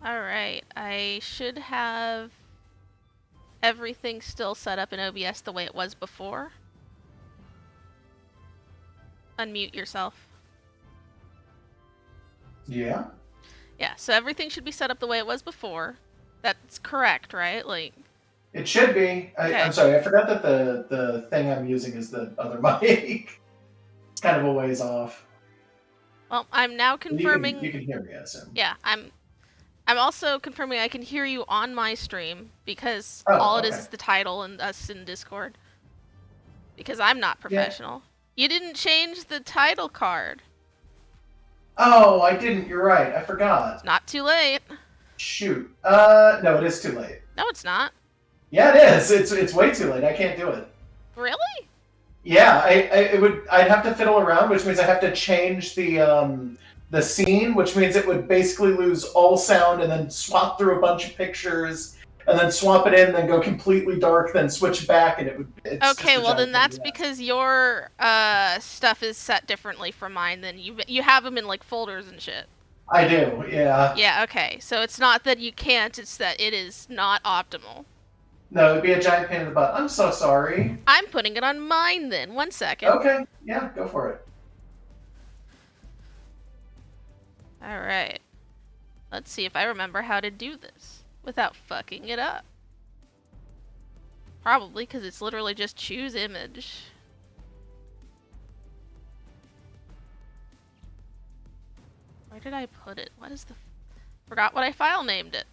Alright, I should have everything still set up in OBS the way it was before. Unmute yourself. Yeah? Yeah, so everything should be set up the way it was before. That's correct, right? Like, it should be. Okay. I'm sorry, I forgot that the thing I'm using is the other mic. It's kind of a ways off. Well, I'm now confirming. You can hear me, I assume. Yeah, I'm also confirming I can hear you on my stream because Oh, it okay. is the title and us in Discord. Because I'm not professional. Yeah. You didn't change the title card. Oh, I didn't. You're right. I forgot. It's not too late. Shoot. No, it is too late. No, it's not. Yeah, it is. It's way too late. I can't do it. Really? Yeah, I'd have to fiddle around, which means I have to change the scene, which means it would basically lose all sound and then swap through a bunch of pictures and then swap it in, then go completely dark, then switch back, and it would. Okay, well then that's because your stuff is set differently from mine. Then you have them in like folders and shit. I do, yeah. Yeah, okay. So it's not that you can't; it's that it is not optimal. No, it'd be a giant pain in the butt. I'm so sorry. I'm putting it on mine then. 1 second. Okay, yeah, go for it. Alright. Let's see if I remember how to do this without fucking it up. Probably because it's literally just choose image. Where did I put it? What is the... Forgot what I file named it.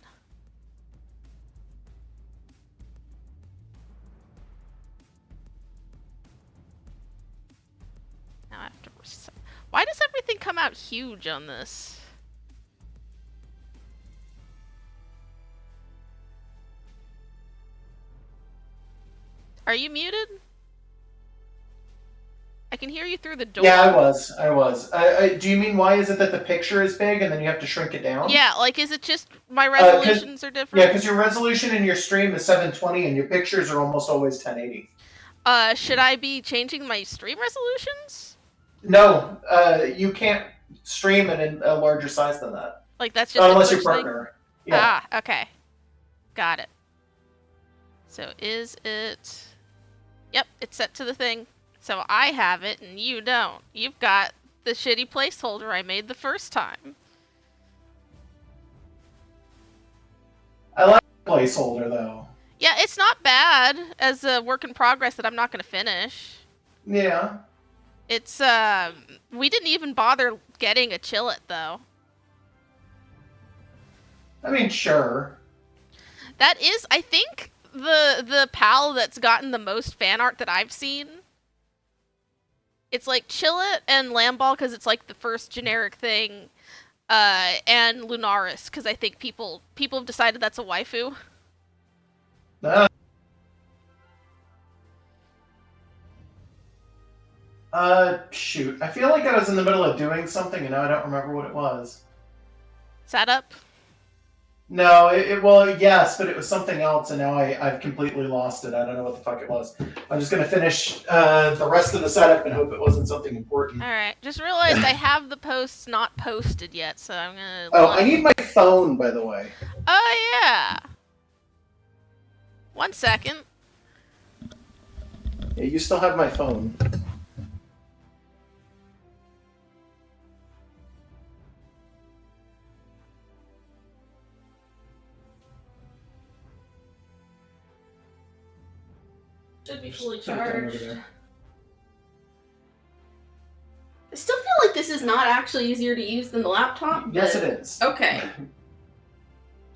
Now I have to reset. Why does everything come out huge on this? Are you muted? I can hear you through the door. Yeah, I was. Do you mean why is it that the picture is big and then you have to shrink it down? Yeah, like is it just my resolutions are different? Yeah, because your resolution in your stream is 720 and your pictures are almost always 1080. Should I be changing my stream resolutions? No, you can't stream it in a larger size than that. Like that's just unless your partner. Yeah. Ah, okay. Got it. So is it... Yep, it's set to the thing. So I have it and you don't. You've got the shitty placeholder I made the first time. I like the placeholder though. Yeah, it's not bad as a work in progress that I'm not going to finish. Yeah. It's, we didn't even bother getting a chillet though. I mean, sure. That is, I think, the pal that's gotten the most fan art that I've seen. It's like Chillet and Lamball because it's like the first generic thing, and Lunaris because I think people have decided that's a waifu. Shoot. I feel like I was in the middle of doing something and now I don't remember what it was. Setup? No, well, yes, but it was something else, and now I've completely lost it. I don't know what the fuck it was. I'm just going to finish the rest of the setup and hope it wasn't something important. Alright, just realized I have the posts not posted yet, so I'm going to... Oh, I need my phone, by the way. Oh, yeah. 1 second. Yeah, you still have my phone. Should be fully charged. I still feel like this is not actually easier to use than the laptop. Yes, it is. Okay.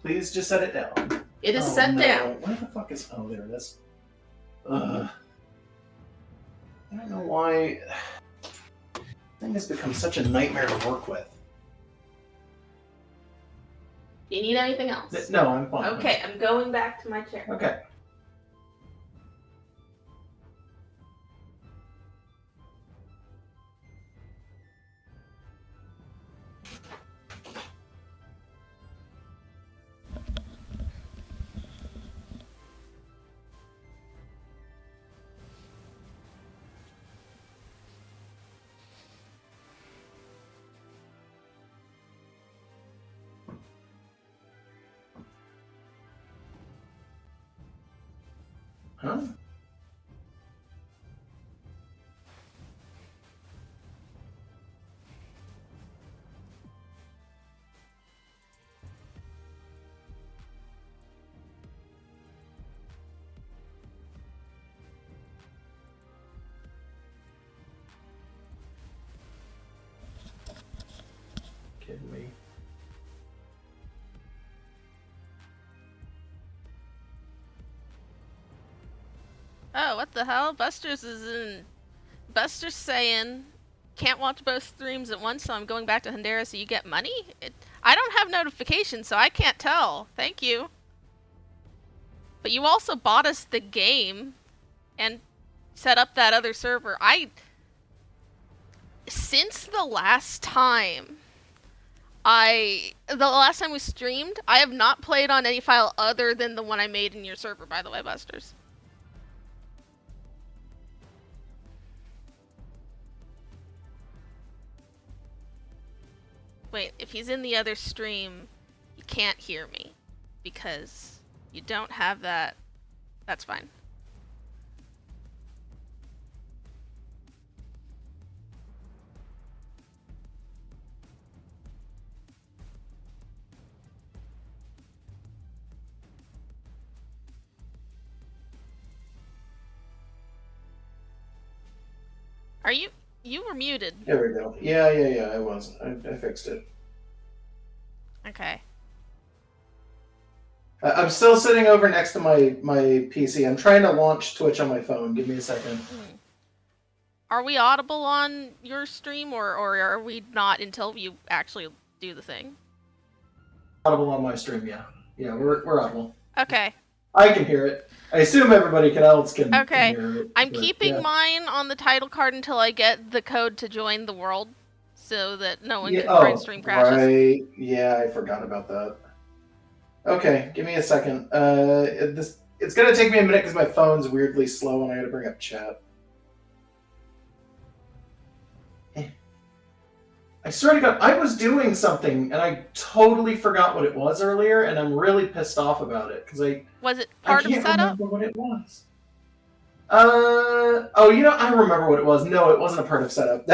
Please just set it down. It is set down. Where the fuck is... Oh, there it is. I don't know why... This thing has become such a nightmare to work with. Do you need anything else? No, I'm fine. Okay, I'm going back to my chair. Okay. Huh? Kidding me. Oh, what the hell? Buster's saying, can't watch both streams at once, so I'm going back to Hundera so you get money? I don't have notifications, so I can't tell. Thank you. But you also bought us the game and set up that other server. Since the last time we streamed, I have not played on any file other than the one I made in your server, by the way, Busters. Wait, if he's in the other stream, you can't hear me because you don't have that. That's fine. Are you? You were muted. There we go. Yeah, I was. I fixed it. Okay. I'm still sitting over next to my PC. I'm trying to launch Twitch on my phone. Give me a second. Are we audible on your stream, or are we not until you actually do the thing? Audible on my stream, yeah. Yeah, we're audible. Okay. I can hear it. I assume everybody else can hear it. I'm keeping mine on the title card until I get the code to join the world, so that no one can try and stream crashes. Right. Yeah, I forgot about that. Okay, give me a second. It's gonna take me a minute because my phone's weirdly slow and I gotta bring up chat. I swear to God, I was doing something and I totally forgot what it was earlier, and I'm really pissed off about it because was it part of setup? I can't remember what it was. I remember what it was. No, it wasn't a part of setup.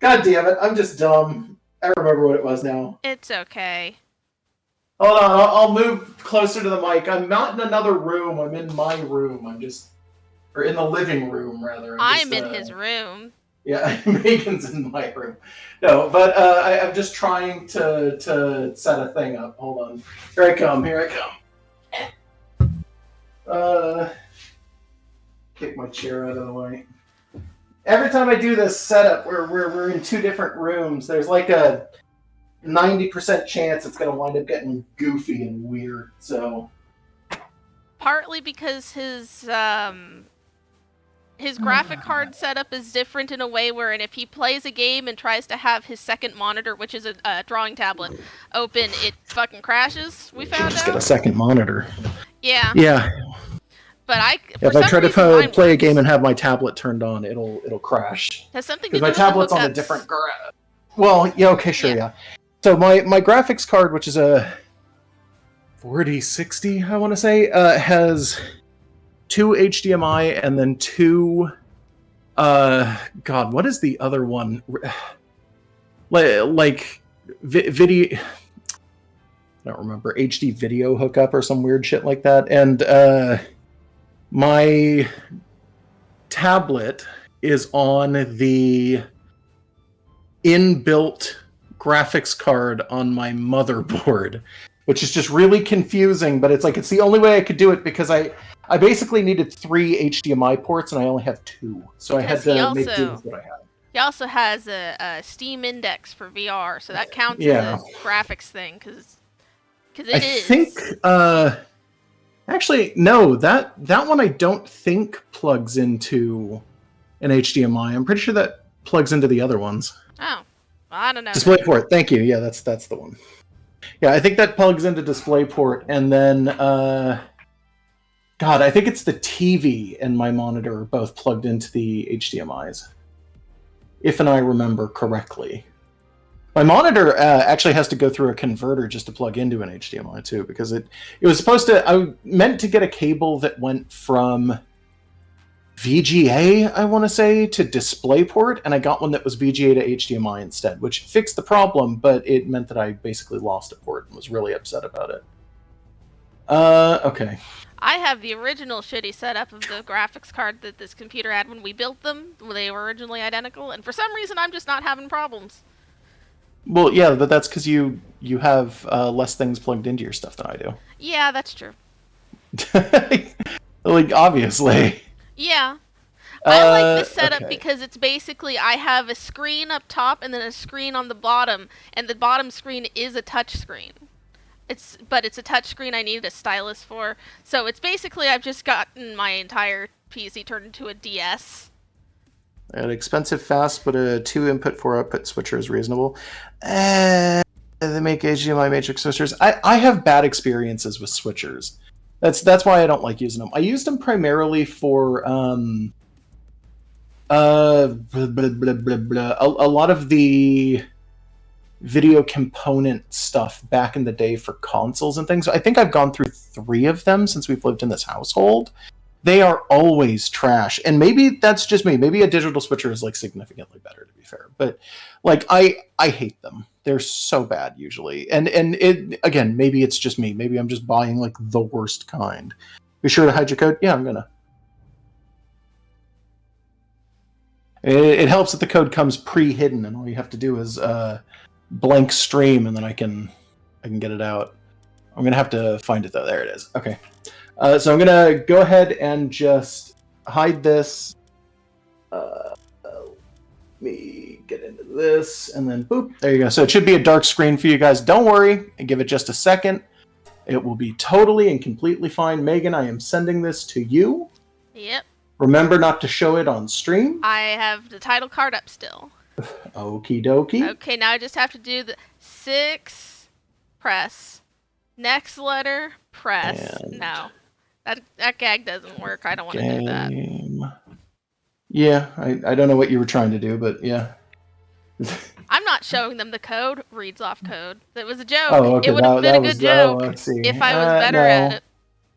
God damn it! I'm just dumb. I remember what it was now. It's okay. Hold on, I'll move closer to the mic. I'm not in another room. I'm in my room. Or in the living room rather. I'm in his room. Yeah, Megan's in my room. No, but I'm just trying to set a thing up. Hold on. Here I come. Kick my chair out of the way. Every time I do this setup, we're in two different rooms. There's like a 90% chance it's going to wind up getting goofy and weird. So partly because his graphic card setup is different in a way wherein if he plays a game and tries to have his second monitor, which is a drawing tablet, open, it fucking crashes. We found out. Just get a second monitor. Yeah. Yeah. But if I try to play a game and have my tablet turned on, it'll crash. Has something to do with my tablet's on a different. Well, yeah. Okay, sure, yeah. So my graphics card, which is a 4060, I want to say, has 2 HDMI and then 2 God, what is the other one? Like video, I don't remember, HD video hookup or some weird shit like that. And my tablet is on the inbuilt graphics card on my motherboard, which is just really confusing, but it's the only way I could do it because I basically needed 3 HDMI ports and I only have 2. So I had to make do with what I had. He also has a Steam Index for VR, so that counts as a graphics thing, because it is. I think, actually, no, that one I don't think plugs into an HDMI. I'm pretty sure that plugs into the other ones. Oh, well, I don't know. DisplayPort, thank you. Yeah, that's the one. Yeah, I think that plugs into DisplayPort, and then, God, I think it's the TV and my monitor both plugged into the HDMIs. If and I remember correctly. My monitor actually has to go through a converter just to plug into an HDMI too, because it was supposed to. I meant to get a cable that went from VGA, I want to say, to DisplayPort, and I got one that was VGA to HDMI instead, which fixed the problem, but it meant that I basically lost a port and was really upset about it. Okay. I have the original shitty setup of the graphics card that this computer had when we built them. They were originally identical, and for some reason I'm just not having problems. Well, yeah, but that's because you have less things plugged into your stuff than I do. Yeah, that's true. Like, obviously. Yeah. I like this setup okay. because it's basically I have a screen up top and then a screen on the bottom, and the bottom screen is a touch screen. But it's a touch screen I need a stylus for. So it's basically I've just gotten my entire PC turned into a DS. An expensive fast, but a 2-input 4-output switcher is reasonable. They make HDMI matrix switchers. I have bad experiences with switchers. That's why I don't like using them. I used them primarily for a lot of the video component stuff back in the day for consoles and things. I think I've gone through 3 of them since we've lived in this household. They are always trash, and maybe that's just me. Maybe a digital switcher is like significantly better, to be fair. But like, I hate them. They're so bad usually, and it again, maybe it's just me. Maybe I'm just buying like the worst kind. Be sure to hide your code. Yeah, I'm gonna. It helps that the code comes pre-hidden, and all you have to do is blank stream, and then I can get it out. I'm gonna have to find it though. There it is. Okay. So I'm going to go ahead and just hide this. Let me get into this, and then boop. There you go. So it should be a dark screen for you guys. Don't worry. Give it just a second. It will be totally and completely fine. Megan, I am sending this to you. Yep. Remember not to show it on stream. I have the title card up still. Okie dokie. Okay, now I just have to do the 6, press. Next letter, press. And no. That gag doesn't work. I don't want to do that. Yeah, I don't know what you were trying to do, but yeah. I'm not showing them the code. Reads off code. That was a joke. Oh, okay. It would have been a good joke if I was better at it.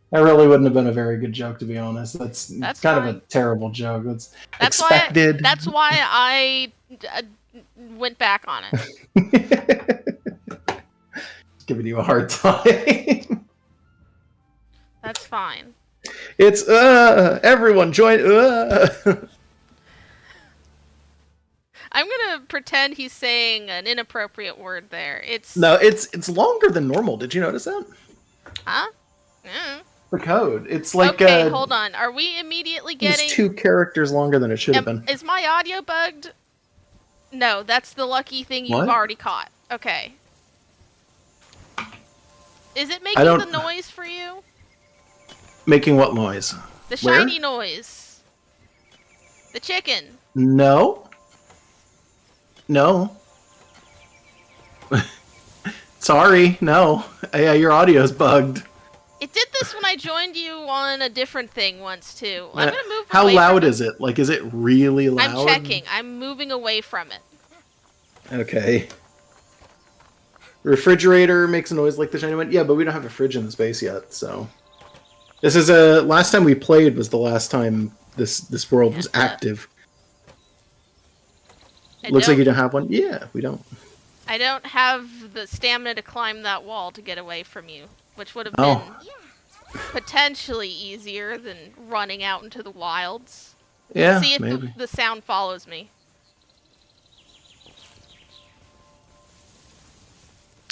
That really wouldn't have been a very good joke, to be honest. That's kind of a terrible joke. That's expected. That's why I went back on it. Giving you a hard time. That's fine. It's everyone join. I'm gonna pretend he's saying an inappropriate word there. It's longer than normal. Did you notice that? Huh? Mm. The code. It's like okay. Hold on. Are we immediately getting? It's 2 characters longer than it should have been. Is my audio bugged? No, that's the lucky thing you've already caught. Okay. Is it making the noise for you? Making what noise? The shiny noise. The chicken. No. Sorry, no. Yeah, your audio's bugged. It did this when I joined you on a different thing once too. I'm gonna move. How loud is it? Like, is it really loud? I'm checking. I'm moving away from it. Okay. Refrigerator makes a noise like the shiny one. Yeah, but we don't have a fridge in the space yet, so. This is last time we played was the last time this world was active. Looks like you don't have one. Yeah, we don't. I don't have the stamina to climb that wall to get away from you, which would have been potentially easier than running out into the wilds. Yeah, see if maybe. the sound follows me.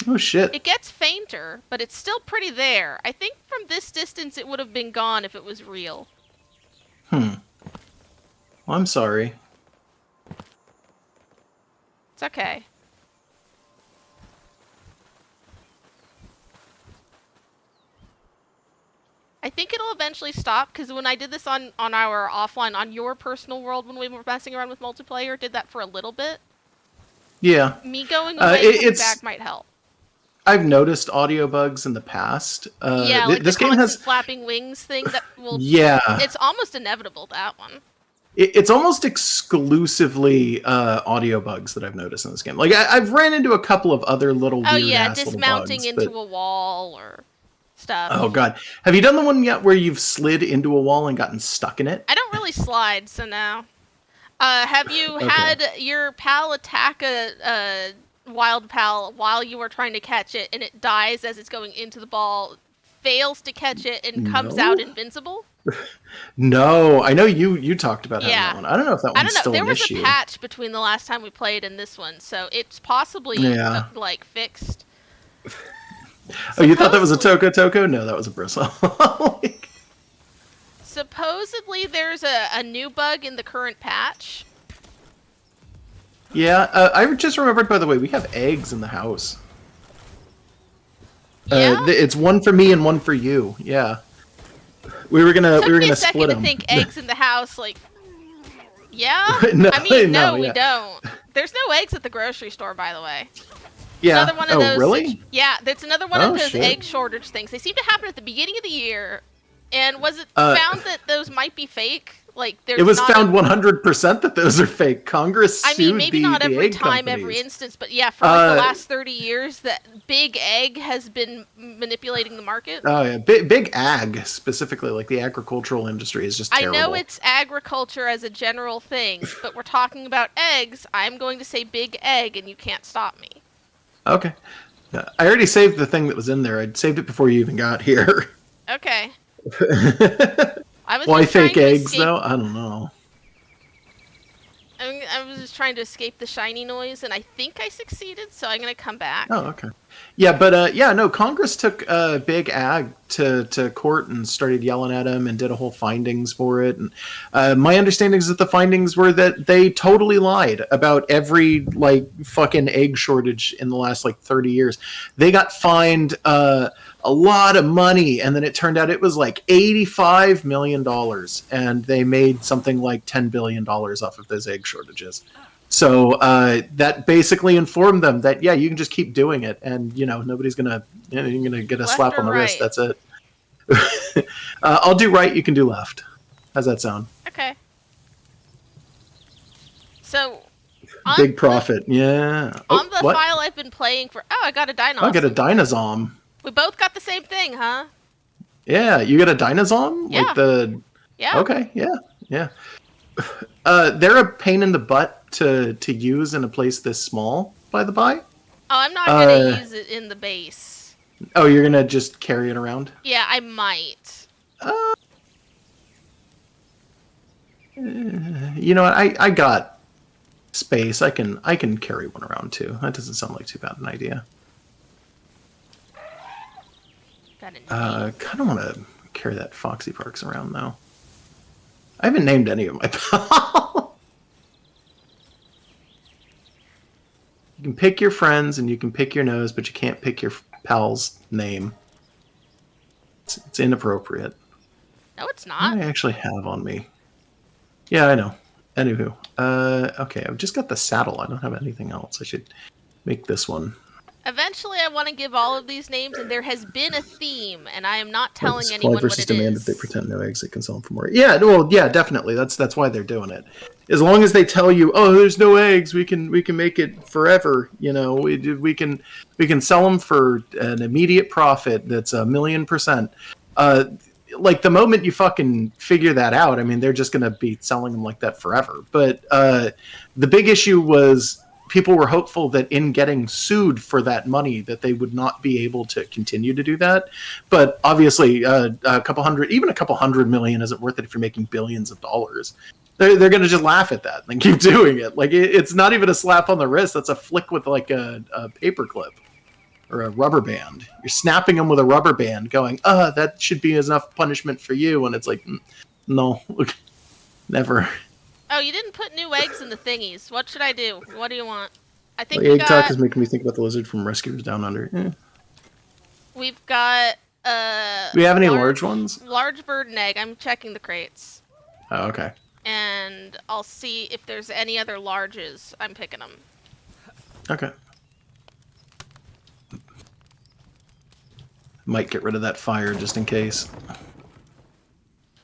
Oh shit. It gets fainter, but it's still pretty there. I think from this distance it would have been gone if it was real. Well, I'm sorry. It's okay. I think it'll eventually stop, because when I did this on our offline, on your personal world when we were messing around with multiplayer, did that for a little bit. Yeah. Me going away and coming back might help. I've noticed audio bugs in the past. Yeah, like this game has flapping wings thing that will. Yeah. It's almost inevitable, that one. It's almost exclusively audio bugs that I've noticed in this game. Like I've ran into a couple of other little Oh weird yeah, ass little dismounting bugs, into but a wall or stuff. oh god, have you done the one yet where you've slid into a wall and gotten stuck in it? I don't really slide, so no. Have you Okay. had your pal attack a wild pal while you were trying to catch it, and it dies as it's going into the ball, fails to catch it, and comes No? out invincible? No, I know you talked about having Yeah. that one. I don't know if that I one's don't know. still There an was issue. a patch between the last time we played and this one, so it's possibly Yeah. like fixed. Oh, you thought that was a Toko? No, that was a bristle. Supposedly there's a new bug in the current patch. Yeah, I just remembered, by the way, we have eggs in the house. Yeah? It's one for me and one for you. Yeah, we were gonna Took me a split second to them. think eggs in the house, like, yeah? No, I mean, no, no, we yeah. don't. There's no eggs at the grocery store, by the way. Yeah. Another one of Oh, those. really? Yeah, that's another one Oh, of those shit. egg shortage things. They seem to happen at the beginning of the year. And was it Uh, found that those might be fake? Like there's It was not found 100% that those are fake. Congress I sued mean, maybe the not every egg time, companies. every instance, but yeah, for like the Uh, last 30 years, that Big Egg has been manipulating the market. Oh yeah, big ag specifically, like the agricultural industry is just terrible. I know it's agriculture as a general thing, but we're talking about eggs. I'm going to say Big Egg, and you can't stop me. Okay. Yeah, I already saved the thing that was in there. I saved it before you even got here. Okay. I was Why just trying fake to eggs escape- though? I don't know. I was just trying to escape the shiny noise, and I think I succeeded, so I'm going to come back. Oh, okay. Yeah, but yeah, no. Congress took Big Ag to court and started yelling at him and did a whole findings for it. And my understanding is that the findings were that they totally lied about every like fucking egg shortage in the last like 30 years. They got fined a lot of money, and then it turned out it was like $85 million, and they made something like $10 billion off of those egg shortages. So that basically informed them that yeah, you can just keep doing it, and you know nobody's gonna you're gonna get a Left slap or on the wrist. right? That's it. I'll do right. You can do left. How's that sound? Okay. So, Big profit. Yeah. On the what? file I've been playing for... Oh, I got a dinosaur. I got a Dinozom. We both got the same thing, huh? Yeah, you got a Dinozom? Yeah. Like the... Yeah. Okay, yeah. They're a pain in the butt to use in a place this small, by the by. Oh, I'm not going to use it in the base. Oh, you're going to just carry it around? Yeah, I might. You know what? I got space. I can carry one around too. That doesn't sound like too bad an idea. Got a Kind of want to carry that Foxy Parks around though. I haven't named any of my pals. You can pick your friends and you can pick your nose, but you can't pick your pal's name. It's inappropriate. No, it's What not. do I actually have on me? Yeah, I know. Anywho, okay, I've just got the saddle. I don't have anything else. I should make this one. Eventually, I want to give all of these names, and there has been a theme, and I am not telling Supply anyone what versus it demand. is. If they pretend no eggs, they can sell them for more. Yeah, well, yeah, definitely. That's why they're doing it. As long as they tell you, oh, there's no eggs, we can make it forever. You know, we can sell them for an immediate profit. That's 1,000,000%. Like the moment you fucking figure that out, I mean, they're just gonna be selling them like that forever. But the big issue was people were hopeful that in getting sued for that money that they would not be able to continue to do that. But obviously a couple hundred million isn't worth it if you're making billions of dollars. They're going to just laugh at that and keep doing it. Like it's not even a slap on the wrist. That's a flick with like a paper clip or a rubber band. You're snapping them with a rubber band going, that should be enough punishment for you. And it's like, no, never. Oh, you didn't put new eggs in the thingies. What should I do? What do you want? I think Like, we egg talk got... is making me think about the lizard from Rescuers Down Under. Eh. We've got... Do we have any large ones? Large bird and egg. I'm checking the crates. Oh, okay. And I'll see if there's any other larges. I'm picking them. Okay. Might get rid of that fire just in case.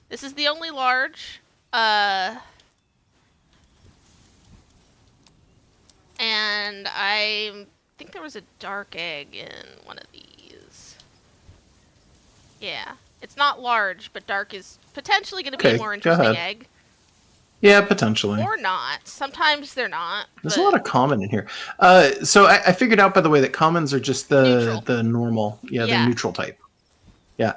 This is the only large. And I think there was a dark egg in one of these. Yeah. It's not large, but dark is potentially going to be a more interesting egg. Yeah, potentially. Or not. Sometimes they're not. There's a lot of common in here. So I figured out, by the way, that commons are just the normal. Yeah, they're neutral type. Yeah.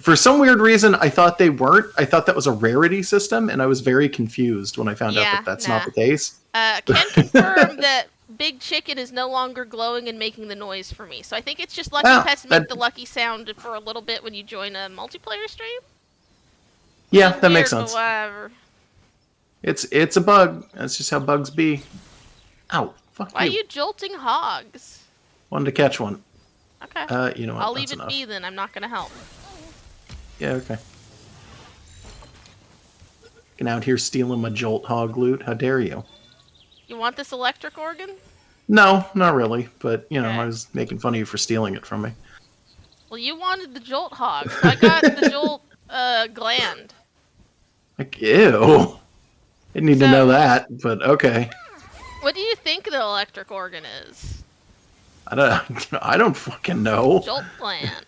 For some weird reason, I thought they weren't. I thought that was a rarity system, and I was very confused when I found out that that's not the case. Can confirm that Big Chicken is no longer glowing and making the noise for me. So I think it's just Lucky Pets make the lucky sound for a little bit when you join a multiplayer stream. Yeah, that makes sense. Whatever. It's a bug. That's just how bugs be. Ow. Fuck you. Why are you jolting hogs? Wanted to catch one. Okay. You know what? I'll leave it be then. I'm not going to help. Yeah, okay. Getting out here stealing my jolt hog loot. How dare you? You want this electric organ? No, not really. But, you know, I was making fun of you for stealing it from me. Well, you wanted the jolt hog, so I got the jolt gland. Like, ew. Didn't need to know that, but okay. What do you think the electric organ is? I don't fucking know. Jolt gland.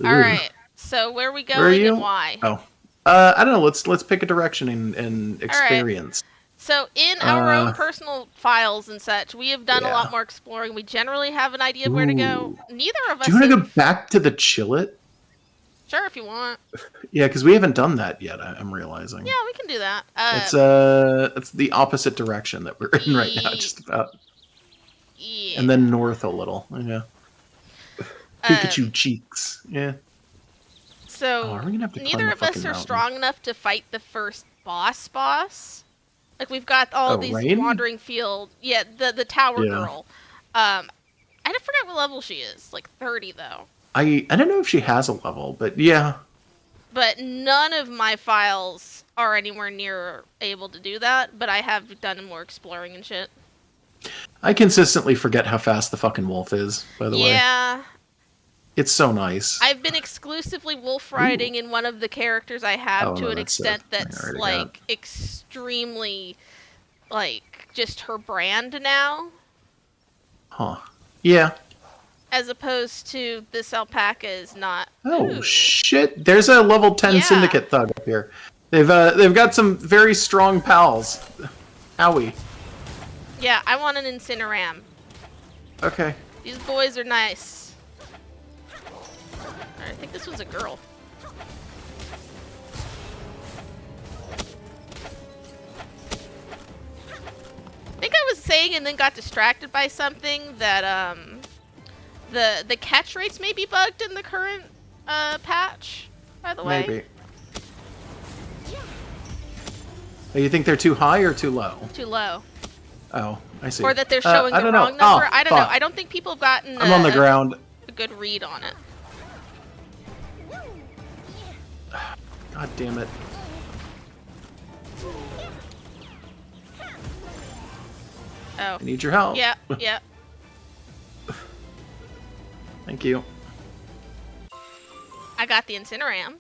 All right. So where are we going and why? Oh, I don't know. Let's pick a direction and experience. Right. So in our own personal files and such, we have done a lot more exploring. We generally have an idea of where to go. Neither of us. Do you want to go back to the Chillet? Sure, if you want. Yeah, because we haven't done that yet. I'm realizing. Yeah, we can do that. It's the opposite direction that we're in right now, just about. Yeah. And then north a little. Yeah. Pikachu cheeks. Yeah. So are we gonna have to neither of us are strong enough to fight the first boss. Like we've got all these wandering field. Yeah, the tower girl. I forget what level she is. Like 30 though. I don't know if she has a level, but yeah. But none of my files are anywhere near able to do that. But I have done more exploring and shit. I consistently forget how fast the fucking wolf is, by the way. Yeah. It's so nice. I've been exclusively wolf riding in one of the characters I have to an extent that's like extremely like just her brand now. Huh. Yeah. As opposed to this alpaca is not. Oh shit. There's a level 10 syndicate thug up here. They've got some very strong pals. Owie. Yeah, I want an Incineram. Okay. These boys are nice. I think this was a girl. I think I was saying and then got distracted by something that the catch rates may be bugged in the current patch, by the way. Maybe. Oh, you think they're too high or too low? Too low. Oh, I see. Or that they're showing the wrong number. I don't know. I don't think people have gotten I'm on the ground. A good read on it. God damn it. Oh. I need your help. Yeah, yeah. Thank you. I got the Incineram.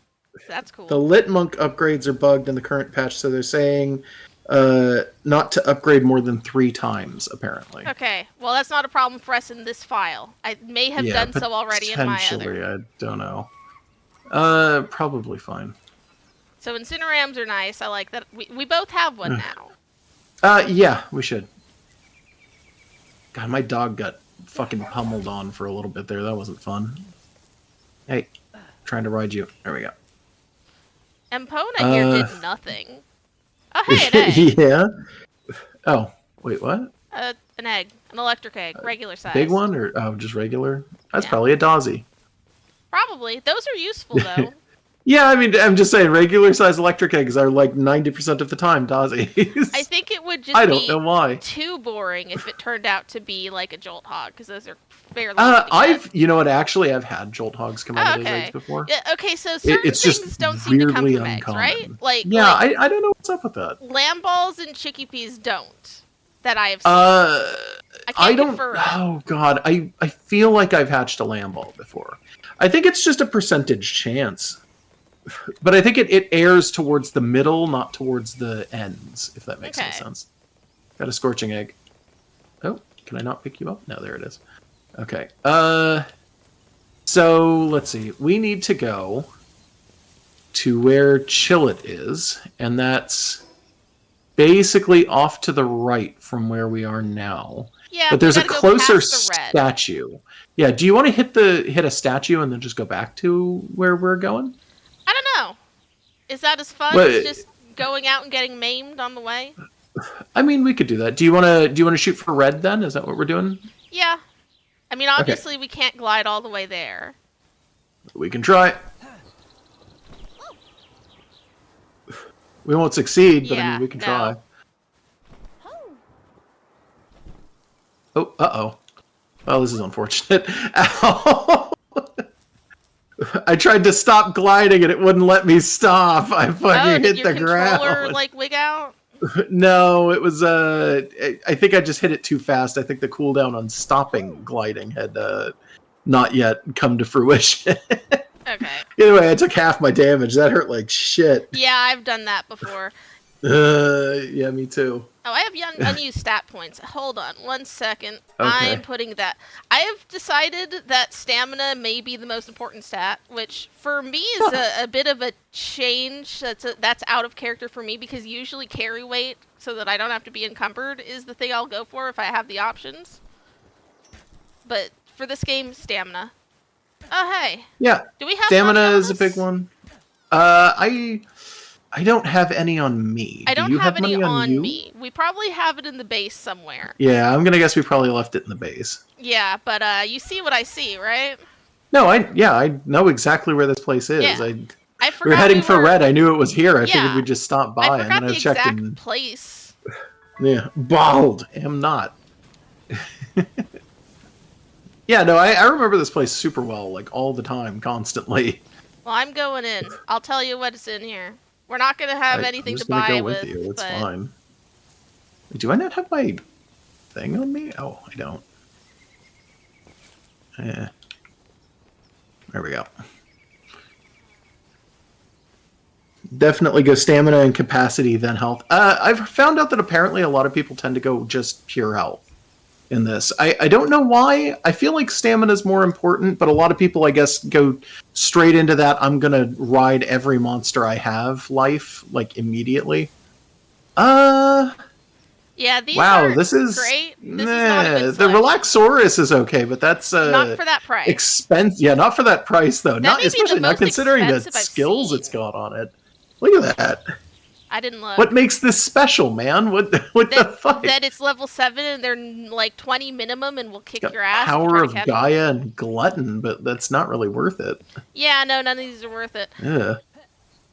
That's cool. The Lit Monk upgrades are bugged in the current patch, so they're saying not to upgrade more than 3 times, apparently. Okay, well that's not a problem for us in this file. I may have done so already in my other. Potentially, I don't know. Probably fine. So Incinerams are nice. I like that. We both have one now. Yeah, we should. God, my dog got fucking pummeled on for a little bit there. That wasn't fun. Hey, trying to ride you. There we go. Empona here did nothing. Oh, hey, an egg. Yeah. Oh, wait, what? An egg. An electric egg. Regular size. Big one? Or just regular? That's probably a Dazzy. Probably. Those are useful, though. Yeah, I mean, I'm just saying, regular size electric eggs are like 90% of the time Dazzies. I think it would just don't know why. Too boring if it turned out to be like a Jolt Hog, because those are fairly you know what, actually, I've had Jolt Hogs come out of those eggs before. Yeah, okay, so certain things don't seem to come from eggs, right? I don't know what's up with that. Lamb balls and chickpeas don't, that I have seen. I can't confirm. Oh, God, I feel like I've hatched a lamb ball before. I think it's just a percentage chance. But I think it airs towards the middle, not towards the ends, if that makes any sense. Got a scorching egg. Oh, can I not pick you up? No, there it is. Okay. So let's see. We need to go to where Chillet is, and that's basically off to the right from where we are now. Yeah, but there's a closer the red. statue. Yeah, do you want to hit a statue and then just go back to where we're going? I don't know. Is that as fun as just going out and getting maimed on the way? I mean, we could do that. Do you want to shoot for red then? Is that what we're doing? Yeah. I mean, obviously we can't glide all the way there. We can try. We won't succeed, but I mean, we can try. Oh, uh-oh. Well, this is unfortunate. Ow! I tried to stop gliding and it wouldn't let me stop. I fucking hit the ground. Did your controller, like, wig out? No, it was, I think I just hit it too fast. I think the cooldown on stopping gliding had not yet come to fruition. Okay. Either way, I took half my damage. That hurt like shit. Yeah, I've done that before. Yeah, me too. Oh, I have unused stat points. Hold on 1 second. Okay. I'm putting that. I have decided that stamina may be the most important stat, which for me is a bit of a change. That's out of character for me because usually carry weight, so that I don't have to be encumbered, is the thing I'll go for if I have the options. But for this game, stamina. Oh, hey. Yeah. Do we have stamina money on is a big one. I don't have any on me. I don't Do you have any any on you? me. We probably have it in the base somewhere. Yeah, I'm gonna guess we probably left it in the base. Yeah, but you see what I see, right? No, I know exactly where this place is. Yeah. I forgot we were heading for red. I knew it was here. I figured we'd just stop by, I forgot and then the I checked exact and place. yeah, bald. Am not. Yeah, no, I remember this place super well, like all the time, constantly. Well, I'm going in. I'll tell you what's in here. We're not going to have anything to buy go with you. It's fine. Do I not have my thing on me? Oh, I don't. Yeah. There we go. Definitely go stamina and capacity, then health. I've found out that apparently a lot of people tend to go just pure health in this. I don't know why. I feel like stamina is more important, but a lot of people, I guess, go straight into that. I'm going to ride every monster I have life, like, immediately. Yeah, these wow, this is great. This is not a good the Relaxaurus is okay, but that's not for that price. Expense. Yeah, not for that price though. Not especially not considering the skills it's got on it. Look at that. I didn't look. What makes this special, man? What the fuck? That it's level 7 and they're like 20 minimum and will kick your ass. Power of Gaia and Glutton, but that's not really worth it. Yeah, no, none of these are worth it. Yeah.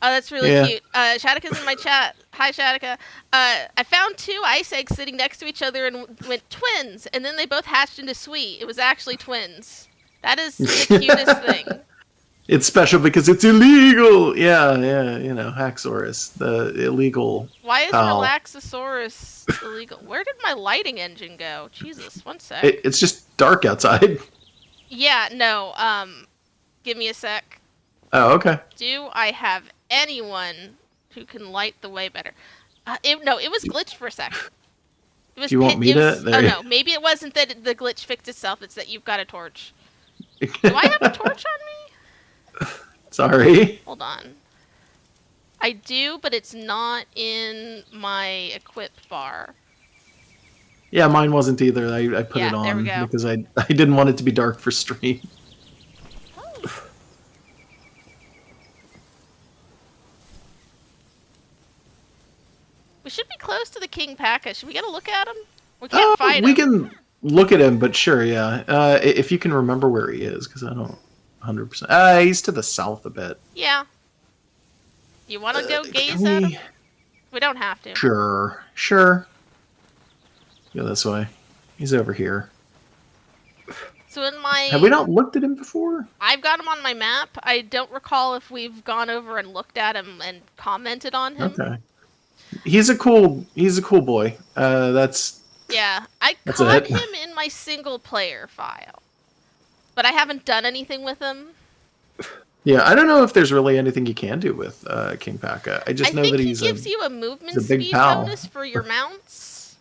Oh, that's really cute. Shatika's in my chat. Hi, Shatika. I found 2 ice eggs sitting next to each other and went twins, and then they both hatched into sweet. It was actually twins. That is the cutest thing. It's special because it's illegal. Yeah, you know, Haxorus, the illegal. Why is Relaxosaurus illegal? Where did my lighting engine go? Jesus, 1 sec. It's just dark outside. Yeah, no. Give me a sec. Oh, okay. Do I have anyone who can light the way better? It was glitched for a sec. It was Do you want me to? No, maybe it wasn't that the glitch fixed itself. It's that you've got a torch. Do I have a torch on me? Sorry. Hold on. I do, but it's not in my equip bar. Yeah, mine wasn't either. I put it on because I didn't want it to be dark for stream. We should be close to the King P.A.K.A. Should we get a look at him? We can't fight him. We can look at him, but sure, yeah. If you can remember where he is, because I don't 100%. He's to the south a bit. Yeah. Do you want to go gaze at him? We don't have to. Sure. Go this way. He's over here. So in my... Have we not looked at him before? I've got him on my map. I don't recall if we've gone over and looked at him and commented on him. Okay. He's a cool boy. Yeah, I caught him in my single player file, but I haven't done anything with him. Yeah, I don't know if there's really anything you can do with King P.A.K.A. I just know that he gives you a movement speed bonus for your mounts.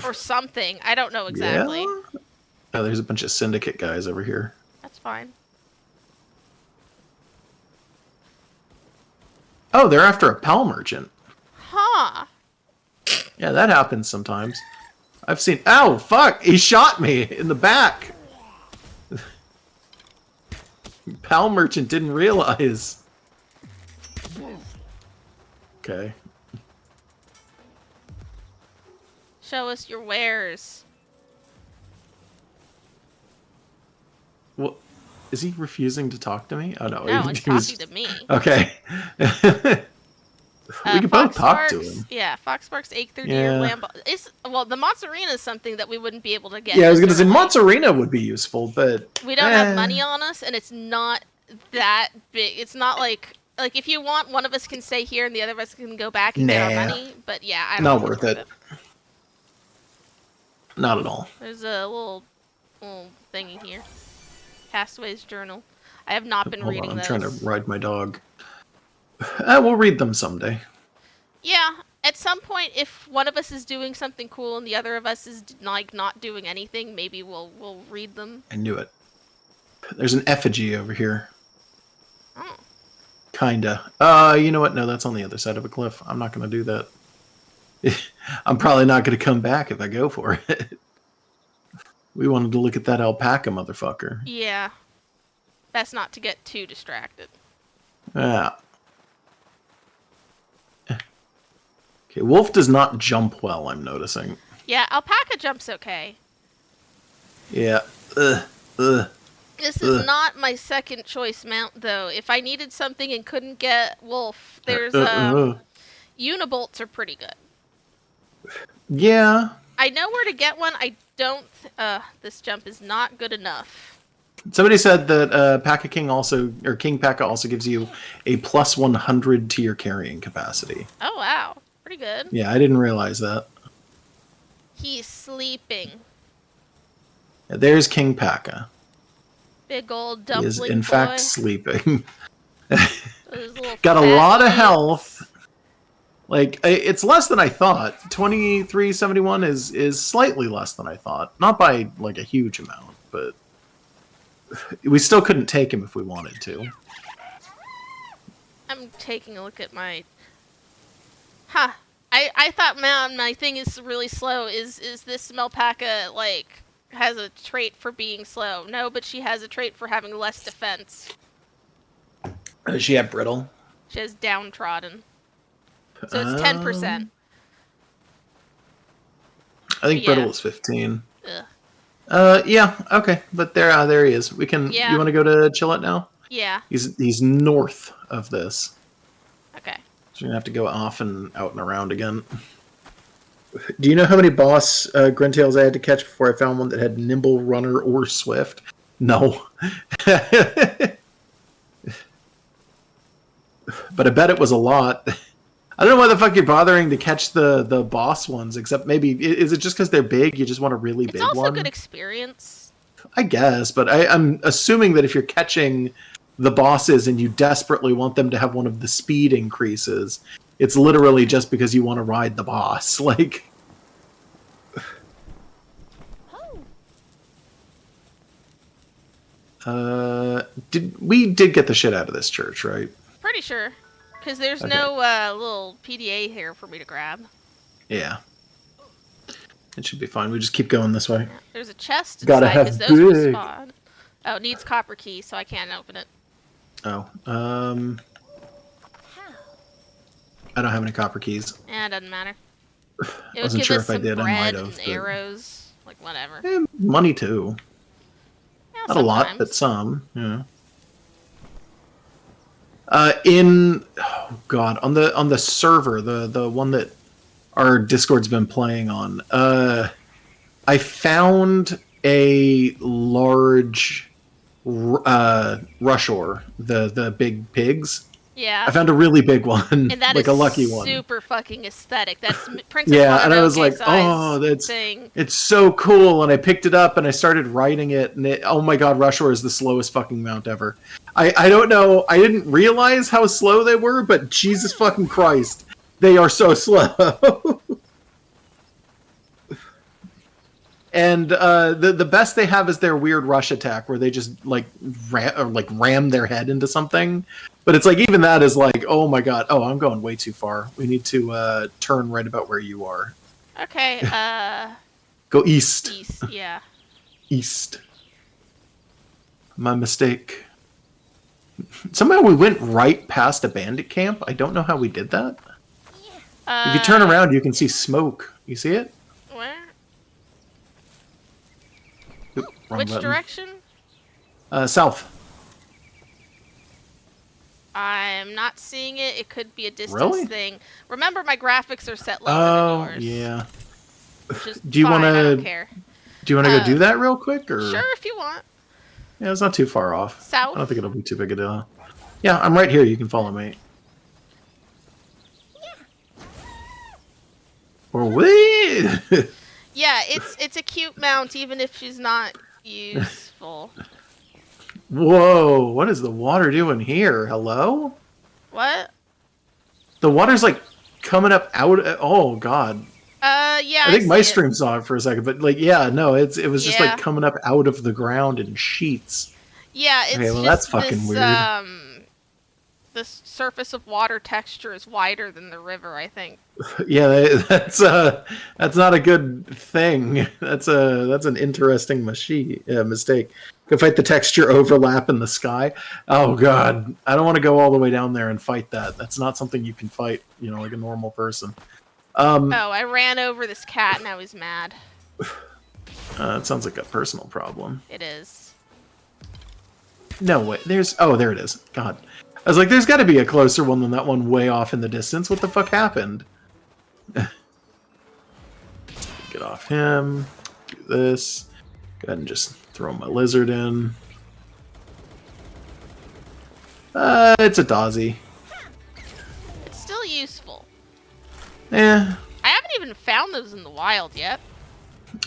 Or something. I don't know exactly. Yeah? Oh, there's a bunch of syndicate guys over here. That's fine. Oh, they're after a pal merchant. Huh. Yeah, that happens sometimes. I've seen... Ow, fuck! He shot me in the back! Pal merchant didn't realize. Okay. Show us your wares. What? Is he refusing to talk to me? Oh, no. No, he he's was- talking to me. Okay. We could both talk to him. Yeah, Foxparks, Aether Yeah. Deer, Lamb... Well, the Mozzarina is something that we wouldn't be able to get. Yeah, I was going to say necessarily. Mozzarina would be useful, but... We don't have money on us, and it's not that big. It's not like if you want, one of us can stay here and the other of us can go back and get our Nah. money. But yeah, I don't Not think it's worth it. Not at all. There's a little thingy here. Castaway's Journal. I have not been Hold reading on, I'm those. trying to ride my dog. We'll read them someday. Yeah, at some point, if one of us is doing something cool and the other of us is like not doing anything, maybe we'll read them. I knew it. There's an effigy over here. Oh. Kinda. You know what? No, that's on the other side of a cliff. I'm not going to do that. I'm probably not going to come back if I go for it. We wanted to look at that alpaca motherfucker. Yeah. Best not to get too distracted. Yeah. Okay, wolf does not jump well, I'm noticing. Yeah, alpaca jumps okay. Yeah. This is not my second choice mount, though. If I needed something and couldn't get wolf, there's Unibolts are pretty good. Yeah. I know where to get one. I don't. This jump is not good enough. Somebody said that Paca King also, or King Paca also gives you a plus 100 to your carrying capacity. Oh wow, pretty good. Yeah, I didn't realize that. He's sleeping. Yeah, there's King Paca. Big old He dumpling is, in boy. fact, sleeping. Those little Got a fat lot of legs. health. Like, it's less than I thought. 2371 is slightly less than I thought. Not by, like, a huge amount, but... We still couldn't take him if we wanted to. I'm taking a look at my... Huh. I thought my thing is really slow. Is this Melpaca, like, has a trait for being slow? No, but she has a trait for having less defense. Does she have brittle? She has downtrodden. So it's 10%. I think Yeah. brittle is 15. Ugh. Yeah, okay. But there he is. We can... Yeah. You want to go to Chillet now? Yeah. He's north of this. Okay. So you're going to have to go off and out and around again. Do you know how many boss Grintails I had to catch before I found one that had Nimble, Runner, or Swift? No. But I bet it was a lot. I don't know why the fuck you're bothering to catch the boss ones, except maybe... Is it just because they're big? You just want a really big one? It's also good experience. I guess, but I'm assuming that if you're catching the bosses and you desperately want them to have one of the speed increases, it's literally just because you want to ride the boss. Like... We did get the shit out of this church, right? Pretty sure. Because there's Okay. no little PDA here for me to grab. Yeah. It should be fine. We just keep going this way. There's a chest Gotta inside because have those big. respawn. Oh, it needs copper key, so I can't open it. Oh. I don't have any copper keys. It doesn't matter. It would Wasn't give sure us if I some did. I bread might have. and But... arrows. Like, whatever. money too. Yeah, Not a lot, sometimes. but some. Yeah. On the server, the one that our Discord's been playing on, I found a large rush ore, the big pigs. Yeah. I found a really big one, And that like is a lucky one. super fucking aesthetic. That's Princess Yeah, and I was like, Mononoke-size that's thing. it's so cool. And I picked it up and I started riding it, and oh my god, rush ore is the slowest fucking mount ever. I don't know. I didn't realize how slow they were, but Jesus fucking Christ, they are so slow. And the best they have is their weird rush attack, where they just like ram their head into something. But it's like even that is like, oh my god, oh I'm going way too far. We need to turn right about where you are. Okay. Go east. East. Yeah. East. My mistake. Somehow we went right past a bandit camp. I don't know how we did that. If you turn around, you can see smoke. You see it? Where? Oop, wrong Which button. direction? South. I'm not seeing it. It could be a distance Really? thing. Remember, my graphics are set lower Oh, than yours. yeah. Which is Do you fine, want I don't to? care. Do you want to go do that real quick, or? Sure, if you want. Yeah, it's not too far off. South. I don't think it'll be too big a deal. Yeah, I'm right here. You can follow me. Or we? Yeah, it's a cute mount, even if she's not useful. Whoa! What is the water doing here? Hello? What? The water's like coming up out. Oh god! Yeah. I think my see it. stream saw it for a second, but like, yeah, no, it was just Yeah. like coming up out of the ground in sheets. Yeah, it's Okay, well, just that's fucking this, weird. the surface of water texture is wider than the river, I think. Yeah, that's not a good thing. That's an interesting mistake. Go fight the texture overlap in the sky. Oh god, I don't want to go all the way down there and fight that. That's not something you can fight, like a normal person. Oh, I ran over this cat, now he's mad. It sounds like a personal problem. It is. No way. There it is. God. I was like, there's got to be a closer one than that one way off in the distance. What the fuck happened? Get off him. Do this. Go ahead and just throw my lizard in. It's a Dazzy. It's still useful. Eh. I haven't even found those in the wild yet.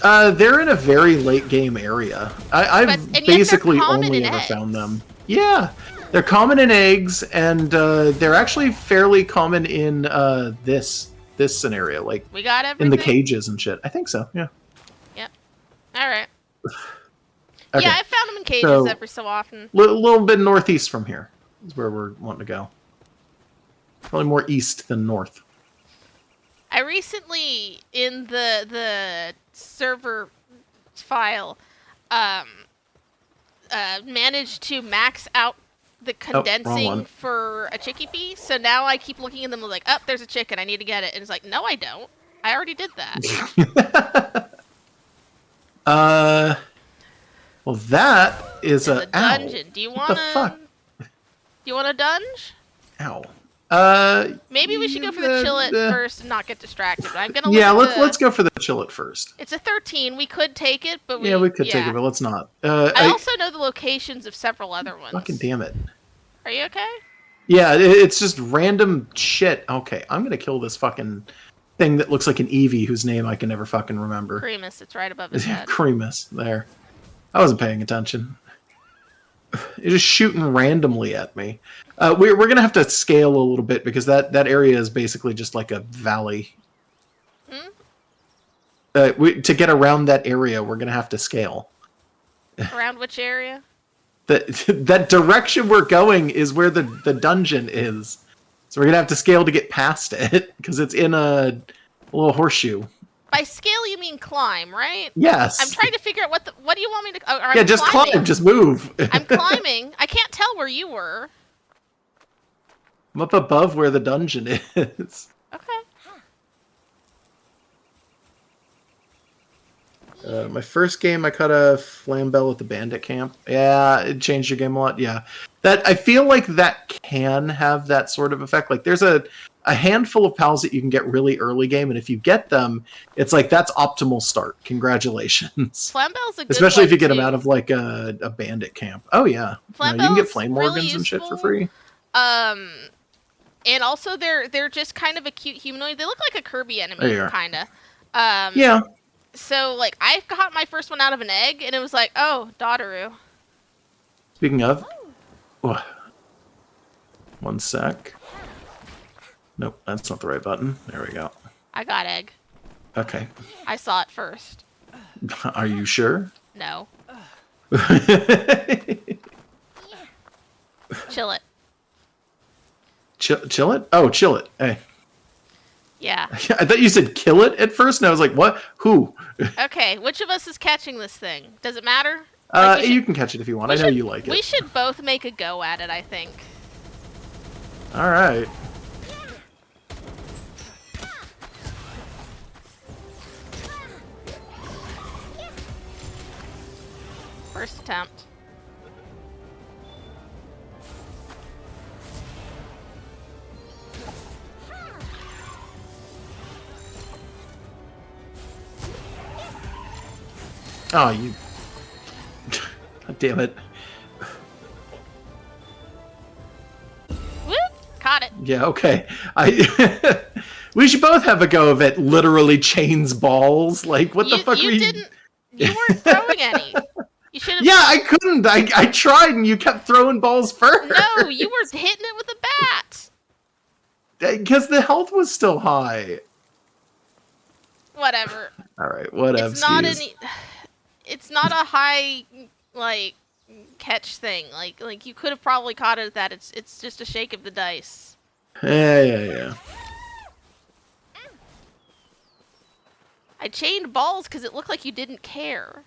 They're in a very late game area. I've And yet basically they're common only in ever eggs. found them. Yeah. They're common in eggs, and they're actually fairly common in this scenario, like We got everything? in the cages and shit. I think so, yeah. Yep. Alright. Okay. Yeah, I found them in cages So- every so often. Little bit northeast from here is where we're wanting to go. Probably more east than north. I recently, in the server file, managed to max out the wrong condensing one. for a chickpea. So now I keep looking at them like, oh, there's a chicken, I need to get it. And it's like, no, I don't. I already did that. Well, that is There's a ow. dungeon. Do you What want the fuck? Do you want a dunge? Ow. Maybe we should go for the chillet first and not get distracted. But I'm gonna. Yeah, look at let's go for the chillet first. It's a 13. We could take it, but Yeah, we could take it, but let's not. I also know the locations of several other ones. Fucking damn it. Are you okay? Yeah, it's just random shit. Okay, I'm gonna kill this fucking thing that looks like an Eevee whose name I can never fucking remember. Cremus, it's right above his head. Cremus, there. I wasn't paying attention. It's just shooting randomly at me. We're gonna have to scale a little bit because that area is basically just like a valley. To get around that area, we're gonna have to scale. Around which area? That direction we're going is where the dungeon is. So we're gonna have to scale to get past it because it's in a little horseshoe. By scale, you mean climb, right? Yes. I'm trying to figure out what do you want me to? Oh, Yeah, just climb. Just move. I'm climbing. I can't tell where you were. I'm up above where the dungeon is. Okay. My first game, I caught a flambell at the bandit camp. Yeah, it changed your game a lot. Yeah, that I feel like that can have that sort of effect. Like, there's a handful of pals that you can get really early game, and if you get them, it's like that's optimal start. Congratulations. Flambell's a good Especially if one, you get them too. out of like a bandit camp. Oh yeah, you can get Flambell's flame really organs and shit for useful. free. And also they're just kind of a cute humanoid. They look like a Kirby enemy, There you are. kinda. Yeah. So like I got my first one out of an egg, and it was like, oh, Daughteru. Speaking of, oh, one sec. Nope, that's not the right button. There we go. I got egg. Okay. I saw it first. Are you sure? No. Chill it. Chill it? Oh, chill it. Hey. Yeah. I thought you said kill it at first, and I was like, what? Who? Okay, which of us is catching this thing? Does it matter? You can catch it if you want. I know you like it. We should both make a go at it, I think. All right. First attempt. Oh, you... God damn it. Whoop! Caught it. Yeah, okay. We should both have a go of it literally chains balls. Like, what the fuck were you... You weren't throwing any. You should have... Yeah, I couldn't. I tried and you kept throwing balls first. No, you were hitting it with a bat. Because the health was still high. Whatever. Alright, whatever. It's not a high, like, catch thing. Like you could have probably caught it at that. It's just a shake of the dice. Yeah. I chained balls because it looked like you didn't care.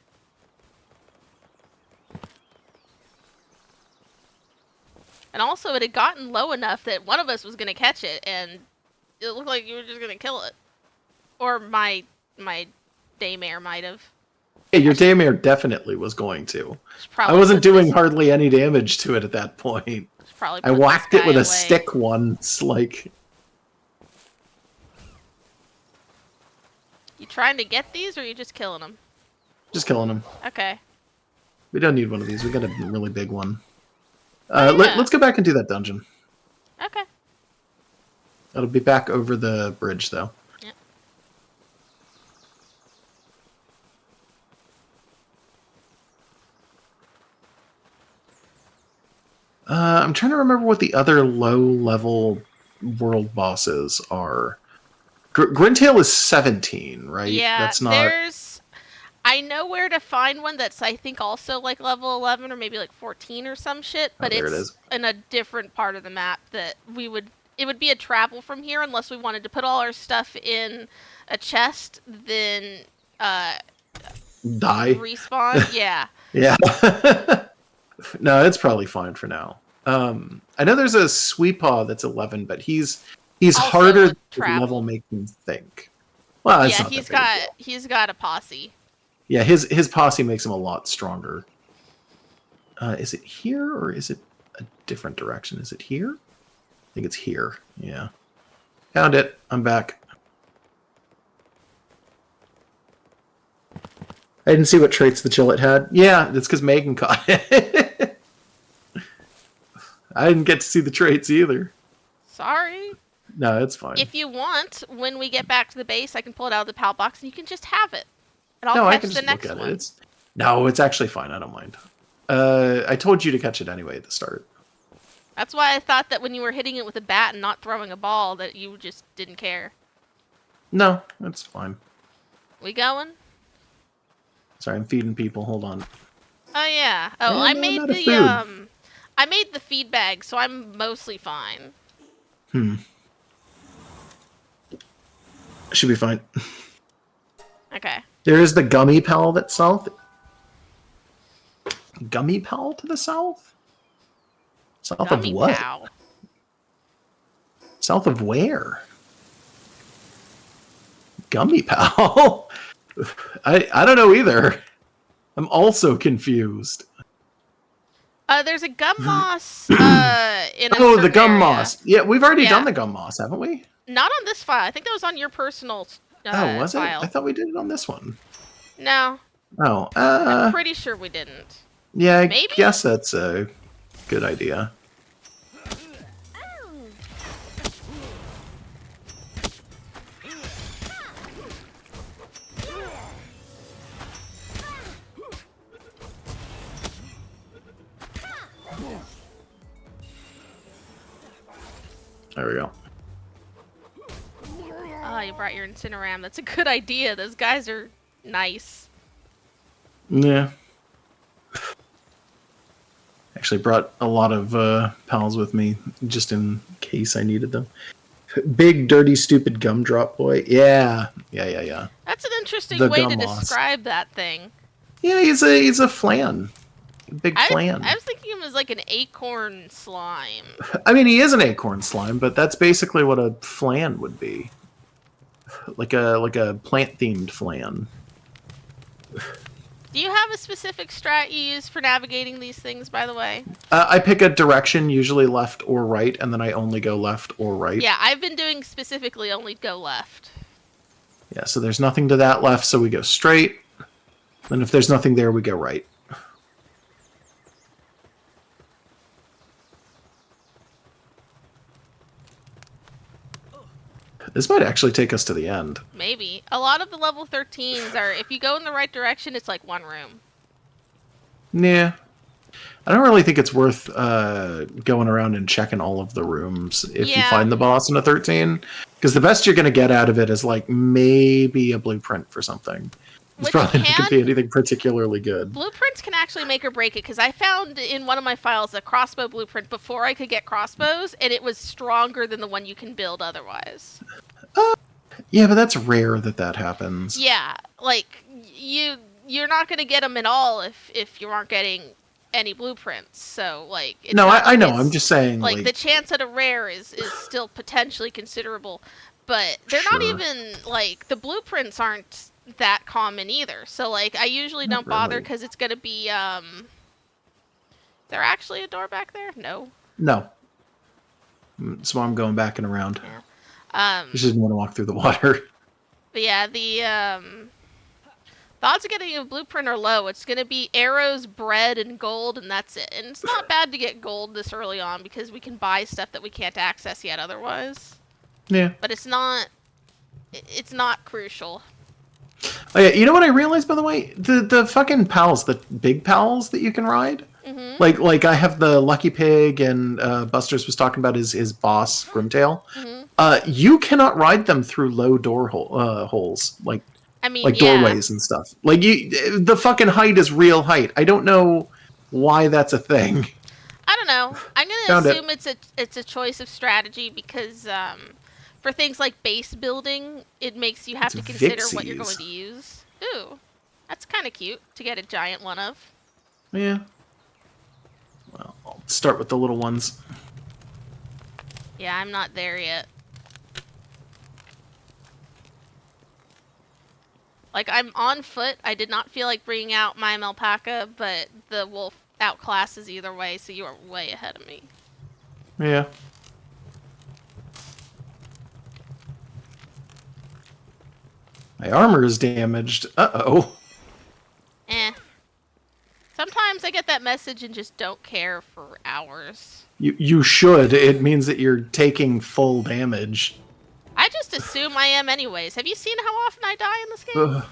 And also, it had gotten low enough that one of us was going to catch it, and it looked like you were just going to kill it. Or my daymare might have. Yeah, your daymare definitely was going to. I wasn't doing hardly any damage to it at that point. I whacked it with a stick once, like... You trying to get these, or are you just killing them? Just killing them. Okay. We don't need one of these. We got a really big one. Yeah. Let's go back and do that dungeon. Okay. It'll be back over the bridge, though. Yep. I'm trying to remember what the other low-level world bosses are. Grintail is 17, right? Yeah, that's not... I know where to find one that's, I think, also like level 11 or maybe like 14 or some shit, but it's in a different part of the map that it would be a travel from here unless we wanted to put all our stuff in a chest, then die. Respawn, yeah. Yeah. No, it's probably fine for now. I know there's a Sweepaw that's 11, but he's harder to level make me think. Well, yeah, he's got a posse. Yeah, his posse makes him a lot stronger. Is it here or is it a different direction? Is it here? I think it's here. Yeah. Found it. I'm back. I didn't see what traits the Chillet had. Yeah, that's because Megan caught it. I didn't get to see the traits either. Sorry. No, it's fine. If you want, when we get back to the base, I can pull it out of the PAL box and you can just have it. And I'll catch the next one. No, it's actually fine. I don't mind. I told you to catch it anyway at the start. That's why I thought that when you were hitting it with a bat and not throwing a ball, that you just didn't care. No, that's fine. We going? Sorry, I'm feeding people. Hold on. Oh yeah. Oh, I made the feed bag, so I'm mostly fine. Should be fine. Okay. There is the Gummy Pal that's south. Gummy Pal to the south? South of what? Pal. South of where? Gummy Pal? I don't know either. I'm also confused. There's a gum moss in a the gum area. moss. Yeah, we've already done the gum moss, haven't we? Not on this file. I think that was on your personal was file. it? I thought we did it on this one. No. Oh, I'm pretty sure we didn't. Yeah, I Maybe? guess that's a good idea. There we go. Oh, you brought your Incineram. That's a good idea. Those guys are nice. Yeah. Actually brought a lot of pals with me just in case I needed them. Big, dirty, stupid gumdrop boy. Yeah. That's an interesting The way to gum moss. describe that thing. Yeah, he's a flan. A big flan. I was thinking of him as like an acorn slime. I mean, he is an acorn slime, but that's basically what a flan would be. Like a plant-themed flan. Do you have a specific strat you use for navigating these things, by the way? I pick a direction, usually left or right, and then I only go left or right. Yeah, I've been doing specifically only go left. Yeah, so there's nothing to that left, so we go straight. And if there's nothing there, we go right. This might actually take us to the end. Maybe. A lot of the level 13s are, if you go in the right direction, it's like one room. Yeah. I don't really think it's worth going around and checking all of the rooms if you find the boss in a 13. Because the best you're going to get out of it is like maybe a blueprint for something. It's probably not going to be anything particularly good. Blueprints can actually make or break it, because I found in one of my files a crossbow blueprint before I could get crossbows, and it was stronger than the one you can build otherwise. Yeah, but that's rare that happens. Yeah, like, you're not going to get them at all if you aren't getting any blueprints, so, like... No, I know, I'm just saying... Like, the chance at a rare is still potentially considerable, but they're not even, like, the blueprints aren't that common either, so, like, I usually don't bother, because it's going to be, Is there actually a door back there? No. No. So I'm going back and around. Yeah. I just didn't want to walk through the water. But yeah, the odds of getting a blueprint are low. It's going to be arrows, bread, and gold, and that's it. And it's not bad to get gold this early on, because we can buy stuff that we can't access yet otherwise. Yeah. But it's not crucial. Oh yeah, you know what I realized, by the way? The fucking pals, the big pals that you can ride? Mm-hmm. Like I have the Lucky Pig, and Buster's was talking about his boss, Grimtail. Mm-hmm. You cannot ride them through low door holes, like doorways and stuff. Like the fucking height is real height. I don't know why that's a thing. I don't know. I'm gonna assume it's a choice of strategy, because for things like base building, it makes you have to consider what you're going to use. Ooh, that's kind of cute to get a giant one of. Yeah. Well, I'll start with the little ones. Yeah, I'm not there yet. Like, I'm on foot. I did not feel like bringing out my alpaca, but the wolf outclasses either way, so you are way ahead of me. Yeah. My armor is damaged. Uh-oh. Sometimes I get that message and just don't care for hours. You should. It means that you're taking full damage. I just assume I am anyways. Have you seen how often I die in this game?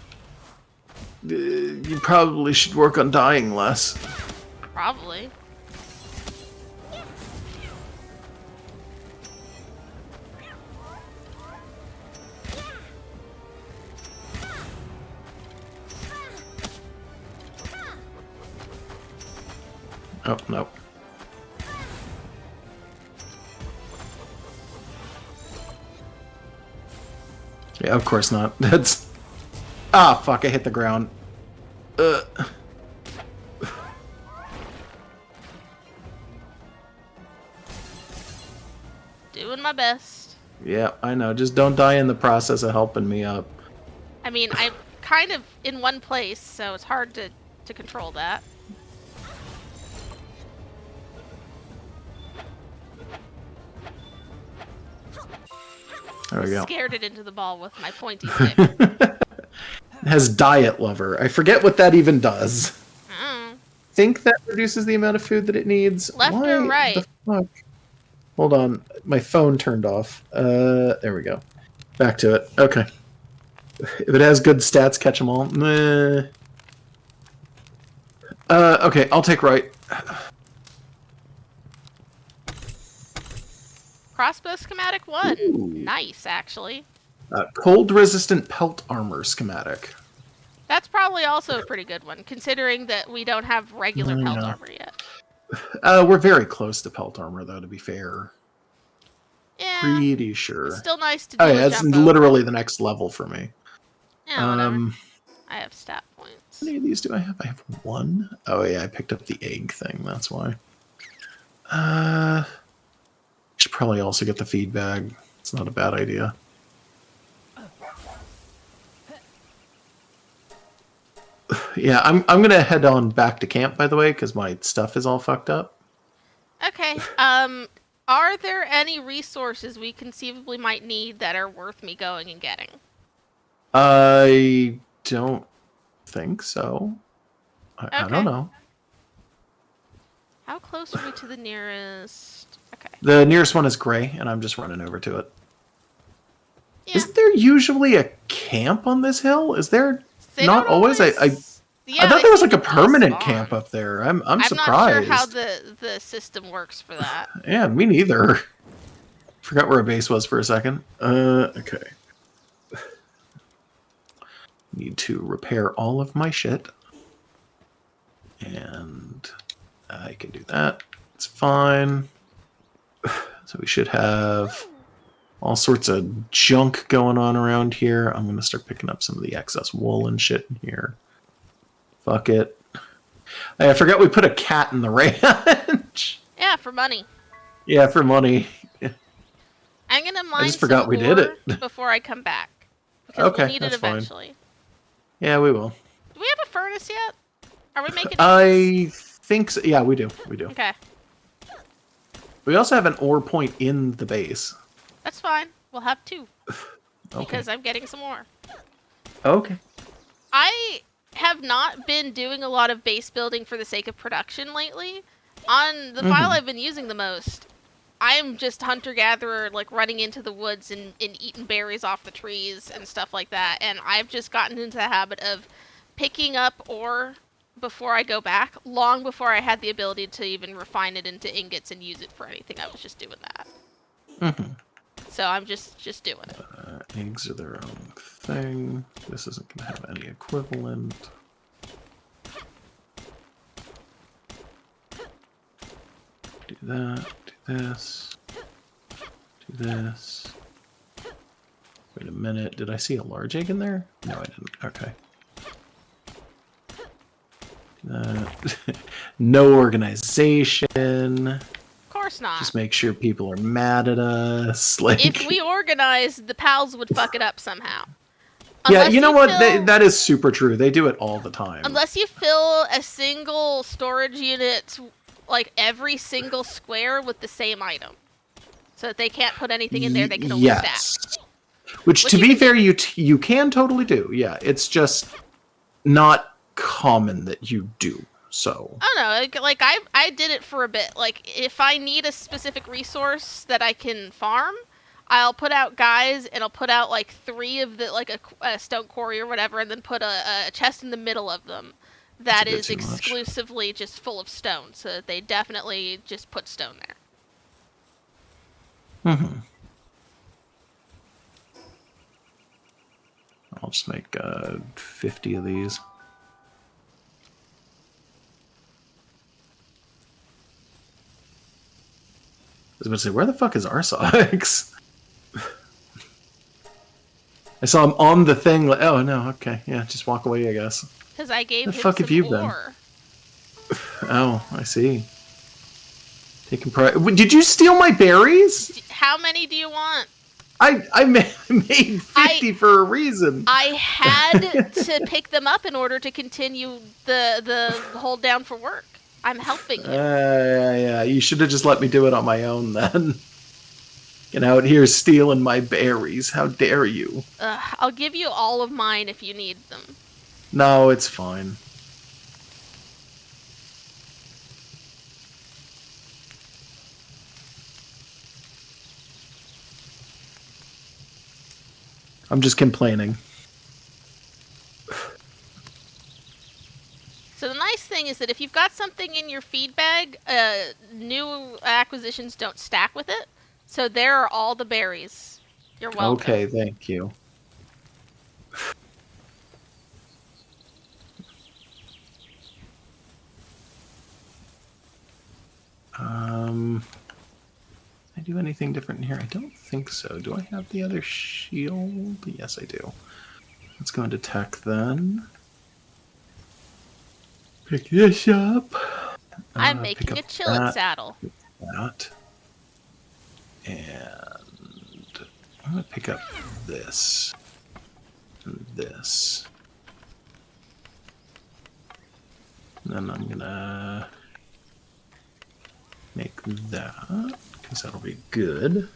You probably should work on dying less. Probably. Oh, no. Yeah, of course not. That's... Ah, fuck, I hit the ground. Doing my best. Yeah, I know. Just don't die in the process of helping me up. I mean, I'm kind of in one place, so it's hard to control that. There we go. Scared it into the ball with my pointy stick. It has diet lover. I forget what that even does. Think that reduces the amount of food that it needs. Left or right? The fuck? Hold on. My phone turned off. There we go. Back to it. Okay. If it has good stats, catch them all. Meh. Okay, I'll take right. Crossbow schematic 1. Ooh. Nice, actually. Cold resistant pelt armor schematic. That's probably also a pretty good one, considering that we don't have regular I pelt know. armor yet. We're very close to pelt armor, though, to be fair. Yeah, Pretty sure. it's still nice to do Oh, a yeah, it's jump literally over. the next level for me. Yeah, whatever. I have stat points. How many of these do I have? I have one. Oh, yeah, I picked up the egg thing. That's why. Should probably also get the feed bag. It's not a bad idea. Yeah, I'm gonna head on back to camp, by the way, because my stuff is all fucked up. Okay. Are there any resources we conceivably might need that are worth me going and getting? I don't think so. I Okay. don't know. How close are we to the nearest? Okay. The nearest one is gray, and I'm just running over to it. Yeah. Isn't there usually a camp on this hill? Is there They not don't always? Yeah, I thought they there was like a seem to permanent spawn. camp up there. I'm I'm surprised. not sure how the system works for that. Yeah, me neither. Forgot where a base was for a second. Okay. Need to repair all of my shit. And I can do that. It's fine. So we should have all sorts of junk going on around here. I'm going to start picking up some of the excess wool and shit in here. Fuck it. Hey, I forgot we put a cat in the ranch. Yeah, for money. Yeah, for money. I'm gonna mine just forgot some we did ore it. before I come back. Because Okay, we'll need it that's fine. eventually. Yeah, we will. Do we have a furnace yet? Are we making I think so. Yeah, we do. We do. Okay. We also have an ore point in the base. That's fine. We'll have two. Okay. Because I'm getting some more. Okay. I have not been doing a lot of base building for the sake of production lately. On the file I've been using the most, I'm just hunter-gatherer, like running into the woods and eating berries off the trees and stuff like that. And I've just gotten into the habit of picking up ore before I go back, long before I had the ability to even refine it into ingots and use it for anything. I was just doing that. Mm-hmm. So I'm just doing it. Eggs are their own thing. This isn't going to have any equivalent. Do that. Do this. Do this. Wait a minute. Did I see a large egg in there? No, I didn't. Okay. No organization. Of course not. Just make sure people are mad at us. Like, If we organized, the pals would fuck it up somehow. yeah, Unless you know what? fill- That is super true. They do it all the time. Unless you fill a single storage unit, like every single square, with the same item, so that they can't put anything in there. They can only stack. Which to be fair, you can totally do. Yeah, it's just not common that you do. So I don't know. Like I did it for a bit. Like if I need a specific resource that I can farm, I'll put out guys and I'll put out like 3 of the like a stone quarry or whatever, and then put a chest in the middle of them that is exclusively just full of stone, so that they definitely just put stone there. Mm-hmm. I'll just make 50 of these. I was about to say, where the fuck is Arsax? I saw him on the thing. Like, oh no, okay, yeah, just walk away, I guess. Because I gave The him fuck some have you ore. Oh, I see. Taking pride. Did you steal my berries? How many do you want? I made 50 for a reason. I had to pick them up in order to continue the hold down for work. I'm helping you. Yeah, you should have just let me do it on my own then. Get out here stealing my berries. How dare you? I'll give you all of mine if you need them. No, it's fine. I'm just complaining. So the nice thing is that if you've got something in your feed bag, new acquisitions don't stack with it. So there are all the berries. You're welcome. Okay, thank you. I do anything different in here? I don't think so. Do I have the other shield? Yes, I do. Let's go into tech then. Pick this up. I'm making a chillet saddle. That. And I'm going to pick up this. And this. And then I'm going to make that. Because that'll be good.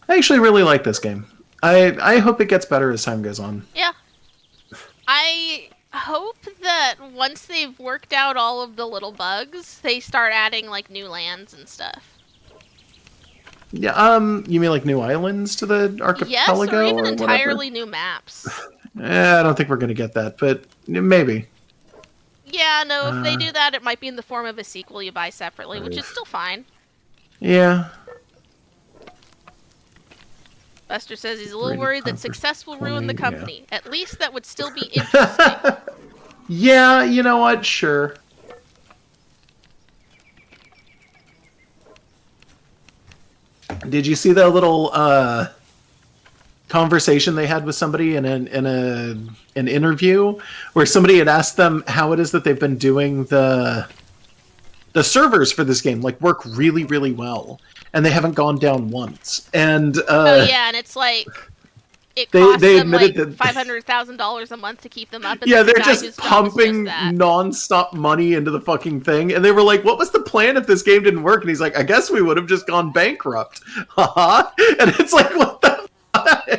I actually really like this game. I hope it gets better as time goes on. Yeah. I hope that once they've worked out all of the little bugs, they start adding, like, new lands and stuff. Yeah, you mean like new islands to the archipelago? Yes, or even or entirely new maps. I don't think we're going to get that, but maybe. Yeah, no, if they do that, it might be in the form of a sequel you buy separately, which is still fine. Yeah. Buster says he's a little worried that success will ruin the company. Yeah. At least that would still be interesting. Yeah, you know what? Sure. Did you see that little conversation they had with somebody in an interview where somebody had asked them how it is that they've been doing the servers for this game work really, really well, and they haven't gone down once. And oh yeah, and it's like it costs them like $500,000 a month to keep them up. And yeah, they're just pumping nonstop money into the fucking thing. And they were like, "What was the plan if this game didn't work?" And he's like, "I guess we would have just gone bankrupt." Haha. And it's like, what the fuck? Yeah.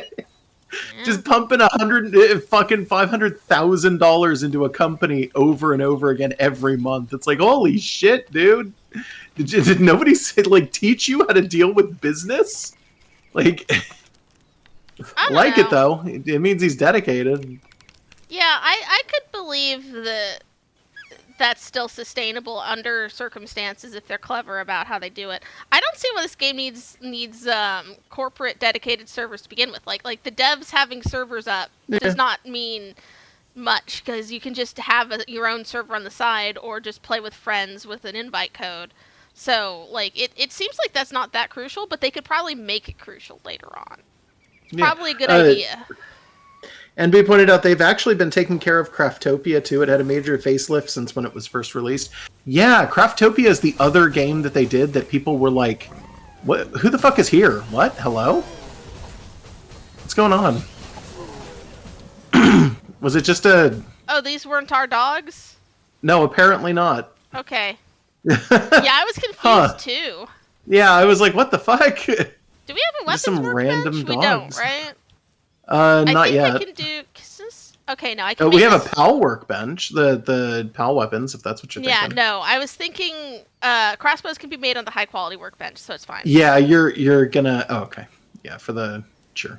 Just pumping fucking $500,000 into a company over and over again every month. It's like, holy shit, dude! Did nobody say teach you how to deal with business? I like it though. It means he's dedicated. Yeah, I could believe that that's still sustainable under circumstances if they're clever about how they do it. I don't see why this game needs corporate dedicated servers to begin with. Like the devs having servers up does not mean much, because you can just have your own server on the side or just play with friends with an invite code. So it seems like that's not that crucial, but they could probably make it crucial later on. Probably a good idea. And we pointed out they've actually been taking care of Craftopia too. It had a major facelift since when it was first released. Yeah, Craftopia is the other game that they did that people were like, "What? Who the fuck is here? What? Hello? What's going on?" Was it just a... Oh, these weren't our dogs? No, apparently not. Okay. Yeah, I was confused too. Yeah, I was like, what the fuck? Do we have a weapons some random dogs? We don't, right? Not yet. I can do... Okay, no, I can we have a PAL workbench, the PAL weapons, if that's what you're thinking. Yeah, no, I was thinking crossbows can be made on the high quality workbench, so it's fine. Yeah, you're gonna... Oh, okay. Yeah, for the... Sure.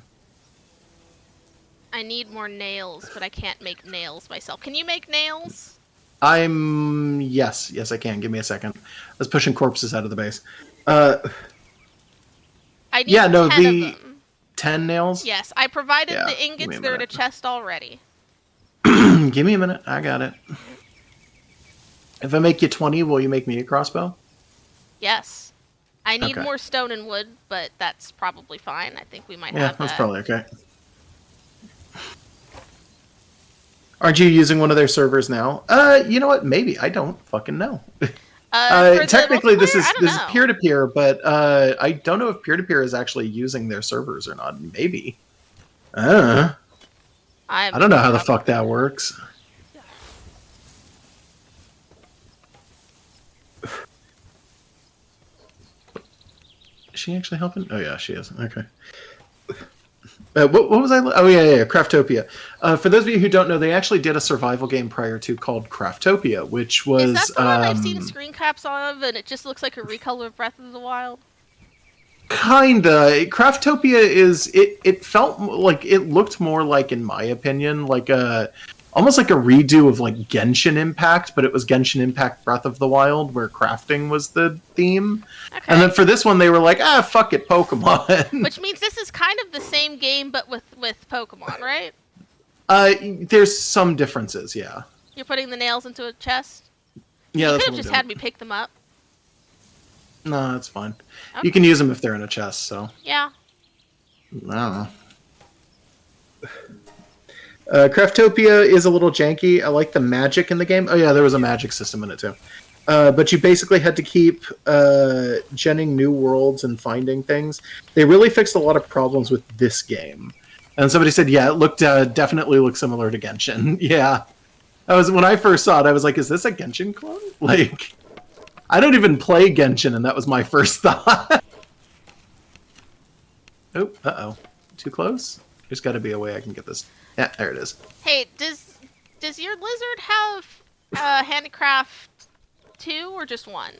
I need more nails, but I can't make nails myself. Can you make nails? Yes, I can. Give me a second. I was pushing corpses out of the base. I need 10 of them. 10 nails? Yes, I provided the ingots. They're in a chest already. Give me a minute. I got it. If I make you 20, will you make me a crossbow? Yes. I need more stone and wood, but that's probably fine. I think we might have that. Yeah, that's probably okay. Aren't you using one of their servers now? You know what? Maybe. I don't fucking know. Technically, this is peer-to-peer, but I don't know if peer-to-peer is actually using their servers or not. Maybe. I don't know how the fuck that works. Is she actually helping? Oh yeah, she is. Okay. What was I? Oh yeah, Craftopia. For those of you who don't know, they actually did a survival game prior to called Craftopia, which was... Is that the one I've seen screen caps of, and it just looks like a recolor of Breath of the Wild? Kinda. Craftopia is... It felt like... It looked more like, in my opinion, like a... Almost like a redo of Genshin Impact, but it was Genshin Impact Breath of the Wild, where crafting was the theme. Okay. And then for this one, they were like, fuck it, Pokemon. Which means this is kind of the same game, but with Pokemon, right? There's some differences, yeah. You're putting the nails into a chest? Yeah, You that's could have what just I'm had doing. me pick them up. No, that's fine. Okay. You can use them if they're in a chest, so. Yeah. I don't know. Craftopia is a little janky. I like the magic in the game. Oh yeah, there was a magic system in it too. But you basically had to keep genning new worlds and finding things. They really fixed a lot of problems with this game. And somebody said, yeah, it looked definitely looked similar to Genshin. Yeah. When I first saw it, I was like, is this a Genshin clone? Like, I don't even play Genshin, and that was my first thought. Oh, uh-oh. Too close? There's got to be a way I can get this. Yeah, there it is. Hey, does your lizard have handicraft 2 or just 1?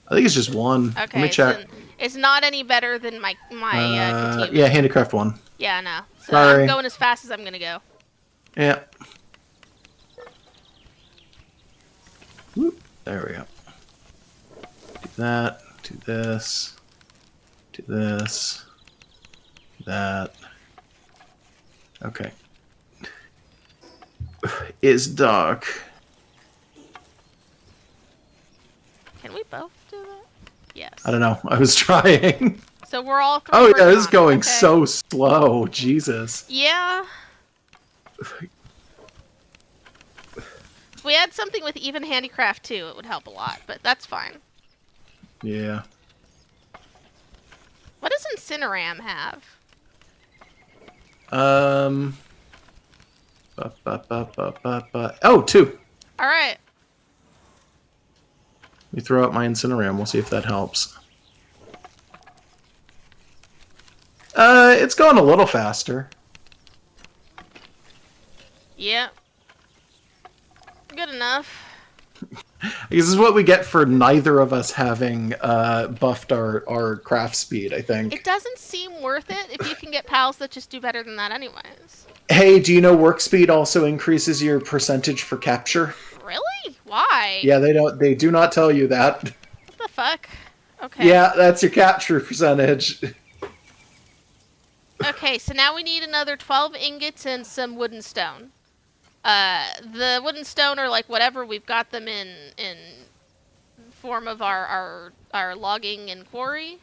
I think it's just one. Okay, Let me check. so it's not any better than my Katiba. Yeah, handicraft 1. Yeah, no. So Sorry. I'm going as fast as I'm gonna go. Yeah. Whoop. There we go. Do that. Do this. Do this. Do that. Okay. It's dark. Can we both do that? Yes. I don't know. I was trying. So we're all three. Oh yeah, working this is on it. going Okay. so slow. Jesus. Yeah. If we had something with even handicraft 2, it would help a lot, but that's fine. Yeah. What does Incineram have? Oh, 2. All right. Let me throw out my Incineram. We'll see if that helps. It's going a little faster. Yep. Good enough. This is what we get for neither of us having buffed our craft speed, I think. It doesn't seem worth it if you can get pals that just do better than that anyways. Hey, do you know work speed also increases your percentage for capture? Really? Why? Yeah, they do not tell you that. What the fuck? Okay. Yeah, that's your capture percentage. Okay, so now we need another 12 ingots and some wooden stone. The wooden stone are like whatever, we've got them in form of our logging and quarry.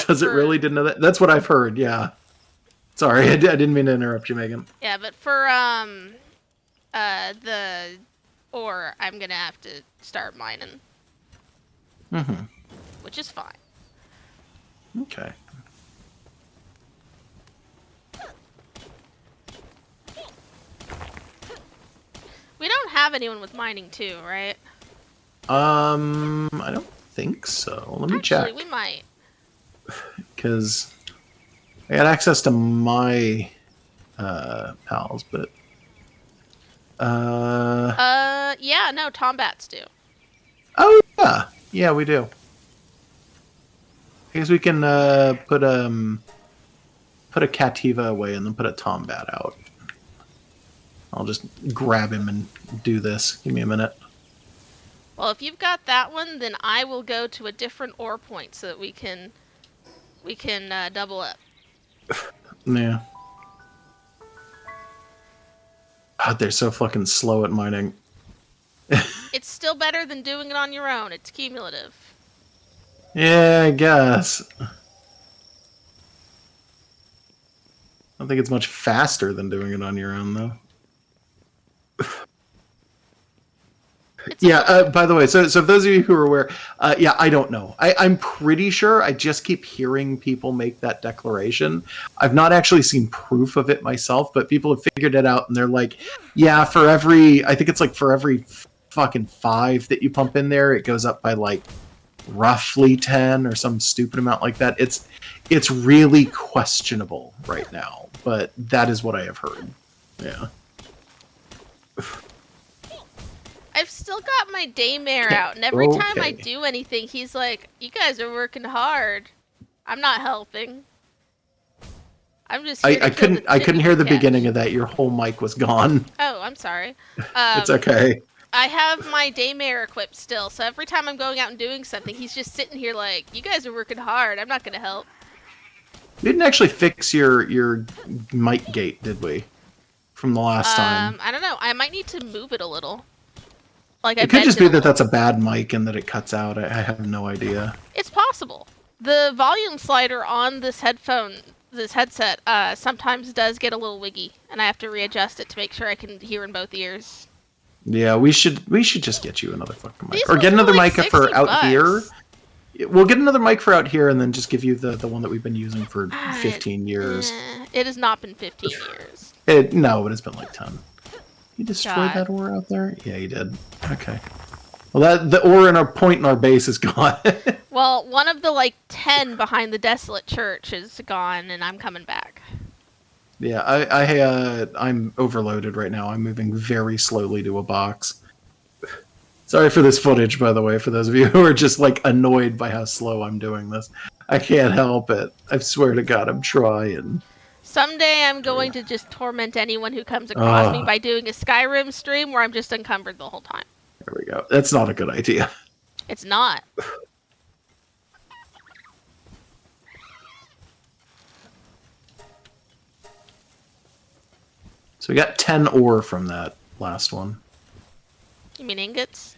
Does it really? Didn't know that? That's what I've heard, yeah. Sorry, I didn't mean to interrupt you, Megan. Yeah, but for the ore, I'm gonna have to start mining. Mm-hmm. Which is fine. Okay. We don't have anyone with mining too, right? I don't think so. Let me Actually, check. we might. Because I got access to my pals, but Yeah, no, Tombats do. oh yeah, we do. I guess we can put a Cativa away and then put a Tombat out. I'll just grab him and do this. Give me a minute. Well, if you've got that one, then I will go to a different ore point so that we can double up. Yeah. God, they're so fucking slow at mining. It's still better than doing it on your own. It's cumulative. Yeah, I guess. I don't think it's much faster than doing it on your own, though. Yeah, by the way, so if those of you who are aware, yeah, I don't know. I'm pretty sure. I just keep hearing people make that declaration. I've not actually seen proof of it myself, but people have figured it out, and they're like, yeah, I think it's like for every fucking 5 that you pump in there, it goes up by like roughly 10 or some stupid amount like that. It's really questionable right now, but that is what I have heard. Yeah. I've still got my daymare out, and every time I Okay. do anything, he's like, "You guys are working hard. I'm not helping. I'm just." Here to I kill couldn't hear the cash." beginning of that. Your whole mic was gone. Oh, I'm sorry. It's okay. I have my daymare equipped still, so every time I'm going out and doing something, he's just sitting here like, "You guys are working hard. I'm not gonna help." We didn't actually fix your mic gate, did we? from the last time? I don't know. I might need to move it a little. Like It could just be that that's a bad mic and that it cuts out. I have no idea. It's possible. The volume slider on this headset, sometimes does get a little wiggy, and I have to readjust it to make sure I can hear in both ears. Yeah, we should just get you another fucking mic, These or get another like mic for out $60. here. We'll get another mic for out here, and then just give you the one that we've been using for 15 years. It has not been 15 years. No, it has been like 10. You destroyed that ore out there? Yeah, you did. Okay. Well, the ore in our point in our base is gone. Well, one of the 10 behind the desolate church is gone, and I'm coming back. Yeah, I'm overloaded right now. I'm moving very slowly to a box. Sorry for this footage, by the way, for those of you who are just annoyed by how slow I'm doing this. I can't help it. I swear to God, I'm trying. Someday I'm going to just torment anyone who comes across me by doing a Skyrim stream where I'm just encumbered the whole time. There we go. That's not a good idea. It's not. So we got 10 ore from that last one. You mean ingots?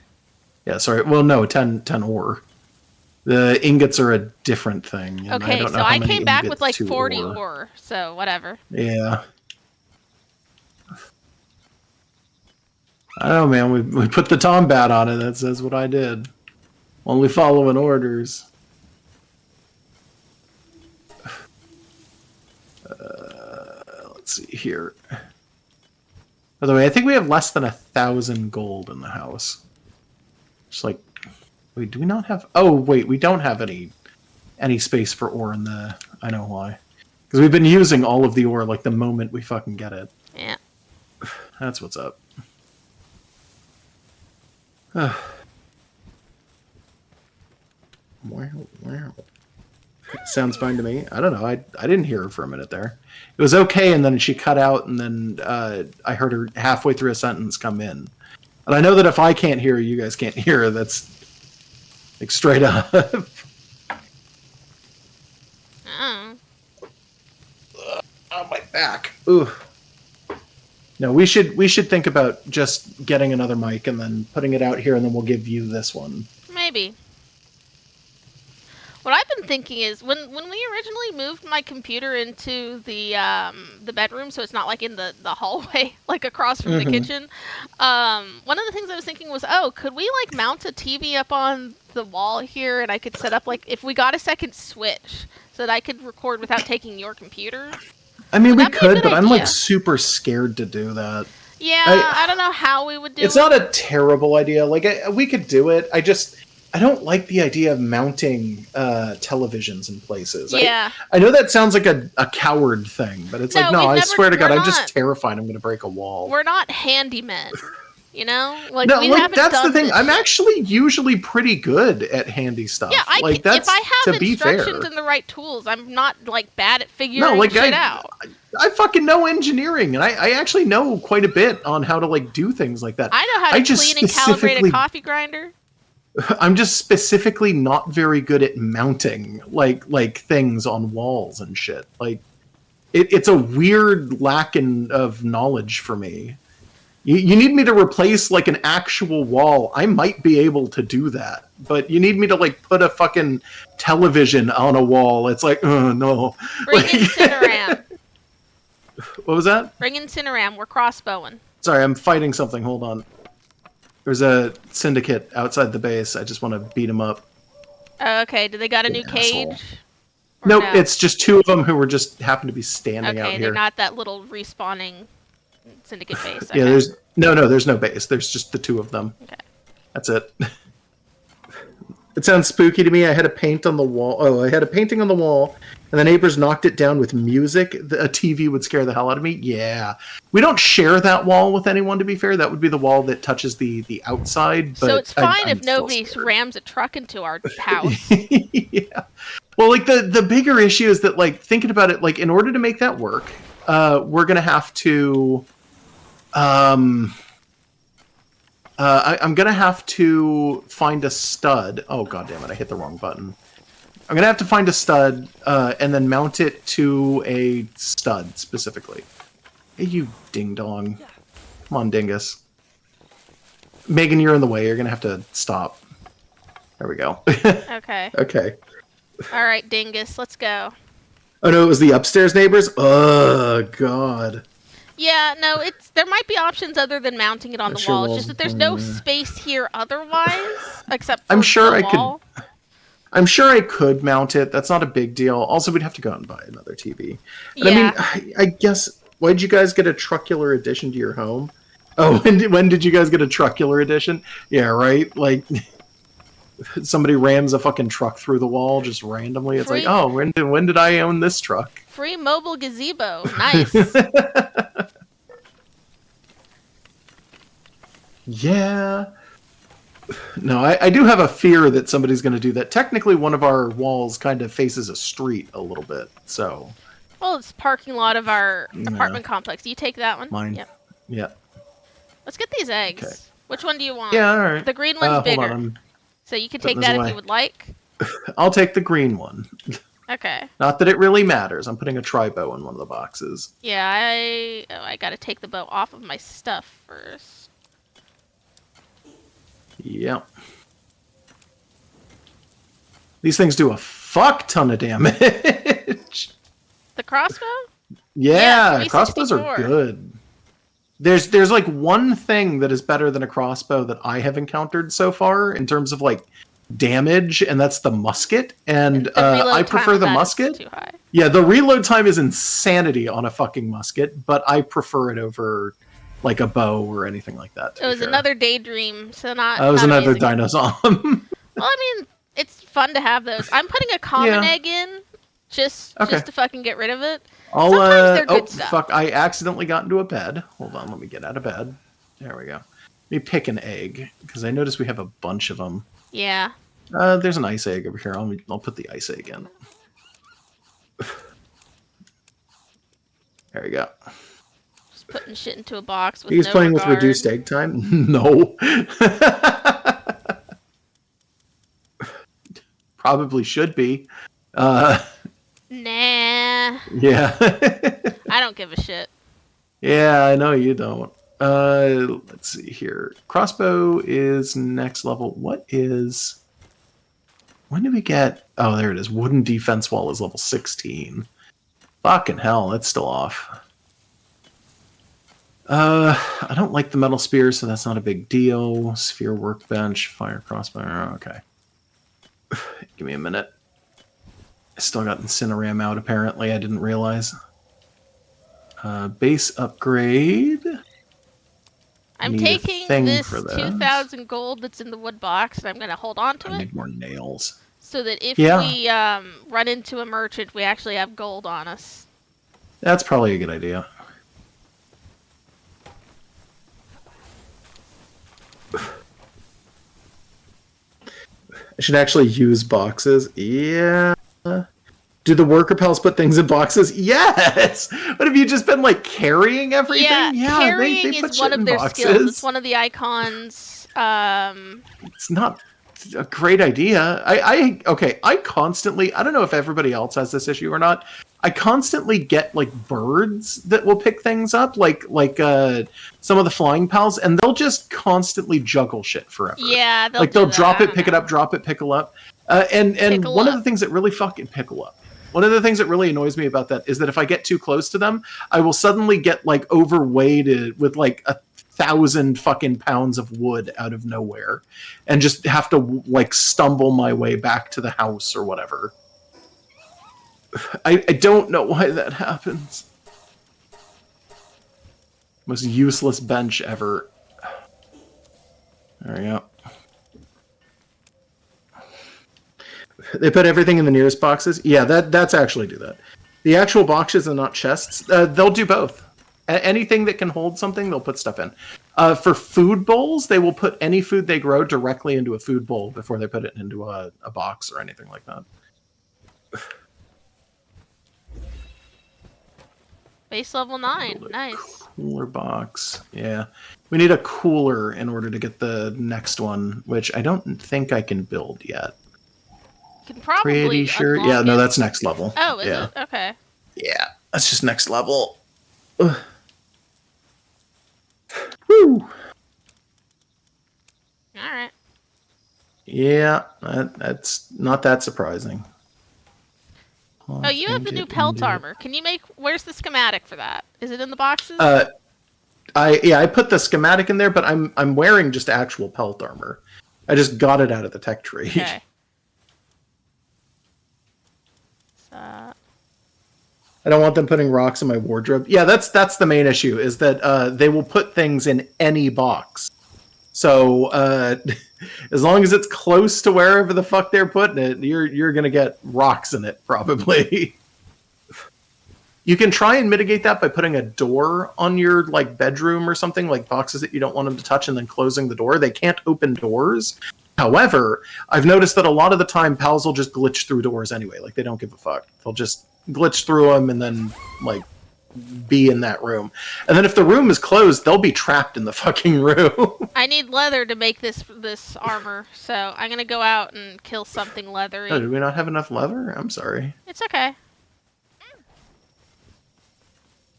Yeah, sorry. Well, no, 10 ore. The ingots are a different thing. Okay, so I came back with 40 ore, so whatever. Yeah. I don't know, man. We put the Tombat on it. That says what I did. Only following orders. Let's see here. By the way, I think we have less than 1,000 gold in the house. Just wait, do we not have? Oh, wait, we don't have any space for ore in the. I know why. Because we've been using all of the ore the moment we fucking get it. Yeah. That's what's up. Wow. Sounds fine to me. I don't know. I didn't hear her for a minute there. It was okay, and then she cut out, and then I heard her halfway through a sentence come in. And I know that if I can't hear her, you guys can't hear her. That's straight up. Oh. On my back. Ooh. No, we should think about just getting another mic and then putting it out here, and then we'll give you this one. Maybe. What I've been thinking is when we originally moved my computer into the bedroom, so it's not in the hallway, across from the kitchen. One of the things I was thinking was, could we mount a TV up on the wall here, and I could set up if we got a second switch, so that I could record without taking your computer. I mean, we could, but I'm super scared to do that. Yeah, I don't know how we would do it. It's not a terrible idea. We could do it. I don't like the idea of mounting televisions in places. Yeah. I know that sounds like a coward thing, but it's no, I swear to God, I'm just terrified I'm going to break a wall. We're not handymen, you know? No, that's the thing. I'm actually usually pretty good at handy stuff. Yeah, if I have instructions and the right tools, I'm not bad at figuring shit out. I fucking know engineering, and I actually know quite a bit on how to do things like that. I know how to clean and calibrate a coffee grinder. I'm just specifically not very good at mounting things on walls and shit. It's a weird lack of knowledge for me. You need me to replace an actual wall. I might be able to do that, but you need me to put a fucking television on a wall. It's no. Bring Incineram. What was that? Bring Incineram. We're crossbowing. Sorry, I'm fighting something. Hold on. There's a syndicate outside the base. I just want to beat them up. Okay, do they got a new cage? Nope, no? It's just two of them who were just happen to be standing out here. Okay, they're not that little respawning syndicate base. Okay. Yeah, there's no base. There's just the two of them. Okay. That's it. It sounds spooky to me. I had a paint on the wall. Oh, I had a painting on the wall, and the neighbors knocked it down with music. A TV would scare the hell out of me. Yeah. We don't share that wall with anyone, to be fair. That would be the wall that touches the outside. But so it's fine if nobody rams a truck into our house. Yeah. Well, the bigger issue is that, thinking about it, in order to make that work, we're going to have to... I'm going to have to find a stud. Oh, God damn it. I hit the wrong button. I'm going to have to find a stud and then mount it to a stud specifically. Hey, you ding dong. Come on, dingus. Megan, you're in the way. You're gonna have to stop. There we go. Okay. Okay. All right, dingus, let's go. Oh no, it was the upstairs neighbors? Oh god. Yeah, no, there might be options other than mounting it on the Sure wall. It's will. just that there's no space here otherwise, except for I'm sure the I wall. I'm sure I could mount it. That's not a big deal. Also, we'd have to go out and buy another TV. And Yeah. I mean, I guess, why did you guys get a trucular addition to your home? Oh, when did you guys get a trucular addition? Yeah, right? Like, somebody rams a fucking truck through the wall just randomly. It's like, oh, when did I own this truck? Free mobile gazebo. Nice. Yeah. No, I do have a fear that somebody's going to do that. Technically, one of our walls kind of faces a street a little bit, so... Well, it's parking lot of our apartment complex. You take that one? Mine. Yep. Yeah. Let's get these eggs. Okay. Which one do you want? Yeah, all right. The green one's bigger. Hold on, So you can take putting that this if away. you would like. I'll take the green one. Okay. Not that it really matters. I'm putting a tri-bow in one of the boxes. Yeah, I gotta take the bow off of my stuff first. Yep. These things do a fuck ton of damage. The crossbow? Yeah, Yeah, crossbows are 364. good. There's like one thing that is better than a crossbow that I have encountered so far in terms of like damage, and that's the musket. And The reload I time prefer of the that is musket. too high. Yeah, the reload time is insanity on a fucking musket, but I prefer it over like a bow or anything like that. It was another daydream, so not. That was not another amazing. dinosaur. Well, I mean, it's fun to have those. I'm putting a common Yeah. egg in just Okay. to fucking get rid of it. I'll, Sometimes they're good oh, stuff. fuck, I accidentally got into a bed. Hold on, let me get out of bed. There we go. Let me pick an egg, because I noticed we have a bunch of them. Yeah. There's an ice egg over here. I'll put the ice egg in. There we go. Just putting shit into a box with He's no playing regard. with reduced egg time? No. Probably should be. Nah. Yeah. I don't give a shit. Yeah, I know you don't. Let's see here. Crossbow is next level. When did we get... Oh, there it is. Wooden defense wall is level 16. Fucking hell, that's still off. I don't like the metal spear, so that's not a big deal. Sphere workbench, fire crossbow. Okay. Give me a minute. I still got Incineram out, apparently. I didn't realize. Base upgrade. I'm Need a taking thing this for this. 2,000 gold that's in the wood box, and I'm going to hold on to I it need more nails. so that if Yeah. we run into a merchant, we actually have gold on us. That's probably a good idea. I should actually use boxes. Yeah. Do the worker pals put things in boxes? Yes! What have you just been like carrying everything? Yeah, carrying they put is shit one of in their boxes. skills. It's one of the icons. It's not a great idea. I constantly, I don't know if everybody else has this issue or not. I constantly get like birds that will pick things up, like some of the flying pals, and they'll just constantly juggle shit forever. Yeah, they'll drop it, pick it up, drop it, pickle up. And Pickle one up. of the things that really fucking pickle up. One of the things that really annoys me about that is that if I get too close to them, I will suddenly get like overweighted with like 1,000 fucking pounds of wood out of nowhere, and just have to like stumble my way back to the house or whatever. I don't know why that happens. Most useless bench ever. There we go. They put everything in the nearest boxes. Yeah, that's actually do that. The actual boxes and not chests. They'll do both. Anything that can hold something, they'll put stuff in. For food bowls, they will put any food they grow directly into a food bowl before they put it into a box or anything like that. Base level 9. Build a Nice. Cooler box. Yeah. We need a cooler in order to get the next one, which I don't think I can build yet. You can probably Pretty sure. unlock Yeah, no, it. that's next level. Oh, is yeah. it? Okay. Yeah, that's just next level. Ugh. Woo! All right. Yeah, that's not that surprising. Oh, you have the new pelt armor. Can you make? Where's the schematic for that? Is it in the boxes? I put the schematic in there, but I'm wearing just actual pelt armor. I just got it out of the tech tree. Okay. I don't want them putting rocks in my wardrobe. Yeah, that's the main issue, is that they will put things in any box. So as long as it's close to wherever the fuck they're putting it, you're gonna get rocks in it, probably. You can try and mitigate that by putting a door on your like bedroom or something, like boxes that you don't want them to touch, and then closing the door. They can't open doors. However, I've noticed that a lot of the time pals will just glitch through doors anyway. Like, they don't give a fuck. They'll just glitch through them and then like be in that room. And then if the room is closed, they'll be trapped in the fucking room. I need leather to make this armor, so I'm gonna go out and kill something leathery. Oh, did we not have enough leather? I'm sorry. It's okay.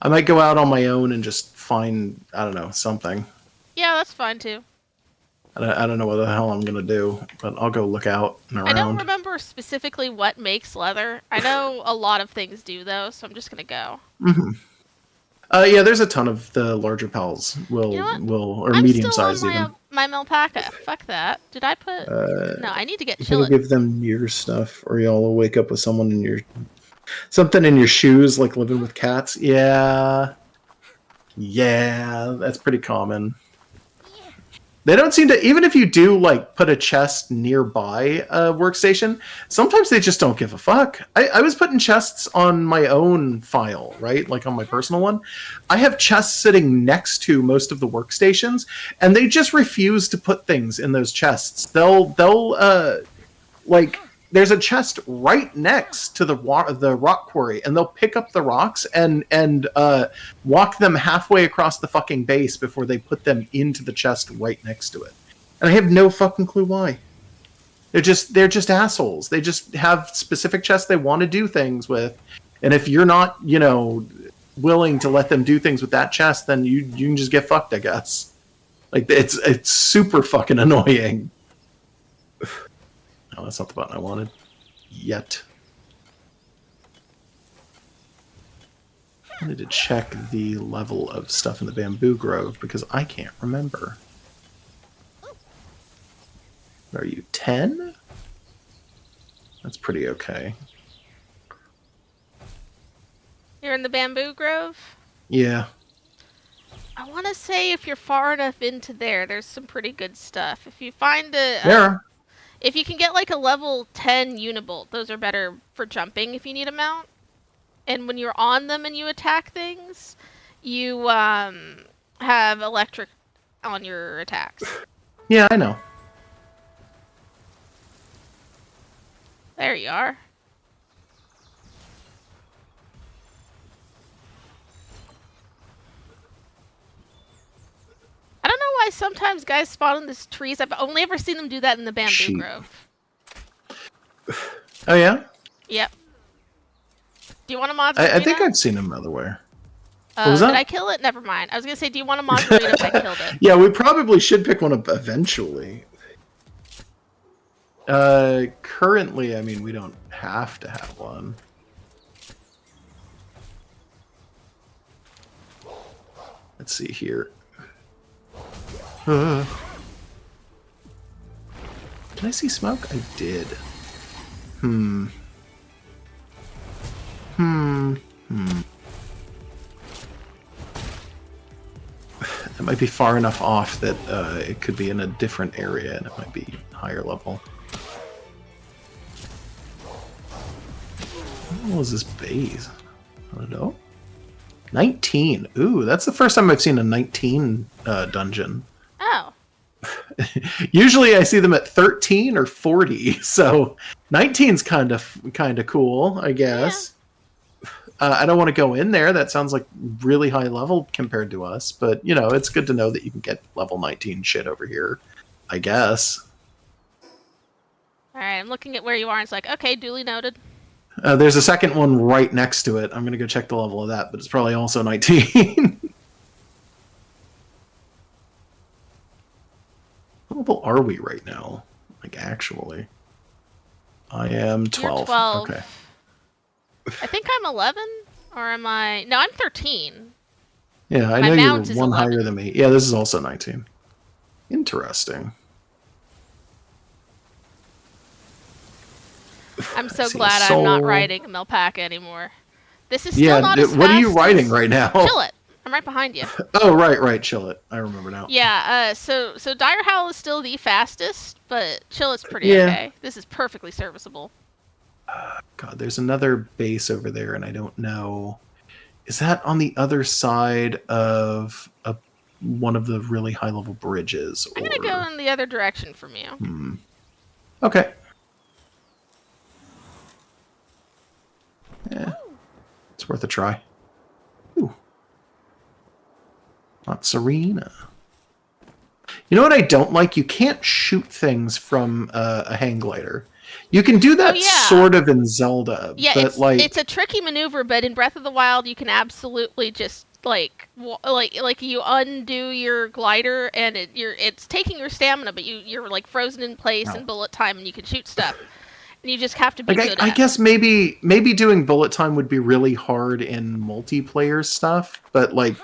I might go out on my own and just find, I don't know, something. Yeah, that's fine too. I don't know what the hell I'm gonna do, but I'll go look out and around. I don't remember specifically what makes leather. I know a lot of things do though, so I'm just gonna go. Mm-hmm. Yeah, there's a ton of the larger pals or medium-sized even. My alpaca. Fuck that. Did I put? No, I need to get You chillin'. give them your stuff, or y'all will wake up with something in your shoes, like living with cats. Yeah, that's pretty common. They don't seem to, even if you do like put a chest nearby a workstation, sometimes they just don't give a fuck. I was putting chests on my own file, right? Like on my personal one. I have chests sitting next to most of the workstations, and they just refuse to put things in those chests. They'll like, there's a chest right next to the rock quarry, and they'll pick up the rocks and walk them halfway across the fucking base before they put them into the chest right next to it. And I have no fucking clue why. They're just assholes. They just have specific chests they want to do things with, and if you're not, willing to let them do things with that chest, then you can just get fucked, I guess. Like, it's super fucking annoying. Oh, that's not the button I wanted. Yet. I need to check the level of stuff in the bamboo grove, because I can't remember. Are you 10? That's pretty okay. You're in the bamboo grove? Yeah. I want to say if you're far enough into there's some pretty good stuff. If you find if you can get like a level 10 unibolt, those are better for jumping if you need a mount. And when you're on them and you attack things, you have electric on your attacks. Yeah, I know. There you are. I don't know why sometimes guys spawn in these trees. I've only ever seen them do that in the bamboo grove. Oh, yeah? Yep. Do you want a mod? I think I've seen them otherwhere. What was Did that? I kill it? Never mind. I was going to say, do you want a margarita if I killed it? Yeah, we probably should pick one up eventually. Currently, I mean, we don't have to have one. Let's see here. Can I see smoke? I did. It might be far enough off that it could be in a different area, and it might be higher level. What was this base? I don't know. 19. Ooh, that's the first time I've seen a 19 dungeon. Oh. Usually I see them at 13 or 40, so 19's kind of cool, I guess. Yeah. I don't want to go in there. That sounds like really high level compared to us, but it's good to know that you can get level 19 shit over here, I guess. All right, I'm looking at where you are, and it's like, okay, duly noted. There's a second one right next to it. I'm going to go check the level of that, but it's probably also 19. level are we right now? Like, actually. I am 12. You're 12. Okay. I think I'm 11? Or am I... No, I'm 13. Yeah, I My know mount you're is one 11. higher than me. Yeah, this is also 19. Interesting. I'm so See, glad soul. I'm not riding a Melpaca anymore. This is still not as fast what are you riding as... right now? Chill it. I'm right behind you. Oh, right, Chill It. I remember now. Yeah, so Dire Howl is still the fastest, but Chill It's pretty Yeah. okay. This is perfectly serviceable. God, there's another base over there, and I don't know. Is that on the other side of one of the really high-level bridges? I'm gonna go in the other direction from you. Okay. Yeah, it's worth a try. Ooh. Not Serena. You know what I don't like? You can't shoot things from a hang glider. You can do that sort of in Zelda, Yeah, but it's a tricky maneuver, but in Breath of the Wild, you can absolutely just like you undo your glider, and it's taking your stamina, but you're like frozen in place in bullet time, and you can shoot stuff. And you just have to be good at it. I guess maybe doing bullet time would be really hard in multiplayer stuff, but like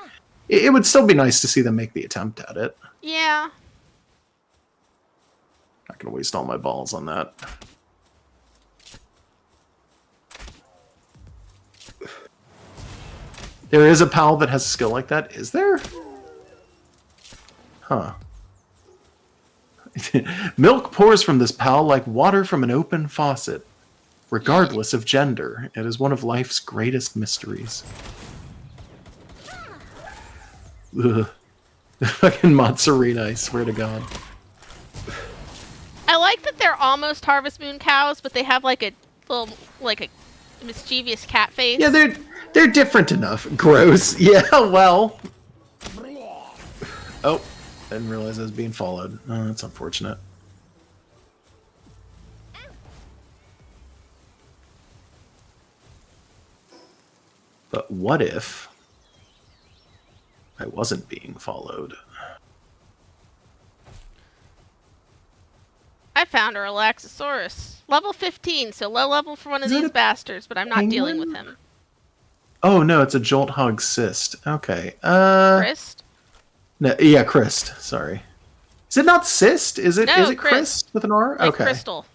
it would still be nice to see them make the attempt at it. Yeah. Not gonna waste all my balls on that. There is a PAL that has a skill like that, is there? Huh. Milk pours from this PAL like water from an open faucet. Regardless of gender, it is one of life's greatest mysteries. Ugh. Fucking Mozzarella, I swear to God. I like that they're almost Harvest Moon cows, but they have like a little, like a mischievous cat face. Yeah, they're different enough. Gross. Yeah, well. Oh, didn't realize I was being followed. Oh, that's unfortunate. But what if I wasn't being followed? I found a Relaxosaurus. Level 15, so low level for one of these bastards, but I'm not dealing with him. Oh, no, it's a Jolt Hog Cyst. Okay. Christ? No, yeah, Christ. Sorry. Is it not Cyst? Is it Christ with an R? like okay. Crystal.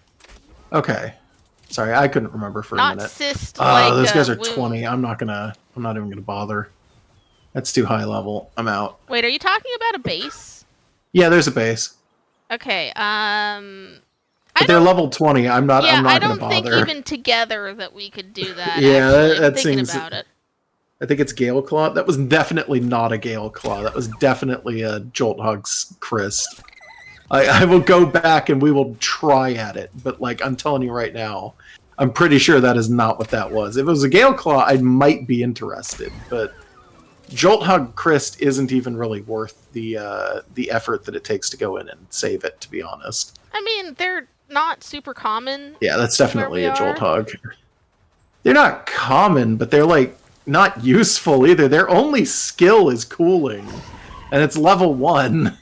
Okay. Sorry, I couldn't remember for a minute. Not cyst. Oh, those guys are wound. 20. I'm not even gonna bother. That's too high level. I'm out. Wait, are you talking about a base? Yeah, there's a base. Okay. But they're level 20. I'm not. I'm not gonna bother. I don't think even together that we could do that. Yeah, actually. that thinking seems. About it. I think it's Gale Claw. That was definitely not a Gale Claw. That was definitely a Jolt Hog's Christ. I will go back and we will try at it, but like I'm telling you right now, I'm pretty sure that is not what that was. If it was a Gale Claw, I might be interested, but Jolt Hog Christ isn't even really worth the effort that it takes to go in and save it, to be honest. I mean, they're not super common. Yeah, that's definitely a Jolt Hog. They're not common, but they're like not useful either. Their only skill is cooling, and it's level 1.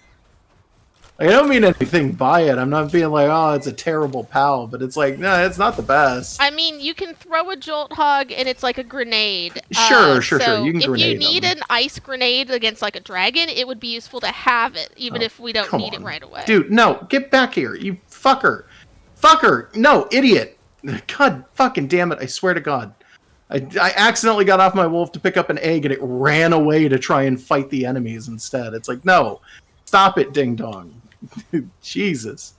I don't mean anything by it. I'm not being like, oh, it's a terrible PAL, but it's like, no, it's not the best. I mean, you can throw a Jolt Hog, and it's like a grenade. Sure. You can if grenade you need an ice grenade against like a dragon, it would be useful to have it, even if we don't need it right away. Dude, no, get back here, you fucker. Fucker, no, idiot. God fucking damn it, I swear to God. I accidentally got off my wolf to pick up an egg, and it ran away to try and fight the enemies instead. It's like, no, stop it, ding dong. Jesus.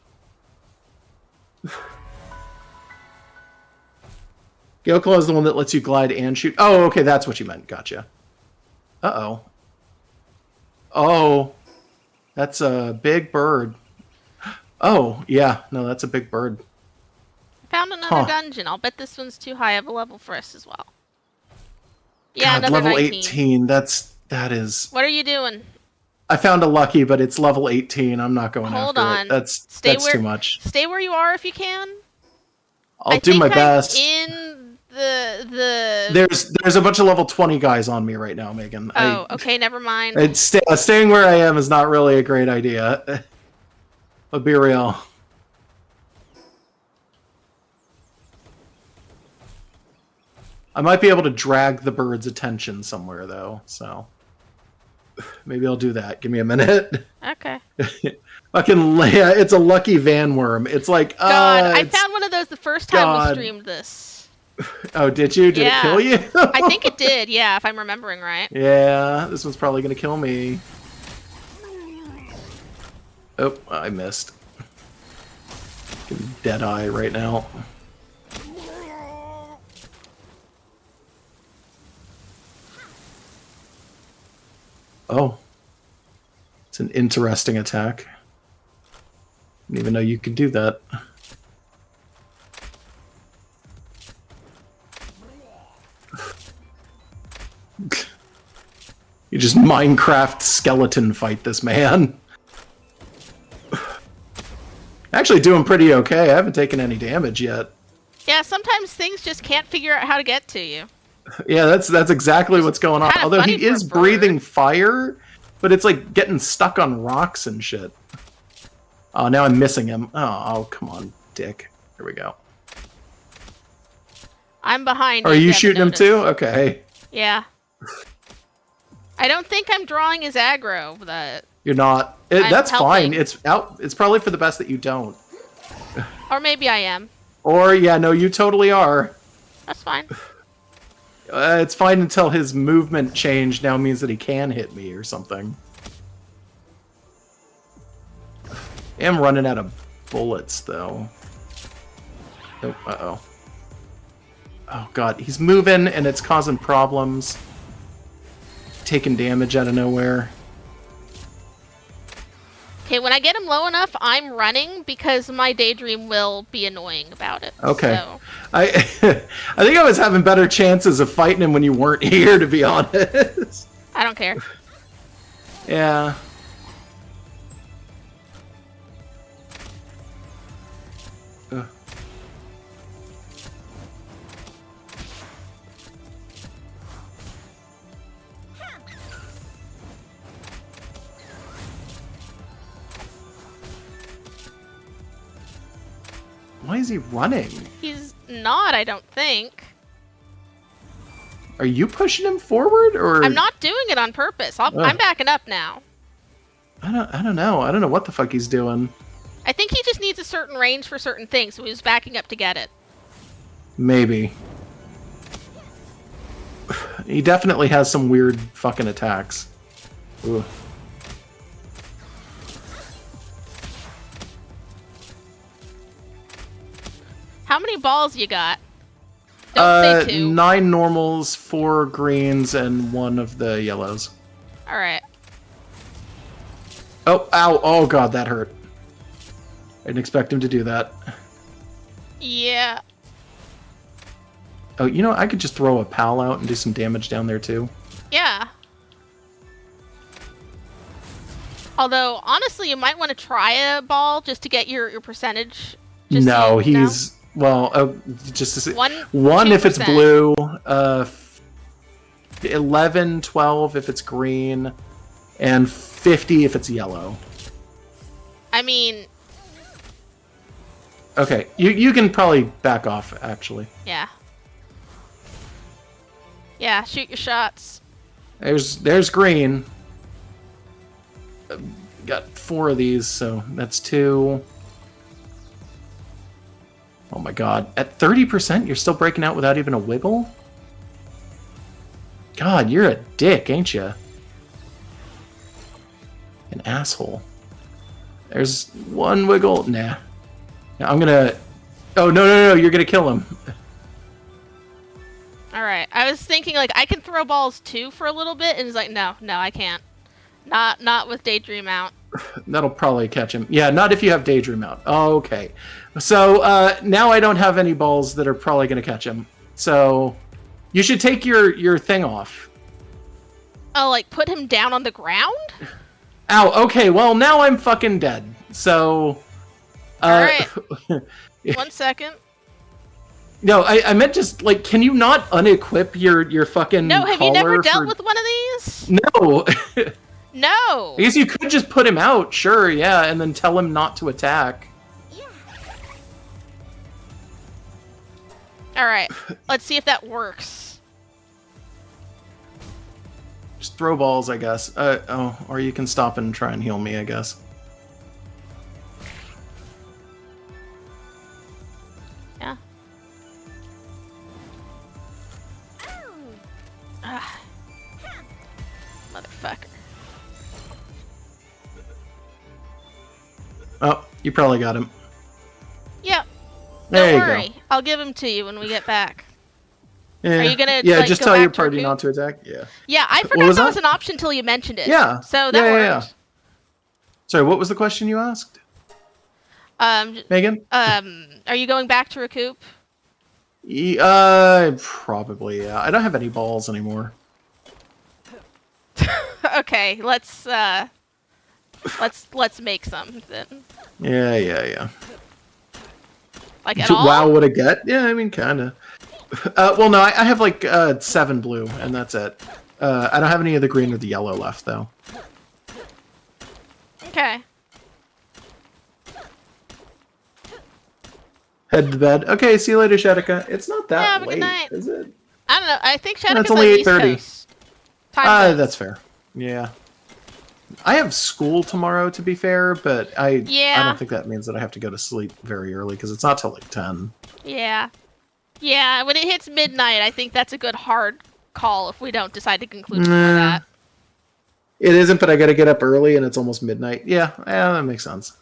Gale Claw is the one that lets you glide and shoot. Oh, okay, that's what you meant. Gotcha. Uh-oh. Oh. That's a big bird. Oh, yeah. No, that's a big bird. Found another dungeon. I'll bet this one's too high of a level for us as well. Yeah, God, another level 19. 18. That is... What are you doing? I found a lucky, but it's level 18. I'm not going Hold after on. it. That's too much. Stay where you are if you can. I'll do my best. In the There's a bunch of level 20 guys on me right now, Megan. Oh, okay, never mind. Staying where I am is not really a great idea. But be real. I might be able to drag the bird's attention somewhere, though, so... Maybe I'll do that. Give me a minute. Okay. Fucking Leia, it's a lucky van worm. It's like, God, I found one of those the first time we streamed this. Oh, did you? Did it kill you? I think it did, yeah, if I'm remembering right. Yeah, this one's probably gonna kill me. Oh, I missed. Dead eye right now. Oh. It's an interesting attack. Didn't even know you could do that. You just Minecraft skeleton fight this man. Actually doing pretty okay. I haven't taken any damage yet. Yeah, sometimes things just can't figure out how to get to you. Yeah, that's exactly what's going on. Although he is breathing fire, but it's like getting stuck on rocks and shit. Oh, now I'm missing him. Oh, come on, dick. Here we go. I'm behind. Are you shooting him too? Okay. Yeah. I don't think I'm drawing his aggro. That you're not. That's fine. It's out. It's probably for the best that you don't. Or maybe I am. Or yeah, no, you totally are. That's fine. It's fine until his movement change now means that he can hit me or something. I'm running out of bullets, though. Oh, uh-oh. Oh, God. He's moving, and it's causing problems. Taking damage out of nowhere. Okay, when I get him low enough, I'm running because my daydream will be annoying about it. Okay. So. I think I was having better chances of fighting him when you weren't here, to be honest. I don't care. Yeah. Why is he running? He's not, I don't think. Are you pushing him forward, or? I'm not doing it on purpose. I'm backing up now. I don't know. I don't know what the fuck he's doing. I think he just needs a certain range for certain things, so he was backing up to get it. Maybe. He definitely has some weird fucking attacks. Ugh. How many balls you got? Don't say 2. 9 normals, 4 greens, and 1 of the yellows. Alright. Oh, ow. Oh, God, that hurt. I didn't expect him to do that. Yeah. Oh, you know, I could just throw a pal out and do some damage down there, too. Yeah. Although, honestly, you might want to try a ball just to get your percentage. Just no, so he's... No? Well, just to see. 1 if it's 2%. blue, 11, 12 if it's green, and 50 if it's yellow. I mean... Okay, you can probably back off, actually. Yeah. Yeah, shoot your shots. There's green. Got 4 of these, so that's 2. Oh my God. At 30%, you're still breaking out without even a wiggle? God, you're a dick, ain't you? An asshole. There's 1 wiggle. Nah. I'm gonna... Oh, no, you're gonna kill him. Alright, I was thinking, like, I can throw balls too for a little bit, and he's like, no, I can't. Not with Daydream out. That'll probably catch him. Yeah, not if you have Daydream out. Oh, okay. So, now I don't have any balls that are probably going to catch him. So, you should take your thing off. Oh, like, put him down on the ground? Ow, okay, well, now I'm fucking dead. So... Alright. 1 second. No, I meant just, like, can you not unequip your fucking No, have you collar never dealt with one of these? No. No! I guess you could just put him out, sure, yeah, and then tell him not to attack. Alright, let's see if that works. Just throw balls, I guess. Or you can stop and try and heal me, I guess. Yeah. Ah. Motherfucker. Oh, you probably got him. Yep. There Don't you worry. go. I'll give him to you when we get back. Yeah. Are you gonna, yeah, like, just go tell back your to party recoup? not to attack? Yeah. Yeah, I What forgot was that that? was an option until you mentioned it. Yeah. So that worked. Sorry, what was the question you asked? Megan? Are you going back to recoup? Probably, yeah. I don't have any balls anymore. Okay, let's make some then. Yeah. Like at all? Wow, what a get? Yeah, I mean, kinda. Well, no, I have like 7 blue, and that's it. I don't have any of the green or the yellow left, though. Okay. Head to bed. Okay, see you later, Shadika. It's not Yeah, that have a good late, night. is it? I don't know. I think No, Shattuck's it's on only the East 8:30. Coast. Time zones. That's fair. Yeah. I have school tomorrow, to be fair, but I don't think that means that I have to go to sleep very early, because it's not till like 10. Yeah. Yeah, when it hits midnight, I think that's a good hard call if we don't decide to conclude before that. It isn't, but I gotta get up early, and it's almost midnight. Yeah, that makes sense.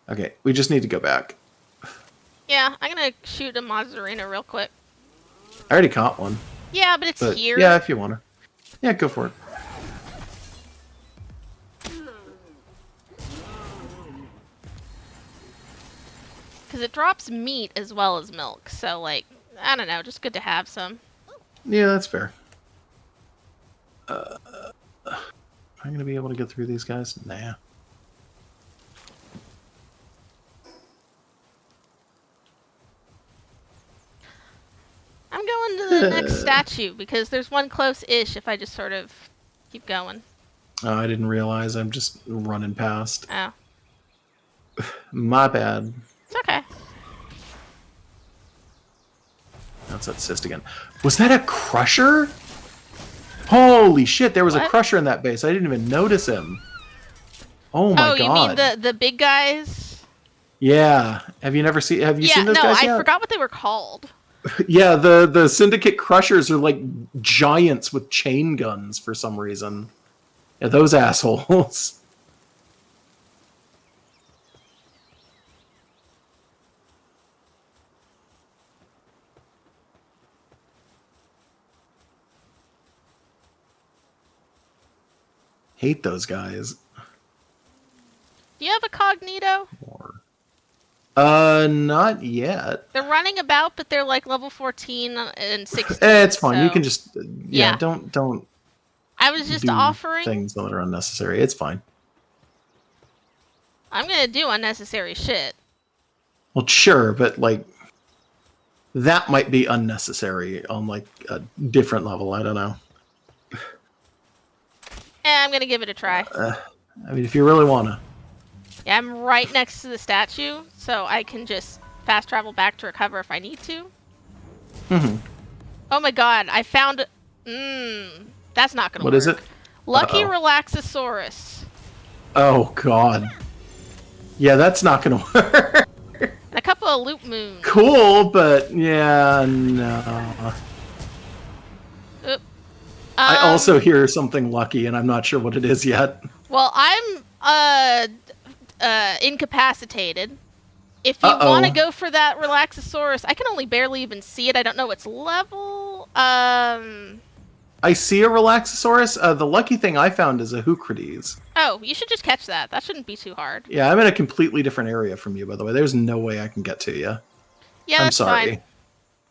Okay, we just need to go back. Yeah, I'm gonna shoot a Mazzarina real quick. I already caught one. Yeah, but it's But here. yeah, if you want to. Yeah, go for it. Because it drops meat as well as milk, so, like, I don't know, just good to have some. Yeah, that's fair. Am I going to be able to get through these guys? Nah. I'm going to the next statue, because there's one close-ish if I just sort of keep going. Oh, I didn't realize. I'm just running past. Oh. My bad. It's okay. That's that cyst again. Was that a crusher? Holy shit, there was a What? crusher in that base. I didn't even notice him. Oh my god. You mean the big guys? Yeah. Have you seen those no, guys yet? I forgot what they were called. Yeah, the Syndicate crushers are like giants with chain guns for some reason. Yeah, those assholes. Hate those guys. Do you have a Cognito? More. Not yet. They're running about, but they're like level 14 and 16. It's fine. so- You can just Yeah. Don't I was just do offering. things that are unnecessary. It's fine. I'm gonna do unnecessary shit. Well, sure, but like that might be unnecessary on like a different level. I don't know. I'm gonna give it a try. I mean, if you really wanna. Yeah, I'm right next to the statue, so I can just fast travel back to recover if I need to. Mm-hmm. Oh my god, I found... that's not gonna work. What is it? Lucky Uh-oh. Relaxosaurus. Oh god. Yeah, that's not gonna work. And a couple of loop moons. Cool, but yeah, no. Oop. I also hear something lucky, and I'm not sure what it is yet. Well, I'm incapacitated. If you want to go for that Relaxosaurus, I can only barely even see it. I don't know its level. I see a Relaxosaurus. The lucky thing I found is a Hoocrides. Oh, you should just catch that. That shouldn't be too hard. Yeah, I'm in a completely different area from you, by the way. There's no way I can get to you. Yeah, I'm that's sorry. fine.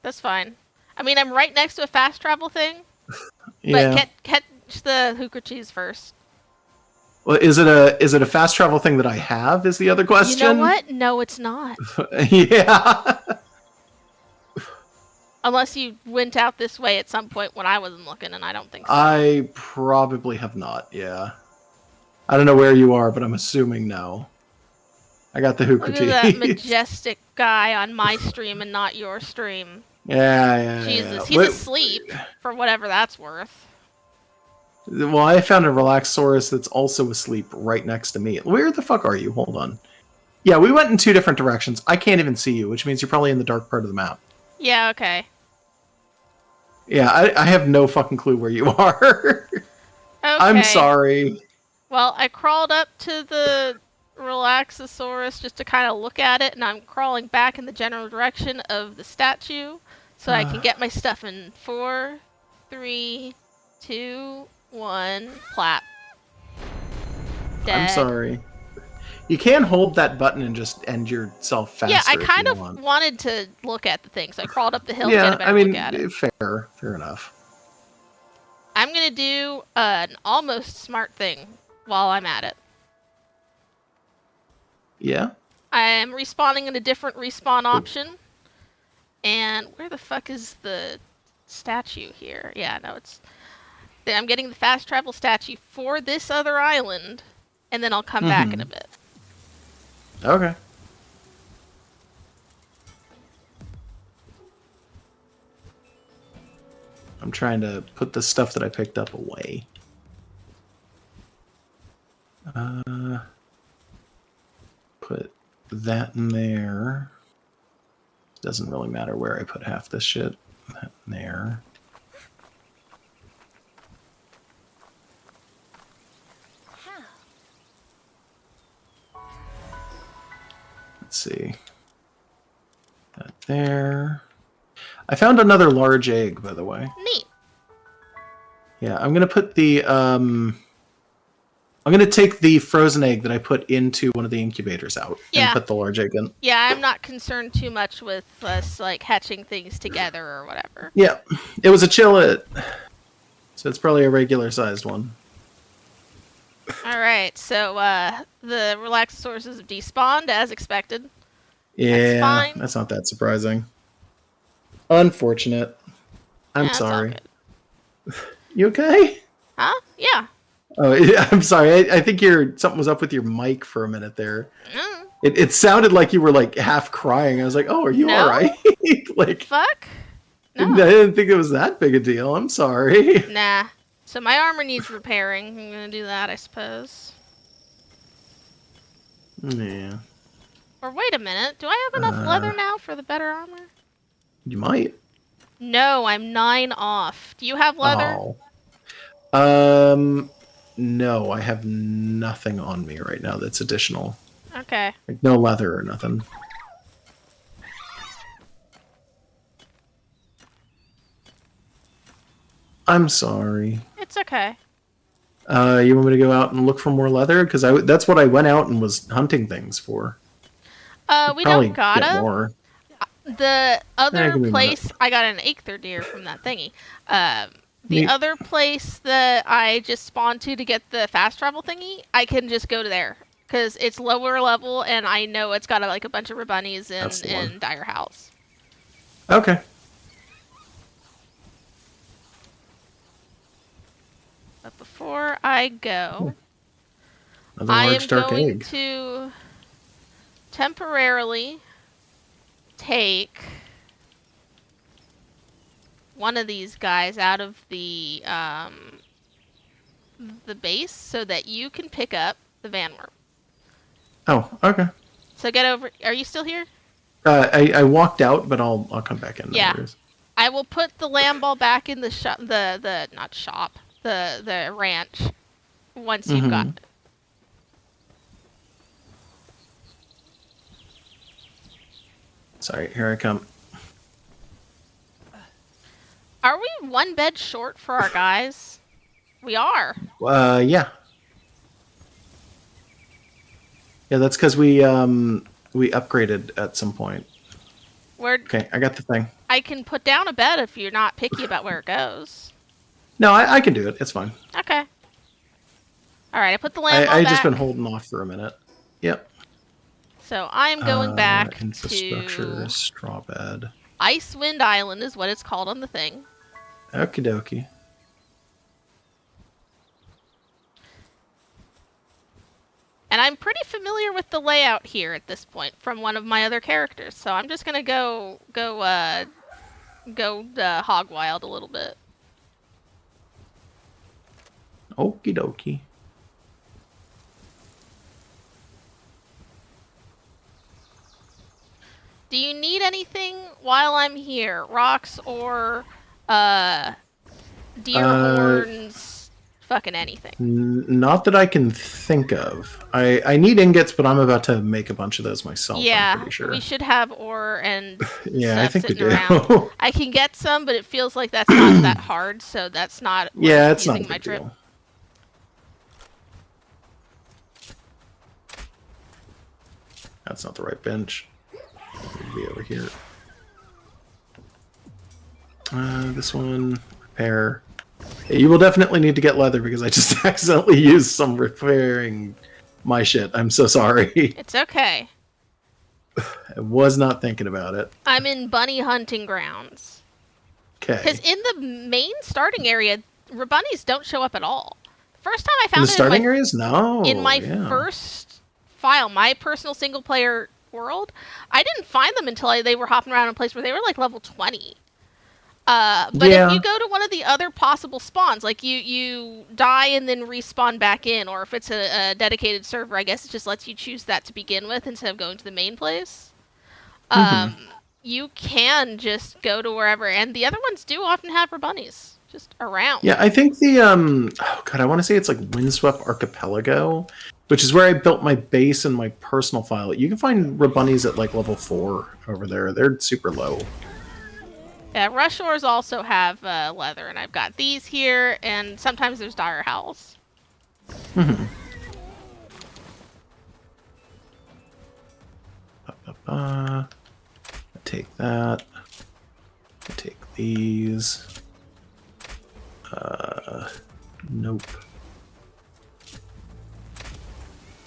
That's fine. I mean, I'm right next to a fast travel thing. Yeah. But catch the Hoocrides first. Well, is it a fast travel thing that I have? Is the other question? You know what? No, it's not. Yeah. Unless you went out this way at some point when I wasn't looking, and I don't think so. I probably have not, yeah. I don't know where you are, but I'm assuming no. I got the hookah Look tea. at that majestic guy on my stream and not your stream. Yeah. Jesus, he's asleep, for whatever that's worth. Well, I found a Relaxaurus that's also asleep right next to me. Where the fuck are you? Hold on. Yeah, we went in 2 different directions. I can't even see you, which means you're probably in the dark part of the map. Yeah, okay. Yeah, I have no fucking clue where you are. Okay. I'm sorry. Well, I crawled up to the Relaxosaurus just to kind of look at it, and I'm crawling back in the general direction of the statue so I can get my stuff in 4, 3, 2, 1, plap. Dead. I'm sorry. You can hold that button and just end yourself faster. Yeah, I kind if of you want. wanted to look at the thing, so I crawled up the hill to Yeah, get a better look at it. fair enough. I'm going to do an almost smart thing while I'm at it. Yeah? I am respawning in a different respawn option. And where the fuck is the statue here? Yeah, no, it's... I'm getting the fast travel statue for this other island, and then I'll come back in a bit. Okay. I'm trying to put the stuff that I picked up away. Put that in there. Doesn't really matter where I put half this shit. That in there. Let's see. That there. I found another large egg, by the way. Neat. Yeah, I'm gonna put the I'm gonna take the frozen egg that I put into one of the incubators out and put the large egg in. Yeah, I'm not concerned too much with us like hatching things together or whatever. Yeah, it was a chillet, so it's probably a regular sized one. All right, so the Relaxosaurus have despawned as expected. Yeah, that's fine. That's not that surprising. Unfortunate. I'm Yeah, sorry. You okay? Huh? Yeah. Oh, yeah, I'm sorry. I think something was up with your mic for a minute there. Mm. It sounded like you were like half crying. I was like, "Oh, are you all right?" Like, fuck. No. I didn't think it was that big a deal. I'm sorry. Nah. So my armor needs repairing. I'm gonna do that, I suppose. Yeah. Or wait a minute. Do I have enough leather now for the better armor? You might. No, I'm 9 off. Do you have leather? Oh. No, I have nothing on me right now that's additional. Okay. Like no leather or nothing. I'm sorry. It's okay. You want me to go out and look for more leather? Because that's what I went out and was hunting things for. We don't gotta. Get more. The other place, I got an Aether deer from that thingy. The other place that I just spawned to get the fast travel thingy, I can just go to there. Because it's lower level, and I know it's got like a bunch of Rabunnies in Dire House. Okay. But before I go, I am going to temporarily take one of these guys out of the base so that you can pick up the Vanwyrm. Oh, okay. So get over. Are you still here? I walked out, but I'll come back in. Yeah. I will put the lamb ball back in the shop. The ranch once you've got it. Sorry, here I come. Are we one bed short for our guys? We are. Yeah. Yeah, that's because we upgraded at some point. Okay, I got the thing. I can put down a bed if you're not picky about where it goes. No, I can do it. It's fine. Okay. All right, I put the lamb ball I've back. just been holding off for a minute. Yep. So I'm going back infrastructure, straw bed. Icewind Island is what it's called on the thing. Okie dokie. And I'm pretty familiar with the layout here at this point from one of my other characters, so I'm just gonna go hog wild a little bit. Okie dokie. Do you need anything while I'm here? Rocks or deer horns? Fucking anything. Not that I can think of. I need ingots, but I'm about to make a bunch of those myself. Yeah, I'm pretty sure. we should have ore and Yeah, I stuff think we sitting do. around. I can get some, but it feels like that's not that hard, so that's not. Yeah, it's not a using my big trip. deal. That's not the right bench. It'd be over here. This one, repair. Yeah, you will definitely need to get leather because I just accidentally used some repairing my shit. I'm so sorry. It's okay. I was not thinking about it. I'm in bunny hunting grounds. Okay. Because in the main starting area, bunnies don't show up at all. The first time I found In the starting areas? No. in my yeah. first file, my personal single player world, I didn't find them until they were hopping around in a place where they were like level 20. But Yeah. if you go to one of the other possible spawns, like you die and then respawn back in, or if it's a dedicated server, I guess it just lets you choose that to begin with instead of going to the main place. You can just go to wherever, and the other ones do often have bunnies just around. Yeah, I think the oh god, I want to say it's like Windswept Archipelago, which is where I built my base and my personal file. You can find bunnies at like level 4 over there. They're super low. Yeah, rush ores also have leather, and I've got these here, and sometimes there's dire howls. Take that. Take these. Nope.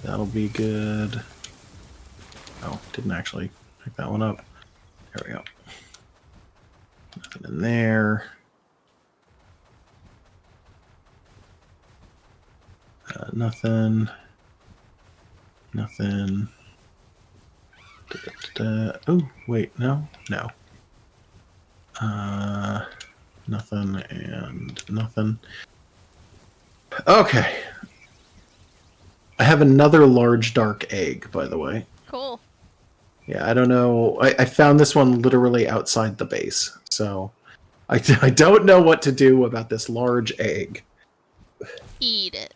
That'll be good. Oh, didn't actually pick that one up. There we go. Nothing in there. Nothing. Nothing. Oh, wait, no. Nothing and nothing. Okay. I have another large dark egg, by the way. Cool. Yeah, I don't know. I found this one literally outside the base, so I don't know what to do about this large egg. Eat it.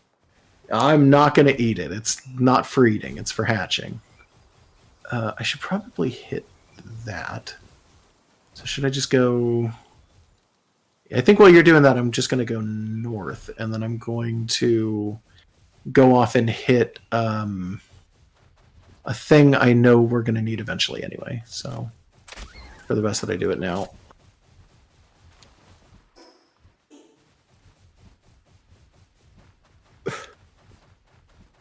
I'm not going to eat it. It's not for eating. It's for hatching. I should probably hit that. So should I just go... I think while you're doing that, I'm just going to go north, and then I'm going to go off and hit a thing I know we're going to need eventually anyway. So for the best that I do it now.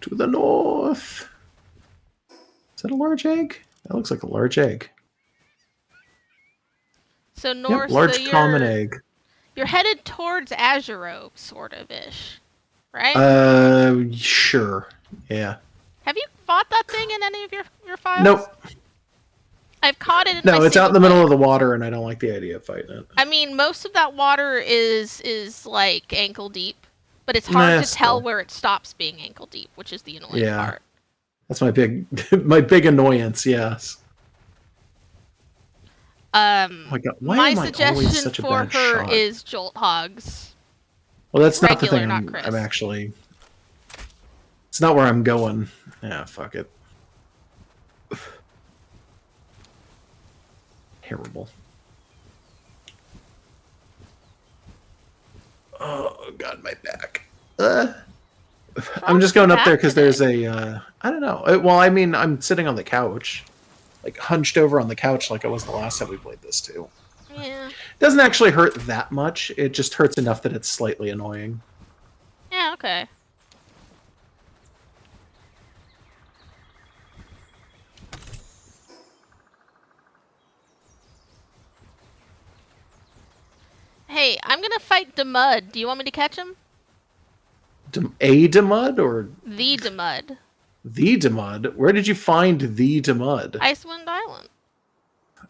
To the north. Is that a large egg? That looks like a large egg. So north, Yep, large so common egg. You're headed towards Azuro, sort of ish, right? Sure. Yeah. Have you fought that thing in any of your files? Nope. I've caught it in No, my it's out in the single middle of player. the water, and I don't like the idea of fighting it. I mean, most of that water is like ankle deep, but it's hard to tell still. where it stops being ankle deep, which is the annoying part. That's my big my big annoyance, yes. Oh my God, why My am I always suggestion such a for bad her shot? is jolt hogs. Well, that's not the regular, thing. not I'm crisp. actually. It's not where I'm going. Yeah, fuck it. Terrible. Oh God, my back. I'm just going up there because there's a. I don't know. Well, I mean, I'm sitting on the couch, like hunched over on the couch, like I was the last time we played this too. Yeah. It doesn't actually hurt that much. It just hurts enough that it's slightly annoying. Yeah. Okay. Hey, I'm gonna fight Demud. Do you want me to catch him? A Demud or The Demud. the Demud? Where did you find the Demud? Icewind Island.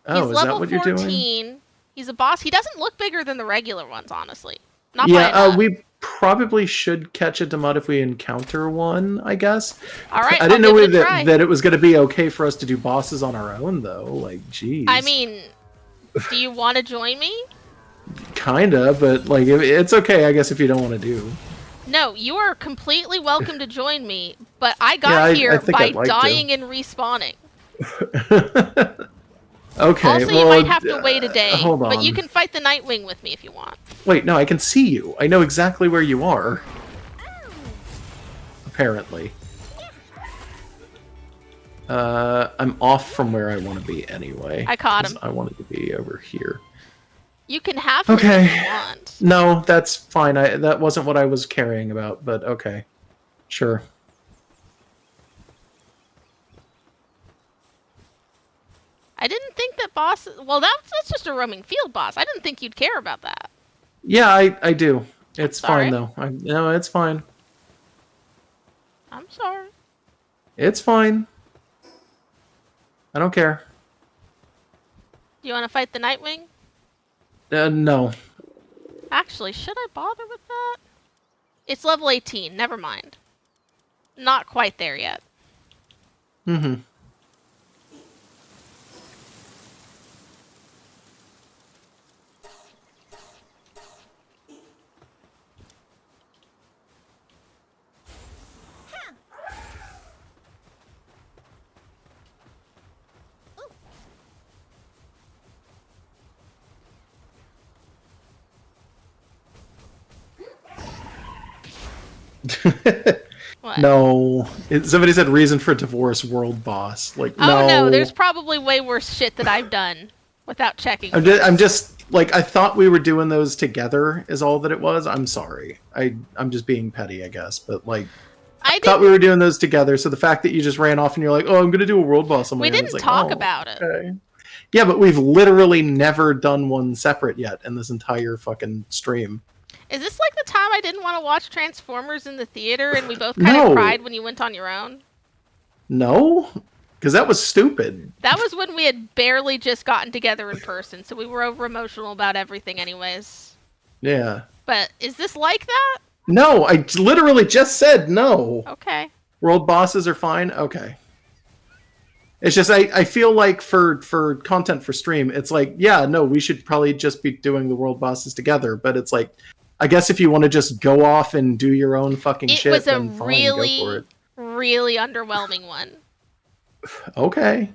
Oh, He's is level that what you're 14. doing? He's a boss. He doesn't look bigger than the regular ones, honestly. Not Yeah, by enough. we probably should catch a Demud if we encounter one, I guess. All right, I didn't I'll know give it a try. that it was going to be okay for us to do bosses on our own, though. Like, jeez. I mean, do you want to join me? Kinda, but like, it's okay, I guess, if you don't want to do. No, you are completely welcome to join me, but I got here by dying and respawning. Okay. Also, you might have to wait a day, hold on. but you can fight the Nightwing with me if you want. Wait, no, I can see you. I know exactly where you are. Apparently. I'm off from where I want to be anyway. I caught him. I wanted to be over here. You can have him if you want. No, that's fine. That wasn't what I was caring about, but okay. Sure. I didn't think that boss... Well, that's just a roaming field boss. I didn't think you'd care about that. Yeah, I do. It's sorry. fine, though. No, it's fine. I'm sorry. It's fine. I don't care. Do you want to fight the Nightwing? No. Actually, should I bother with that? It's level 18. Never mind. Not quite there yet. Mm-hmm. What? No. Somebody said reason for divorce, world boss. Like, no. Oh no, there's probably way worse shit that I've done without checking. I'm just like, I thought we were doing those together is all that it was. I'm sorry. I'm just being petty, I guess. But like, I thought we were doing those together. So the fact that you just ran off and you're like, oh, I'm going to do a world boss on my own. We didn't talk about it. Okay. Yeah, but we've literally never done one separate yet in this entire fucking stream. Is this like the time I didn't want to watch Transformers in the theater and we both kind of cried when you went on your own? No, because that was stupid. That was when we had barely just gotten together in person, so we were over emotional about everything anyways. Yeah. But is this like that? No, I literally just said no. Okay. World bosses are fine? Okay. It's just, I feel like for content for stream, it's like, yeah, no, we should probably just be doing the world bosses together, but it's like, I guess if you want to just go off and do your own fucking shit, then fine, go for it. It was a really underwhelming one. Okay.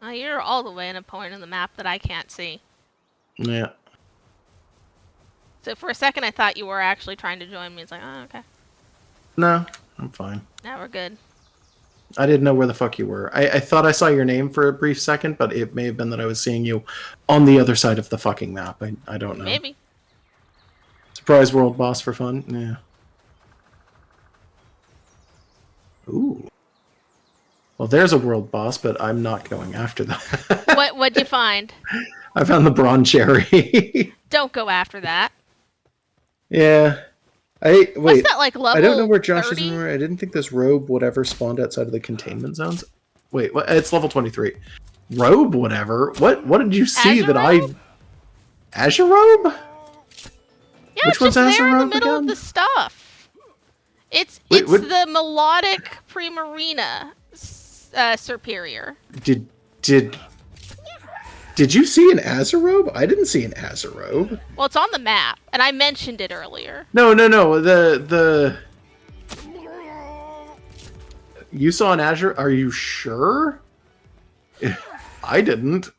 Oh, you're all the way in a point on the map that I can't see. Yeah. So for a second I thought you were actually trying to join me. It's like, oh, okay. No, I'm fine. Now we're good. I didn't know where the fuck you were. I thought I saw your name for a brief second, but it may have been that I was seeing you on the other side of the fucking map. I don't know. Maybe. Surprise world boss for fun? Yeah. Ooh. Well, there's a world boss, but I'm not going after that. What'd you find? I found the bronze cherry. Don't go after that. Yeah. Wait. What's that, like, level I don't know where Josh 30? is anymore. I didn't think this robe whatever spawned outside of the containment zones. Wait, what? It's level 23. Robe whatever? What did you see Azure that robe? Azure robe? Yeah, Which it's one's just there in the Azure middle again? of the stuff. It's Wait, what? the melodic Primarina superior. Did you see an Azure robe? I didn't see an Azure robe. Well, it's on the map, and I mentioned it earlier. No. The you saw an Azure? Are you sure? I didn't.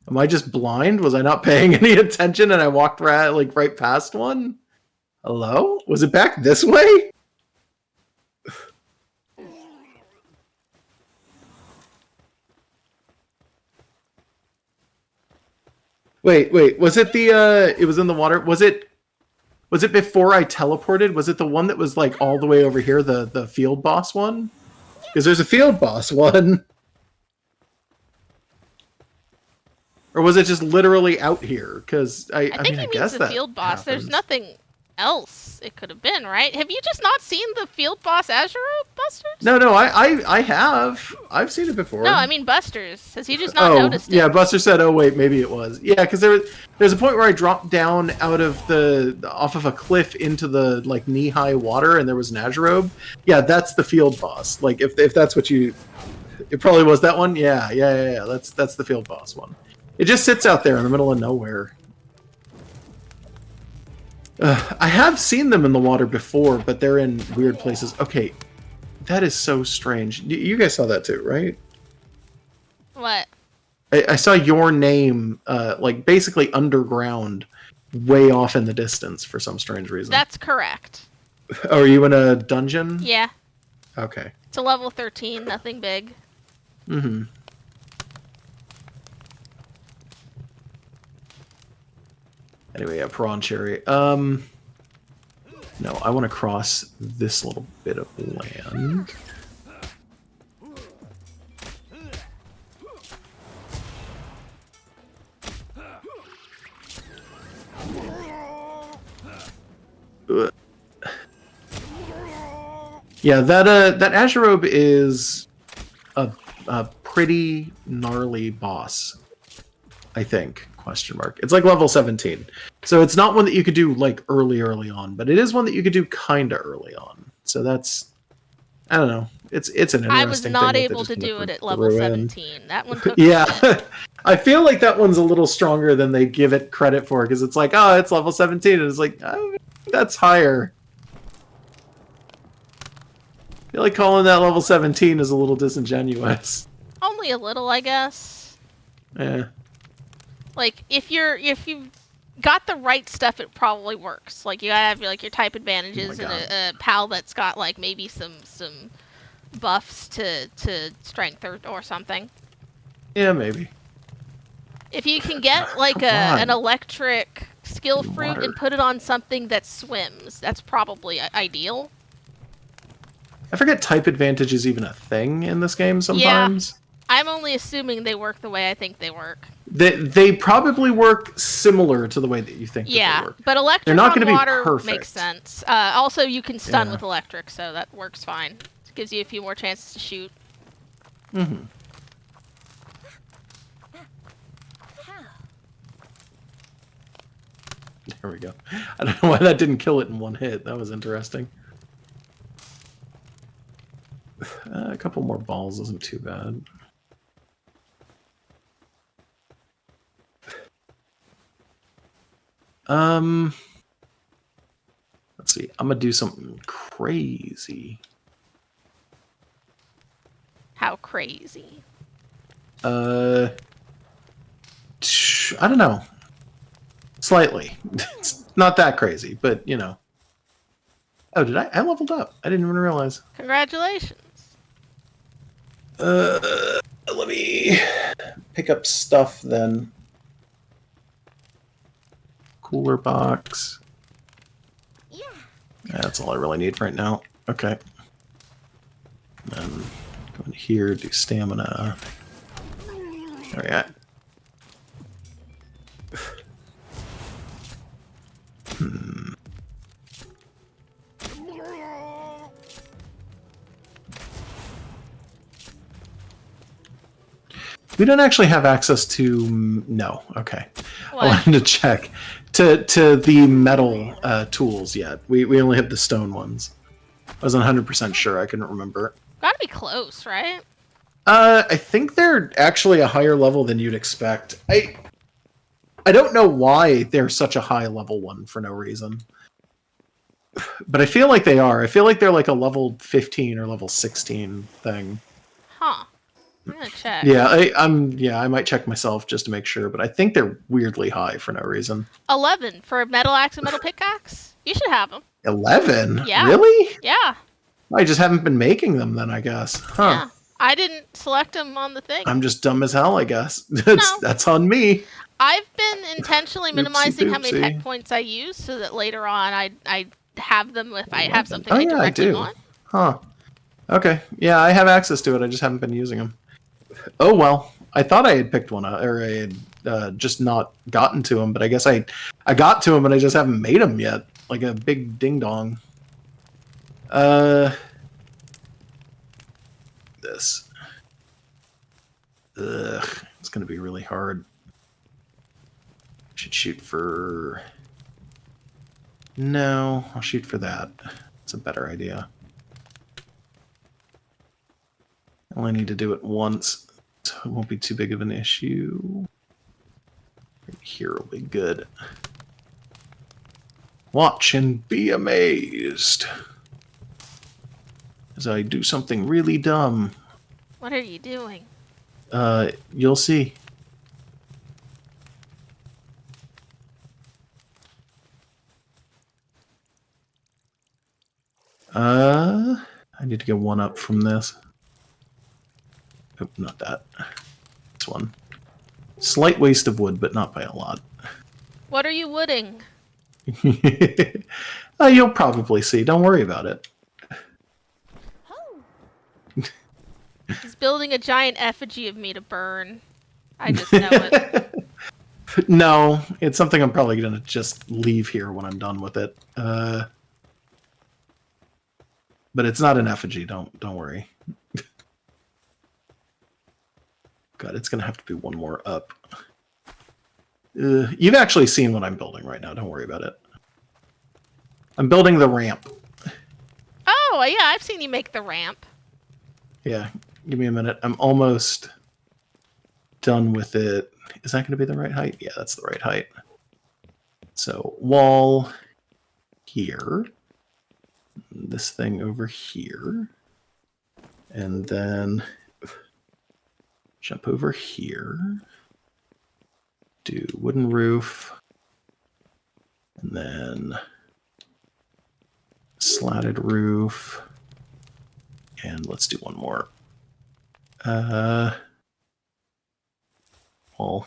Am I just blind? Was I not paying any attention and I walked right past one? Hello? Was it back this way? Wait. Was it the? It was in the water. Was it before I teleported? Was it the one that was like all the way over here? The field boss one? Because there's a field boss one. Or was it just literally out here? Because I think mean, he I means guess the that field boss. happens. There's nothing else it could have been, right? Have you just not seen the field boss Azure Busters? No, I have. I've seen it before. No, I mean Busters. Has he just not noticed it? Yeah, Buster said, "Oh wait, maybe it was." Yeah, because there's a point where I dropped down out of off of a cliff into the like knee-high water, and there was an Azurobe. Yeah, that's the field boss. Like if that's what you, it probably was that one. Yeah. That's the field boss one. It just sits out there in the middle of nowhere. I have seen them in the water before, but they're in weird places. Okay, that is so strange. You guys saw that too, right? What? I saw your name, like basically underground, way off in the distance for some strange reason. That's correct. Oh, are you in a dungeon? Yeah. Okay. It's a level 13, nothing big. Mm-hmm. Anyway, yeah, prawn cherry. No, I want to cross this little bit of land. Yeah, that Azurobe is a pretty gnarly boss, I think. Question mark. It's like level 17. So it's not one that you could do like early on, but it is one that you could do kinda early on. So that's, I don't know. It's an interesting thing. I was not that able to do it at level threw in. 17. That one took Yeah. I feel like that one's a little stronger than they give it credit for, because it's like, oh, it's level 17, and it's like, oh, that's higher. I feel like calling that level 17 is a little disingenuous. Only a little, I guess. Yeah. Like, if you've got the right stuff, it probably works. Like, you gotta have like your type advantages and a pal that's got like maybe some buffs to strength or something. Yeah, maybe. If you can get like an electric skill fruit and put it on something that swims, that's probably ideal. I forget type advantage is even a thing in this game sometimes. Yeah. I'm only assuming they work the way I think they work. They probably work similar to the way that you think that they work. But electric They're not on gonna water be perfect. makes sense. Also, you can stun with electric, so that works fine. It gives you a few more chances to shoot. Mm-hmm. There we go. I don't know why that didn't kill it in one hit. That was interesting. A couple more balls isn't too bad. Let's see. I'm gonna do something crazy. How crazy? I don't know. Slightly. It's not that crazy, but you know. Oh, did I leveled up? I didn't even realize. Congratulations. Let me pick up stuff then. Cooler box. Yeah. That's all I really need right now. Okay. Then go in here, do stamina. There we go. We don't actually have access to... No, okay. What? I wanted to check. To the metal tools yet. We only have the stone ones. I wasn't 100% sure. I couldn't remember. Gotta be close, right? I think they're actually a higher level than you'd expect. I don't know why they're such a high level one for no reason. But I feel like they are. I feel like they're like a level 15 or level 16 thing. Huh. I'm gonna check. Yeah, I might check myself just to make sure, but I think they're weirdly high for no reason. 11 for a metal axe and metal pickaxe. You should have them. 11? Yeah. Really? Yeah. I just haven't been making them then, I guess. Huh. Yeah. I didn't select them on the thing. I'm just dumb as hell, I guess. No. That's on me. I've been intentionally minimizing how many Oopsie tech doopsie. points I use so that later on I have them if I have something Oh, I yeah, I directly do. want. Huh. Okay. Yeah, I have access to it. I just haven't been using them. Oh, well. I thought I had picked one, or I had just not gotten to them, but I guess I got to them, and I just haven't made them yet. Like a big ding-dong. This. Ugh. It's going to be really hard. Should shoot for... No, I'll shoot for that. It's a better idea. I only need to do it once, so it won't be too big of an issue. Right here will be good. Watch and be amazed as I do something really dumb. What are you doing? You'll see. I need to get one up from this. Oh, not that. This one. Slight waste of wood, but not by a lot. What are you wooding? You'll probably see. Don't worry about it. He's building a giant effigy of me to burn. I just know it. No, it's something I'm probably going to just leave here when I'm done with it. But it's not an effigy. Don't worry. God, it's going to have to be one more up. You've actually seen what I'm building right now. Don't worry about it. I'm building the ramp. Oh, yeah, I've seen you make the ramp. Yeah, give me a minute. I'm almost done with it. Is that going to be the right height? Yeah, that's the right height. So, wall here. This thing over here. And then jump over here. Do wooden roof. And then slatted roof. And let's do one more. Wall.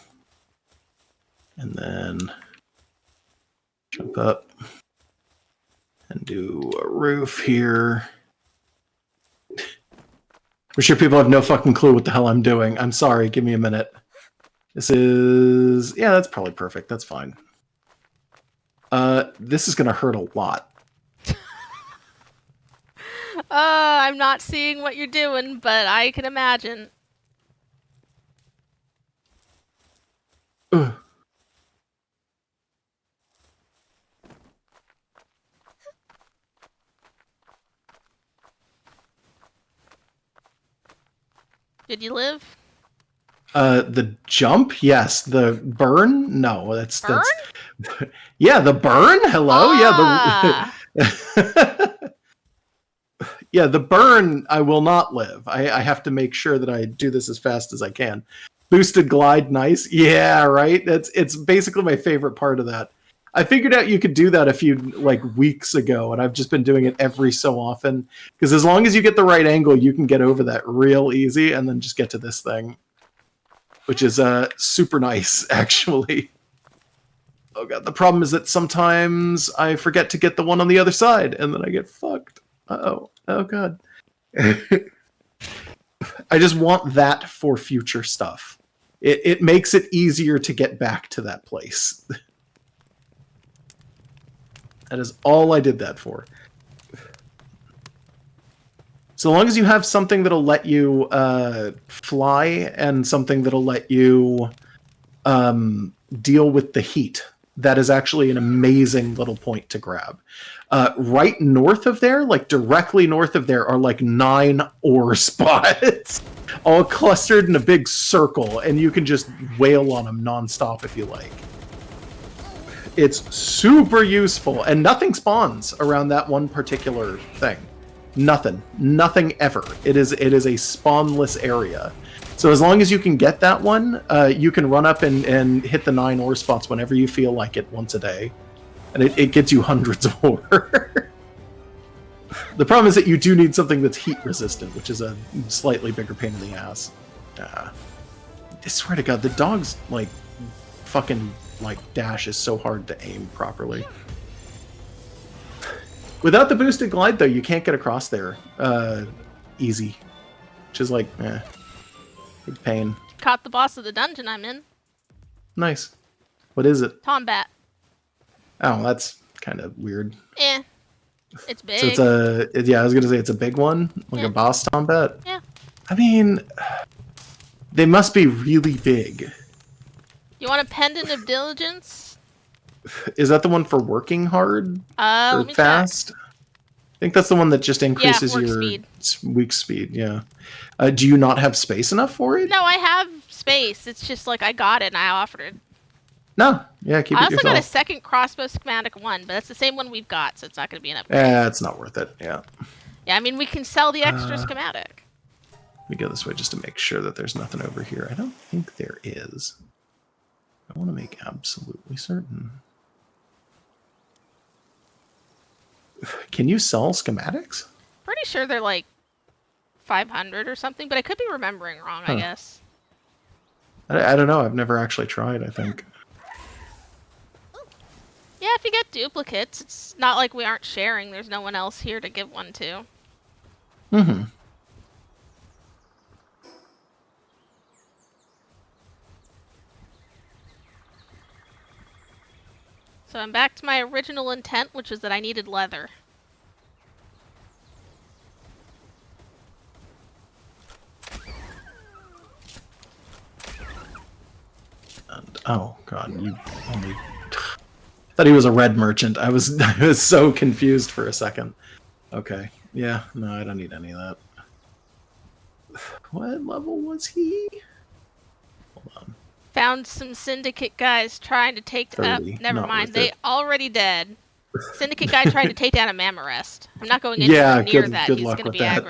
And then jump up and do a roof here. I'm sure people have no fucking clue what the hell I'm doing. I'm sorry, give me a minute. This is... Yeah, that's probably perfect. That's fine. This is going to hurt a lot. I'm not seeing what you're doing, but I can imagine. Ugh. Did you live? The jump? Yes. The burn? No, that's... Burn? That's... Yeah, the burn? Hello? Ah. Yeah, the... Yeah, the burn, I will not live. I have to make sure that I do this as fast as I can. Boosted glide, nice. Yeah, right? It's basically my favorite part of that. I figured out you could do that a few weeks ago, and I've just been doing it every so often. Because as long as you get the right angle, you can get over that real easy, and then just get to this thing. Which is super nice, actually. Oh god, the problem is that sometimes I forget to get the one on the other side, and then I get fucked. Uh-oh. Oh god. I just want that for future stuff. It makes it easier to get back to that place. That is all I did that for. So long as you have something that'll let you fly and something that'll let you deal with the heat, that is actually an amazing little point to grab. Right north of there, directly north of there, are 9 ore spots, all clustered in a big circle, and you can just wail on them nonstop if you like. It's super useful, and nothing spawns around that one particular thing. Nothing ever. It is a spawnless area. So as long as you can get that one, you can run up and hit the 9 ore spots whenever you feel like it once a day. And it gets you hundreds of ore. The problem is that you do need something that's heat resistant, which is a slightly bigger pain in the ass. I swear to God, the dog's like fucking like dash is so hard to aim properly. Without the boosted glide, though, you can't get across there easy, which is like, big pain. Caught the boss of the dungeon I'm in. Nice. What is it? Tombat. Oh, that's kind of weird. It's big. So it's I was gonna say it's a big one, like a boss Tombat. Yeah. I mean, they must be really big. You want a pendant of diligence? Is that the one for working hard or Let me fast? check. I think that's the one that just increases work your speed. weak speed. Yeah. Do you not have space enough for it? No, I have space. It's just like I got it and I offered it. No. Yeah, keep I it also yourself. got a second crossbow schematic 1, but that's the same one we've got, so it's not going to be an upgrade. It's not worth it. Yeah. Yeah, I mean, we can sell the extra schematic. Let me go this way just to make sure that there's nothing over here. I don't think there is. I want to make absolutely certain. Can you sell schematics? Pretty sure they're like 500 or something, but I could be remembering wrong, I guess. I don't know. I've never actually tried, I think. Yeah, if you get duplicates, it's not like we aren't sharing. There's no one else here to give one to. Mm-hmm. So I'm back to my original intent, which is that I needed leather. And, oh god, you only thought he was a red merchant. I was so confused for a second. Okay. Yeah, no, I don't need any of that. What level was he? Hold on. Found some syndicate guys trying to take 30, never not mind, worth they it. already dead. Syndicate guy tried to take down a Mamorest. I'm not going anywhere near that. good He's luck gonna with be that.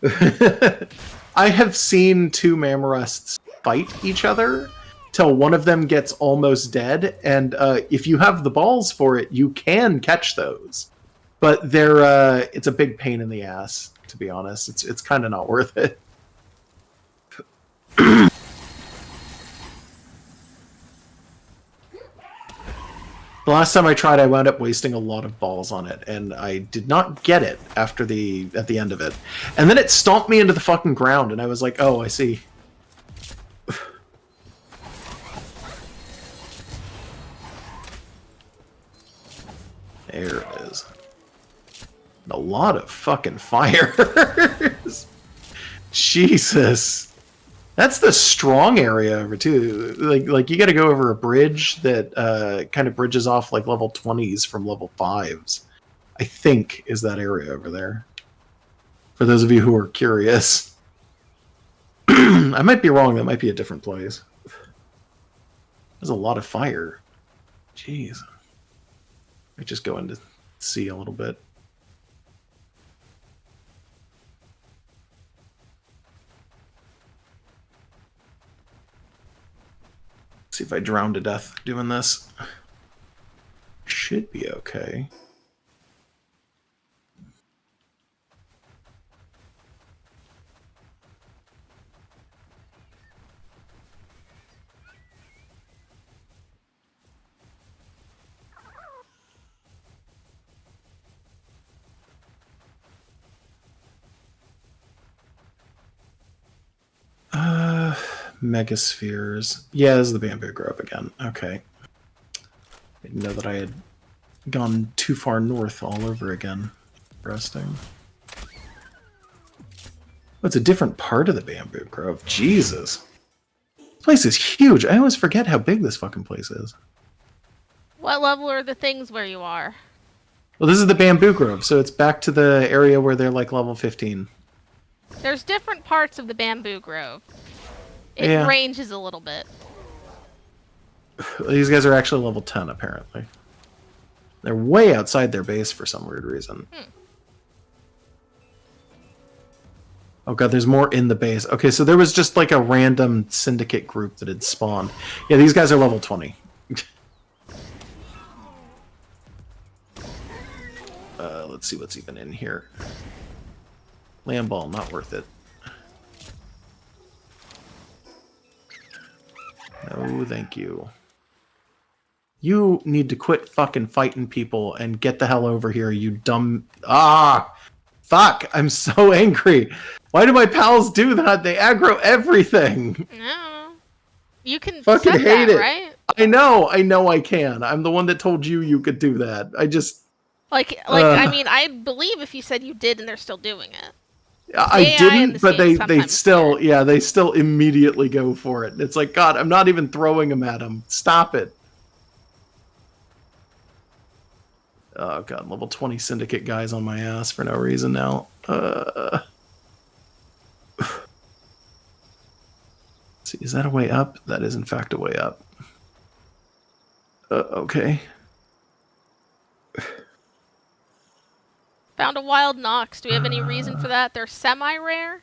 aggro. I have seen two Mamorests fight each other till one of them gets almost dead, and if you have the balls for it, you can catch those. But they're it's a big pain in the ass, to be honest. It's kind of not worth it. The last time I tried, I wound up wasting a lot of balls on it, and I did not get it at the end of it. And then it stomped me into the fucking ground, and I was like, oh, I see. There it is. A lot of fucking fires. Jesus. That's the strong area over too. Like you got to go over a bridge that kind of bridges off like level 20s from level 5s. I think is that area over there. For those of you who are curious. I might be wrong. That might be a different place. There's a lot of fire. Jeez. I just go into sea a little bit. See if I drown to death doing this. Should be okay. Megaspheres. Yeah, this is the Bamboo Grove again. Okay. I didn't know that I had gone too far north all over again. Interesting. Oh, it's a different part of the Bamboo Grove. Jesus. This place is huge. I always forget how big this fucking place is. What level are the things where you are? Well, this is the Bamboo Grove, so it's back to the area where they're like level 15. There's different parts of the Bamboo Grove. It Yeah. ranges a little bit. These guys are actually level 10, apparently. They're way outside their base for some weird reason. Oh god, there's more in the base. Okay, so there was just like a random syndicate group that had spawned. Yeah, these guys are level 20. let's see what's even in here. Land ball, not worth it. No, thank you. You need to quit fucking fighting people and get the hell over here, you dumb... Fuck! I'm so angry. Why do my pals do that? They aggro everything. No. You can fucking set hate that, it. right? I know I can. I'm the one that told you could do that. I just... I mean, I believe if you said you did and they're still doing it. I didn't, but they still, they still immediately go for it. It's like, God, I'm not even throwing them at them. Stop it. Oh, God, level 20 syndicate guys on my ass for no reason now. See, is that a way up? That is, in fact, a way up. Okay. Found a wild Nox. Do we have any reason for that? They're semi-rare?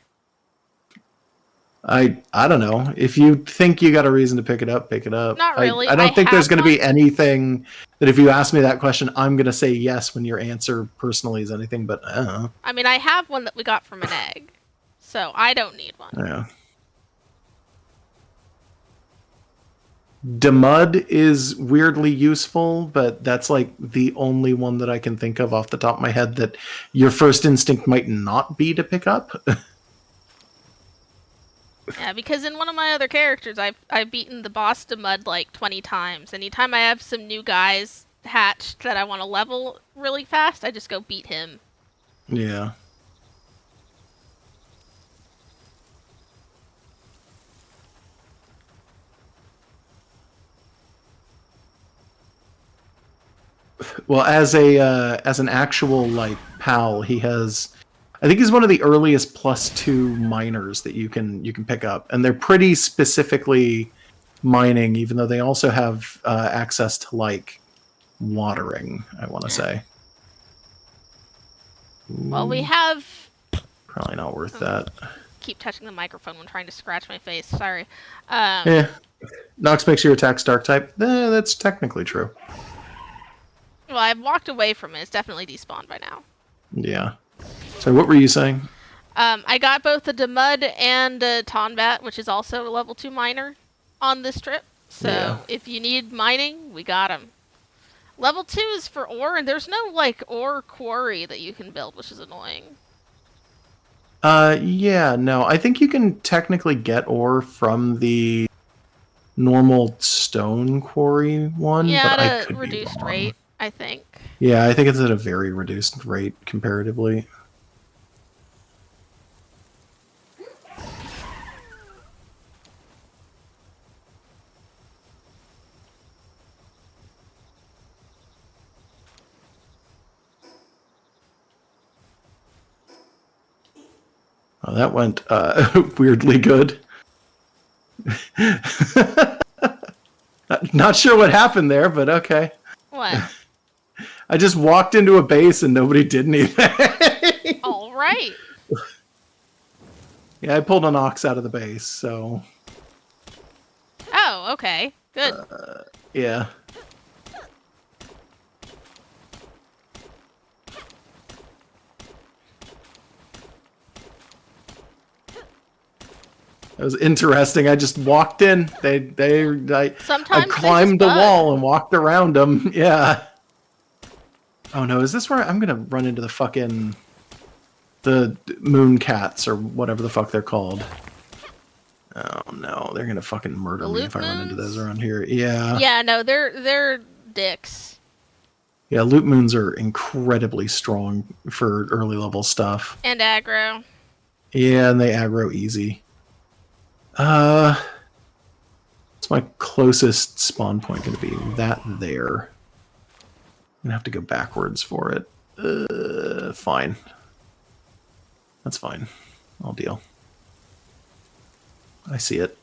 I don't know. If you think you got a reason to pick it up, pick it up. Not really. I don't think there's going to one. be anything that if you ask me that question, I'm going to say yes when your answer personally is anything, but I don't know. I mean, I have one that we got from an egg, so I don't need one. Yeah. Demud is weirdly useful, but that's like the only one that I can think of off the top of my head that your first instinct might not be to pick up. Yeah, because in one of my other characters, I've beaten the boss Demud like 20 times. Anytime I have some new guys hatched that I want to level really fast, I just go beat him. Yeah. Well, as an actual like pal, he has, I think he's one of the earliest +2 miners that you can pick up, and they're pretty specifically mining, even though they also have access to like watering. I want to say. Well, we have. Probably not worth that. Keep touching the microphone when trying to scratch my face. Sorry. Yeah. Nox makes your attacks dark type. That's technically true. Well, I've walked away from it. It's definitely despawned by now. Yeah. So what were you saying? I got both a Demud and a Tonbat, which is also a level 2 miner, on this trip. So if you need mining, we got them. Level 2 is for ore, and there's no like ore quarry that you can build, which is annoying. Yeah, no. I think you can technically get ore from the normal stone quarry one, yeah, but I at could a be reduced wrong. rate, I think. Yeah, I think it's at a very reduced rate comparatively. Oh, that went weirdly good. Not sure what happened there, but okay. What? I just walked into a base and nobody did anything. All right. Yeah, I pulled an ox out of the base, so... Oh, okay. Good. Yeah. It was interesting. I just walked in. I climbed the wall and walked around them. Yeah. Oh no, is this where I'm gonna run into the moon cats or whatever the fuck they're called? Oh no, they're gonna fucking murder me if I run into those around here. Yeah. Yeah, no, they're dicks. Yeah, loot moons are incredibly strong for early level stuff. And aggro. Yeah, and they aggro easy. What's my closest spawn point going to be? That there. I'm going to have to go backwards for it. Fine. That's fine. I'll deal. I see it.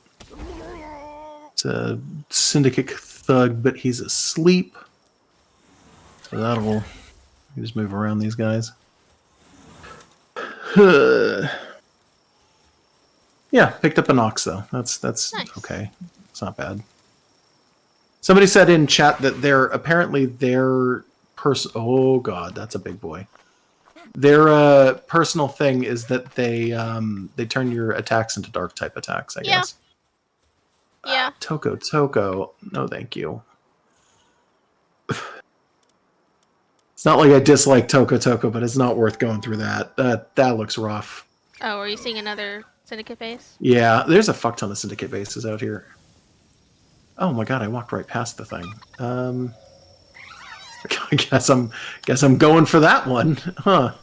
It's a syndicate thug, but he's asleep. So that'll... just move around these guys. Yeah, picked up an ox though. That's nice. Okay. It's not bad. Somebody said in chat that they're apparently their person. Oh god, that's a big boy. Their personal thing is that they turn your attacks into dark type attacks, I guess. Yeah. Toko. No, thank you. It's not like I dislike Toko, but it's not worth going through that. That looks rough. Oh, are you seeing another syndicate base? Yeah, there's a fuck ton of syndicate bases out here. Oh my god, I walked right past the thing. I guess I'm going for that one. Huh.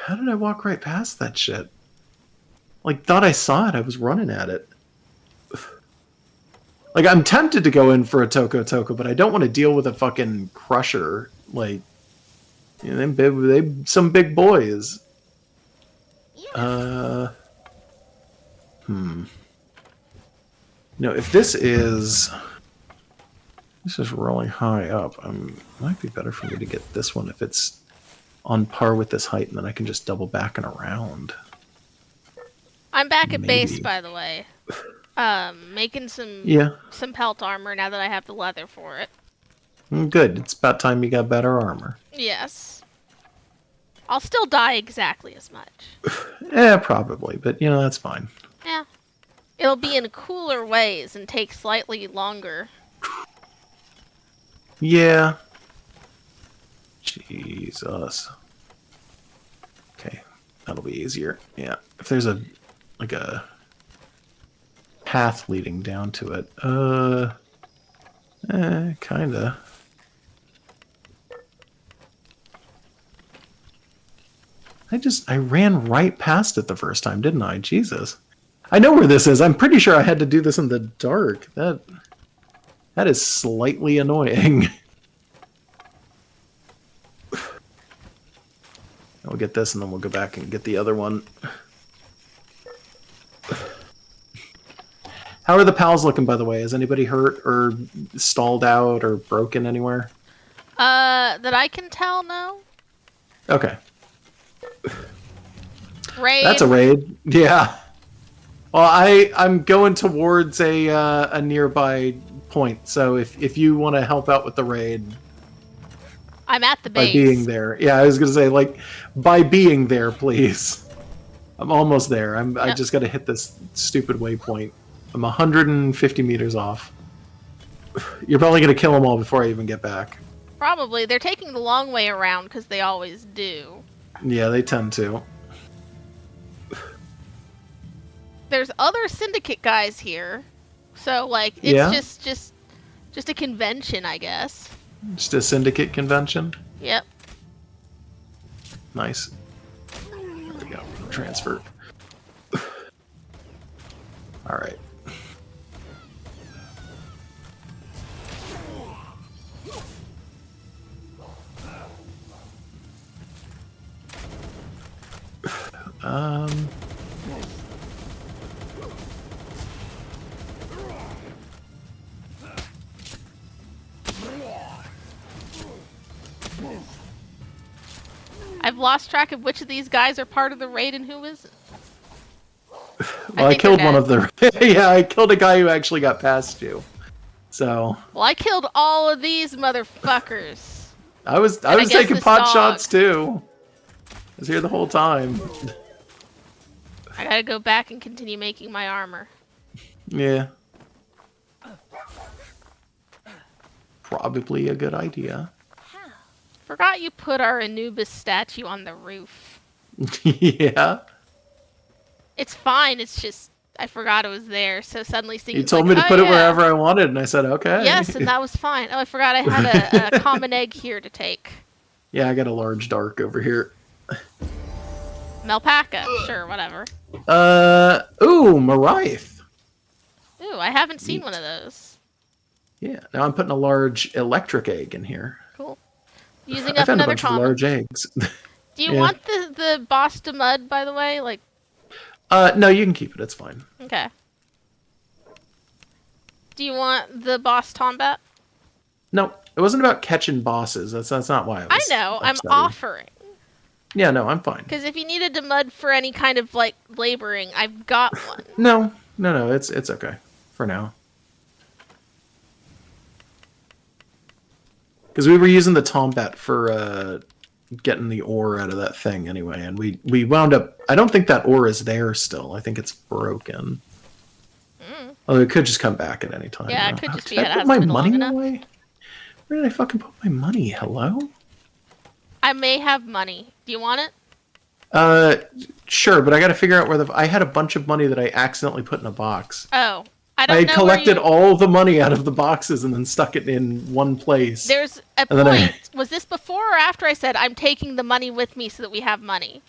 How did I walk right past that shit? Like, thought I saw it, I was running at it. Like, I'm tempted to go in for a Toko, but I don't want to deal with a fucking crusher. Like, you know, they some big boys. No, if this is really high up, might be better for me to get this one if it's on par with this height, and then I can just double back and around. I'm back at base, by the way. Making some pelt armor now that I have the leather for it. Good. It's about time you got better armor. Yes. I'll still die exactly as much. Yeah, probably, but you know, that's fine. Yeah. It'll be in cooler ways and take slightly longer. Yeah. Jesus. Okay. That'll be easier. Yeah. If there's a path leading down to it. Kinda. I ran right past it the first time, didn't I? Jesus. I know where this is. I'm pretty sure I had to do this in the dark. That is slightly annoying. We'll get this and then we'll go back and get the other one. How are the pals looking, by the way? Is anybody hurt or stalled out or broken anywhere? That I can tell, no. Okay. Raid. That's a raid. Yeah. Well, I'm going towards a nearby point, so if you want to help out with the raid, I'm at the base. By being there, yeah, I was gonna say by being there, please. I'm almost there. I just got to hit this stupid waypoint. I'm 150 meters off. You're probably gonna kill them all before I even get back. Probably. They're taking the long way around because they always do. Yeah, they tend to. There's other syndicate guys here, so it's just a convention, I guess. Just a syndicate convention. Yep. Nice. There we go. Transfer. All right. I've lost track of which of these guys are part of the raid and who isn't. Well, I killed one of the... yeah, I killed a guy who actually got past you. So... Well, I killed all of these motherfuckers. I was taking pot shots, too. I was here the whole time. I gotta go back and continue making my armor. Yeah. Probably a good idea. Forgot you put our Anubis statue on the roof. Yeah. It's fine, it's just... I forgot it was there, so suddenly seeing... You told me to put it wherever I wanted, and I said, okay. Yes, and that was fine. Oh, I forgot I had a common egg here to take. Yeah, I got a large dark over here. Melpaca, sure, whatever. Ooh, Mariah. Ooh, I haven't seen one of those. Yeah, now I'm putting a large electric egg in here. Cool. Using I up found another a bunch of large eggs. Do you want the boss to mud, by the way? No, you can keep it. It's fine. Okay. Do you want the boss Tombat? No, it wasn't about catching bosses. That's not why I was. I know. upsetting. I'm offering. Yeah, no, I'm fine. Because if you needed to mud for any kind of laboring, I've got one. No, it's okay for now. Because we were using the Tombat for getting the ore out of that thing anyway, and we wound up. I don't think that ore is there still. I think it's broken. Although it could just come back at any time. Yeah, it could just be Did it I put hasn't my been long money enough. away? Where did I fucking put my money? Hello? I may have money. Do you want it? Sure, but I got to figure out where I had a bunch of money that I accidentally put in a box. Oh, I don't I know. collected all the money out of the boxes and then stuck it in one place. There's a point. Was this before or after I said I'm taking the money with me so that we have money?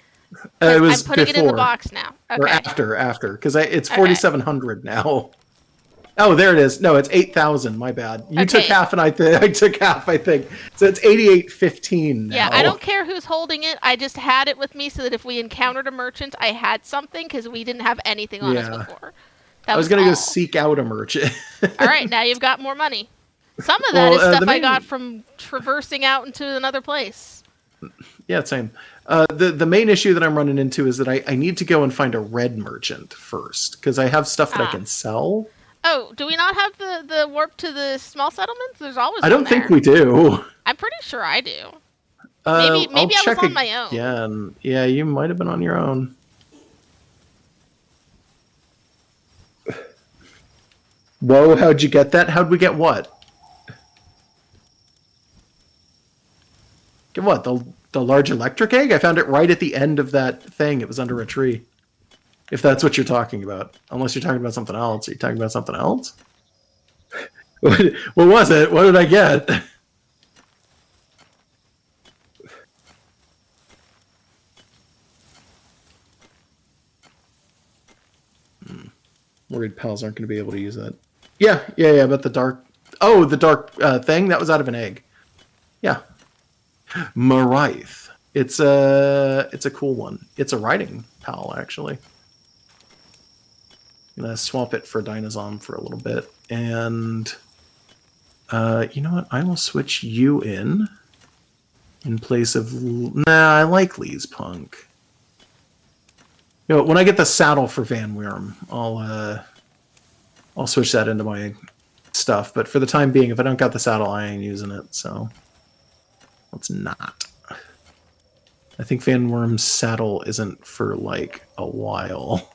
It was I'm putting before, it in the box now. Okay. or after, because it's 4,700 now. Oh, there it is. No, it's 8,000. My bad. You took half, and I took half. I think so. It's 88.15 now. Yeah, I don't care who's holding it. I just had it with me so that if we encountered a merchant, I had something because we didn't have anything on us before. I was gonna go seek out a merchant. All right, now you've got more money. Some of that is stuff I got from traversing out into another place. Yeah, same. The main issue that I'm running into is that I need to go and find a red merchant first because I have stuff that I can sell. Oh, do we not have the warp to the small settlements? There's always I don't think we do. I'm pretty sure I do. Maybe I was on my own. Yeah, you might have been on your own. Whoa, how'd you get that? How'd we get what? Get what? The large electric egg? I found it right at the end of that thing. It was under a tree. If that's what you're talking about. Unless you're talking about something else. Are you talking about something else? What was it? What did I get? Worried pals aren't going to be able to use that. Yeah, but the dark... Oh, the dark thing? That was out of an egg. Yeah. Marith. It's a cool one. It's a riding pal, actually. I'm going to swap it for Dinosaur for a little bit. And you know what? I will switch you in place of... Nah, I like Lee's Punk. You know, when I get the saddle for Van Wyrm, I'll switch that into my stuff. But for the time being, if I don't got the saddle, I ain't using it. So let's not. I think Van Wyrm's saddle isn't for like a while.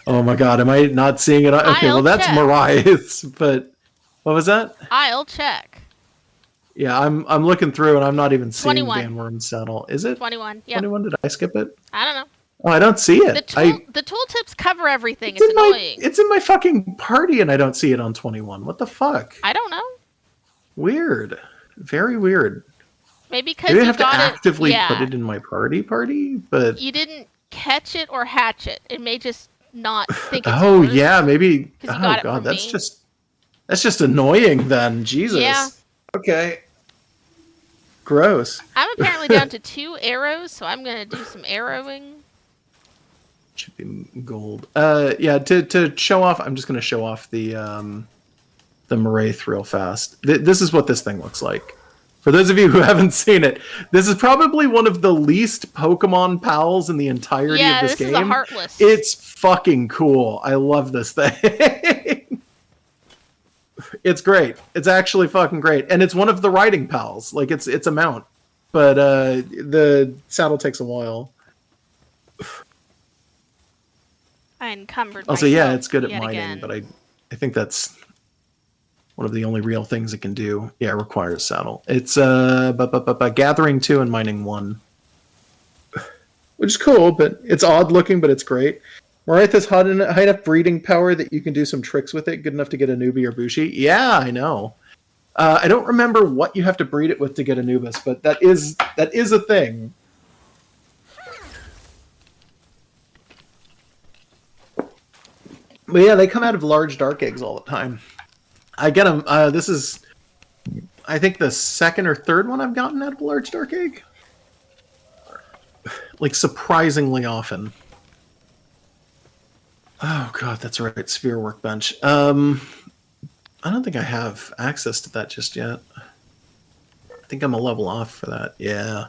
Oh my god, am I not seeing it? Okay, well that's Mariah's, but what was that? I'll check. Yeah, I'm looking through and I'm not even seeing 21. Van Wyrm's saddle. Is it 21? Yeah. 21? Did I skip it? I don't know. Oh, I don't see it. The tooltips cover everything. It's annoying. It's in my fucking party and I don't see it on 21. What the fuck? I don't know. Weird. Very weird. Maybe because you have to actively put it in my party, but you didn't catch it or hatch it. It may just not think it's oh yours. Yeah, maybe. Oh god, that's just annoying then. Jesus. Yeah. Okay. Gross. I'm apparently down to 2 arrows, so I'm gonna do some arrowing. Should be gold. Yeah. To show off, I'm just gonna show off the Moraith real fast. This is what this thing looks like. For those of you who haven't seen it, this is probably one of the least Pokemon pals in the entirety of this game. Yeah, this is a Heartless. It's fucking cool. I love this thing. It's great. It's actually fucking great. And it's one of the riding pals. Like, it's a mount. But the saddle takes a while. I encumbered Also, myself yeah, it's good at mining, again. but I think that's one of the only real things it can do. Yeah, it requires saddle. It's gathering 2 and mining 1. Which is cool, but it's odd looking, but it's great. Marith has high enough breeding power that you can do some tricks with it, good enough to get a newbie or Bushi. Yeah, I know. I don't remember what you have to breed it with to get Anubis, but that is a thing. But yeah, they come out of large dark eggs all the time. I get them. This is, I think, the 2nd or 3rd one I've gotten out of a large dark egg. Like, surprisingly often. Oh god, that's right. Sphere workbench. I don't think I have access to that just yet. I think I'm a level off for that. Yeah.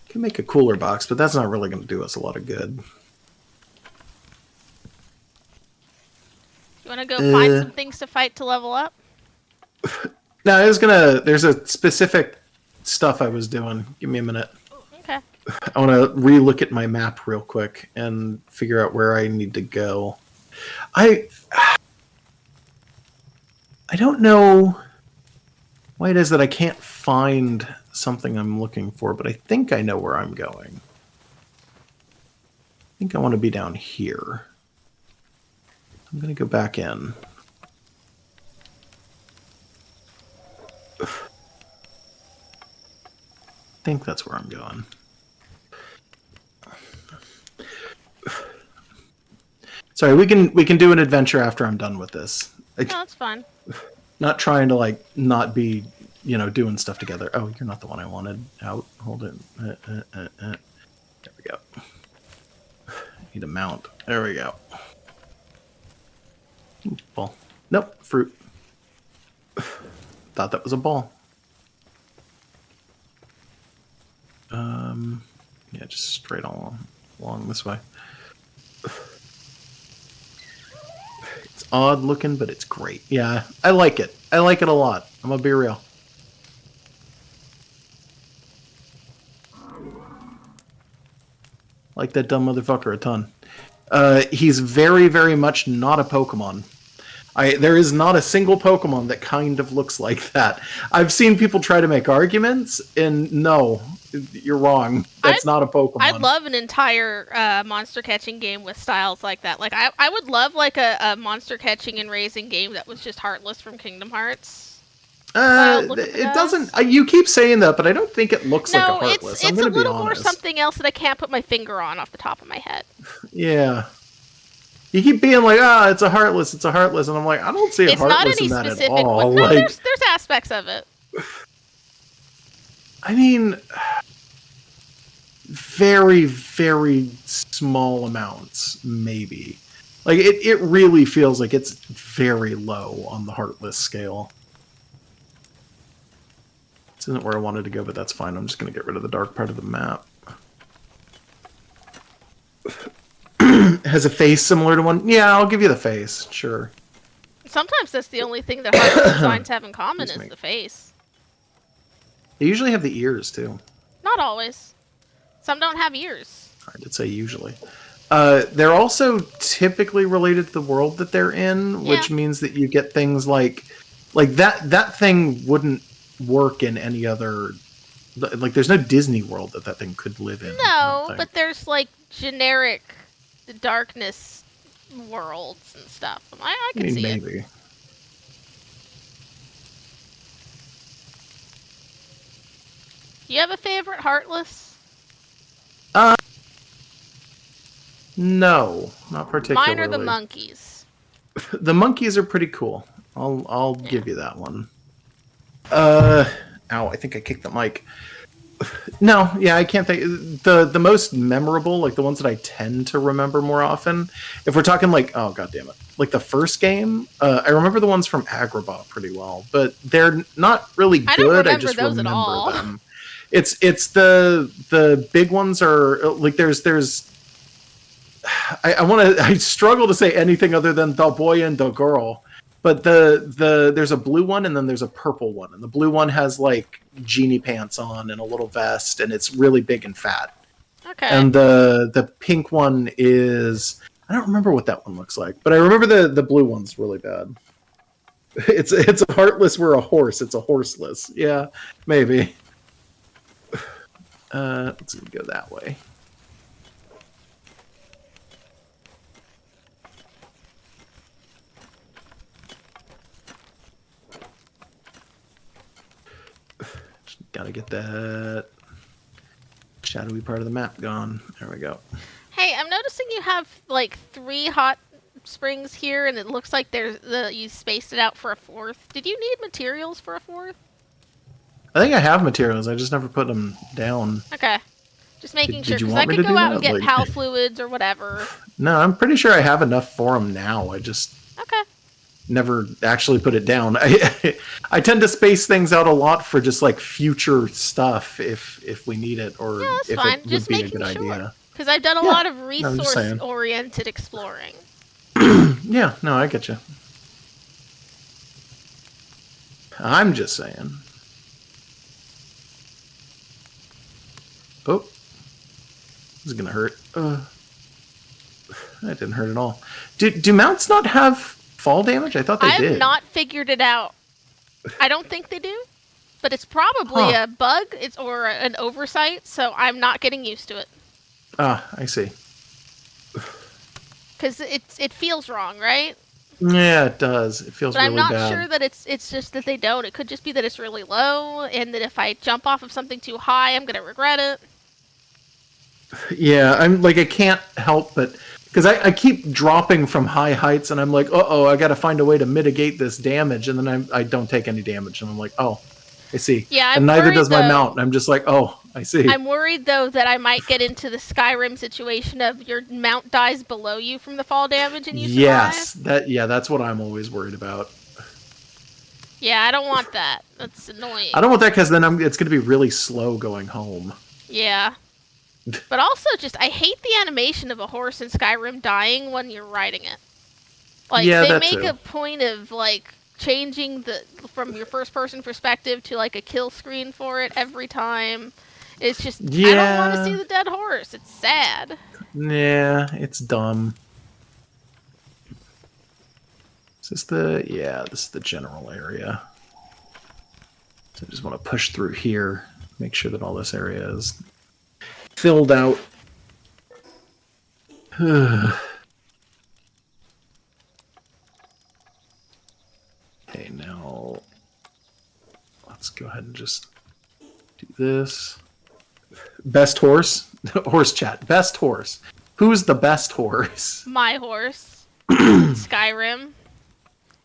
Can make a cooler box, but that's not really going to do us a lot of good. You want to go find some things to fight to level up? No, there's a specific stuff I was doing. Give me a minute. Okay. I want to re-look at my map real quick and figure out where I need to go. I don't know why it is that I can't find something I'm looking for, but I think I know where I'm going. I think I want to be down here. I'm going to go back in. I think that's where I'm going. Sorry, we can do an adventure after I'm done with this. No, that's fine. Not trying to like not be, doing stuff together. Oh, you're not the one I wanted. Out. Hold it. There we go. Need a mount. There we go. Ball. Nope. Fruit. Thought that was a ball. Yeah, just straight along this way. It's odd looking, but it's great. Yeah, I like it. I like it a lot. I'm gonna be real. Like that dumb motherfucker a ton. He's very, very much not a Pokemon. There is not a single Pokemon that kind of looks like that. I've seen people try to make arguments, and no, you're wrong. That's not a Pokemon. I'd love an entire monster catching game with styles like that. Like I would love like a monster catching and raising game that was just Heartless from Kingdom Hearts. It doesn't. You keep saying that, but I don't think it looks like a Heartless. It's a little more something else that I can't put my finger on off the top of my head. Yeah. You keep being like, it's a Heartless, and I'm like, I don't see a Heartless in that at all. No, there's aspects of it. I mean, very, very small amounts, maybe. Like, it really feels like it's very low on the Heartless scale. This isn't where I wanted to go, but that's fine. I'm just going to get rid of the dark part of the map. Has a face similar to one? Yeah, I'll give you the face. Sure. Sometimes that's the only thing that Heartless designs have in common is the face. They usually have the ears, too. Not always. Some don't have ears. I did say usually. They're also typically related to the world that they're in, which means that you get things like that thing wouldn't work in any other... Like, there's no Disney world that thing could live in. No, but there's, like, generic darkness worlds and stuff. I can see maybe. It. Do you have a favorite Heartless? No, not particularly. Mine are the monkeys. The monkeys are pretty cool. I'll give you that one. Ow, I think I kicked the mic. No, yeah, I can't think. The most memorable, like the ones that I tend to remember more often, if we're talking like, oh god damn it, like the first game, I remember the ones from Agrabah pretty well, but they're not really good. I just remember them. It's the big ones are like there's. I struggle to say anything other than the boy and the girl. But there's a blue one and then there's a purple one. And the blue one has like genie pants on and a little vest and it's really big and fat. Okay. And the pink one is, I don't remember what that one looks like, but I remember the blue one's really bad. It's a Heartless, we're a horse. It's a horseless. Yeah, maybe. Let's go that way. Gotta get that shadowy part of the map gone. There we go. Hey, I'm noticing you have like 3 hot springs here, and it looks like you spaced it out for a 4th. Did you need materials for a 4th? I think I have materials. I just never put them down. Okay. Just making sure, because I could go out and get PAL fluids or whatever. No, I'm pretty sure I have enough for them now. I just... Okay. Never actually put it down. I tend to space things out a lot for just like future stuff if we need it or if fine. it just would be a good idea. Because I've done a lot of resource-oriented exploring. Yeah, no, I get you. I'm just saying. Oh, this is gonna hurt. That didn't hurt at all. Do mounts not have fall damage? I thought they did. I have not figured it out. I don't think they do, but it's probably a bug. Or an oversight. So I'm not getting used to it. Ah, I see. Because it feels wrong, right? Yeah, it does. It feels but really bad. I'm not sure that it's just that they don't. It could just be that it's really low, and that if I jump off of something too high, I'm gonna regret it. Yeah, I'm like, I can't help but... Because I keep dropping from high heights, and I'm like, uh-oh, I gotta find a way to mitigate this damage, and then I don't take any damage, and I'm like, oh, I see. Yeah, and neither does my mount, and I'm just like, oh, I see. I'm worried, though, that I might get into the Skyrim situation of your mount dies below you from the fall damage, and you survive. Yes, that's what I'm always worried about. Yeah, I don't want that. That's annoying. I don't want that, because then it's going to be really slow going home. Yeah. But also, I hate the animation of a horse in Skyrim dying when you're riding it. Like, yeah, they make a point of, like, changing from your first-person perspective to, like, a kill screen for it every time. It's just, I don't want to see the dead horse. It's sad. Yeah, it's dumb. Is this this is the general area. So I just want to push through here, make sure that all this area is filled out. Okay, now let's go ahead and just do this. Best horse? Horse chat. Best horse. Who's the best horse? My horse. Skyrim.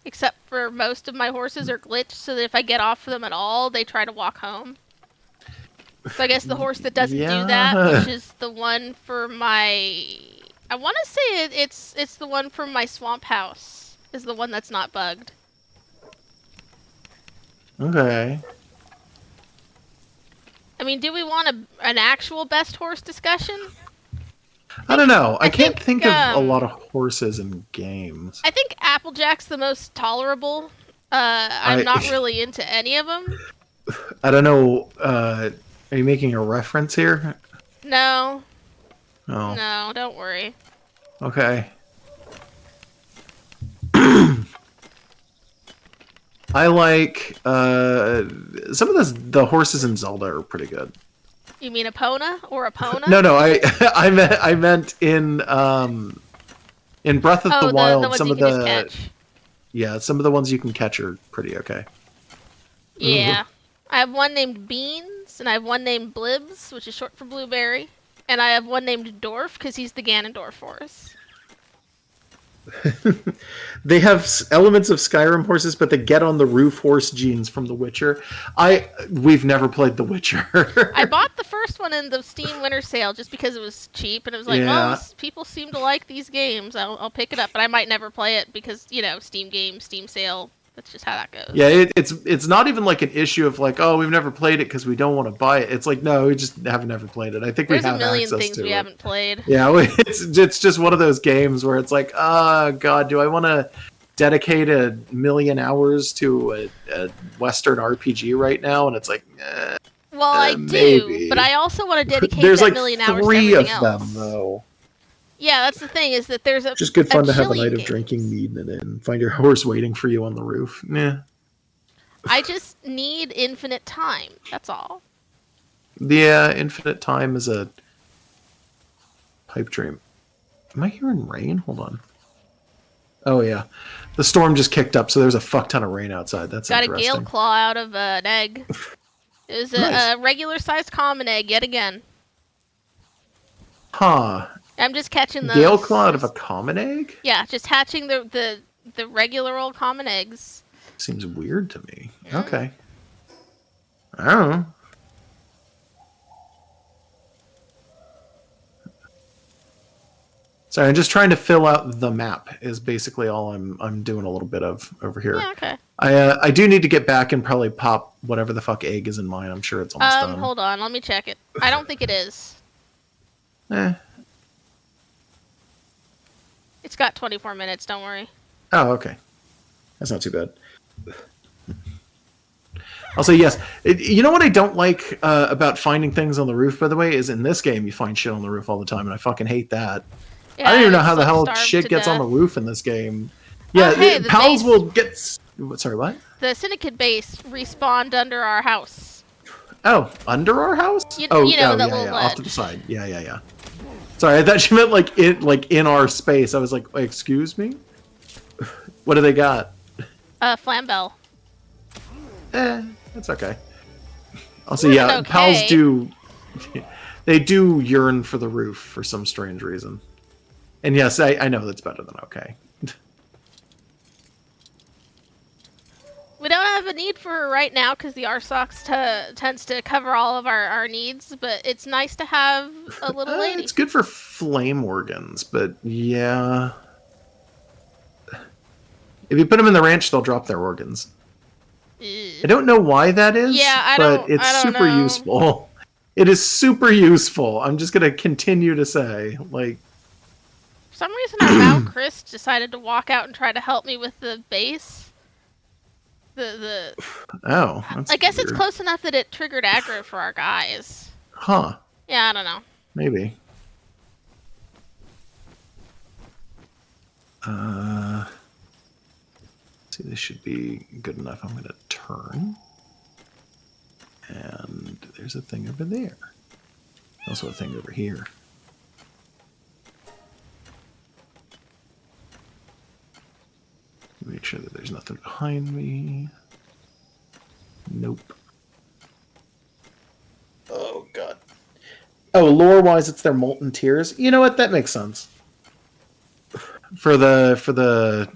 Except for most of my horses are glitched, so that if I get off them at all, they try to walk home. So I guess the horse that doesn't do that, which is the one for my... I want to say it's the one from my swamp house, is the one that's not bugged. Okay. I mean, do we want an actual best horse discussion? I don't know. I can't think of a lot of horses in games. I think Applejack's the most tolerable. I'm not really into any of them. I don't know. Are you making a reference here? No. Oh. No, don't worry. Okay. I like some of the horses in Zelda are pretty good. You mean Epona or Epona? No. I meant in Breath of the Wild. The some ones of you can just catch. Some of the ones you can catch are pretty okay. Yeah. I have one named Beans, and I have one named Blibs, which is short for blueberry, and I have one named Dorf because he's the Ganondorf horse. They have elements of Skyrim horses, but they get on the roof horse genes from The Witcher. We've never played The Witcher. I bought the first one in the Steam Winter Sale just because it was cheap, and it was like, well, people seem to like these games. I'll pick it up, but I might never play it because, Steam games, Steam sale. That's just how that goes. Yeah, it's not even like an issue of like, oh, we've never played it because we don't want to buy it. It's like, no, we just haven't never played it. I think there's we have a million access things to we it. haven't played. Yeah, it's just one of those games where it's like, oh god, do I want to dedicate 1,000,000 hours to a Western RPG right now? And it's like, well, I maybe. do, but I also want to dedicate there's that like 1,000,000 hours to three everything of else. them though. Yeah, that's the thing, is that there's a just good fun to have a night games. of drinking mead and find your horse waiting for you on the roof. Yeah. I just need infinite time. That's all. Yeah, infinite time is a pipe dream. Am I hearing rain? Hold on. Oh yeah, the storm just kicked up, so there's a fuck ton of rain outside. That's got interesting. a gale claw out of an egg. It was a regular-sized common egg yet again. Huh. I'm just catching those. Gale claw out of a common egg? Yeah, just hatching the regular old common eggs. Seems weird to me. Okay. I don't know. Sorry, I'm just trying to fill out the map is basically all I'm doing a little bit of over here. Yeah, okay. I do need to get back and probably pop whatever the fuck egg is in mine. I'm sure it's almost done. Hold on, let me check it. I don't think it is. It's got 24 minutes, don't worry. Oh, okay. That's not too bad. I'll say yes. You know what I don't like about finding things on the roof, by the way, is in this game you find shit on the roof all the time, and I fucking hate that. Yeah, I don't even know it's, how the like, hell starved shit to gets on the death. roof in this game. Yeah, hey, the pals base- will get... Sorry, what? The Syndicate base respawned under our house. Oh, under our house? You oh, know, oh that yeah, little yeah, off to the ledge. side. Yeah. Sorry, I thought you meant like in our space. I was like, excuse me? What do they got? Flambell. That's okay. Also, More yeah, than pals okay. do... They do yearn for the roof for some strange reason. And yes, I know that's better than okay. We don't have a need for her right now because the RSOX tends to cover all of our needs, but it's nice to have a little lady. It's good for flame organs, but yeah. If you put them in the ranch, they'll drop their organs. I don't know why that is, Yeah, but it's I don't super know. useful. It is super useful. I'm just going to continue to say, like... For some reason, our Val Chris decided to walk out and try to help me with the base. Oh, that's I guess it's weird. close enough that it triggered aggro for our guys. Huh. Yeah, I don't know. Maybe. See, this should be good enough. I'm going to turn. And there's a thing over there. Also a thing over here. Make sure that there's nothing behind me. Nope. Oh, God. Oh, lore-wise, it's their molten tears. You know what? That makes sense. For the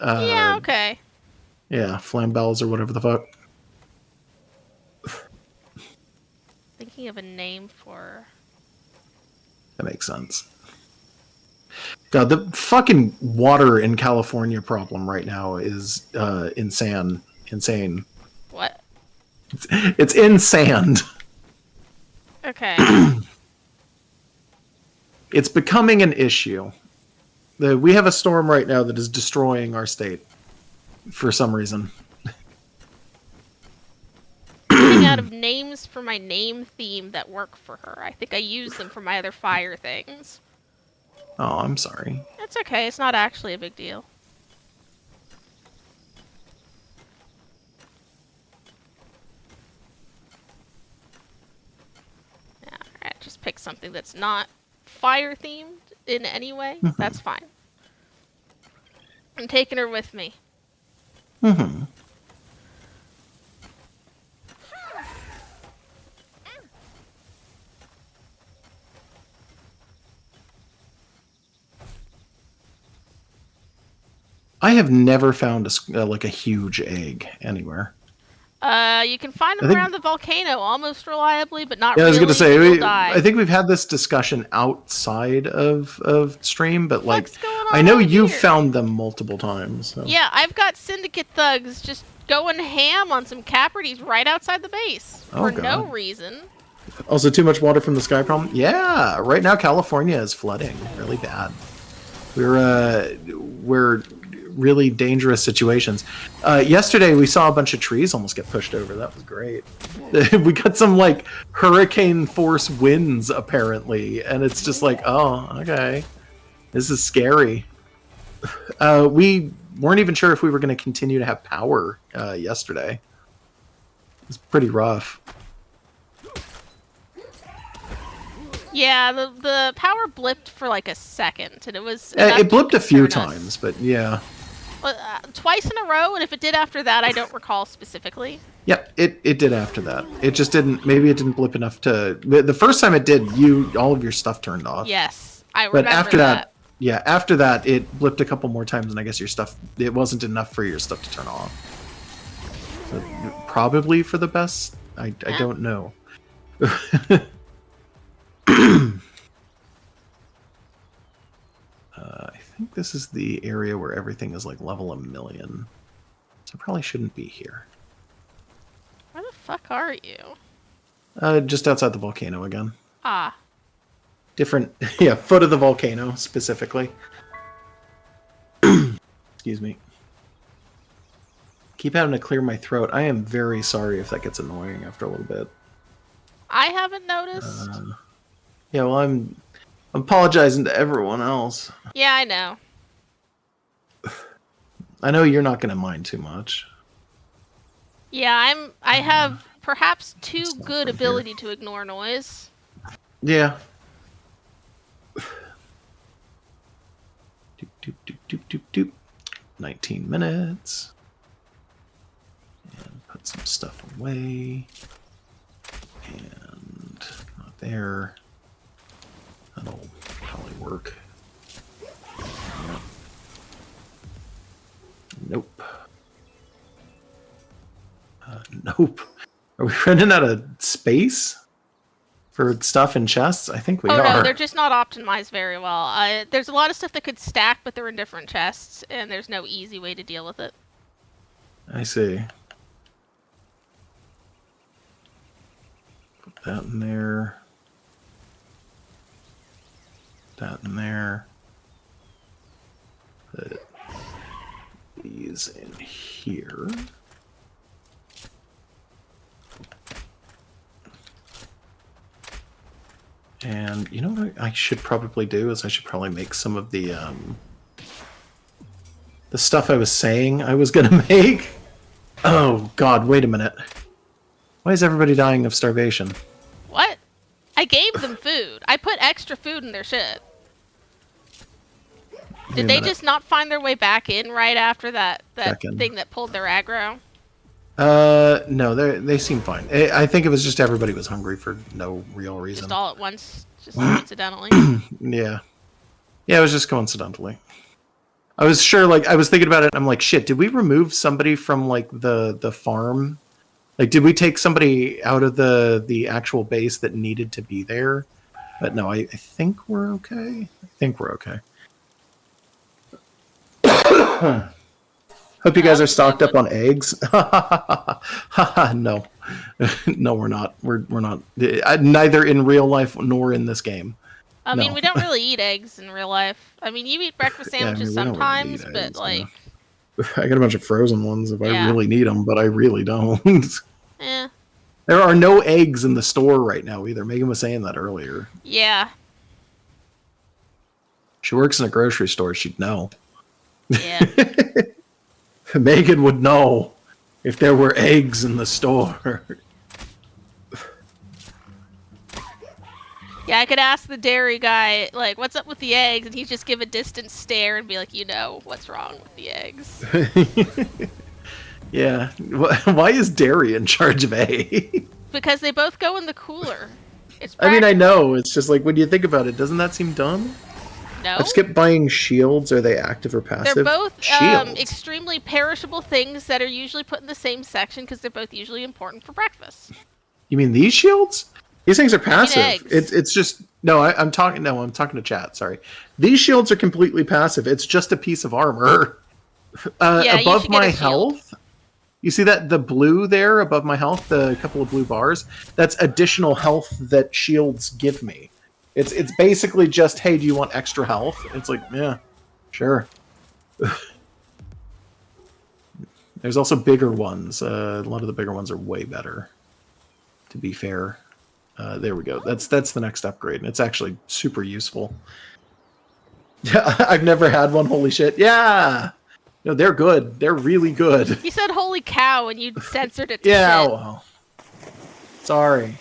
Yeah, okay. yeah, flambells or whatever the fuck. Thinking of a name for... That makes sense. God, the fucking water in California problem right now is insane. What? It's in sand. Okay. It's becoming an issue. We have a storm right now that is destroying our state for some reason. Running out of names for my name theme that work for her. I think I use them for my other fire things. Oh, I'm sorry. It's okay. It's not actually a big deal. Yeah, alright. Just pick something that's not fire themed in any way. That's fine. I'm taking her with me. Mm-hmm. I have never found like a huge egg anywhere. You can find them around the volcano almost reliably, but not Yeah, really. I was going to say, You'll die. I think we've had this discussion outside of stream, but like, What's going on I know out you've here? found them multiple times. So. Yeah, I've got Syndicate thugs just going ham on some Caprides right outside the base for no reason. Also, too much water from the sky problem? Yeah, right now California is flooding really bad. We're really dangerous situations. Yesterday we saw a bunch of trees almost get pushed over. That was great. We got some like hurricane force winds apparently, and it's just like, oh, okay, this is scary. We weren't even sure if we were going to continue to have power yesterday. It was pretty rough. Yeah, the power blipped for like a second, and it was. It blipped a few concern us. times, but yeah. Twice in a row, and if it did after that, I don't recall specifically. Yep, it did after that. It just didn't. Maybe it didn't blip enough to. The first time it did, all of your stuff turned off. Yes, I remember But after that. Yeah, after that, it blipped a couple more times, and I guess your stuff. It wasn't enough for your stuff to turn off. So, probably for the best. I don't know. I think this is the area where everything is like level 1,000,000. So I probably shouldn't be here. Where the fuck are you? Just outside the volcano again. Ah. Different, yeah, foot of the volcano specifically. Excuse me. keep having to clear my throat. I am very sorry if that gets annoying after a little bit. I haven't noticed. Yeah, well, I'm apologizing to everyone else. Yeah, I know. I know you're not going to mind too much. Yeah, I have perhaps too Stuff good right ability to ignore noise. Yeah. Doop, doop, doop, doop, doop, doop. 19 minutes. And put some stuff away. And not there. That'll probably work. Yep. Nope. Nope. Are we running out of space for stuff in chests? I think we are. No, they're just not optimized very well. There's a lot of stuff that could stack, but they're in different chests, and there's no easy way to deal with it. I see. Put that in there. That in there. Put these in here. And you know what I should probably do is I should probably make some of the stuff I was saying I was gonna make. Oh God! Wait a minute. Why is everybody dying of starvation? What? I gave them food. I put extra food in their shit. Did they just not find their way back in right after that thing that pulled their aggro? No, they seem fine. I think it was just everybody was hungry for no real reason. Just all at once, just coincidentally. Yeah. Yeah, it was just coincidentally. I was sure, like, I was thinking about it, and I'm like, shit, did we remove somebody from, like, the farm? Like, did we take somebody out of the actual base that needed to be there? But no, I think we're okay. I think we're okay. Hope you guys are stocked up on eggs. No. No, we're not. We're not. Neither in real life nor in this game. I mean, we don't really eat eggs in real life. I mean, you eat breakfast sandwiches sometimes, but eggs, like... I got a bunch of frozen ones if I really need them, but I really don't. Yeah. There are no eggs in the store right now either. Megan was saying that earlier. Yeah. She works in a grocery store. She'd know. Yeah. Megan would know if there were eggs in the store. Yeah, I could ask the dairy guy, like, what's up with the eggs? And he'd just give a distant stare and be like, you know, what's wrong with the eggs? Yeah. Why is dairy in charge of eggs? Because they both go in the cooler. I mean, I know. It's just like, when you think about it, doesn't that seem dumb? No. I've skipped buying shields. Are they active or passive? They're both extremely perishable things that are usually put in the same section because they're both usually important for breakfast. You mean these shields? These things are passive. I mean, it's just I'm talking to chat. Sorry, these shields are completely passive. It's just a piece of armor. Above my health, you see that the blue there above my health, the couple of blue bars. That's additional health that shields give me. It's basically just, hey, do you want extra health? It's like, yeah, sure. There's also bigger ones. A lot of the bigger ones are way better, to be fair. There we go. That's the next upgrade, and it's actually super useful. Yeah, I've never had one. Holy shit! Yeah, no, they're good. They're really good. You said "holy cow" and you censored it. Yeah, shit. well, sorry.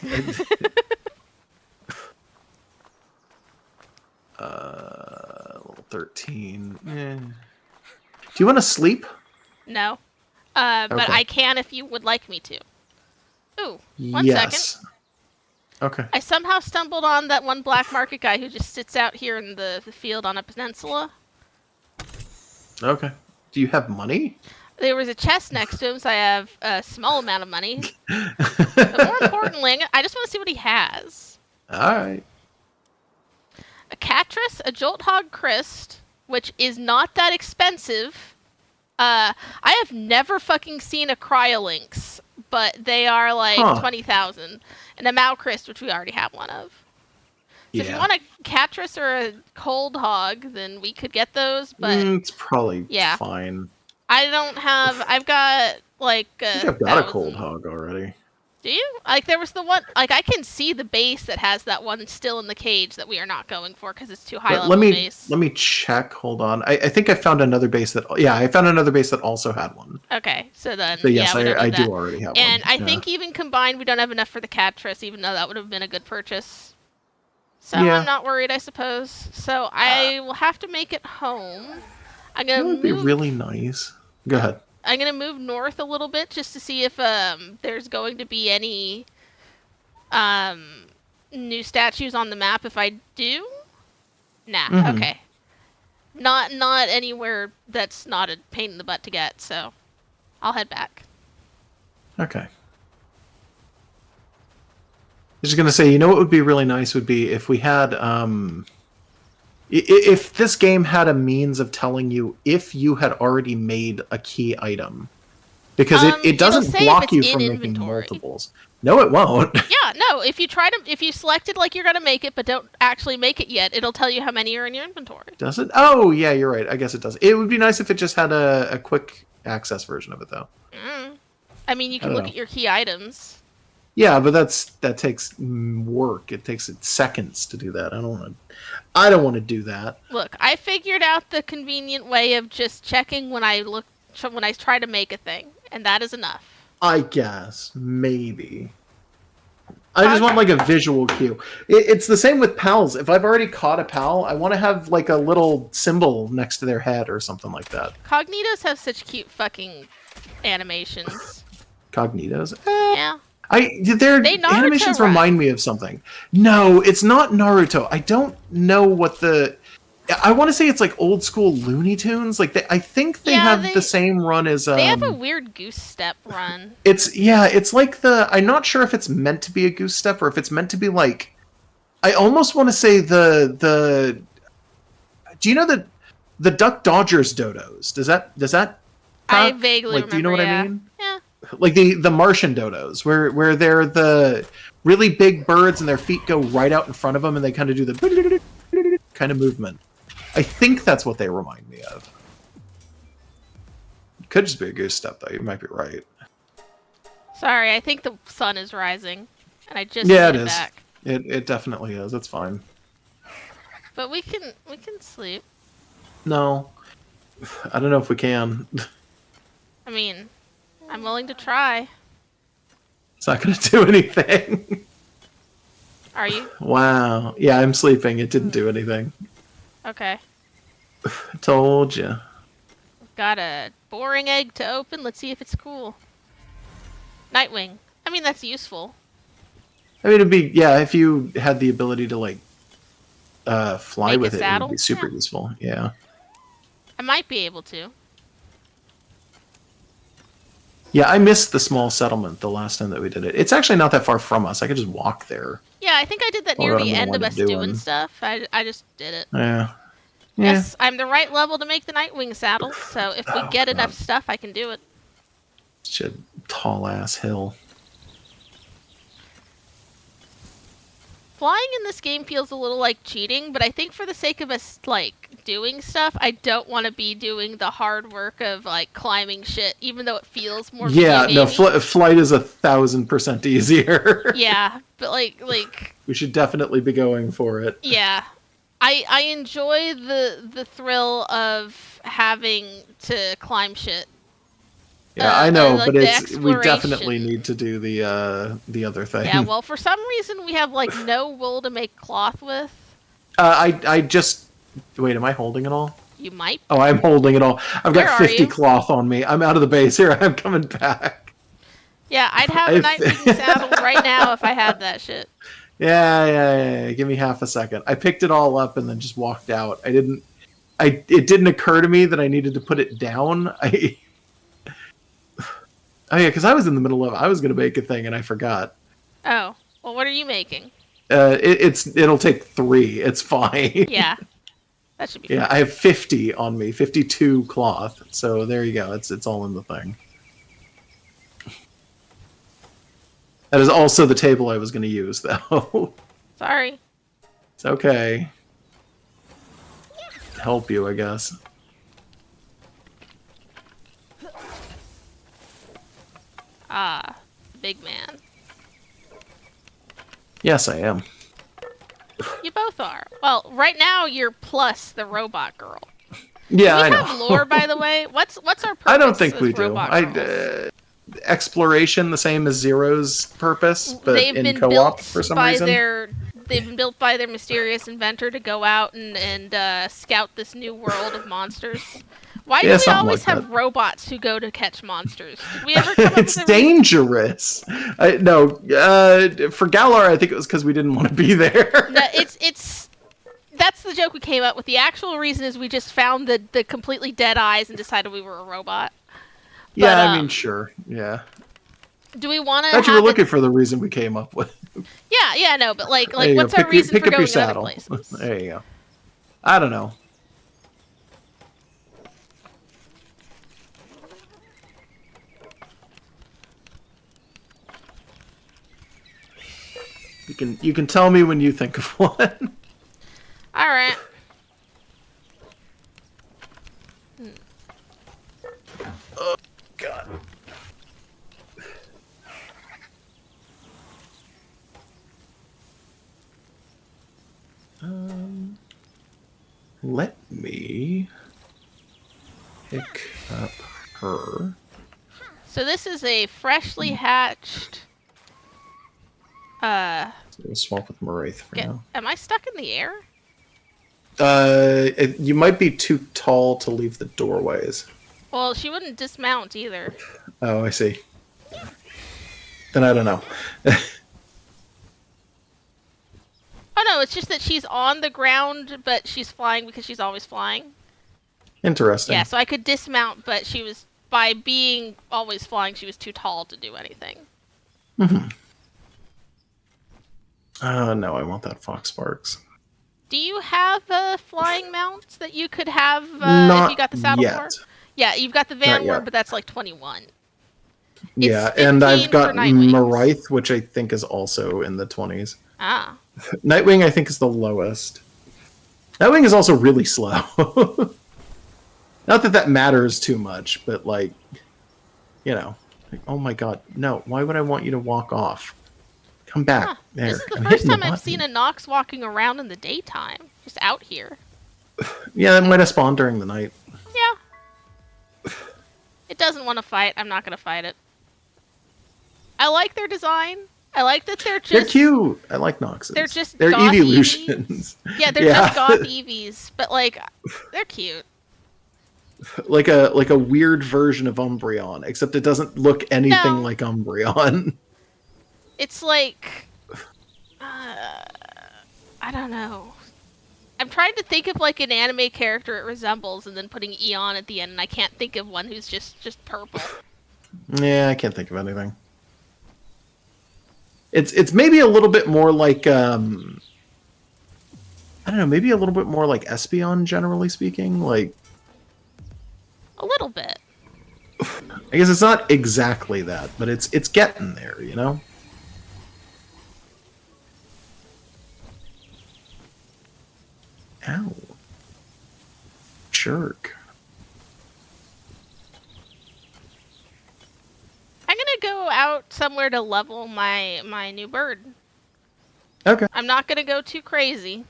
Level 13. Do you want to sleep? No, but Okay. I can if you would like me to. Ooh, one second. Okay. I somehow stumbled on that one black market guy who just sits out here in the field on a peninsula. Okay. Do you have money? There was a chest next to him, so I have a small amount of money. But more importantly, I just want to see what he has. Alright. A Catrus, a Jolt Hog Crest, which is not that expensive. I have never fucking seen a Cryolinx, but they are like 20,000. And a Malchrist, which we already have one of. So if you want a Catrus or a Cold Hog, then we could get those, but... it's probably fine. I don't have. I've got like I think I've got a cold hog already. Do you? Like, there was the one. Like, I can see the base that has that one still in the cage that we are not going for because it's too high level base. Let me check. Hold on. I think I found another base that. Yeah, I found another base that also had one. Okay, so then. So yes, yeah, I do already have one. And I think even combined, we don't have enough for the Catris, even though that would have been a good purchase. So Yeah. I'm not worried, I suppose. So I will have to make it home. I'm gonna That would be really nice. Go ahead. I'm gonna move north a little bit just to see if there's going to be any new statues on the map. If I do, nah, okay. Not anywhere that's not a pain in the butt to get. So I'll head back. Okay. I was just gonna say, you know what would be really nice would be if we had if this game had a means of telling you if you had already made a key item. Because it doesn't block you from making multiples. No, it won't. Yeah, no, if you selected like you're gonna make it but don't actually make it yet, it'll tell you how many are in your inventory. Does it? Oh yeah, you're right. I guess it does. It would be nice if it just had a quick access version of it though. I mean, you can look at your key items. Yeah, but that takes work. It takes seconds to do that. I don't want to do that. Look, I figured out the convenient way of just checking when I try to make a thing, and that is enough. I guess maybe. I just want like a visual cue. It's the same with pals. If I've already caught a pal, I want to have like a little symbol next to their head or something like that. Cognitos have such cute fucking animations. Cognitos? Yeah. Their animations remind me of something. No, it's not Naruto. I don't know what I want to say it's like old school Looney Tunes. Like I think they have the same run as. They have a weird goose step run. It's like I'm not sure if it's meant to be a goose step or if it's meant to be like. I almost want to say the. Do you know the Duck Dodgers dodos? Does that? I vaguely remember. Do you know what I mean? Yeah. Like the Martian dodos, where they're the really big birds and their feet go right out in front of them and they kind of do the kind of movement. I think that's what they remind me of. It could just be a goose step, though. You might be right. Sorry, I think the sun is rising, and I just it is. Back. It definitely is. It's fine. But we can sleep. No, I don't know if we can. I mean, I'm willing to try. It's not going to do anything. Are you? Wow. Yeah, I'm sleeping. It didn't do anything. Okay. Told you. Got a boring egg to open. Let's see if it's cool. Nightwing. I mean, that's useful. I mean, it'd be, if you had the ability to, like, fly Make with a it, saddle? it would be super useful. Yeah. I might be able to. Yeah, I missed the small settlement the last time that we did it. It's actually not that far from us. I could just walk there. Yeah, I think I did that near the end of us doing stuff. I just did it. Yeah. Yes, I'm the right level to make the Nightwing saddle, so if we get enough stuff, I can do it. Such a tall-ass hill. Flying in this game feels a little like cheating, but I think for the sake of us, like, doing stuff, I don't want to be doing the hard work of, like, climbing shit, even though it feels more flight is 1,000% easier. Yeah, but, like... We should definitely be going for it. Yeah. I enjoy the thrill of having to climb shit. Yeah, I know, like, but we definitely need to do the other thing. Yeah, well, for some reason we have like no wool to make cloth with. I just wait. Am I holding it all? You might. Oh, I'm holding it all. I've got 50 cloth on me. I'm out of the base here. I'm coming back. Yeah, I'd have a Nightwing saddle right now if I had that shit. Yeah. Give me half a second. I picked it all up and then just walked out. It didn't occur to me that I needed to put it down. Oh yeah, because I was in the middle of I was going to make a thing and I forgot. Oh, well, what are you making? It'll take 3. It's fine. Yeah, that should be. Yeah, fine. I have 50 on me, 52 cloth. So there you go. It's all in the thing. That is also the table I was going to use, though. Sorry. It's okay. Help you, I guess. Yes, I am. You both are. Well, right now you're plus the robot girl. Yeah, I Do we know. have lore, by the way? What's our purpose? I don't think as we do. robot girls? Exploration, the same as Zero's purpose, but They've in been co-op built for some by reason. they've been built by their mysterious inventor to go out and scout this new world of monsters. Why do Yeah, we something always like have that. robots who go to catch monsters? Did we ever come up It's with a reason? dangerous. For Galar, I think it was because we didn't want to be there. No, it's that's the joke we came up with. The actual reason is we just found the completely dead eyes and decided we were a robot. Yeah, But, I mean, sure. Yeah. Do we want to? Thought you were looking for the reason we came up with. Yeah, no, but like There you what's go. our reason pick for up your going in other saddle. places? There you go. I don't know. You can tell me when you think of one. All right. Oh God. Let me pick up her. So this is a freshly hatched. So we'll swap with Moraith for now. Am I stuck in the air? You might be too tall to leave the doorways. Well, she wouldn't dismount either. Oh, I see. Then I don't know. Oh no, it's just that she's on the ground, but she's flying because she's always flying. Interesting. Yeah, so I could dismount, but she was, by being always flying, she was too tall to do anything. Mm-hmm. No, I want that Fox Sparks. Do you have a flying mount that you could have Not if you got the saddle yet. for? Yeah, you've got the Van Not yet. Ward, but that's like 21. Yeah, It's and 15 I've got for Nightwings. Moraith, which I think is also in the 20s. Ah. Nightwing, I think, is the lowest. Nightwing is also really slow. Not that that matters too much, but like, oh my God, no! Why would I want you to walk off? Come back. Huh. There. This is the I'm first hitting time the I've seen a Nox walking around in the daytime, just out here. Yeah, that might have spawned during the night. Yeah. It doesn't want to fight. I'm not going to fight it. I like their design. I like that they're cute. I like Noxes. They're goth evolutions. Eevees. Yeah, they're just goth Eevees, but like they're cute. Like a weird version of Umbreon, except it doesn't look anything like Umbreon. It's like I don't know. I'm trying to think of like an anime character it resembles, and then putting Eon at the end, and I can't think of one who's just purple. Yeah, I can't think of anything. It's maybe a little bit more like I don't know, maybe a little bit more like Espeon, generally speaking. Like A little bit. I guess it's not exactly that, but it's getting there, you know? Ow. Jerk. I'm gonna go out somewhere to level my new bird. Okay. I'm not gonna go too crazy.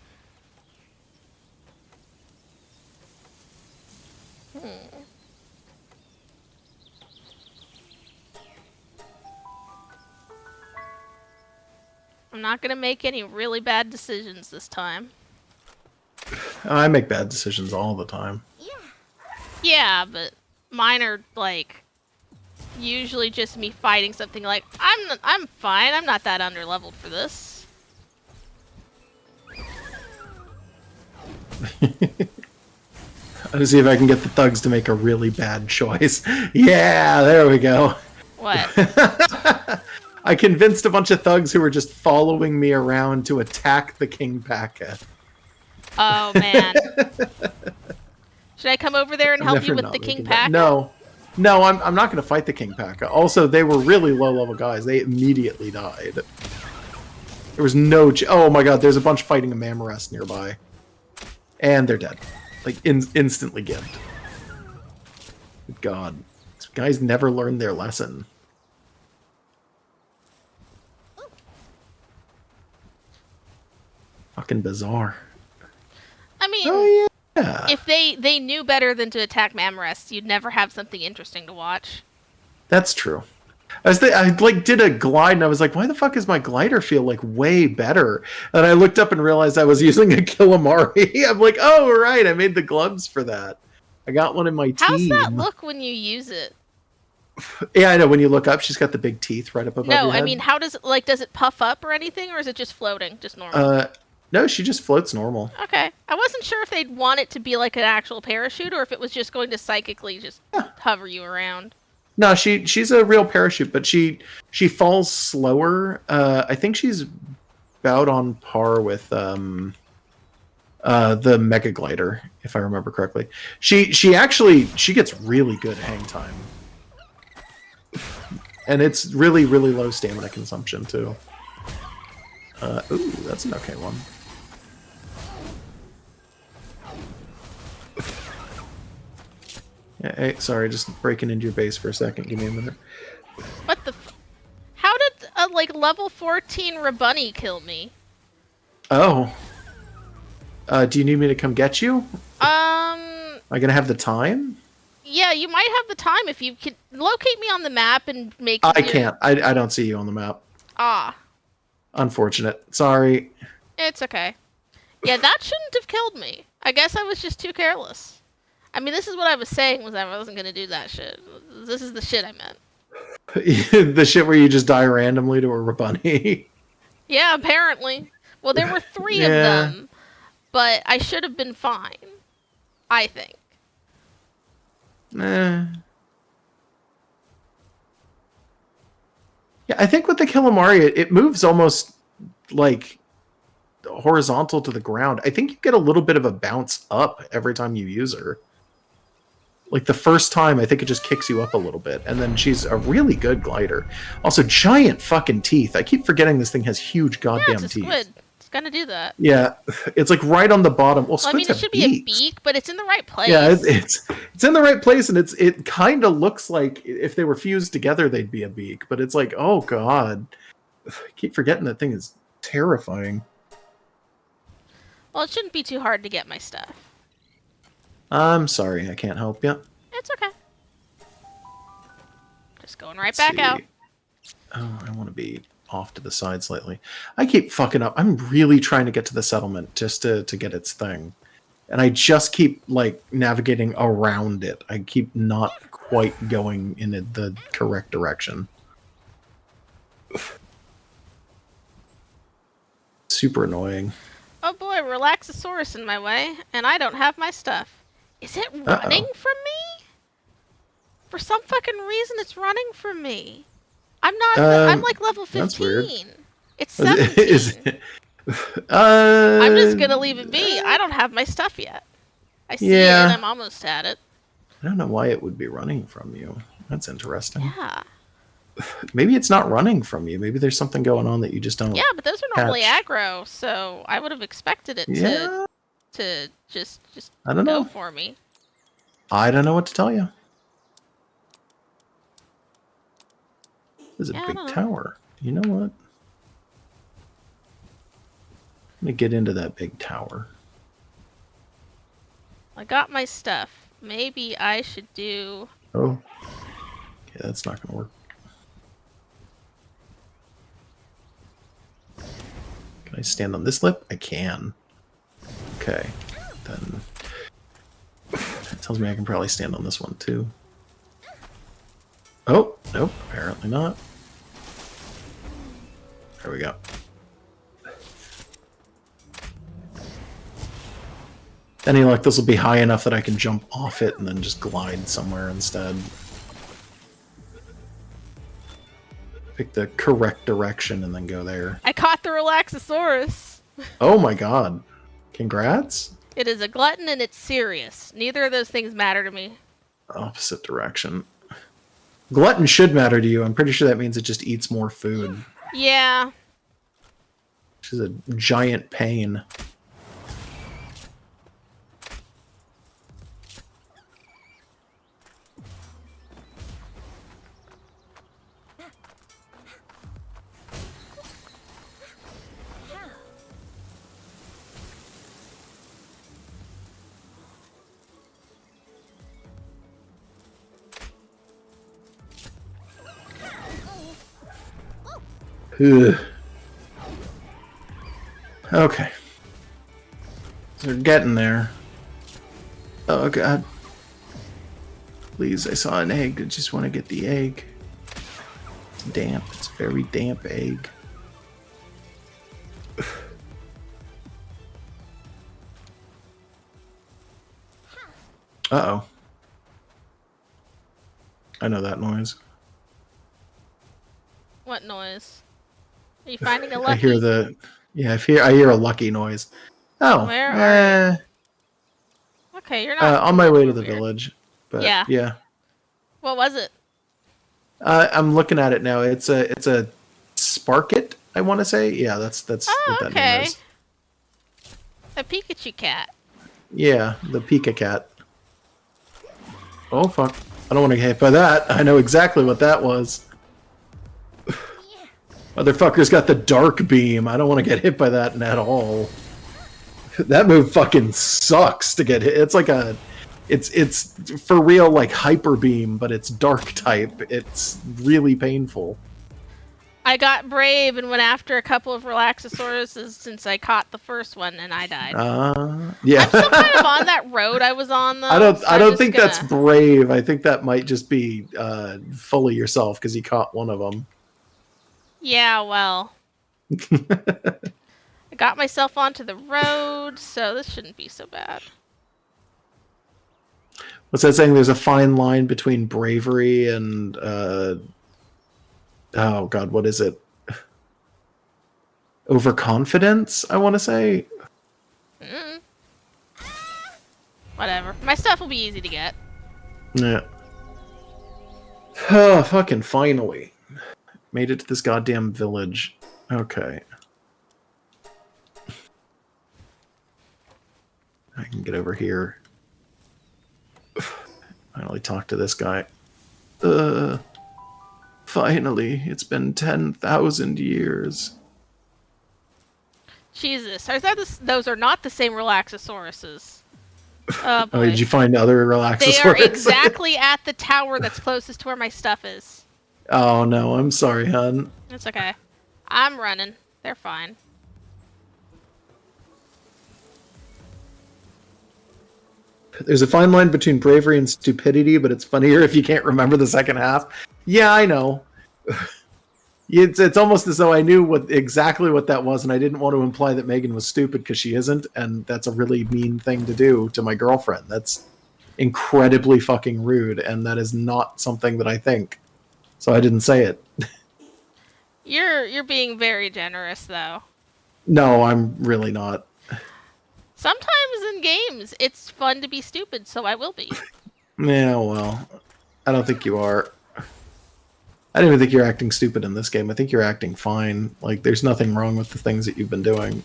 I'm not gonna make any really bad decisions this time. I make bad decisions all the time. Yeah, but mine are like usually just me fighting something like I'm fine. I'm not that underleveled for this. I'm gonna see if I can get the thugs to make a really bad choice. Yeah, there we go. What? I convinced a bunch of thugs who were just following me around to attack the King P.A.K.A. Oh man. Should I come over there and help you with the King P.A.K.A.? No, I'm not going to fight the King P.A.K.A. Also, they were really low-level guys. They immediately died. There was no... Oh my god, there's a bunch fighting a Mammorest nearby. And they're dead. Like, instantly gimped. God. These guys never learned their lesson. Fucking bizarre. I mean, Oh yeah. if they knew better than to attack Mamrests, you'd never have something interesting to watch. That's true. I like did a glide and I was like, why the fuck is my glider feel like way better? And I looked up and realized I was using a Killamari. I'm like, oh right, I made the gloves for that. I got one in my How's team. that look when you use it? Yeah, I know. When you look up, she's got the big teeth right up above No, your head. I mean, how does it, like, does it puff up or anything, or is it just floating, just normal? No, she just floats normal. Okay. I wasn't sure if they'd want it to be like an actual parachute, or if it was just going to psychically just hover you around. No, she's a real parachute, but she falls slower. I think she's about on par with the Mega Glider, if I remember correctly. She gets really good hang time, and it's really low stamina consumption too. Ooh, that's an okay one. Yeah, hey, sorry, just breaking into your base for a second. Give me a minute. What the How did a, like, level 14 Rabunny kill me? Oh. Do you need me to come get you? Am I gonna have the time? Yeah, you might have the time if you could locate me on the map and make... I can't. I don't see you on the map. Ah. Unfortunate. Sorry. It's okay. Yeah, that shouldn't have killed me. I guess I was just too careless. I mean, this is what I was saying, was that I wasn't gonna do that shit. This is the shit I meant. The shit where you just die randomly to a Rabunny. Yeah, apparently. Well, there were 3 of them, but I should have been fine. I think. Yeah, I think with the Killamari, it moves almost like horizontal to the ground. I think you get a little bit of a bounce up every time you use her. Like the first time, I think it just kicks you up a little bit, and then she's a really good glider. Also, giant fucking teeth. I keep forgetting this thing has huge goddamn it's a teeth. squid. It's gonna do that. Yeah, it's like right on the bottom. Well, I mean, it should be a beak, but it's in the right place. Yeah, it's in the right place, and it kind of looks like if they were fused together, they'd be a beak. But it's like, oh god, I keep forgetting that thing is terrifying. Well, it shouldn't be too hard to get my stuff. I'm sorry, I can't help you. It's okay. Just going right back out. Oh, I want to be off to the side slightly. I keep fucking up. I'm really trying to get to the settlement just to get its thing. And I just keep, like, navigating around it. I keep not quite going in the correct direction. Super annoying. Oh boy, Relaxosaurus in my way, and I don't have my stuff. Is it running from me? For some fucking reason, it's running from me. I'm not. I'm like level 15. That's weird. It's 17. I'm just gonna leave it be. I don't have my stuff yet. I see it, and I'm almost at it. I don't know why it would be running from you. That's interesting. Yeah. Maybe it's not running from you. Maybe there's something going on that you just don't. Yeah, but those are normally aggro, so I would have expected it to just I don't know. go for me. I don't know what to tell you. There's a big tower. You know what? Let me get into that big tower. I got my stuff. Maybe I should do... Oh. Okay, that's not going to work. Can I stand on this lip? I can. Okay. Then... That tells me I can probably stand on this one, too. Oh, nope. Apparently not. There we go. Any luck, this will be high enough that I can jump off it and then just glide somewhere instead. Pick the correct direction and then go there. I caught the Relaxosaurus. Oh my god. Congrats. It is a glutton and it's serious. Neither of those things matter to me. Opposite direction. Glutton should matter to you. I'm pretty sure that means it just eats more food. Yeah. Which is a giant pain. Ugh. Okay. So we're getting there. Oh god. Please, I saw an egg. I just want to get the egg. It's damp. It's a very damp egg. Uh-oh. I know that noise. What noise? Are you finding a lucky? I hear the... Yeah, I hear a lucky noise. Oh. Where are you? Okay, you're not... on my way to the weird. village. But, Yeah. Yeah. What was it? I'm looking at it now. It's a Sparkit, I want to say. Yeah, that's Oh, what that name is. A Pikachu cat. Yeah, the Pika cat. Oh fuck! I don't want to get hit by that. I know exactly what that was. Motherfucker's got the dark beam. I don't want to get hit by that at all. That move fucking sucks to get hit. It's like a... It's for real like hyper beam, but it's dark type. It's really painful. I got brave and went after a couple of Relaxosauruses since I caught the first one and I died. Yeah. I'm still kind of on that road I was on though. I don't think that's brave. I think that might just be full of yourself because you caught one of them. Yeah, well. I got myself onto the road, so this shouldn't be so bad. What's that saying? There's a fine line between bravery and oh god, what is it? Overconfidence, I want to say. Whatever. My stuff will be easy to get. Yeah. Oh, fucking finally. Made it to this goddamn village. Okay. I can get over here. Finally talk to this guy. Finally. It's been 10,000 years. Jesus. Those are not the same Relaxosauruses. Oh, oh, did you find other Relaxosaurus? They are exactly at the tower that's closest to where my stuff is. Oh, no. I'm sorry, hon. It's okay. I'm running. They're fine. There's a fine line between bravery and stupidity, but it's funnier if you can't remember the second half. Yeah, I know. It's almost as though I knew exactly what that was, and I didn't want to imply that Megan was stupid because she isn't, and that's a really mean thing to do to my girlfriend. That's incredibly fucking rude, and that is not something that I think. So I didn't say it. You're being very generous, though. No, I'm really not. Sometimes in games, it's fun to be stupid, so I will be. Yeah, well, I don't think you are. I don't even think you're acting stupid in this game. I think you're acting fine. Like, there's nothing wrong with the things that you've been doing.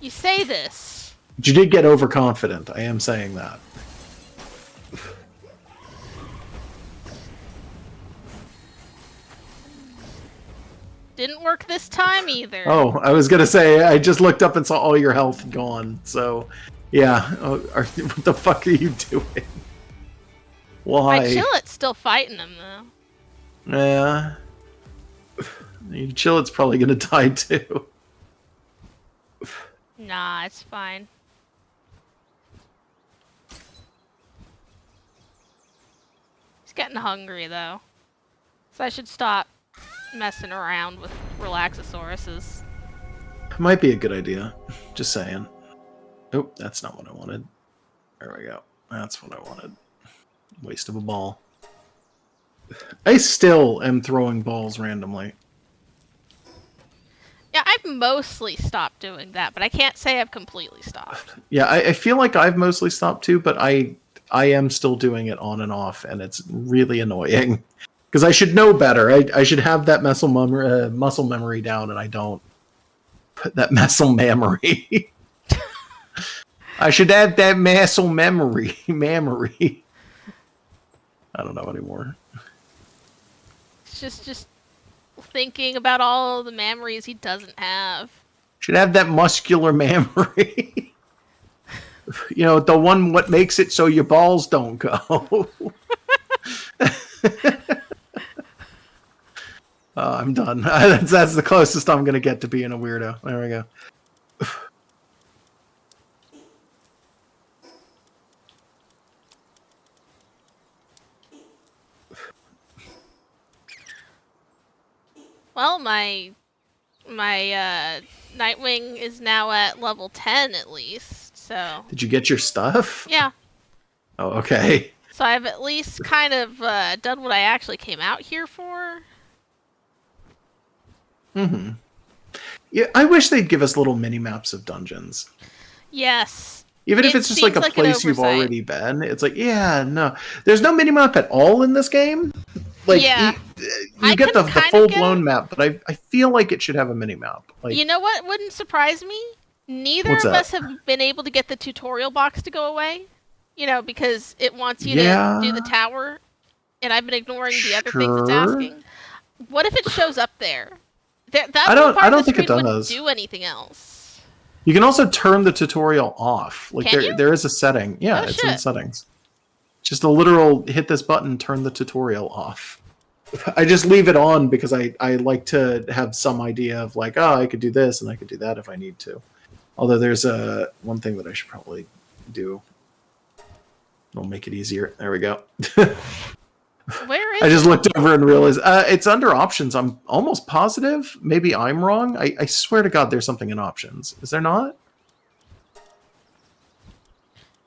You say this. But you did get overconfident. I am saying that. Didn't work this time either. Oh, I was gonna say, I just looked up and saw all your health gone. So, yeah. What the fuck are you doing? Why? My Chillet's still fighting him, though. Yeah. Your Chillet's probably gonna die, too. Nah, it's fine. He's getting hungry, though. So I should stop messing around with Relaxosauruses. Might be a good idea. Just saying. Oh, that's not what I wanted. There we go. That's what I wanted. Waste of a ball. I still am throwing balls randomly. Yeah, I've mostly stopped doing that, but I can't say I've completely stopped. Yeah, I feel like I've mostly stopped too, but I am still doing it on and off, and it's really annoying. Because I should know better. I should have that muscle memory down, and I don't. Put that muscle memory. I should have that muscle memory. Memory. I don't know anymore. It's just thinking about all the memories he doesn't have. Should have that muscular memory. You know, the one what makes it so your balls don't go. I'm done. That's the closest I'm gonna get to being a weirdo. There we go. Well, my Nightwing is now at level 10 at least, so... Did you get your stuff? Yeah. Oh, okay. So I've at least kind of done what I actually came out here for. Mm-hmm. Yeah, I wish they'd give us little mini-maps of dungeons. Yes. Even if it's just like a place you've already been. It's like, yeah, no. There's no mini-map at all in this game. Like, yeah. you get the full-blown map, but I feel like it should have a mini-map. Like, you know what wouldn't surprise me? Neither of us have been able to get the tutorial box to go away. You know, because it wants you to do the tower, and I've been ignoring the other things it's asking. What if it shows up there? I don't think it does. Do anything else. You can also turn the tutorial off. Like there is a setting. Yeah, Oh, it's in settings. Just a literal hit this button, turn the tutorial off. I just leave it on because I like to have some idea of like, oh, I could do this and I could do that if I need to. Although there's one thing that I should probably do. It'll make it easier. There we go. Where is I just looked over and realized it's under options. I'm almost positive. Maybe I'm wrong. I swear to God there's something in options. Is there not?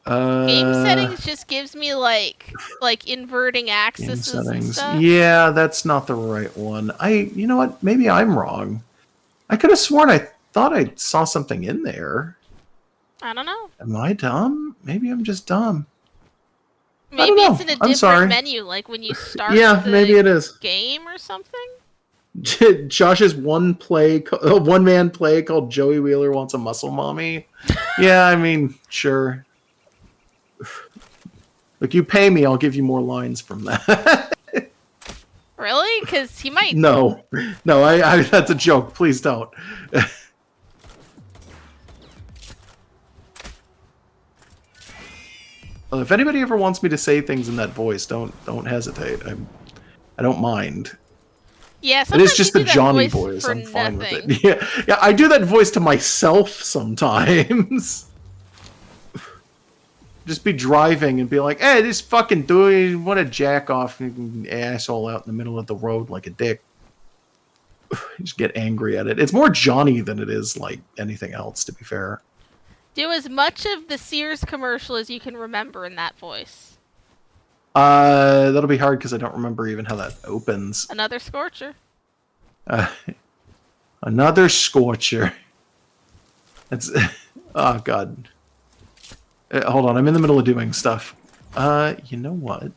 Game settings just gives me like inverting axes and stuff. Yeah, that's not the right one. You know what? Maybe I'm wrong. I could have sworn I thought I saw something in there. I don't know. Am I dumb? Maybe I'm just dumb. Maybe it's in a different menu, like when you start maybe it is. Game or something? Josh's one-man play called Joey Wheeler Wants a Muscle Mommy. Yeah, I mean, sure. Look, you pay me, I'll give you more lines from that. Really? Because he might... No, that's a joke. Please don't. Well, if anybody ever wants me to say things in that voice, don't hesitate. I don't mind. Yeah, it is just the Johnny voice. I'm fine with it. Yeah, I do that voice to myself sometimes. Just be driving and be like, "Hey, this fucking dude, what a jack off asshole out in the middle of the road like a dick." Just get angry at it. It's more Johnny than it is like anything else, to be fair. Do as much of the Sears commercial as you can remember in that voice. That'll be hard because I don't remember even how that opens. Another scorcher. Another scorcher. That's... Oh, God. Hold on, I'm in the middle of doing stuff. You know what?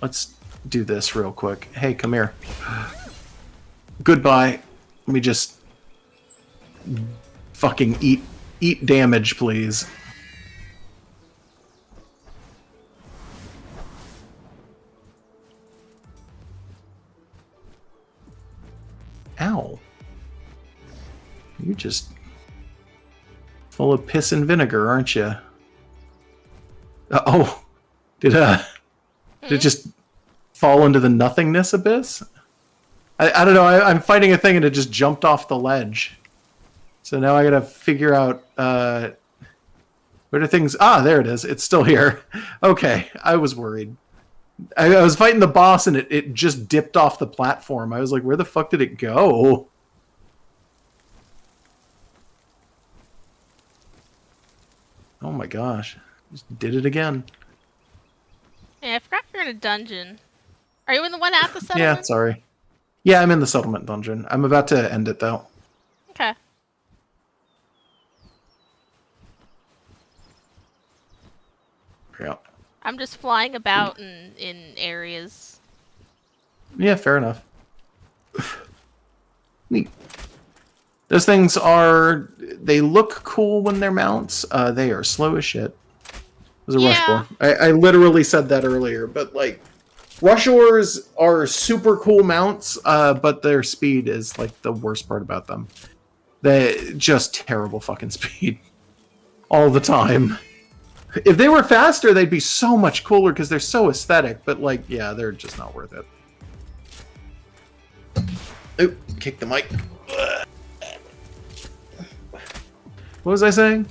Let's do this real quick. Hey, come here. Goodbye. Let me just... fucking eat damage, please. Ow. You're just full of piss and vinegar, aren't you? Oh. Did it just fall into the nothingness abyss? I don't know. I'm fighting a thing and it just jumped off the ledge. So now I gotta figure out, where do things... Ah, there it is. It's still here. Okay, I was worried. I was fighting the boss and it just dipped off the platform. I was like, where the fuck did it go? Oh my gosh. Just did it again. Yeah, I forgot you're in a dungeon. Are you in the one at the settlement? Yeah, sorry. Yeah, I'm in the settlement dungeon. I'm about to end it, though. Okay. Yeah. I'm just flying about in areas. Yeah, fair enough. Neat. Those things are... They look cool when they're mounts. They are slow as shit. There's a rush boar. I literally said that earlier, but like... Rush ores are super cool mounts, but their speed is like the worst part about them. They just terrible fucking speed. All the time. If they were faster, they'd be so much cooler because they're so aesthetic, but like, yeah, they're just not worth it. Oop, kick the mic. What was I saying?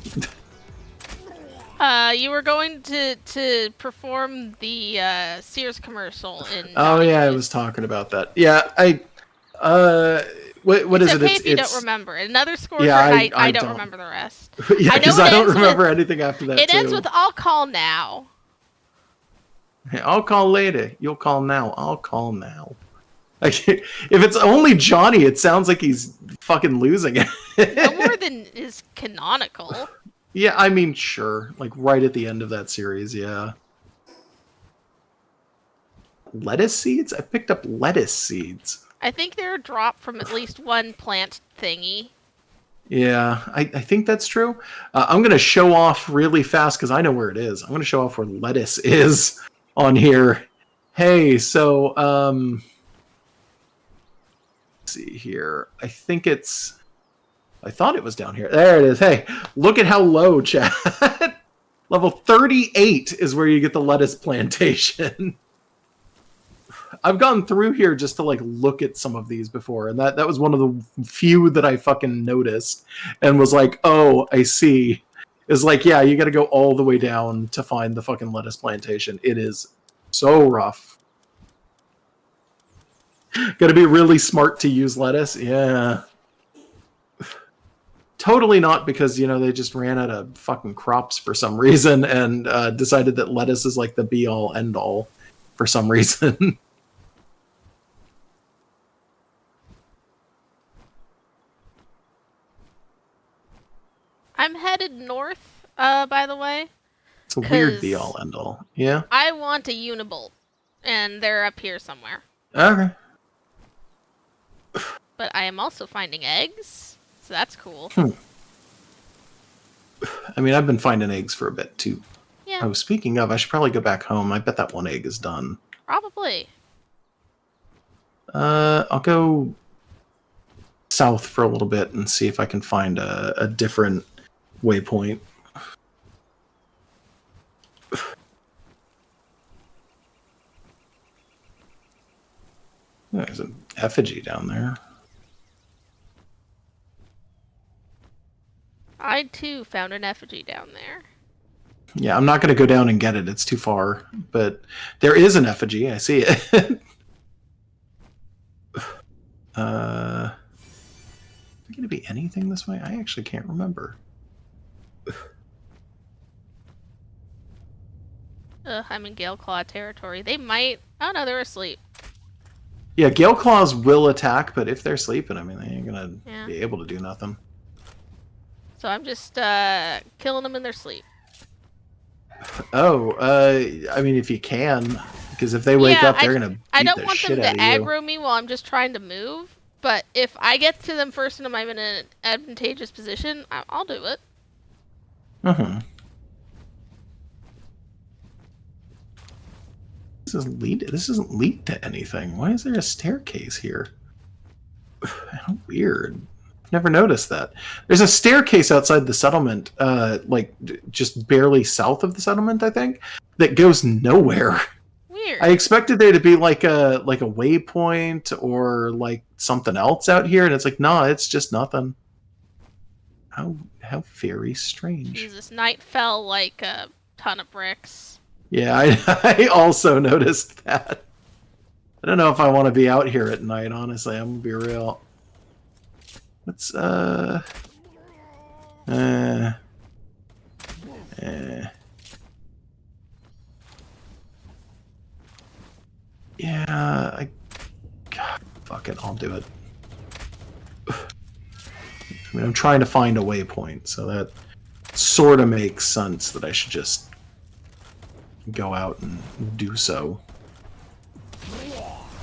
You were going to perform the Sears commercial in. Oh yeah, I was talking about that. Yeah, what is it? Okay if you don't remember. Another score, yeah, and I don't remember the rest. Yeah, because I don't remember anything after that. It ends with "I'll call now." Hey, I'll call later. You'll call now. I'll call now. Like, if it's only Johnny, it sounds like he's fucking losing it. No more than is canonical. Yeah, I mean, sure. Like, right at the end of that series, yeah. Lettuce seeds? I picked up lettuce seeds. I think they're dropped from at least one plant thingy. Yeah, I think that's true. I'm going to show off really fast because I know where it is. I'm going to show off where lettuce is on here. Hey, so, let's see here. I think it's... I thought it was down here. There it is. Hey, look at how low, chat. Level 38 is where you get the lettuce plantation. I've gone through here just to like look at some of these before, and that was one of the few that I fucking noticed and was like, oh, I see. Is like, yeah, you got to go all the way down to find the fucking lettuce plantation. It is so rough. Got to be really smart to use lettuce. Yeah. Totally not because, you know, they just ran out of fucking crops for some reason and decided that lettuce is like the be-all, end-all for some reason. I'm headed north, by the way. It's a weird be-all, end-all. Yeah? I want a Unibolt, and they're up here somewhere. Okay. But I am also finding eggs, so that's cool. I mean, I've been finding eggs for a bit, too. Yeah. Oh, speaking of, I should probably go back home. I bet that one egg is done. Probably. I'll go south for a little bit and see if I can find a different waypoint. There's an effigy down there. I, too, found an effigy down there. Yeah, I'm not going to go down and get it. It's too far. But there is an effigy. I see it. Is there going to be anything this way? I actually can't remember. I'm in Gale Claw territory. They might... Oh, no, they're asleep. Yeah, Gale Claws will attack, but if they're sleeping, I mean, they ain't going to be able to do nothing. So I'm just killing them in their sleep. Oh, I mean, if you can, because if they wake up, they're gonna. I don't want them to aggro me while I'm just trying to move. But if I get to them first and I'm in an advantageous position, I'll do it. This doesn't lead to anything. Why is there a staircase here? How weird. Never noticed that. There's a staircase outside the settlement, like just barely south of the settlement, I think, that goes nowhere. Weird. I expected there to be like a waypoint or like something else out here, and it's like, nah, it's just nothing. How very strange. Jesus, night fell like a ton of bricks. Yeah, I also noticed that. I don't know if I want to be out here at night, honestly. I'm gonna be real. Let's, yeah, God, fuck it, I'll do it. I mean, I'm trying to find a waypoint, so that sort of makes sense that I should just go out and do so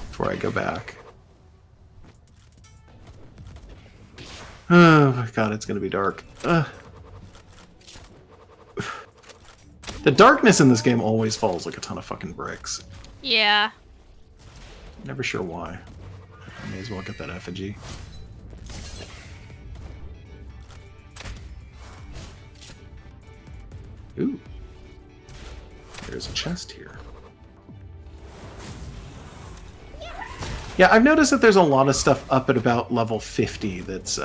before I go back. Oh my god, it's gonna be dark. The darkness in this game always falls like a ton of fucking bricks. Yeah. Never sure why. I may as well get that effigy. Ooh. There's a chest here. Yeah, I've noticed that there's a lot of stuff up at about level 50 that's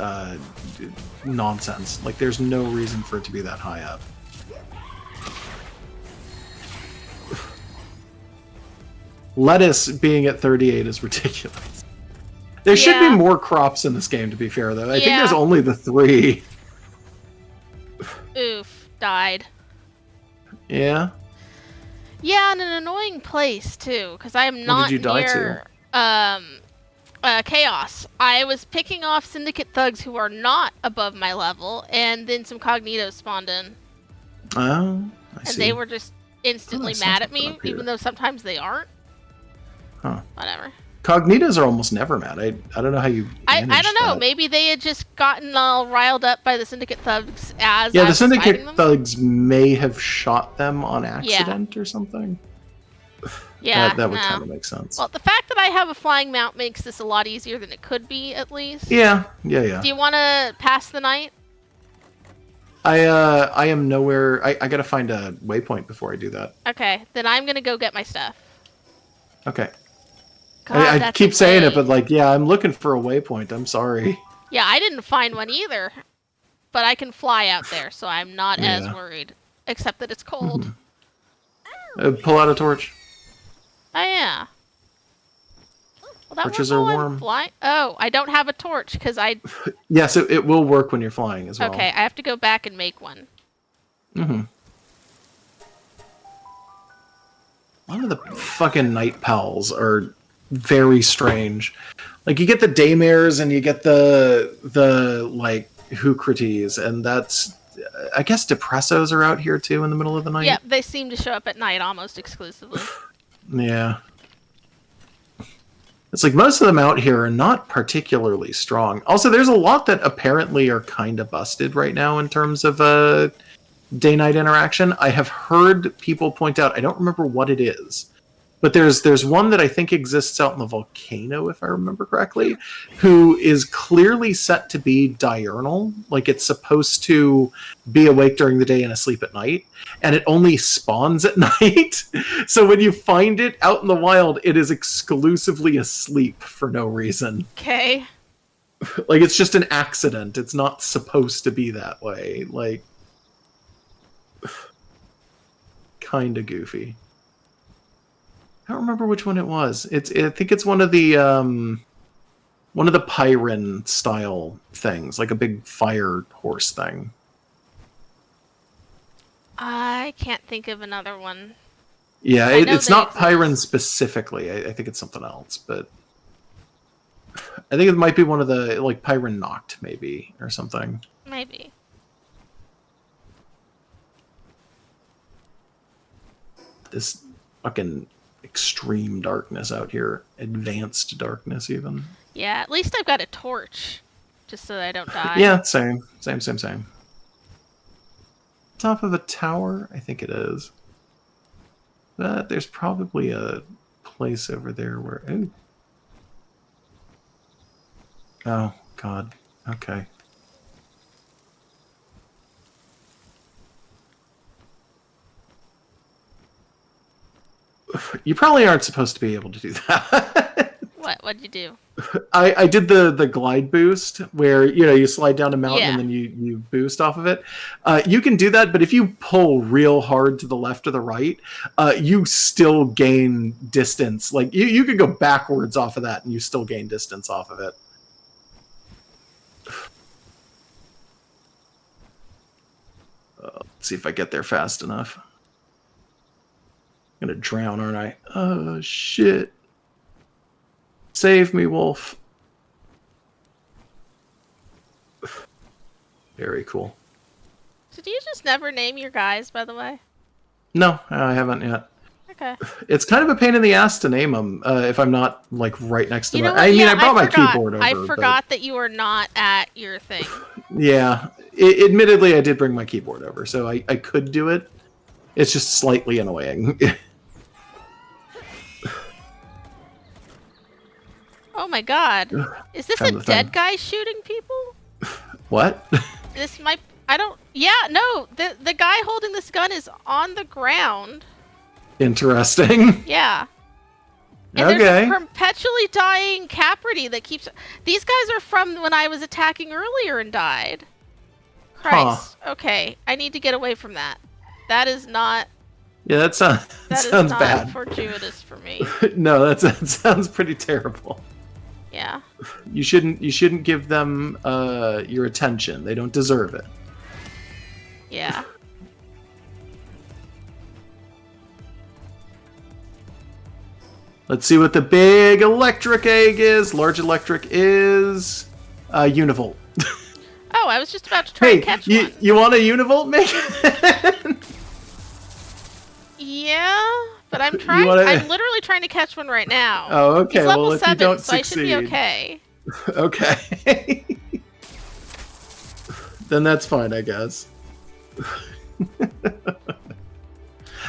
nonsense. Like, there's no reason for it to be that high up. Lettuce being at 38 is ridiculous. There should be more crops in this game, to be fair, though. I think there's only the 3. Oof. Died. Yeah? Yeah, in an annoying place, too, because I am not What did you die near... Chaos. I was picking off Syndicate thugs who are not above my level, and then some Cognitos spawned in. Oh, I see. And they were just instantly mad at me, even though sometimes they aren't. Huh. Whatever. Cognitos are almost never mad. I don't know how you I don't know. that. Maybe they had just gotten all riled up by the Syndicate thugs as Yeah, I the was fighting Syndicate them. thugs may have shot them on accident or something. Yeah, that would kind of make sense. Well, the fact that I have a flying mount makes this a lot easier than it could be, at least. Yeah. Do you want to pass the night? I am nowhere. I gotta find a waypoint before I do that. Okay, then I'm gonna go get my stuff. Okay. God, I keep saying it, but like, yeah, I'm looking for a waypoint. I'm sorry. Yeah, I didn't find one either. But I can fly out there, so I'm not as worried. Except that it's cold. Pull out a torch. Oh, yeah. Well, that Torches won't are go on warm. fly- Oh, I don't have a torch, because I... Yes, it will work when you're flying as well. Okay, I have to go back and make one. Mm-hmm. A lot of the fucking night pals are very strange. Like, you get the daymares and you get the like, Hucrites, and that's... I guess Depressos are out here, too, in the middle of the night. Yeah, they seem to show up at night almost exclusively. Yeah. It's like most of them out here are not particularly strong. Also, there's a lot that apparently are kind of busted right now in terms of day-night interaction. I have heard people point out, I don't remember what it is, but there's one that I think exists out in the volcano, if I remember correctly, who is clearly set to be diurnal. Like, it's supposed to be awake during the day and asleep at night, and it only spawns at night. So when you find it out in the wild, it is exclusively asleep for no reason. Okay. Like, it's just an accident. It's not supposed to be that way. Like, kind of goofy. I don't remember which one it was. I think it's one of the Pyren style things, like a big fire horse thing. I can't think of another one. Yeah, it's not exist. Pyren specifically. I think it's something else, but I think it might be one of the, like, Pyren Noct, maybe, or something. Maybe. This fucking extreme darkness out here. Advanced darkness, even. Yeah, at least I've got a torch. Just so that I don't die. Yeah, same. Top of a tower? I think it is. But there's probably a place over there where... Ooh. Oh, God. Okay. You probably aren't supposed to be able to do that. What'd you do? I did the glide boost where, you slide down a mountain Yeah. and then you boost off of it. You can do that, but if you pull real hard to the left or the right, you still gain distance. Like, you could go backwards off of that and you still gain distance off of it. Let's see if I get there fast enough. I'm gonna drown, aren't I? Oh, shit. Save me, wolf. Very cool. So do you just never name your guys, by the way? No, I haven't yet. Okay. It's kind of a pain in the ass to name them if I'm not, like, right next to You my... know what? I mean, Yeah, I brought my forgot. keyboard over. I forgot that you were not at your thing. Yeah. Admittedly, I did bring my keyboard over, so I could do it. It's just slightly annoying. Oh my god. Is this a Kind of dead thing. guy shooting people? What? This might... I don't... Yeah, no. The guy holding this gun is on the ground. Interesting. Yeah. And Okay. there's a perpetually dying Capridy that keeps... These guys are from when I was attacking earlier and died. Christ. Okay, I need to get away from that. That is not... Yeah, that sounds not bad. fortuitous for me. No, that sounds pretty terrible. Yeah. You shouldn't give them your attention. They don't deserve it. Yeah. Let's see what the big electric egg is. Large electric is univolt. Oh, I was just about to try and catch one. You want a univolt, Megan? Yeah, but I'm trying. I'm literally trying to catch one right now. Oh, okay. He's level well, if 7, you don't so succeed, I should be okay. Okay. Then that's fine, I guess.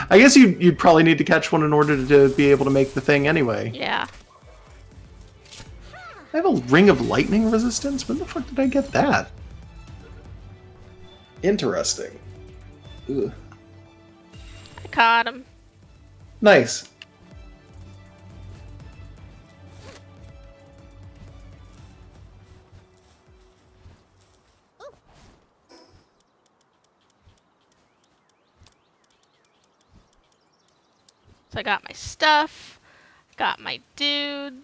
I guess you'd probably need to catch one in order to be able to make the thing anyway. Yeah. I have a ring of lightning resistance? When the fuck did I get that? Interesting. Ugh. I caught him. Nice. So I got my stuff, got my dude,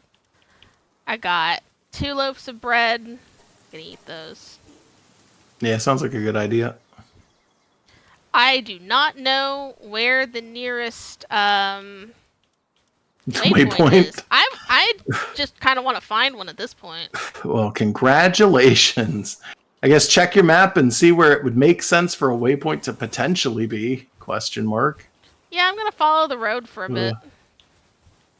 I got 2 loaves of bread. I'm gonna eat those. Yeah, sounds like a good idea. I do not know where the nearest waypoint is. I just kind of want to find one at this point. Well, congratulations. I guess check your map and see where it would make sense for a waypoint to potentially be, question mark. Yeah, I'm gonna follow the road for a bit.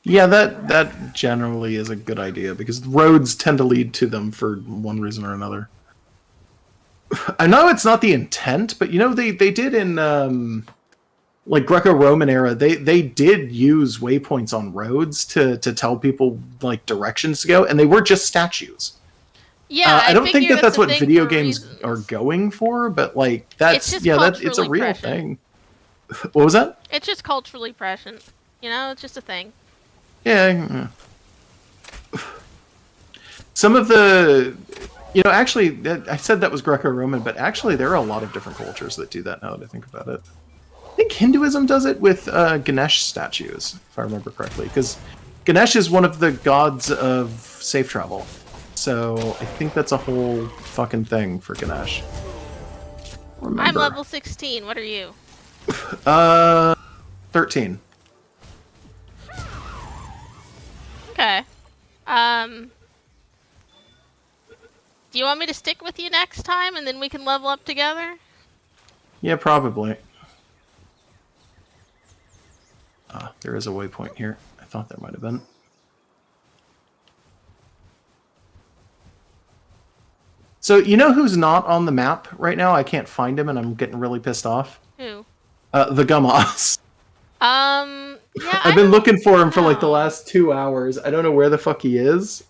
Yeah, that generally is a good idea because roads tend to lead to them for one reason or another. I know it's not the intent, but you know they did in like Greco-Roman era. They did use waypoints on roads to tell people like directions to go, and they were just statues. Yeah, I don't think that's what video games reasons. are going for, but like that's it's a real prescient. thing. What was that? It's just culturally prescient. You know, it's just a thing. Yeah. Some of the, actually, I said that was Greco-Roman, but actually there are a lot of different cultures that do that now that I think about it. I think Hinduism does it with Ganesh statues, if I remember correctly, because Ganesh is one of the gods of safe travel. So I think that's a whole fucking thing for Ganesh. Remember. I'm level 16. What are you? 13. Okay. Do you want me to stick with you next time and then we can level up together? Yeah, probably. There is a waypoint here. I thought there might have been. So, you know who's not on the map right now? I can't find him and I'm getting really pissed off. Who? The Gummoss. Yeah, I've been looking for him for like the last 2 hours. I don't know where the fuck he is.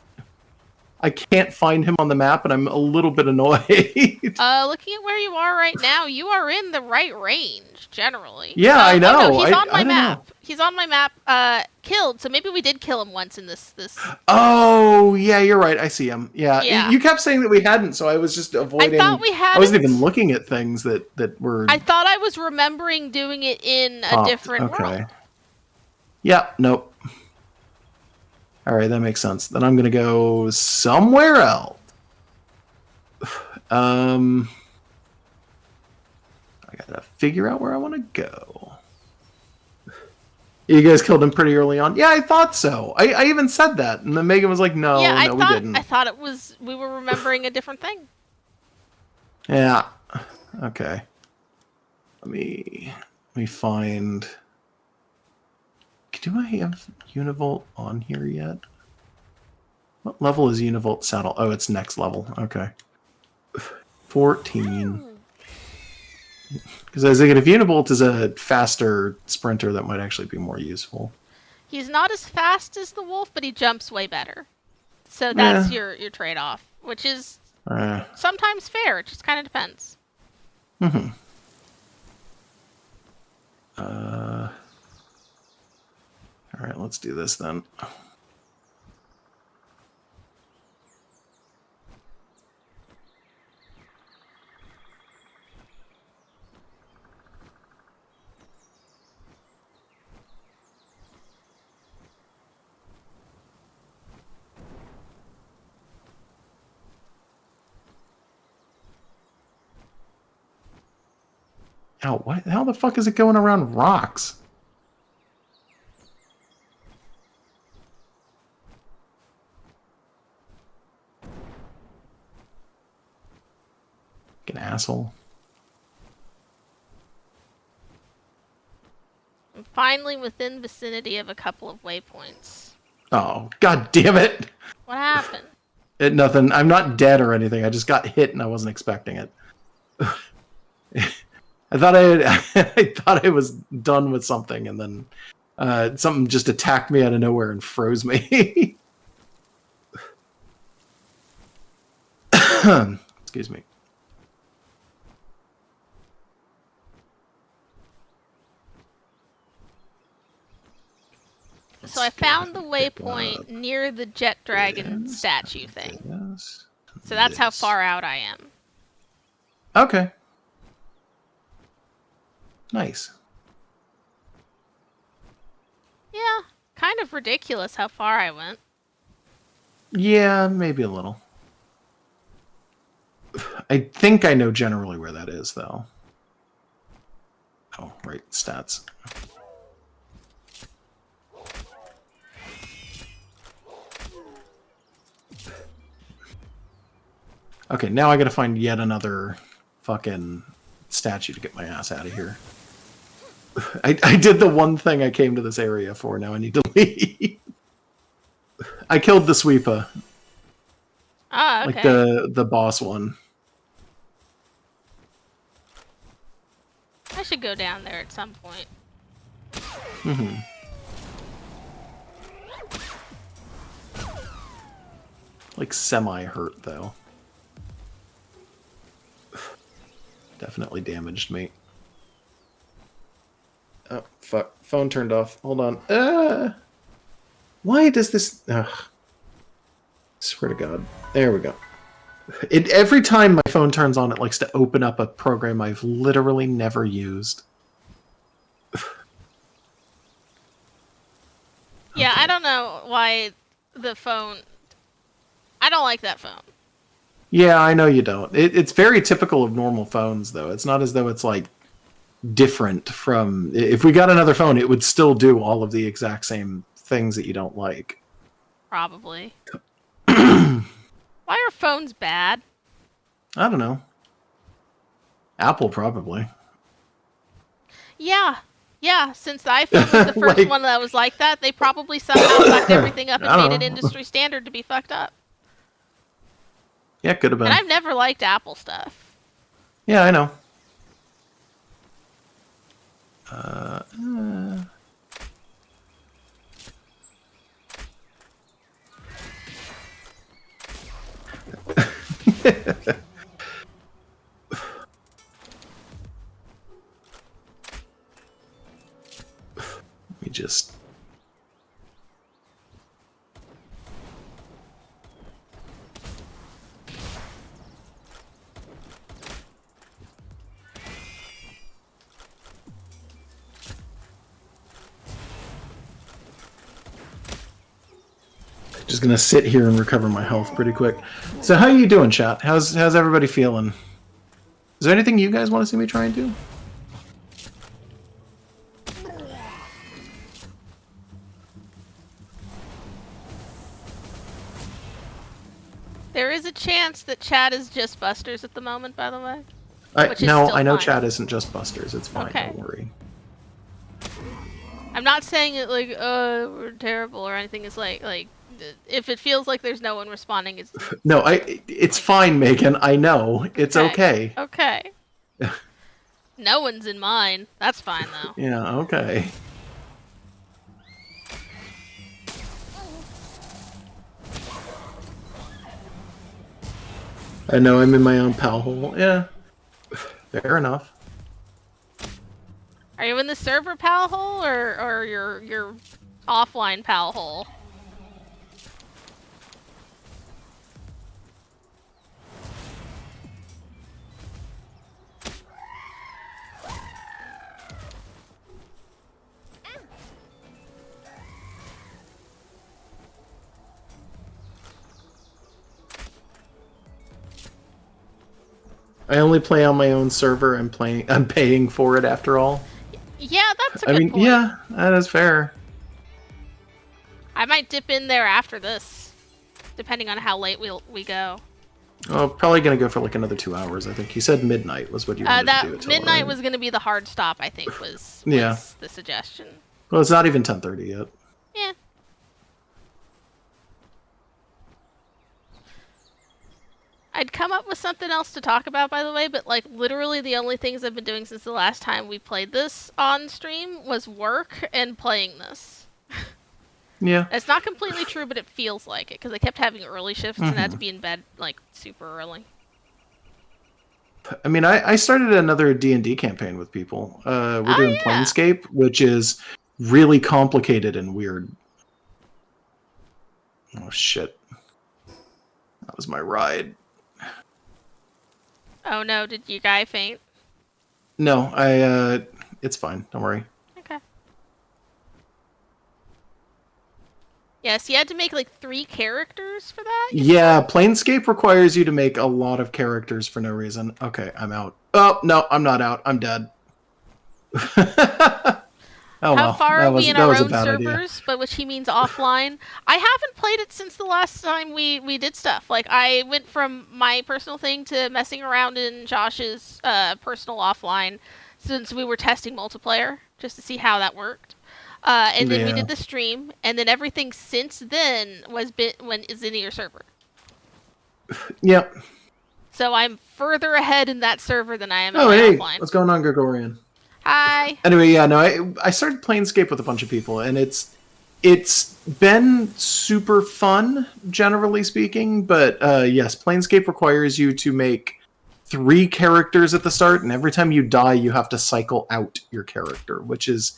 I can't find him on the map, and I'm a little bit annoyed. Looking at where you are right now, you are in the right range, generally. Yeah, I know. Oh, no, he's on my map. Know. He's on my map, killed, so maybe we did kill him once in this... Oh, yeah, you're right. I see him. Yeah. You kept saying that we hadn't, so I was just avoiding... I thought we hadn't. I wasn't even looking at things that were... I thought I was remembering doing it in a different world. Yeah, nope. Alright, that makes sense. Then I'm gonna go somewhere else. I gotta figure out where I want to go. You guys killed him pretty early on. Yeah, I thought so. I even said that, and then Megan was like, "No, we didn't." I thought we were remembering a different thing. Yeah. Okay. Let me find. Do I have Univolt on here yet? What level is Univolt saddle? Oh, it's next level. Okay. 14. Because I was thinking if Univolt is a faster sprinter, that might actually be more useful. He's not as fast as the wolf, but he jumps way better. So that's your trade-off, which is sometimes fair. It just kind of depends. Mm-hmm. right, let's do this then. Ow, what? How the fuck is it going around rocks? An asshole. I'm finally within vicinity of a couple of waypoints. Oh, god damn it! What happened? Nothing. I'm not dead or anything. I just got hit and I wasn't expecting it. I thought I thought I was done with something, and then something just attacked me out of nowhere and froze me. Excuse me. So I found the waypoint near the jet dragon statue thing. Yes. So that's how far out I am. Okay. Nice. Yeah, kind of ridiculous how far I went. Yeah, maybe a little. I think I know generally where that is, though. Oh, right, stats. Okay, now I gotta find yet another fucking statue to get my ass out of here. I did the one thing I came to this area for, now I need to leave. I killed the sweeper. Ah, okay. Like the boss one. I should go down there at some point. Mm-hmm. Like semi-hurt, though. Definitely damaged me. Oh, fuck. Phone turned off. Hold on. Why does this... Ugh. Swear to God. There we go. Every time my phone turns on, it likes to open up a program I've literally never used. Yeah, I don't know why the phone... I don't like that phone. Yeah, I know you don't. It's very typical of normal phones, though. It's not as though it's, like, different from... If we got another phone, it would still do all of the exact same things that you don't like. Probably. Why are phones bad? I don't know. Apple, probably. Yeah. Yeah, since the iPhone was the first Like- one that was like that, they probably somehow fucked everything up I and don't made it know. industry standard to be fucked up. Yeah, could have been. And I've never liked Apple stuff. Yeah, I know. Let me just... Just gonna sit here and recover my health pretty quick. So how you doing, chat? How's everybody feeling? Is there anything you guys want to see me try and do? There is a chance that chat is just Busters at the moment, by the way. Which is No, still I know fine. chat isn't just Busters. It's fine. Okay. Don't worry. I'm not saying it like, we're terrible or anything. It's like, if it feels like there's no one responding, it's... No, it's fine, Megan. I know. It's okay. Okay. No one's in mine. That's fine, though. Yeah, okay. I know I'm in my own pal hole. Yeah. Fair enough. Are you in the server pal hole, or you're offline pal hole. I only play on my own server. I'm paying for it after all. Yeah, that's a good point. Yeah, that is fair. I might dip in there after this, depending on how late we go. Oh, probably gonna go for like another 2 hours. I think you said midnight was what you wanted to do. That midnight was going to be the hard stop. I think was Yeah. the suggestion. Well, it's not even 10:30 yet. Yeah. I'd come up with something else to talk about, by the way, but like literally the only things I've been doing since the last time we played this on stream was work and playing this. Yeah. It's not completely true, but it feels like it because I kept having early shifts and had to be in bed like super early. I mean, I started another D&D campaign with people. We're doing Planescape, which is really complicated and weird. Oh shit. That was my ride. Oh no, did your guy faint? No, it's fine. Don't worry. Okay. Yes, you had to make like 3 characters for that? Yeah, Planescape requires you to make a lot of characters for no reason. Okay, I'm out. Oh, no, I'm not out. I'm dead. How far are we in our own servers? Idea. By which he means offline. I haven't played it since the last time we did stuff. Like, I went from my personal thing to messing around in Josh's personal offline since we were testing multiplayer, just to see how that worked. And then we did the stream, and then everything since then is in your server. Yep. So I'm further ahead in that server than I am in offline. What's going on, Gregorian? Hi. Anyway, yeah, no, I started Planescape with a bunch of people, and it's been super fun, generally speaking, but yes, Planescape requires you to make 3 characters at the start, and every time you die, you have to cycle out your character, which is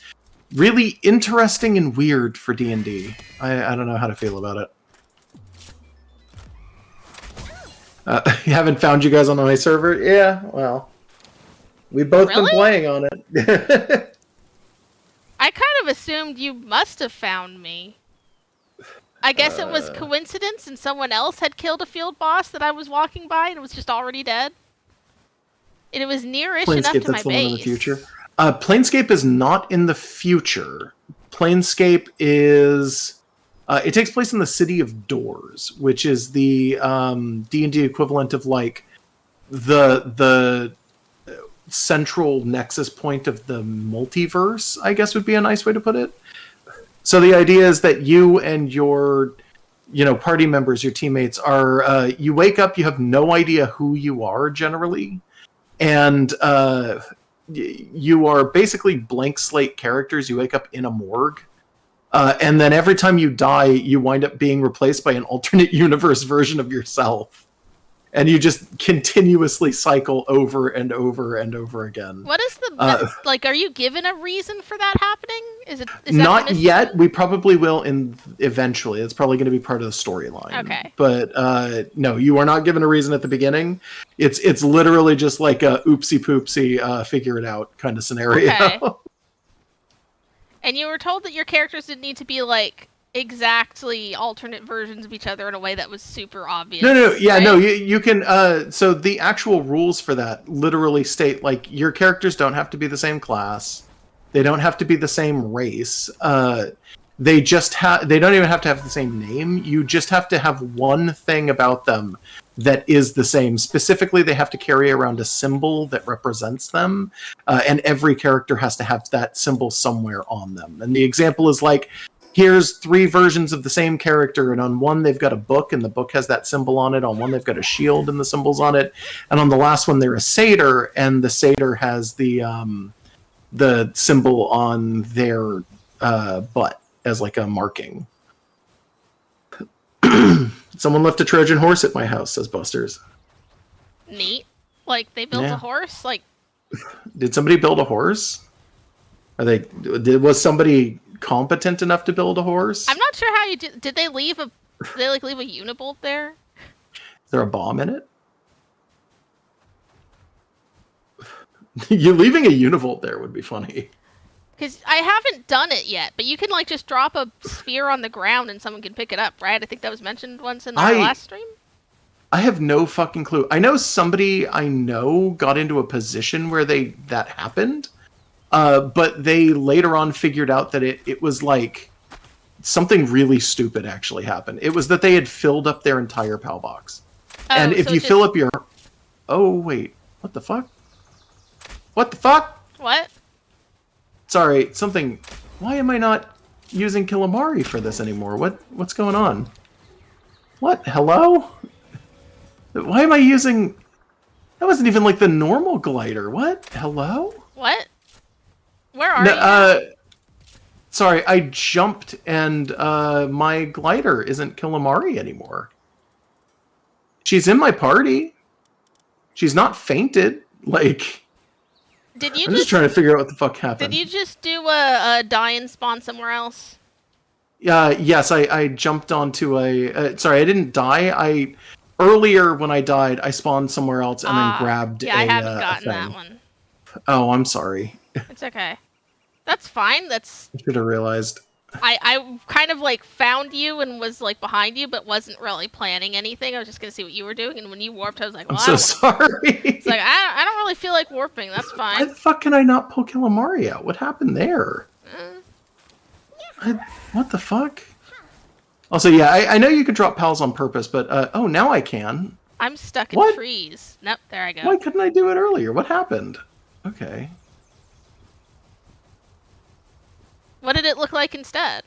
really interesting and weird for D&D. I don't know how to feel about it. Haven't found you guys on my server? Yeah, well, we've both been playing on it. I kind of assumed you must have found me. I guess it was coincidence and someone else had killed a field boss that I was walking by and it was just already dead. And it was nearish enough to my base. Planescape, that's the one in the future. Planescape is not in the future. Planescape is... it takes place in the City of Doors, which is the D&D equivalent of like the central nexus point of the multiverse, I guess would be a nice way to put it. So the idea is that you and your party members, your teammates are you wake up, you have no idea who you are generally, and you are basically blank slate characters. You wake up in a morgue. And then every time you die, you wind up being replaced by an alternate universe version of yourself. And you just continuously cycle over and over and over again. What is the... like, are you given a reason for that happening? Is that not yet. We probably will eventually. It's probably going to be part of the storyline. Okay. But no, you are not given a reason at the beginning. It's literally just like a oopsie poopsie, figure it out kind of scenario. Okay. And you were told that your characters didn't need to be, like, exactly alternate versions of each other in a way that was super obvious. No, yeah, right? no, you can, so the actual rules for that literally state, like, your characters don't have to be the same class. They don't have to be the same race. They don't even have to have the same name. You just have to have one thing about them that is the same. Specifically, they have to carry around a symbol that represents them, and every character has to have that symbol somewhere on them. And the example is like, here's 3 versions of the same character, and on one they've got a book, and the book has that symbol on it. On one they've got a shield, and the symbol's on it. And on the last one they're a satyr, and the satyr has the symbol on their butt as like a marking. Someone left a Trojan horse at my house, says Busters. Neat. Like, they built a horse? Like, did somebody build a horse? Was somebody competent enough to build a horse. I'm not sure how you did. Did they leave a unibolt there? Is there a bomb in it? You leaving a univolt there would be funny. Because I haven't done it yet, but you can like just drop a sphere on the ground and someone can pick it up, right? I think that was mentioned once in the last stream. I have no fucking clue. I know somebody I know got into a position where that happened, but they later on figured out that it was like something really stupid actually happened. It was that they had filled up their entire PAL box. And if you fill up your... Oh, wait. What the fuck? What the fuck? What? Sorry, something... Why am I not using Killamari for this anymore? What's going on? What? Hello? Why am I using... That wasn't even like the normal glider. What? Hello? What? Where are you? Sorry, I jumped and my glider isn't Killamari anymore. She's in my party. She's not fainted. Like... I'm just trying to figure out what the fuck happened. Did you just do a die and spawn somewhere else? Yes, I jumped onto a... sorry, I didn't die. Earlier, when I died, I spawned somewhere else and then grabbed I haven't gotten that one. Oh, I'm sorry. It's okay. That's fine. I should have realized. I kind of like found you and was like behind you, but wasn't really planning anything. I was just gonna see what you were doing, and when you warped, I was like, well, I'm so sorry. It's like I don't really feel like warping. That's fine. Why the fuck can I not pull Killamari out? What happened there? What the fuck? Also, yeah, I know you could drop pals on purpose, but oh, now I can. I'm stuck in trees. Nope, there I go. Why couldn't I do it earlier? What happened? Okay. What did it look like instead?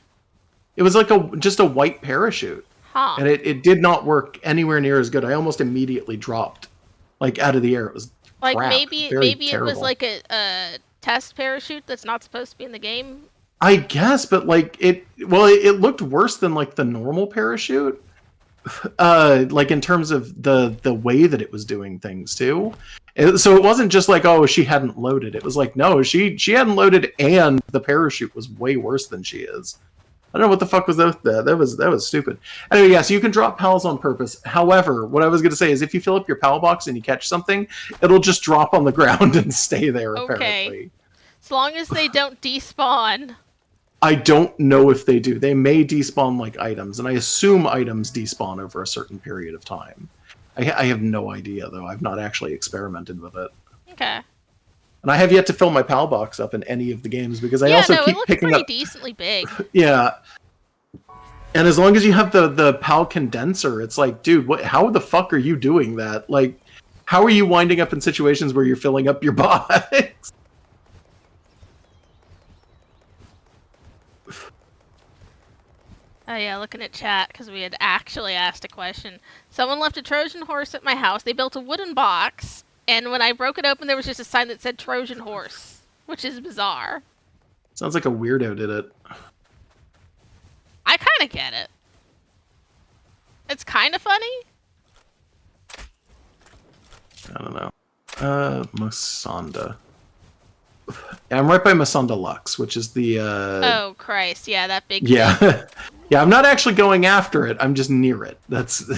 It was like just a white parachute. Huh. And it did not work anywhere near as good. I almost immediately dropped, like, out of the air. It was like crap. maybe it was like a test parachute that's not supposed to be in the game. I guess, but like it looked worse than like the normal parachute. Like in terms of the way that it was doing things too. So it wasn't just like, oh, she hadn't loaded. It was like, no, she hadn't loaded, and the parachute was way worse than she is. I don't know what the fuck was that. That was stupid. Anyway, yes, you can drop pals on purpose. However, what I was going to say is if you fill up your pal box and you catch something, it'll just drop on the ground and stay there, apparently. As long as they don't despawn. I don't know if they do. They may despawn like items, and I assume items despawn over a certain period of time. I have no idea, though. I've not actually experimented with it. Okay. And I have yet to fill my PAL box up in any of the games, because I also keep picking up... it looks pretty decently big. Yeah. And as long as you have the PAL condenser, it's like, dude, how the fuck are you doing that? Like, how are you winding up in situations where you're filling up your box? Oh yeah, looking at chat, because we had actually asked a question. Someone left a Trojan horse at my house. They built a wooden box, and when I broke it open, there was just a sign that said Trojan horse, which is bizarre. Sounds like a weirdo did it. I kind of get it. It's kind of funny. I don't know. Masanda. I'm right by Masanda Lux, which is the... Oh, Christ. Yeah, that big thing. Yeah, I'm not actually going after it. I'm just near it. That's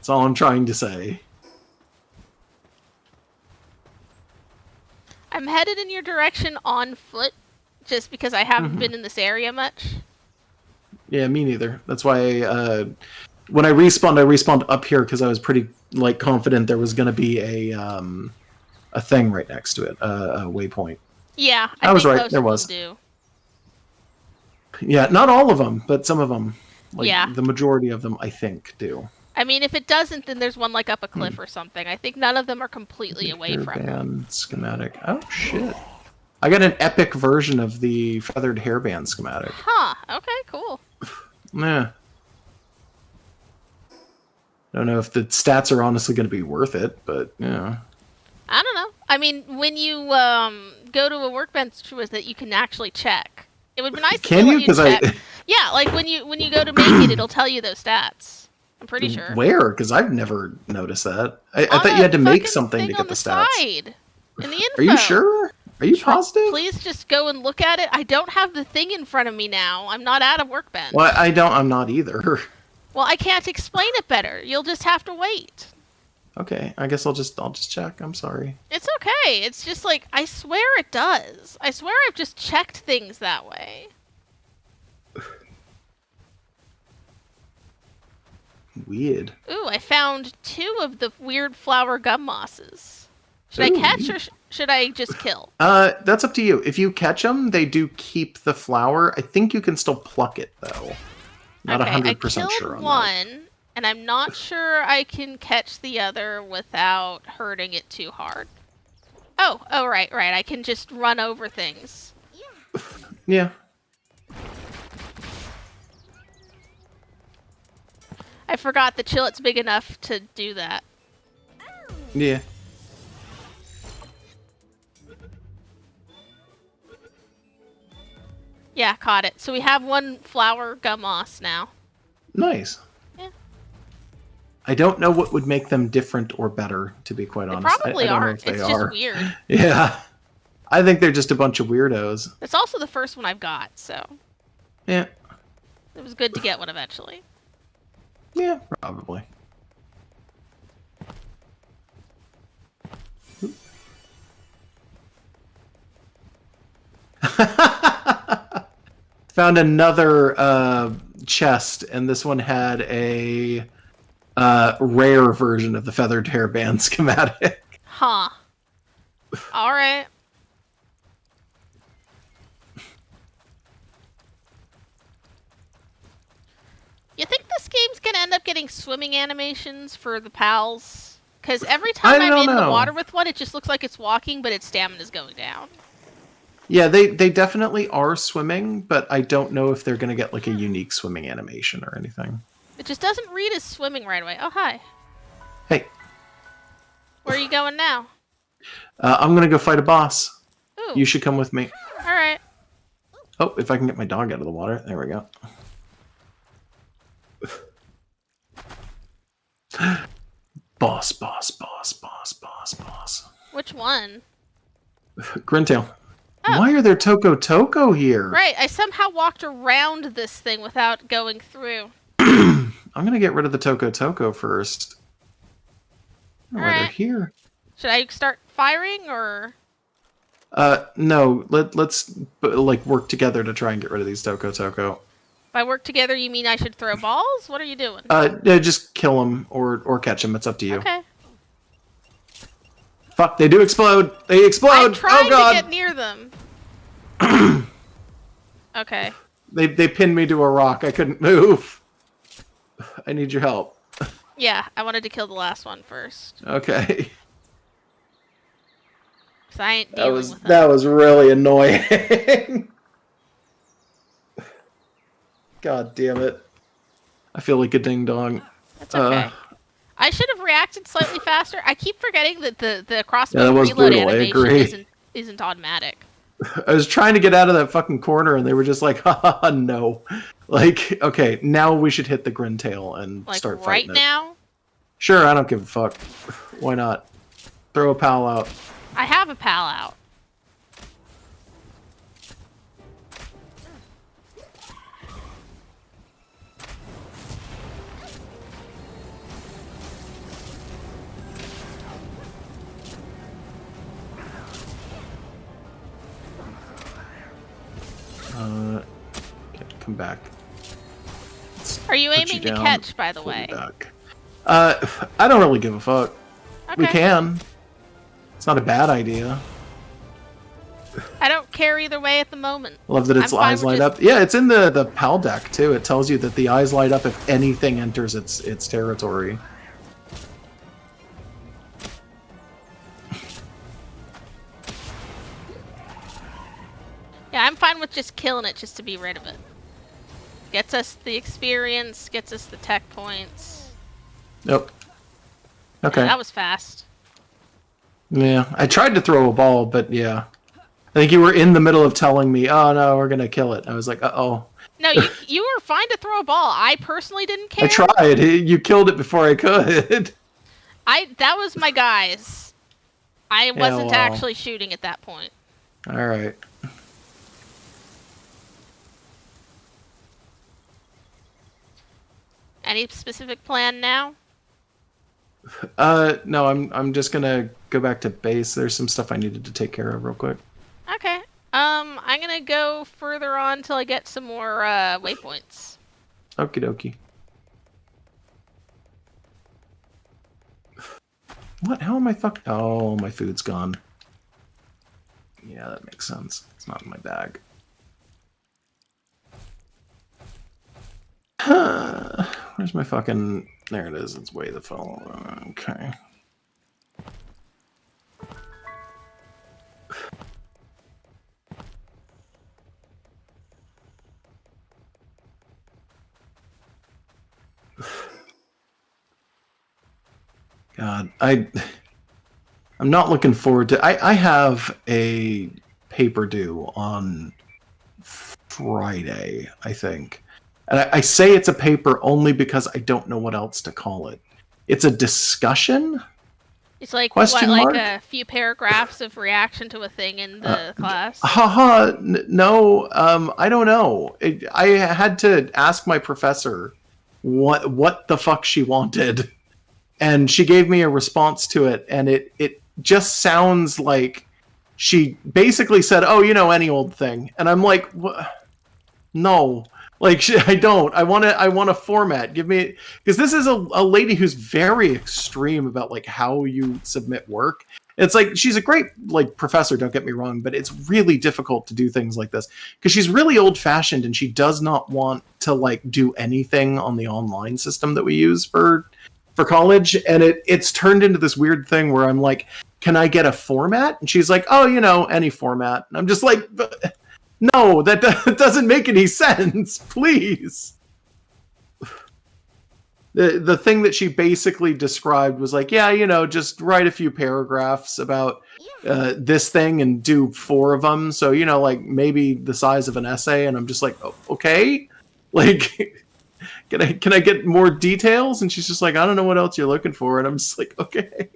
all I'm trying to say. I'm headed in your direction on foot, just because I haven't been in this area much. Yeah, me neither. That's why when I respawned up here, because I was pretty confident there was going to be a thing right next to it, a waypoint. Yeah, I was right. There was. Yeah, not all of them, but some of them. The majority of them, I think, do. I mean, if it doesn't, then there's one up a cliff or something. I think none of them are completely away from Hairband schematic. Oh shit! I got an epic version of the feathered hairband schematic. Huh? Okay, cool. Yeah. I don't know if the stats are honestly going to be worth it, but yeah. I don't know. I mean, when you go to a workbench with it, you can actually check. It would be nice to let you check. Yeah, like when you go to make it, it'll tell you those stats. I'm pretty sure. Where? Because I've never noticed that. I thought you had to make something to get the stats. Side, in the info. Are you sure? Are you positive? Please just go and look at it. I don't have the thing in front of me now. I'm not at a workbench. Well, I'm not either. Well, I can't explain it better. You'll just have to wait. Okay, I guess I'll just check. I'm sorry. It's okay. It's just like, I swear it does. I swear I've just checked things that way. Weird. Ooh, I found 2 of the weird flower gum mosses. Should I catch or should I just kill? That's up to you. If you catch them, they do keep the flower. I think you can still pluck it, though. Not 100% sure on one, and I'm not sure I can catch the other without hurting it too hard. Oh, right. I can just run over things. Yeah. I forgot the chillet's big enough to do that. Yeah. Yeah, caught it. So we have 1 flower gum moss now. Nice. Yeah. I don't know what would make them different or better, to be quite honest. They probably I don't know aren't. if they It's are. just weird. Yeah. I think they're just a bunch of weirdos. It's also the first one I've got, so Yeah. it was good to get one eventually. Yeah, probably. Found another chest, and this one had a rare version of the feathered hairband schematic. Huh. Alright. You think this game's gonna end up getting swimming animations for the pals? Because every time I'm in the water with one, it just looks like it's walking, but its stamina's going down. Yeah, they definitely are swimming, but I don't know if they're going to get like a unique swimming animation or anything. It just doesn't read as swimming right away. Oh, hi. Hey. Where are you going now? I'm going to go fight a boss. Ooh. You should come with me. Alright. Oh, if I can get my dog out of the water. There we go. Boss. Which one? Grintail. Oh. Why are there Toko here? Right, I somehow walked around this thing without going through. I'm going to get rid of the Toko first. Oh, why they're here. Should I start firing, or...? No. Let's like work together to try and get rid of these Toko. If I work together, you mean I should throw balls? What are you doing? Yeah, just kill them or catch them. It's up to you. Okay. Fuck, they do explode. They explode. I'm trying oh god. to get near them. Okay. They pinned me to a rock. I couldn't move. I need your help. Yeah, I wanted to kill the last one first. Okay. Cause I ain't dealing with them. That was really annoying. God damn it. I feel like a ding dong. That's okay. I should have reacted slightly faster. I keep forgetting that the crossbow that was reload brutal, animation isn't automatic. I was trying to get out of that fucking corner and they were just like, haha, no. Like, okay, now we should hit the Grintail and like start fighting right now? Sure, I don't give a fuck. Why not? Throw a pal out. I have a pal out. Okay, come back. Are you aiming to catch, by the way? I don't really give a fuck. Okay. We can. It's not a bad idea. I don't care either way at the moment. Love that its eyes light up. Yeah, it's in the PAL deck too. It tells you that the eyes light up if anything enters its territory. Yeah, I'm fine with just killing it just to be rid of it. Gets us the experience, gets us the tech points. Nope. Okay. Yeah, that was fast. Yeah, I tried to throw a ball, but yeah. I think you were in the middle of telling me, oh no, we're gonna kill it. I was like, uh-oh. No, you were fine to throw a ball. I personally didn't care. I tried. You killed it before I could. That was my guys. I wasn't actually shooting at that point. All right. Any specific plan now? No, I'm just gonna go back to base. There's some stuff I needed to take care of real quick. Okay. I'm gonna go further on till I get some more waypoints. Okie dokie. What? How am I fuck? Oh, my food's gone. Yeah, that makes sense. It's not in my bag. Where's my fucking... There it is. It's way the phone. Okay. God, I'm not looking forward to... I have a paper due on Friday, I think. And I say it's a paper only because I don't know what else to call it. It's a discussion? It's like Question what, mark? like a few paragraphs of reaction to a thing in the class. No, I don't know. I had to ask my professor what the fuck she wanted, and she gave me a response to it, and it just sounds like she basically said, "Oh, you know, any old thing," and I'm like, what? No. Like, I don't. I want a format. Give me, because this is a lady who's very extreme about like how you submit work. It's like she's a great like professor. Don't get me wrong, but it's really difficult to do things like this because she's really old fashioned and she does not want to like do anything on the online system that we use for college. And it's turned into this weird thing where I'm like, can I get a format? And she's like, oh, you know, any format. And I'm just like, no, that doesn't make any sense. Please. The thing that she basically described was like, yeah, you know, just write a few paragraphs about this thing and do 4 of them. So, you know, like maybe the size of an essay. And I'm just like, oh, okay. Like, can I get more details? And she's just like, I don't know what else you're looking for. And I'm just like, okay.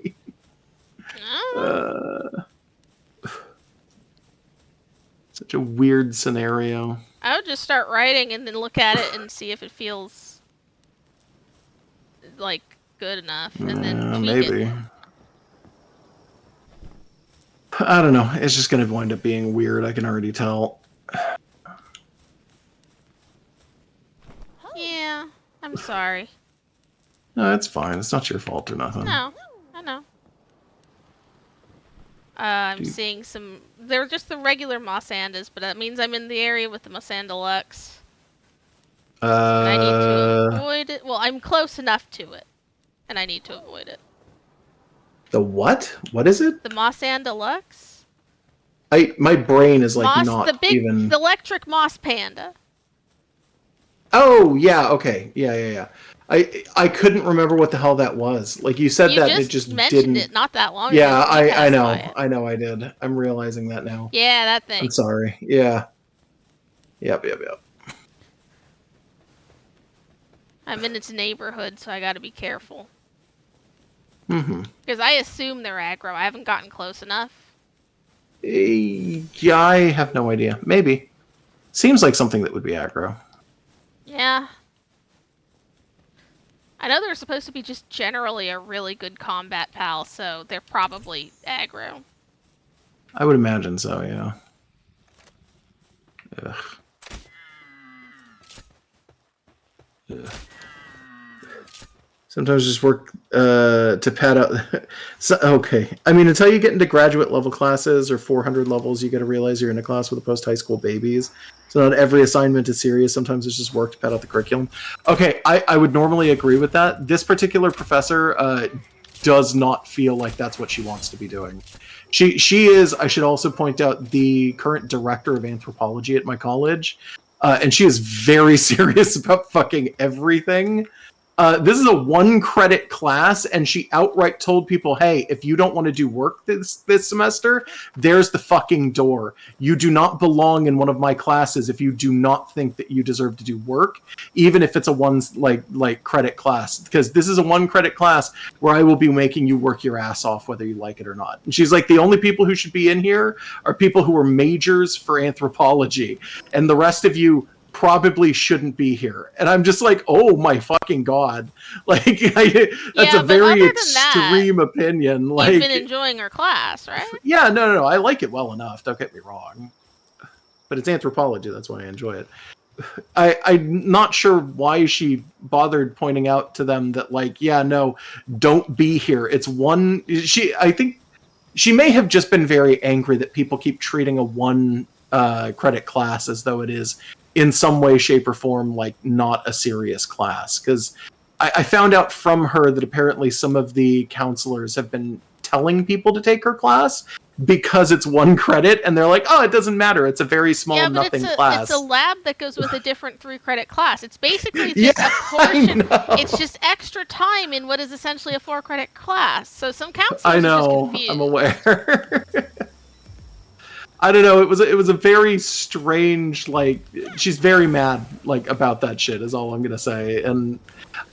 Such a weird scenario. I would just start writing and then look at it and see if it feels like good enough, and then tweak maybe. it. I don't know. It's just going to wind up being weird. I can already tell. Yeah, I'm sorry. No, it's fine. It's not your fault or nothing. No, I know. I'm seeing some... They're just the regular Mossandas, but that means I'm in the area with the Mossanda Lux. And I need to avoid it. Well, I'm close enough to it. And I need to avoid it. The what? What is it? The Mossanda Lux? My brain is like the electric moss panda. Oh, yeah, okay. Yeah. I couldn't remember what the hell that was. Like, you said that, and it just mentioned didn't... it not that long ago. Yeah, I know I did. I'm realizing that now. Yeah, that thing. I'm sorry. Yeah. Yep. I'm in its neighborhood, so I gotta be careful. Mm-hmm. Because I assume they're aggro. I haven't gotten close enough. Yeah, I have no idea. Maybe. Seems like something that would be aggro. Yeah. I know they're supposed to be just generally a really good combat pal, so they're probably aggro. I would imagine so, yeah. Ugh. Sometimes just work to pad out... So, okay. I mean, until you get into graduate level classes or 400 levels, you got to realize you're in a class with a post-high school babies. So not every assignment is serious. Sometimes it's just work to pad out the curriculum. Okay, I would normally agree with that. This particular professor does not feel like that's what she wants to be doing. She is, I should also point out, the current director of anthropology at my college. And she is very serious about fucking everything. This is a 1-credit class, and she outright told people, hey, if you don't want to do work this semester, there's the fucking door. You do not belong in one of my classes if you do not think that you deserve to do work, even if it's a like credit class, because this is a 1-credit class where I will be making you work your ass off whether you like it or not. And she's like, the only people who should be in here are people who are majors for anthropology, and the rest of you probably shouldn't be here. And I'm just like, oh my fucking god, like that's a very extreme opinion. Like, you've been enjoying her class, right? Yeah, no, I like it well enough, don't get me wrong, but it's anthropology, that's why I enjoy it. I'm not sure why she bothered pointing out to them that, like, yeah, no, don't be here. It's one. I think she may have just been very angry that people keep treating a 1 credit class as though it is in some way, shape, or form like not a serious class. Because I found out from her that apparently some of the counselors have been telling people to take her class because it's 1 credit, and they're like, oh, it doesn't matter, it's a very small nothing class. It's a lab that goes with a different 3-credit class. It's basically just a portion. It's just extra time in what is essentially a 4-credit class. So some counselors are just confused. I'm aware. I don't know. It was a very strange, like, she's very mad, like, about that shit is all I'm gonna say. And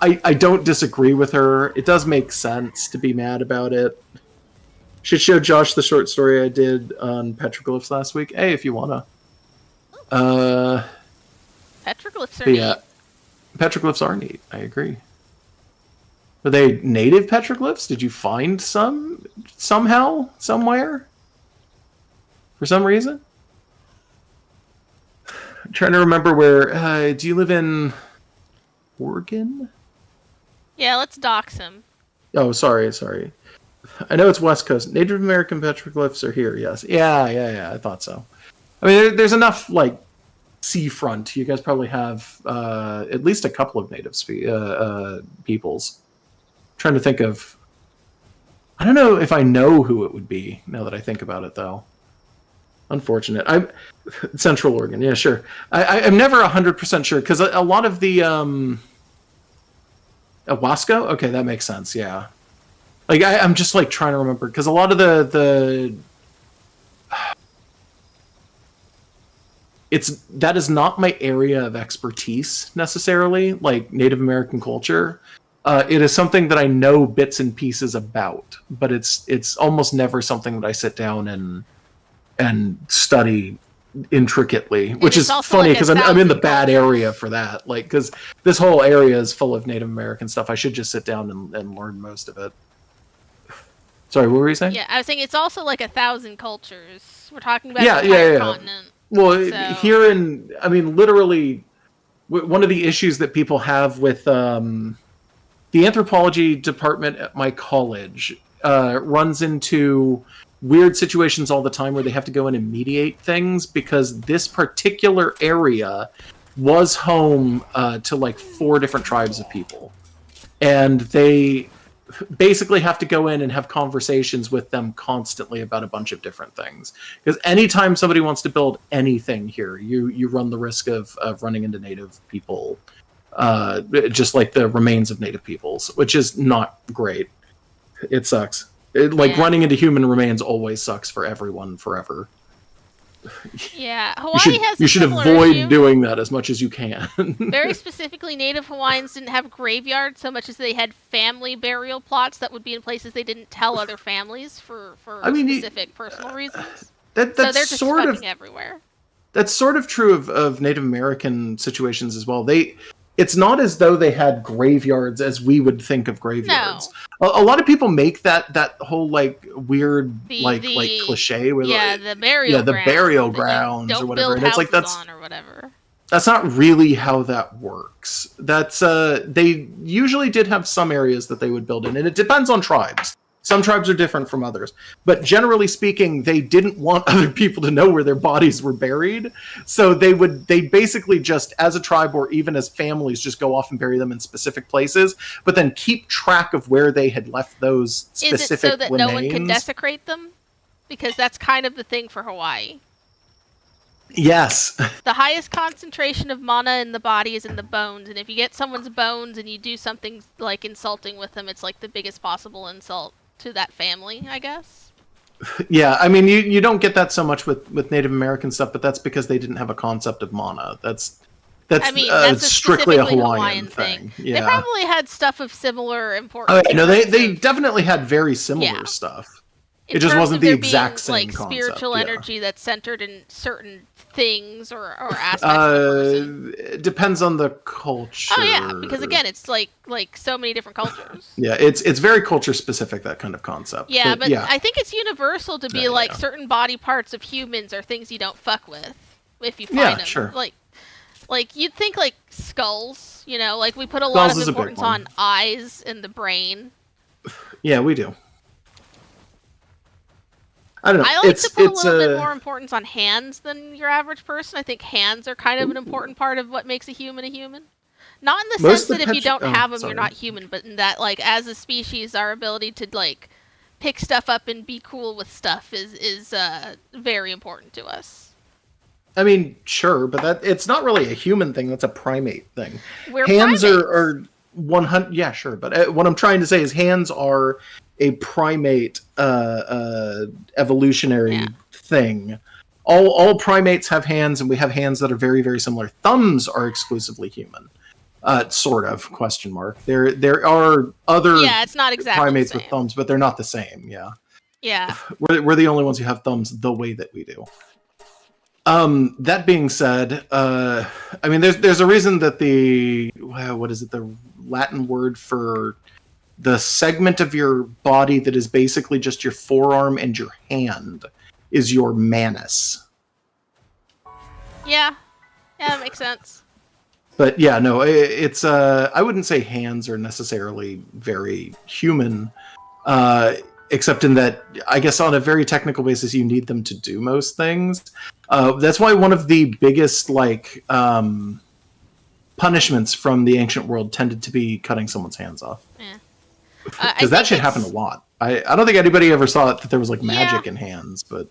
I don't disagree with her. It does make sense to be mad about it. Should show Josh the short story I did on petroglyphs last week. Hey, if you wanna. Petroglyphs are neat. Petroglyphs are neat. I agree. Are they native petroglyphs? Did you find some somehow, somewhere? For some reason? I'm trying to remember where... do you live in Oregon? Yeah, let's dox him. Oh, sorry. I know it's West Coast. Native American petroglyphs are here, yes. Yeah, I thought so. I mean, there's enough, like, seafront. You guys probably have at least a couple of native peoples. I'm trying to think of... I don't know if I know who it would be, now that I think about it, though. Unfortunate. I'm Central Oregon. Yeah, sure. I'm never 100% sure because a lot of the Wasco. Okay, that makes sense. Yeah. Like I'm just like trying to remember because a lot of the that is not my area of expertise necessarily. Like Native American culture. It is something that I know bits and pieces about, but it's almost never something that I sit down and study intricately, which is funny because I'm in the bad area for that. Like, because this whole area is full of Native American stuff. I should just sit down and learn most of it. Sorry, what were you saying? Yeah, I was saying it's also like 1,000 cultures. We're talking about the entire continent. Well, here literally, one of the issues that people have with the anthropology department at my college runs into weird situations all the time where they have to go in and mediate things because this particular area was home to like 4 different tribes of people, and they basically have to go in and have conversations with them constantly about a bunch of different things, because anytime somebody wants to build anything here, you run the risk of running into native people, just like the remains of native peoples, which is not great. It sucks. Running into human remains always sucks for everyone forever. Yeah, Hawaii has a you should similar avoid doing that as much as you can. Very specifically, Native Hawaiians didn't have graveyards so much as they had family burial plots that would be in places they didn't tell other families for specific personal reasons. That's so they're just sort fucking everywhere. That's sort of true of Native American situations as well. It's not as though they had graveyards as we would think of graveyards. No. A lot of people make that whole like weird like cliche with the burial grounds or whatever. And it's like or whatever. That's not really how that works. That's they usually did have some areas that they would build in, and it depends on tribes. Some tribes are different from others. But generally speaking, they didn't want other people to know where their bodies were buried. So they basically just, as a tribe or even as families, just go off and bury them in specific places, but then keep track of where they had left those specific remains. Is it so that no one can desecrate them? Because that's kind of the thing for Hawaii. Yes. The highest concentration of mana in the body is in the bones, and if you get someone's bones and you do something like insulting with them, it's like the biggest possible insult to that family, I guess. Yeah, I mean, you don't get that so much with Native American stuff, but that's because they didn't have a concept of mana. That's I mean, that's strictly a specifically Hawaiian thing. Yeah. They probably had stuff of similar Oh, importance. yeah, no, they definitely had very similar stuff. It just wasn't the exact same like concept. Spiritual energy that's centered in certain things or aspects of the person. It depends on the culture. Oh yeah, because again, it's like so many different cultures. Yeah, it's very culture specific, that kind of concept. Yeah, but I think it's universal to be like certain body parts of humans are things you don't fuck with if you find them. Sure. Like you'd think like skulls, like we put a lot of importance on eyes and the brain. Yeah, we do. I don't know. I like to put a little bit more importance on hands than your average person. I think hands are kind of an important part of what makes a human a human. Not in the sense that if you don't have them, you're not human, but in that, like, as a species, our ability to, like, pick stuff up and be cool with stuff is very important to us. I mean, sure, but it's not really a human thing. That's a primate thing. Hands are 100. Yeah, sure, but what I'm trying to say is hands are a primate evolutionary thing. All primates have hands, and we have hands that are very, very similar. Thumbs are exclusively human. Sort of, question mark. There are other it's not exactly primates the same with thumbs, but they're not the same, yeah. Yeah. We're the only ones who have thumbs the way that we do. That being said, I mean, there's a reason that the Latin word for the segment of your body that is basically just your forearm and your hand is your manus. Yeah, that makes sense. But yeah, no, it's I wouldn't say hands are necessarily very human, except in that I guess on a very technical basis you need them to do most things. That's why one of the biggest punishments from the ancient world tended to be cutting someone's hands off. Yeah. Because that shit happened a lot. I don't think anybody ever saw it that there was like magic in hands, but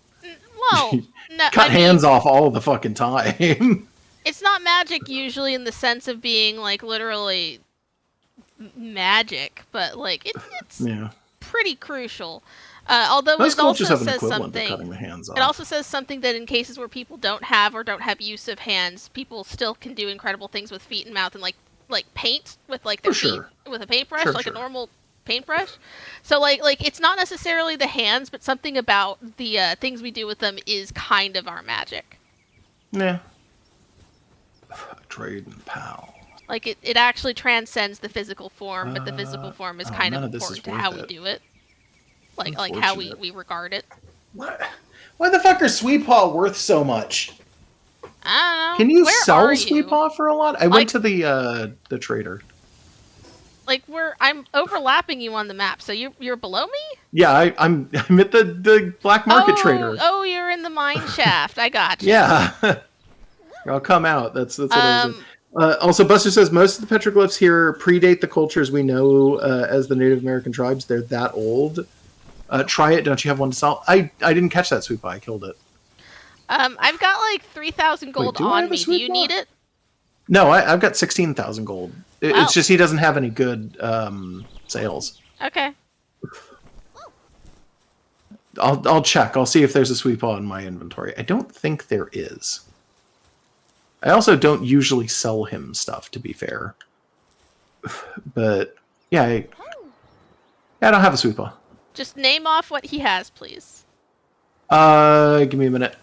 cut hands off all the fucking time. It's not magic usually in the sense of being like literally magic, but like it's pretty crucial. Although most it also have an says equivalent something. To cutting the hands off. It also says something that in cases where people don't have use of hands, people still can do incredible things with feet and mouth and like paint with like their feet with a paintbrush, a normal paintbrush. So like it's not necessarily the hands, but something about the things we do with them is kind of our magic. Yeah. Trade and pal. Like it actually transcends the physical form, but the physical form is kind of important to how we do it. Like how we regard it. What? Why the fuck are Sweet Paw worth so much? I don't know. Can you sell Sweet Paw for a lot? I went to the trader. Like I'm overlapping you on the map, so you're below me? Yeah, I'm at the black market trader. Oh, you're in the mine shaft. I got you. Yeah. I'll come out. That's what I was. Also, Buster says most of the petroglyphs here predate the cultures we know as the Native American tribes. They're that old. Try it. Don't you have one to sell? I didn't catch that Sweet Paw. I killed it. I've got like 3,000 gold on me. Do you need it? No, I've got 16,000 gold. It's just he doesn't have any good sales. Okay. I'll check. I'll see if there's a Sweet Paw in my inventory. I don't think there is. I also don't usually sell him stuff, to be fair. But yeah, I don't have a Sweet Paw. Just name off what he has, please. Give me a minute.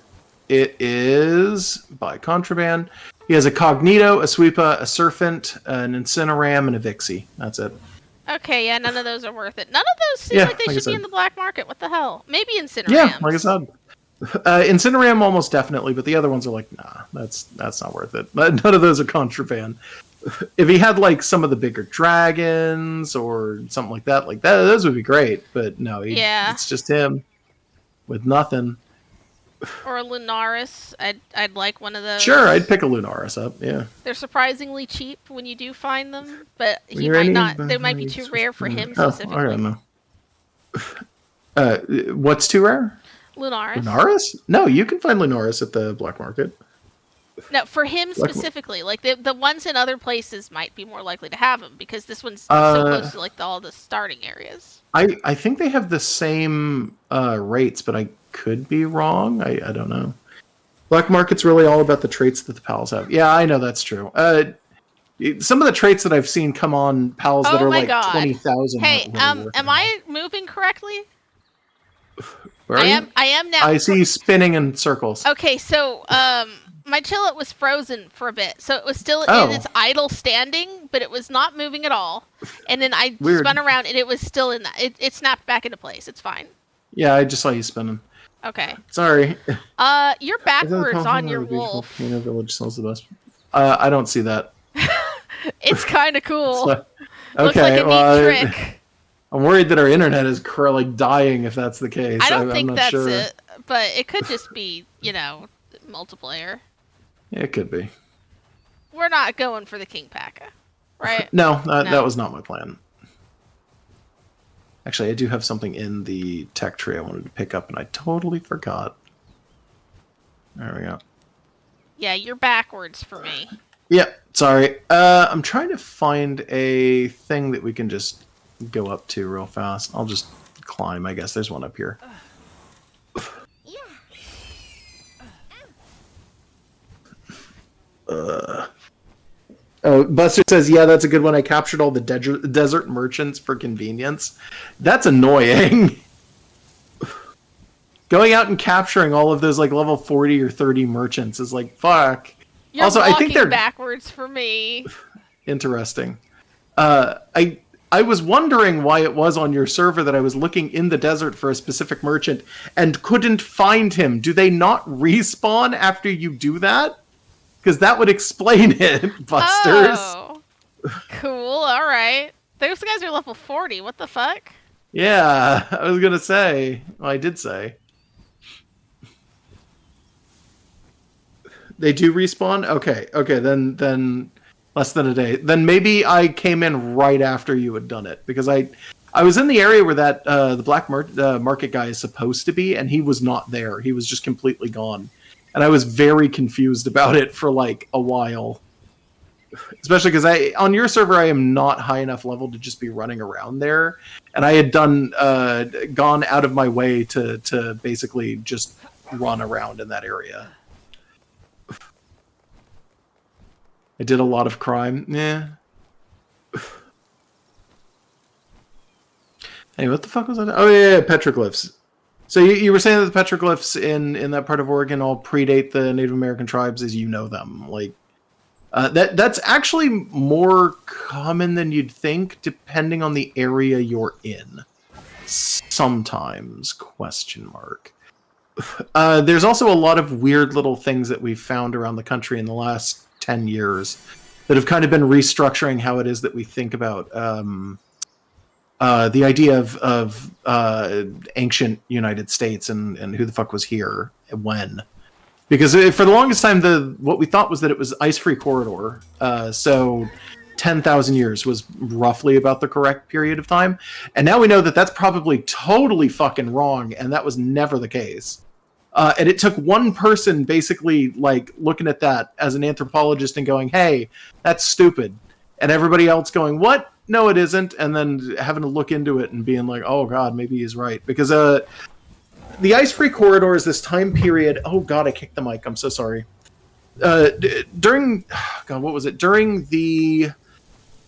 It is by contraband. He has a Cognito, a Sweepa, a Serpent, an Incineram, and a Vixie. That's it. Okay, yeah, none of those are worth it. None of those seem like they should be in the black market. What the hell? Maybe Incinerams. Yeah, like I said. Incineram almost definitely, but the other ones are like, nah, that's not worth it. None of those are contraband. If he had like some of the bigger dragons or something like that, those would be great. But no, it's just him with nothing. Or a Lunaris. I'd like one of those. Sure, I'd pick a Lunaris up. Yeah, they're surprisingly cheap when you do find them, but he might not. They might be too rare for him specifically. I don't know. What's too rare? Lunaris. Lunaris? No, you can find Lunaris at the black market. No, for him specifically. Like the ones in other places might be more likely to have them because this one's so close to like all the starting areas. I think they have the same rates, but I could be wrong. I don't know. Black market's really all about the traits that the pals have. Yeah, I know that's true. Some of the traits that I've seen come on pals that are like 20,000. Hey, am I moving correctly? Where are you? I am now. I see you spinning in circles. Okay, so my chillet was frozen for a bit, so it was still in its idle standing, but it was not moving at all. And then I spun around, and it was still in that. It snapped back into place. It's fine. Yeah, I just saw you spinning. Okay. Sorry. You're backwards on your wolf. Village sells the best. I don't see that. It's kind of cool. So, looks like a neat trick. I'm worried that our internet is like dying if that's the case. I don't think that's it, but it could just be, multiplayer. Yeah, it could be. We're not going for the King Paka, right? No, that was not my plan. Actually, I do have something in the tech tree I wanted to pick up, and I totally forgot. There we go. Yeah, you're backwards for me. Yeah, sorry. I'm trying to find a thing that we can just go up to real fast. I'll just climb, I guess. There's one up here. Buster says, yeah, that's a good one. I captured all the desert merchants for convenience. That's annoying. Going out and capturing all of those like level 40 or 30 merchants is like, fuck. You're also, I think they're backwards for me. Interesting. I was wondering why it was on your server that I was looking in the desert for a specific merchant and couldn't find him. Do they not respawn after you do that? Because that would explain it, Busters. Oh, cool. All right. Those guys are level 40. What the fuck? Yeah, I was going to say. Well, I did say. They do respawn? Okay, then less than a day. Then maybe I came in right after you had done it. Because I was in the area where that the black market guy is supposed to be, and he was not there. He was just completely gone. And I was very confused about it for like a while. Especially because on your server I am not high enough level to just be running around there. And I had gone out of my way to basically just run around in that area. I did a lot of crime. Yeah. Hey, what the fuck was that? Oh yeah, petroglyphs. So you were saying that the petroglyphs in that part of Oregon all predate the Native American tribes as you know them. Like that's actually more common than you'd think, depending on the area you're in. Sometimes, ? There's also a lot of weird little things that we've found around the country in the last 10 years that have kind of been restructuring how it is that we think about the idea of ancient United States and who the fuck was here and when. Because for the longest time, what we thought was that it was ice-free corridor. So 10,000 years was roughly about the correct period of time. And now we know that that's probably totally fucking wrong, and that was never the case. And it took one person basically like looking at that as an anthropologist and going, hey, that's stupid. And everybody else going, what? No, it isn't. And then having to look into it and being like, oh, God, maybe he's right. Because the ice-free corridor is this time period. Oh, God, I kicked the mic. I'm so sorry. During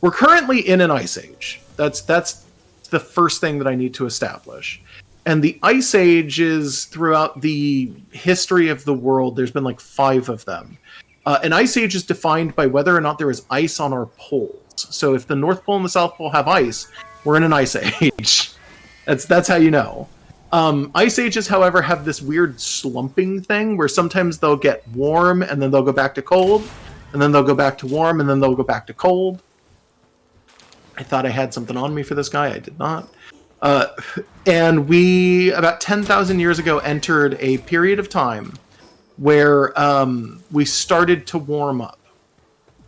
we're currently in an ice age. That's the first thing that I need to establish. And the ice ages throughout the history of the world, there's been like 5 of them. An ice age is defined by whether or not there is ice on our poles. So if the North Pole and the South Pole have ice, we're in an ice age. That's how you know. Ice ages, however, have this weird slumping thing where sometimes they'll get warm and then they'll go back to cold, and then they'll go back to warm and then they'll go back to cold. I thought I had something on me for this guy. I did not. And we, about 10,000 years ago, entered a period of time where we started to warm up.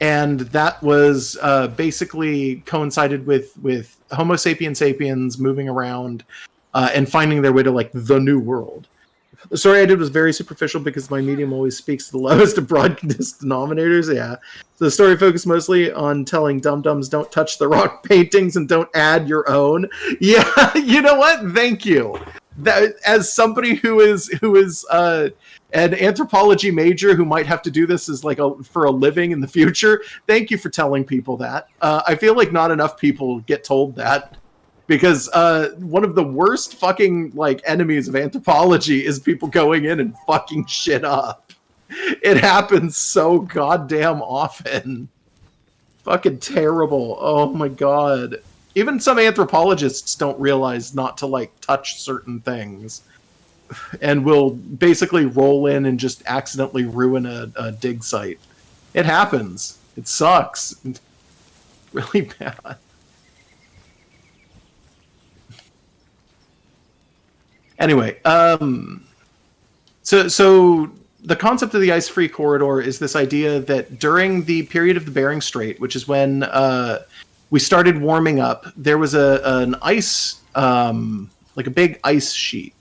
And that was basically coincided with Homo sapiens sapiens moving around and finding their way to like the New World. The story I did was very superficial because my medium always speaks to the lowest of broadcast denominators. Yeah. So the story focused mostly on telling dum-dums don't touch the rock paintings and don't add your own. Yeah, you know what? Thank you. That, as somebody who is an anthropology major who might have to do this as for a living in the future, thank you for telling people that. I feel like not enough people get told that. Because one of the worst fucking enemies of anthropology is people going in and fucking shit up. It happens so goddamn often. Fucking terrible. Oh my god. Even some anthropologists don't realize not to touch certain things, and will basically roll in and just accidentally ruin a dig site. It happens. It sucks. Really bad. Anyway, so the concept of the ice-free corridor is this idea that during the period of the Bering Strait, which is when we started warming up, there was an ice, a big ice sheet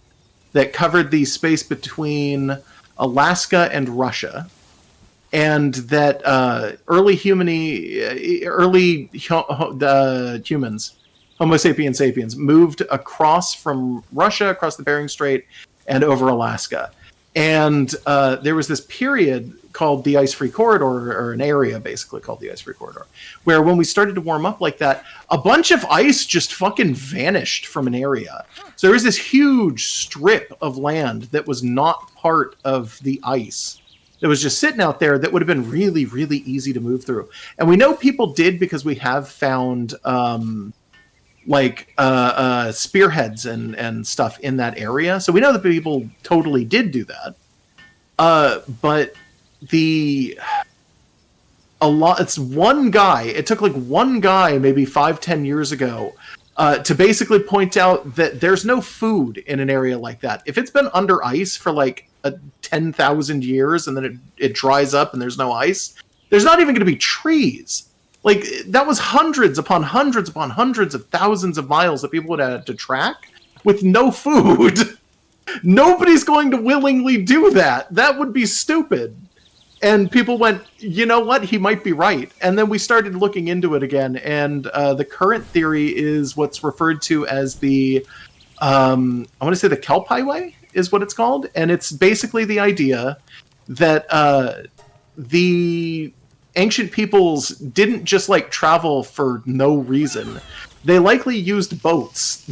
that covered the space between Alaska and Russia, and that early humans, Homo sapiens sapiens, moved across from Russia, across the Bering Strait, and over Alaska. And there was this period called the Ice-Free Corridor, or an area basically called the Ice-Free Corridor, where when we started to warm up like that, a bunch of ice just fucking vanished from an area. So there was this huge strip of land that was not part of the ice. It was just sitting out there that would have been really, really easy to move through. And we know people did because we have found spearheads and stuff in that area. So we know that people totally did do that. But it's one guy. It took one guy maybe 5-10 years ago to basically point out that there's no food in an area like that. If it's been under ice for 10,000 years and then it dries up and there's no ice, there's not even going to be trees. That was hundreds upon hundreds upon hundreds of thousands of miles that people would have to track with no food. Nobody's going to willingly do that. That would be stupid. And people went, you know what? He might be right. And then we started looking into it again. And the current theory is what's referred to as the, I want to say the Kelp Highway is what it's called. And it's basically the idea that the ancient peoples didn't just travel for no reason. They likely used boats.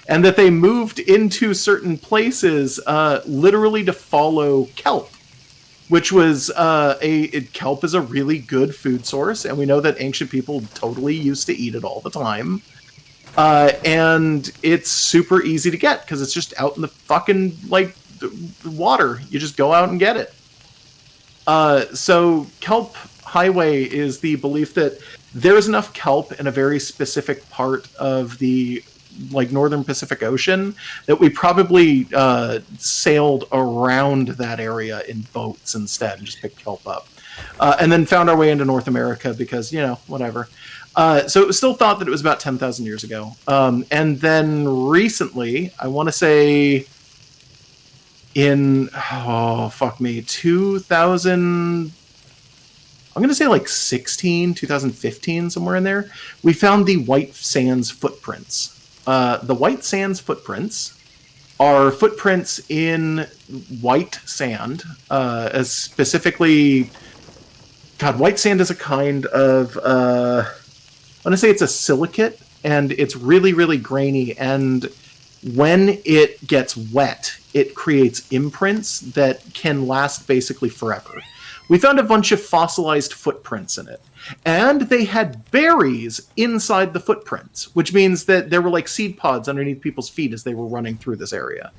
And that they moved into certain places literally to follow kelp, which was kelp is a really good food source, and we know that ancient people totally used to eat it all the time. And it's super easy to get because it's just out in the fucking water. You just go out and get it. So Kelp Highway is the belief that there is enough kelp in a very specific part of the northern Pacific Ocean that we probably sailed around that area in boats instead and just picked kelp up. And then found our way into North America because, whatever. So it was still thought that it was about 10,000 years ago. And then recently, I want to say in, 2000, I'm going to say 2015, somewhere in there, we found the White Sands footprints. The White Sands footprints are footprints in white sand, as specifically, white sand is a kind of, I want to say it's a silicate, and it's really, really grainy, and when it gets wet, it creates imprints that can last basically forever. We found a bunch of fossilized footprints in it. And they had berries inside the footprints, which means that there were seed pods underneath people's feet as they were running through this area.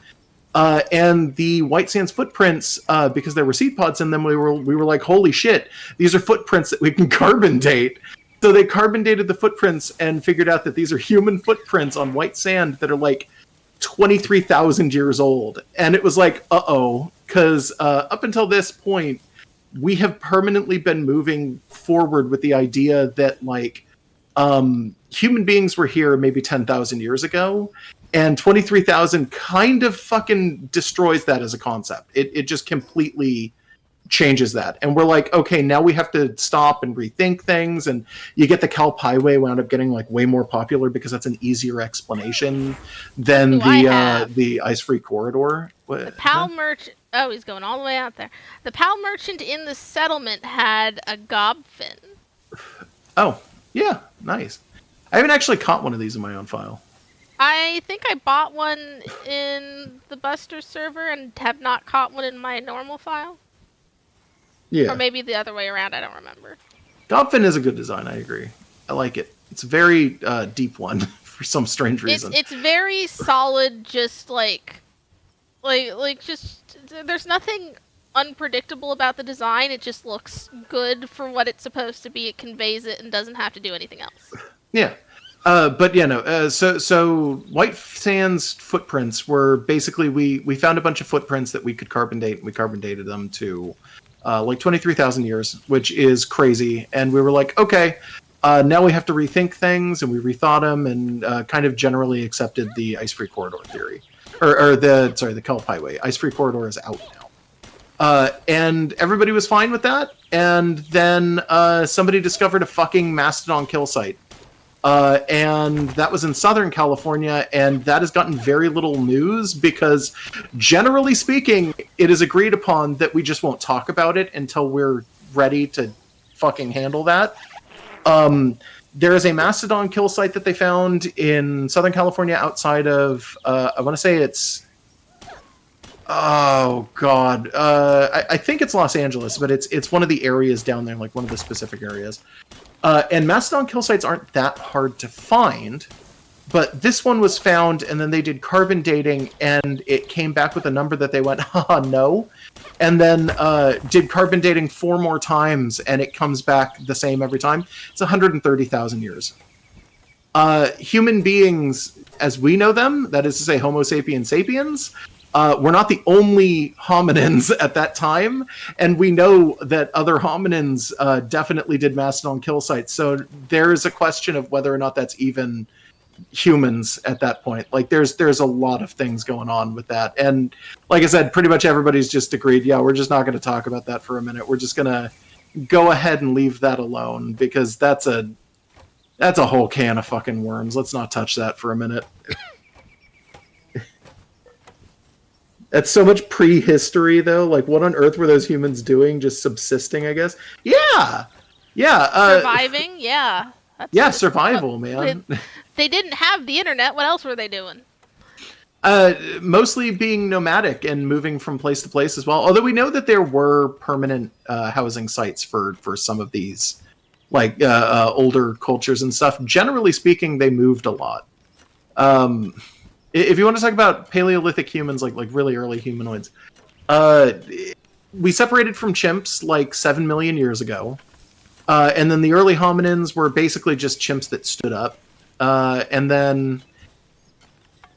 And the White Sands footprints, because there were seed pods in them, we were like, holy shit, these are footprints that we can carbon date. So they carbon dated the footprints and figured out that these are human footprints on white sand that are 23,000 years old. And it was uh-oh, because up until this point, we have permanently been moving forward with the idea that human beings were here maybe 10,000 years ago, And 23,000 kind of fucking destroys that as a concept. It just completely changes that. And we're like, okay, now we have to stop and rethink things. And you get the Kelp Highway wound up getting like way more popular because that's an easier explanation than the Ice-Free Corridor. The PAL merchant. Oh, he's going all the way out there. The PAL merchant in the settlement had a gobfin. Oh, yeah, nice. I haven't actually caught one of these in my own file. I think I bought one in the Buster server and have not caught one in my normal file. Yeah. Or maybe the other way around, I don't remember. Gobfin is a good design, I agree. I like it. It's a very deep one for some strange reason. It's very solid, just like just, there's nothing unpredictable about the design. It just looks good for what it's supposed to be. It conveys it and doesn't have to do anything else. Yeah. But yeah, no. So White Sands footprints were basically we found a bunch of footprints that we could carbon date. And we carbon dated them to like 23,000 years, which is crazy. And we were like, okay, now we have to rethink things, and we rethought them and kind of generally accepted the Ice-Free Corridor theory, or the Kelp Highway. Ice-Free Corridor is out now, and everybody was fine with that. And then somebody discovered a fucking mastodon kill site. And that was in Southern California, and that has gotten very little news because, generally speaking, it is agreed upon that we just won't talk about it until we're ready to fucking handle that. There is a mastodon kill site that they found in Southern California outside of, I want to say it's, oh god, I think it's Los Angeles, but it's one of the areas down there, like one of the specific areas. And mastodon kill sites aren't that hard to find, but this one was found, and then they did carbon dating, and it came back with a number that they went, haha, no. And then did carbon dating 4 more times, and it comes back the same every time. It's 130,000 years. Human beings, as we know them, that is to say Homo sapiens sapiens, we're not the only hominins at that time, and we know that other hominins definitely did mastodon kill sites. So there is a question of whether or not that's even humans at that point. Like there's a lot of things going on with that, and like I said, pretty much everybody's just agreed. Yeah, we're just not going to talk about that for a minute. We're just going to go ahead and leave that alone because that's a whole can of fucking worms. Let's not touch that for a minute. That's so much prehistory, though. Like, what on earth were those humans doing? Just subsisting, I guess? Yeah! Surviving? Yeah. That's survival, man. They didn't have the internet. What else were they doing? Mostly being nomadic and moving from place to place as well. Although we know that there were permanent housing sites for some of these, like, older cultures and stuff. Generally speaking, they moved a lot. If you want to talk about Paleolithic humans, like really early humanoids, we separated from chimps like 7 million years ago. And then the early hominins were basically just chimps that stood up. And then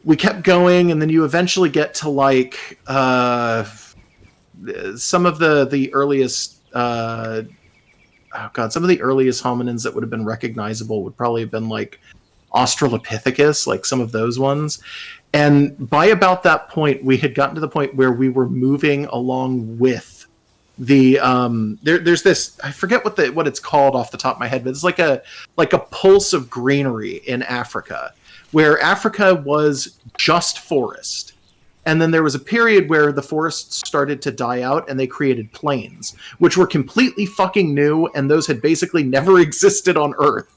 we kept going, and then you eventually get to like some of the earliest some of the earliest hominins that would have been recognizable would probably have been like Australopithecus, like some of those ones. And by about that point, we had gotten to the point where we were moving along with the there's this, I forget what it's called off the top of my head, but it's like a pulse of greenery in Africa, where Africa was just forest. And then there was a period where the forests started to die out and they created plains, which were completely fucking new, and those had basically never existed on Earth.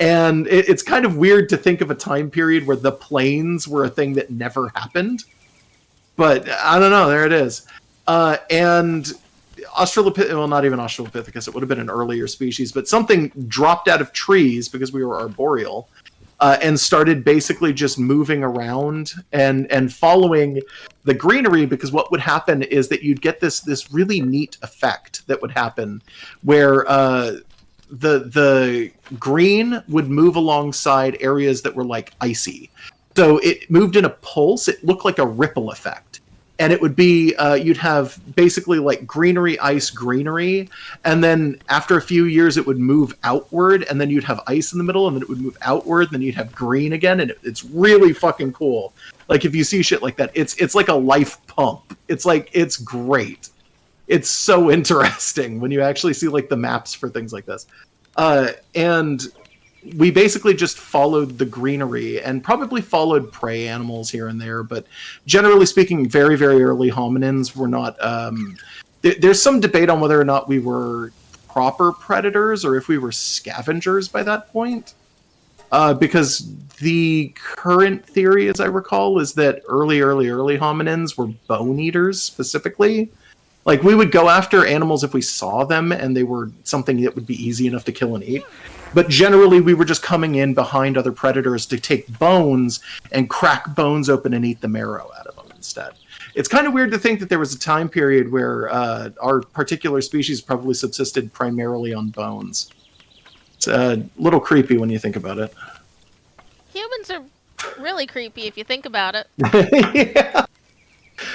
And it's kind of weird to think of a time period where the plains were a thing that never happened. But I don't know, there it is. And Australopithecus, well, not even Australopithecus, it would have been an earlier species, but something dropped out of trees because we were arboreal, and started basically just moving around and following the greenery, because what would happen is that you'd get this really neat effect that would happen where the green would move alongside areas that were like icy. So it moved in a pulse. It looked like a ripple effect. and it would be you'd have basically like greenery, ice, greenery, and then after a few years it would move outward, and then you'd have ice in the middle, and then it would move outward, and then you'd have green again, and it's really fucking cool. Like if you see shit like that, it's like a life pump. It's great. It's so interesting when you actually see like the maps for things like this. And we basically just followed the greenery and probably followed prey animals here and there, but generally speaking, very, very early hominins were not... there's some debate on whether or not we were proper predators or if we were scavengers by that point. Because the current theory, as I recall, is that early hominins were bone eaters specifically. Like, we would go after animals if we saw them and they were something that would be easy enough to kill and eat. But generally, we were just coming in behind other predators to take bones and crack bones open and eat the marrow out of them instead. It's kind of weird to think that there was a time period where our particular species probably subsisted primarily on bones. It's a little creepy when you think about it. Humans are really creepy if you think about it. Yeah.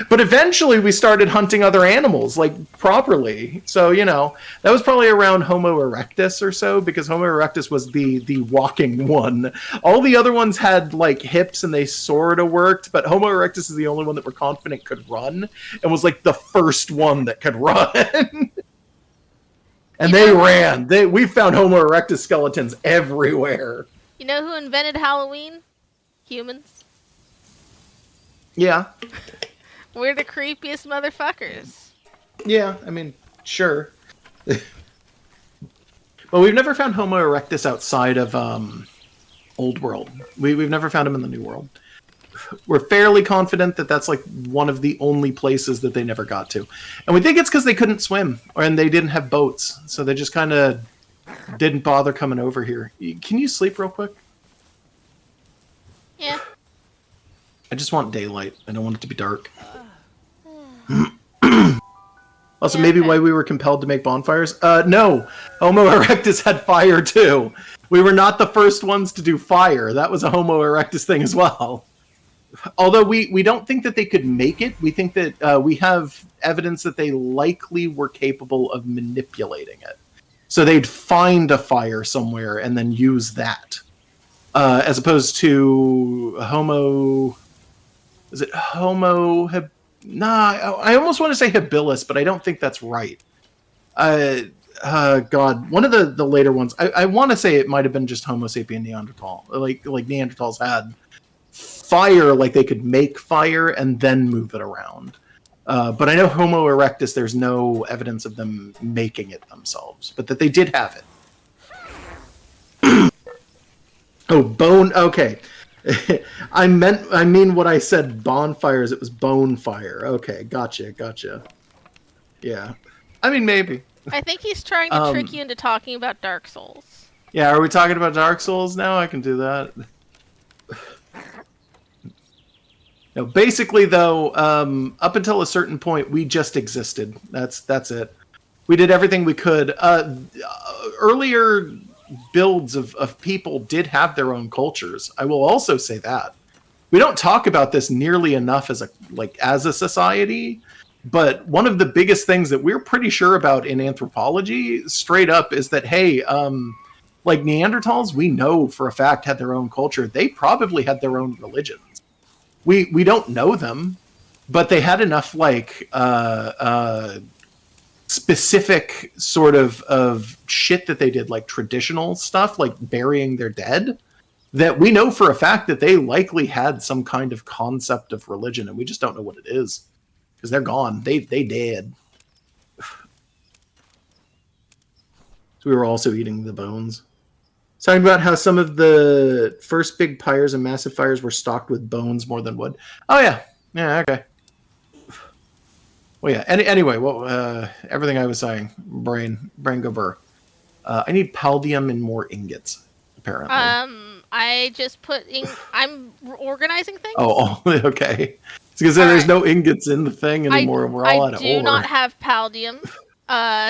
But eventually we started hunting other animals, like, properly. So, you know, that was probably around Homo erectus or so, because Homo erectus was the walking one. All the other ones had, like, hips and they sort of worked, but Homo erectus is the only one that we're confident could run, and was, like, the first one that could run. And they ran. We found Homo erectus skeletons everywhere. You know who invented Halloween? Humans. Yeah. We're the creepiest motherfuckers. Yeah, I mean, sure. Well, we've never found Homo erectus outside of Old World. We've never found him in the New World. We're fairly confident that that's like one of the only places that they never got to. And we think it's because they couldn't swim and they didn't have boats. So they just kind of didn't bother coming over here. Can you sleep real quick? Yeah. I just want daylight. I don't want it to be dark. Also, maybe why we were compelled to make bonfires? No. Homo erectus had fire, too. We were not the first ones to do fire. That was a Homo erectus thing as well. Although we don't think that they could make it. We think that we have evidence that they likely were capable of manipulating it. So they'd find a fire somewhere and then use that. As opposed to Homo... Is it Homo... I almost want to say habilis, but I don't think that's right. God, one of the later ones, I want to say it might have been just Homo sapien Neanderthal. Like Neanderthals had fire, like they could make fire and then move it around. But I know Homo erectus, there's no evidence of them making it themselves, but that they did have it. Oh, bone, okay. I mean what I said, bonfires, it was bone fire. Okay, gotcha. Yeah. I mean, maybe. I think he's trying to trick you into talking about Dark Souls. Yeah, are we talking about Dark Souls now? I can do that. No, basically, though, up until a certain point, we just existed. That's it. We did everything we could. Earlier builds of people did have their own cultures. I will also say that. We don't talk about this nearly enough as a society, but one of the biggest things that we're pretty sure about in anthropology, straight up, is that, hey, like Neanderthals, we know for a fact had their own culture. They probably had their own religions. We don't know them, but they had enough specific sort of shit that they did, like traditional stuff, like burying their dead, that we know for a fact that they likely had some kind of concept of religion, and we just don't know what it is because they're gone. They dead. So we were also eating the bones. Talking about how some of the first big pyres and massive fires were stocked with bones more than wood. Oh yeah, okay. Well, yeah. Anyway, well, everything I was saying, brain go burr. I need paldium and more ingots, apparently. I just put I'm organizing things. Oh, okay. Because there's no ingots in the thing anymore, and we're all out of ore. I do not have paldium,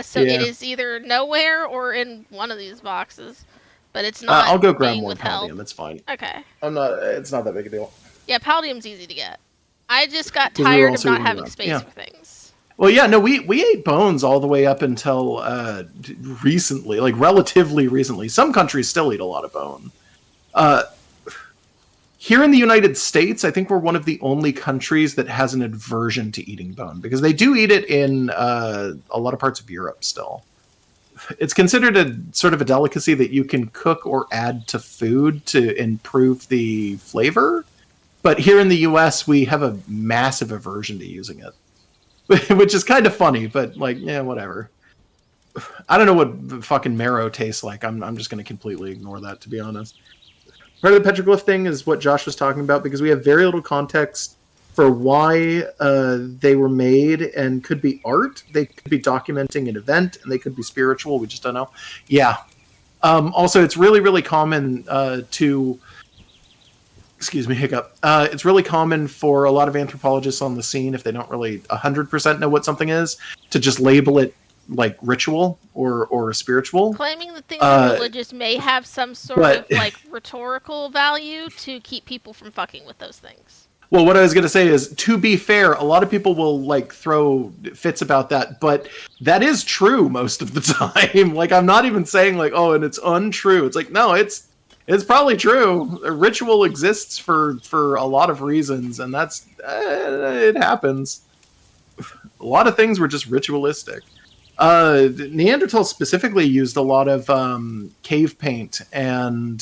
so it is either nowhere or in one of these boxes. But it's not. I'll go grab being more withheld. paldium. It's fine. Okay. It's not that big a deal. Yeah, paldium's easy to get. I just got 'Cause we were tired of also not eating having them. space Yeah. for things. Well, yeah, no, we ate bones all the way up until recently, like relatively recently. Some countries still eat a lot of bone. Here in the United States, I think we're one of the only countries that has an aversion to eating bone, because they do eat it in a lot of parts of Europe still. It's considered a sort of a delicacy that you can cook or add to food to improve the flavor. But here in the US, we have a massive aversion to using it, which is kind of funny, but like, yeah, whatever. I don't know what fucking marrow tastes like. I'm just going to completely ignore that, to be honest. Part of the petroglyph thing is what Josh was talking about, because we have very little context for why they were made, and could be art. They could be documenting an event, and they could be spiritual. We just don't know. Yeah. Also, it's really, really common to... Excuse me, hiccup. It's really common for a lot of anthropologists on the scene, if they don't really 100% know what something is, to just label it like ritual or spiritual. Claiming that things are religious may have some sort of like rhetorical value to keep people from fucking with those things. Well, what I was going to say is, to be fair, a lot of people will like throw fits about that, but that is true most of the time. Like, I'm not even saying like, oh, and it's untrue. It's like, no, it's probably true. A ritual exists for a lot of reasons, and that's it happens. A lot of things were just ritualistic. Neanderthals specifically used a lot of cave paint, and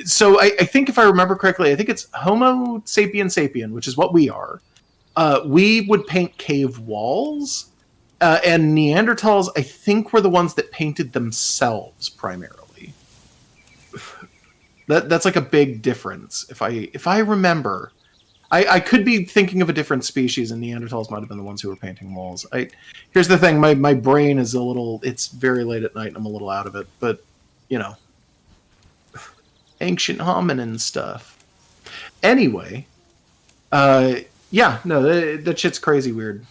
so I think, if I remember correctly, I think it's Homo sapien sapien, which is what we are. We would paint cave walls, and Neanderthals, I think, were the ones that painted themselves primarily. That's like a big difference. If I remember, I could be thinking of a different species, and Neanderthals might have been the ones who were painting walls. Here's the thing: my brain is a little. It's very late at night, and I'm a little out of it. But you know, ancient hominin stuff. Anyway, yeah, no, that shit's crazy weird.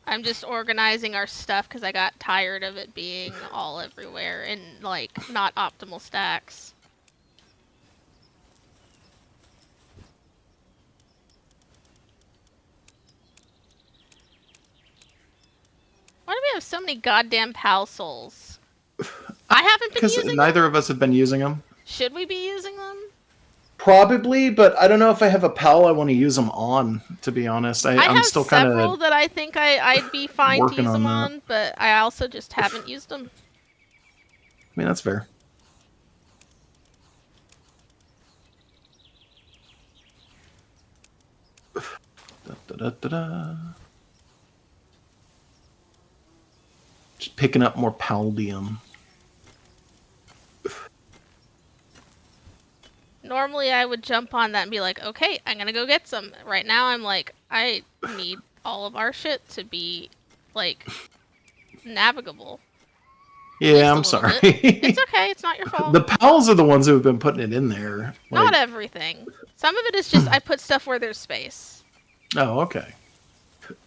I'm just organizing our stuff because I got tired of it being all everywhere in like not optimal stacks. Why do we have so many goddamn PAL souls? I haven't been using them. Because neither of us have been using them. Should we be using them? Probably, but I don't know if I have a PAL I want to use them on, to be honest. I'm have still kind of several that I think I'd be fine to use them that. on, but I also just haven't used them. I mean, that's fair. Just picking up more paldium. Normally I would jump on that and be like, okay, I'm gonna go get some. Right now I'm like, I need all of our shit to be, like, navigable. Yeah, I'm sorry. It's okay, it's not your fault. The pals are the ones who have been putting it in there. Like... Not everything. Some of it is just I put stuff where there's space. Oh, okay.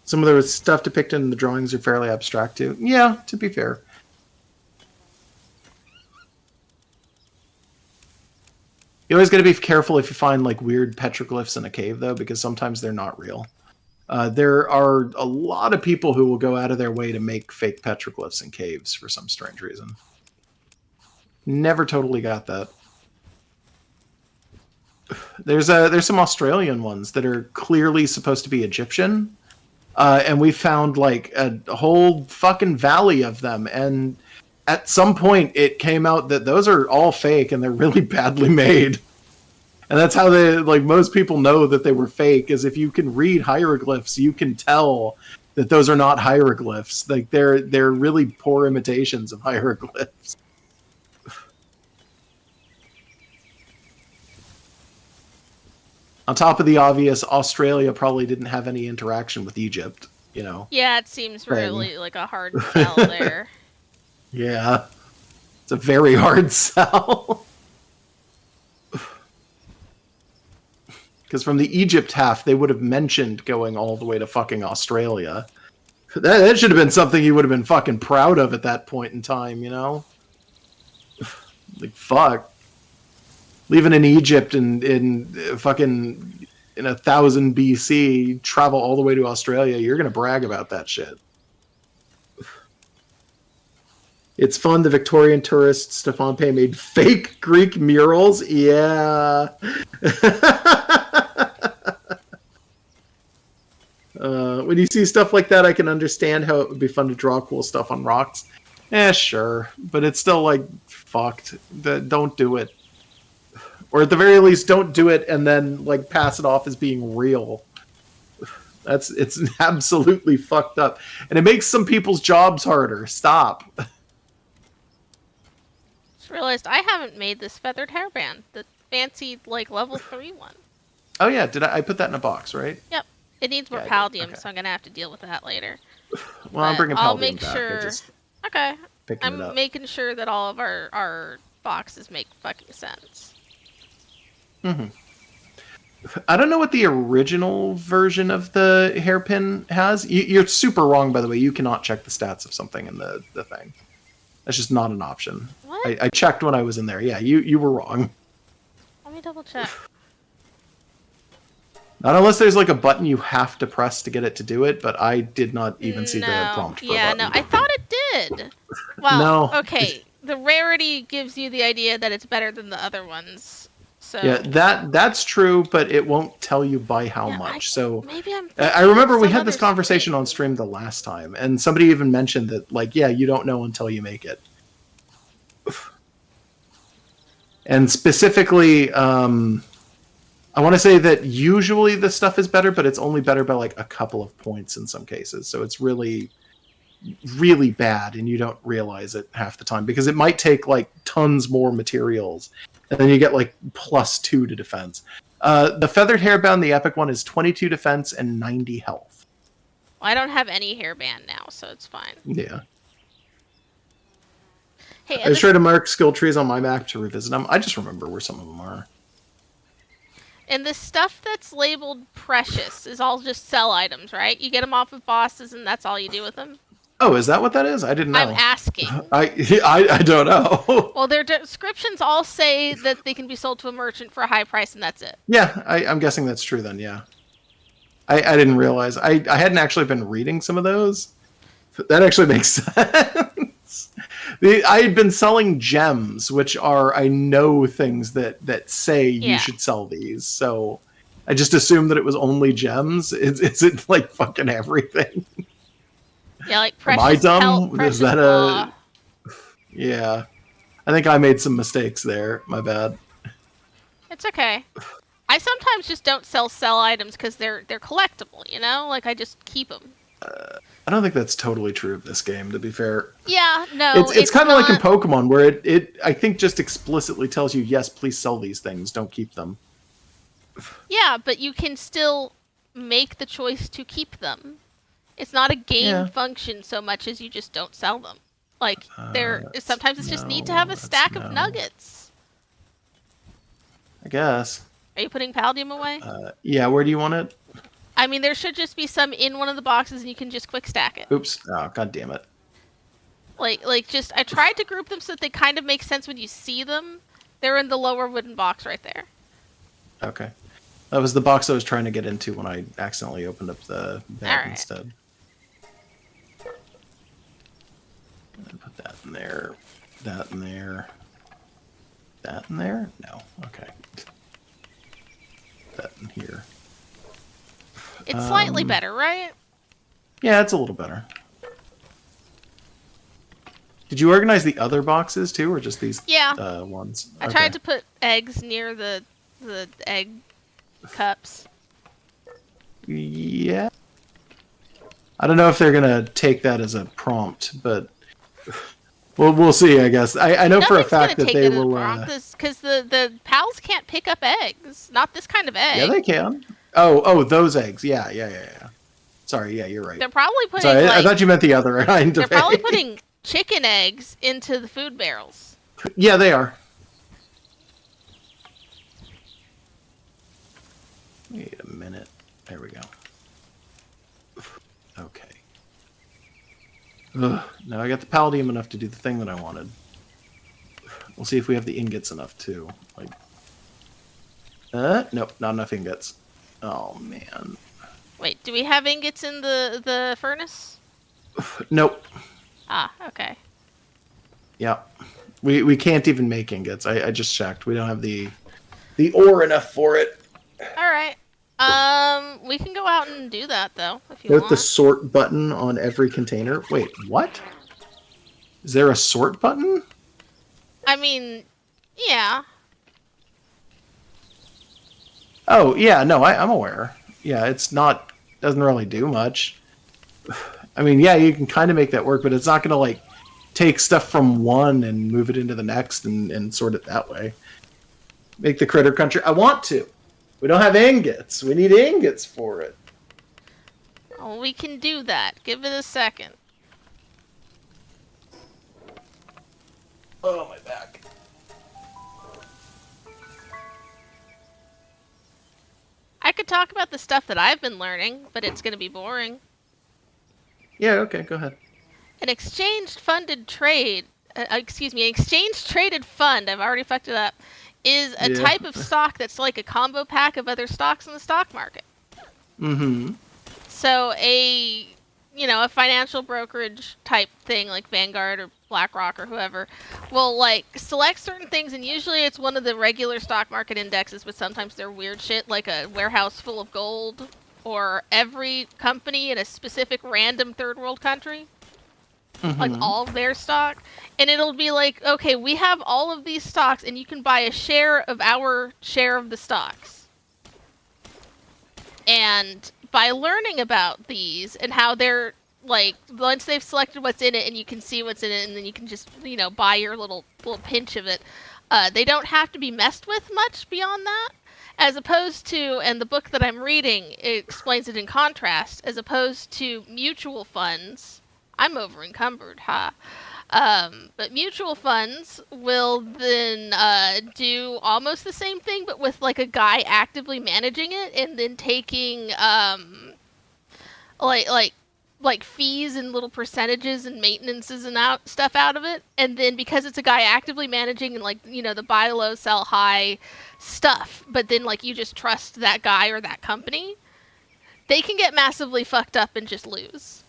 Some of the stuff depicted in the drawings are fairly abstract too. Yeah, to be fair. You always got to be careful if you find like weird petroglyphs in a cave, though, because sometimes they're not real. There are a lot of people who will go out of their way to make fake petroglyphs in caves for some strange reason. Never totally got that. There's some Australian ones that are clearly supposed to be Egyptian, and we found like a whole fucking valley of them, and at some point it came out that those are all fake and they're really badly made. And that's how most people know that they were fake, is if you can read hieroglyphs, you can tell that those are not hieroglyphs. Like they're really poor imitations of hieroglyphs. On top of the obvious, Australia probably didn't have any interaction with Egypt, you know. Yeah, it seems really like a hard sell there. Yeah. It's a very hard sell. Because from the Egypt half, they would have mentioned going all the way to fucking Australia. That should have been something you would have been fucking proud of at that point in time, you know? Like, fuck. At living in Egypt in fucking in 1000 BC, travel all the way to Australia, you're gonna brag about that shit. It's fun. The Victorian tourist Stefan Pay made fake Greek murals. Yeah. When you see stuff like that, I can understand how it would be fun to draw cool stuff on rocks. Sure, but it's still like fucked. Don't do it, or at the very least, don't do it and then like pass it off as being real. It's absolutely fucked up, and it makes some people's jobs harder. Stop. Just realized I haven't made this feathered hairband, the fancy like level 3 one. Oh yeah, did I put that in a box, right? Yep. It needs more Yeah, palladium, okay. so I'm gonna have to deal with that later. Well, I'm bringing I'll palladium make back. sure. I just Okay. picking it I'm up. making sure that all of our boxes make fucking sense. Mm-hmm. I don't know what the original version of the hairpin has. You're super wrong, by the way. You cannot check the stats of something in the thing. That's just not an option. What? I checked when I was in there. Yeah, you were wrong. Let me double check. Not unless there's like a button you have to press to get it to do it, but I did not even see the prompt for a button. No, I thought it did. Well, No. okay. The rarity gives you the idea that it's better than the other ones. So Yeah, that's true, but it won't tell you by how much. So maybe I'm. I remember we some had this other conversation screen. on stream the last time, and somebody even mentioned that, like, yeah, you don't know until you make it. And specifically, I want to say that usually the stuff is better, but it's only better by like a couple of points in some cases. So it's really, really bad, and you don't realize it half the time because it might take like tons more materials, and then you get like +2 to defense. The feathered hairband, the epic one, is 22 defense and 90 health. Well, I don't have any hairband now, so it's fine. Yeah. Hey, I was trying to mark skill trees on my map to revisit them. I just remember where some of them are. and the stuff that's labeled precious is all just sell items, right? You get them off of bosses, and that's all you do with them. Oh, is that what that is? I didn't know. I'm asking. I don't know. Well, their descriptions all say that they can be sold to a merchant for a high price, and that's it. Yeah, I'm guessing that's true then, yeah. I didn't realize. I hadn't actually been reading some of those. That actually makes sense. I had been selling gems, which are, I know, things that say you should sell these. So I just assumed that it was only gems. Is it like fucking everything? Yeah, like precious Am I dumb? pelt, precious Is that claw. Yeah. I think I made some mistakes there. My bad. It's okay. I sometimes just don't sell items because they're collectible, you know? Like, I just keep them. I don't think that's totally true of this game, to be fair. Yeah, no, It's kind of not... like in Pokemon, where it I think just explicitly tells you, yes, please sell these things, don't keep them. Yeah, but you can still make the choice to keep them. It's not a game function so much as you just don't sell them. Like, sometimes it's just neat to have a stack of nuggets. I guess. Are you putting Palladium away? Yeah, where do you want it? I mean, there should just be some in one of the boxes and you can just quick stack it. Oops. Oh, god damn it. I tried to group them so that they kind of make sense when you see them. They're in the lower wooden box right there. Okay. That was the box I was trying to get into when I accidentally opened up the bag instead. Put that in there. That in there. That in there? No. Okay. That in here. It's slightly better, right? Yeah, it's a little better. Did you organize the other boxes too, or just these ones? I tried to put eggs near the egg cups. Yeah. I don't know if they're gonna take that as a prompt, but we'll see. I guess I know for a fact that they will. Because the pals can't pick up eggs. Not this kind of egg. Yeah, they can. Oh, those eggs. Yeah. Sorry, yeah, you're right. They're probably putting. Sorry, I thought you meant the other kind. They're probably putting chicken eggs into the food barrels. Yeah, they are. Wait a minute. There we go. Okay. Ugh, now I got the palladium enough to do the thing that I wanted. We'll see if we have the ingots enough too. Like, Nope, not enough ingots. Oh man. Wait, do we have ingots in the furnace? Nope. Ah, okay. Yeah. We can't even make ingots. I just checked. We don't have the ore enough for it. All right. We can go out and do that though, if you Note want. the sort button on every container. Wait, what? Is there a sort button? I mean, yeah. Oh, yeah, no, I'm aware. Yeah, doesn't really do much. I mean, yeah, you can kind of make that work, but it's not going to, like, take stuff from one and move it into the next and sort it that way. Make the critter country. I want to. We don't have ingots. We need ingots for it. Oh, we can do that. Give it a second. Oh, my back. I could talk about the stuff that I've been learning, but it's going to be boring. Yeah, okay, go ahead. An exchange-traded fund, I've already fucked it up, is a type of stock that's like a combo pack of other stocks in the stock market. Mm-hmm. So a financial brokerage type thing like Vanguard or BlackRock or whoever will like select certain things, and usually it's one of the regular stock market indexes, but sometimes they're weird shit like a warehouse full of gold or every company in a specific random third world country. Mm-hmm. Like all of their stock, and it'll be like, okay, we have all of these stocks and you can buy a share of our share of the stocks. And by learning about these and how they're like, once they've selected what's in it and you can see what's in it, and then you can just buy your little pinch of it, they don't have to be messed with much beyond that, as opposed to, and the book that I'm reading, it explains it in contrast, as opposed to mutual funds. I'm over encumbered, but mutual funds will then do almost the same thing, but with like a guy actively managing it and then taking like fees and little percentages and maintenances and stuff out of it. And then because it's a guy actively managing and like the buy low, sell high stuff, but then like you just trust that guy or that company, they can get massively fucked up and just lose.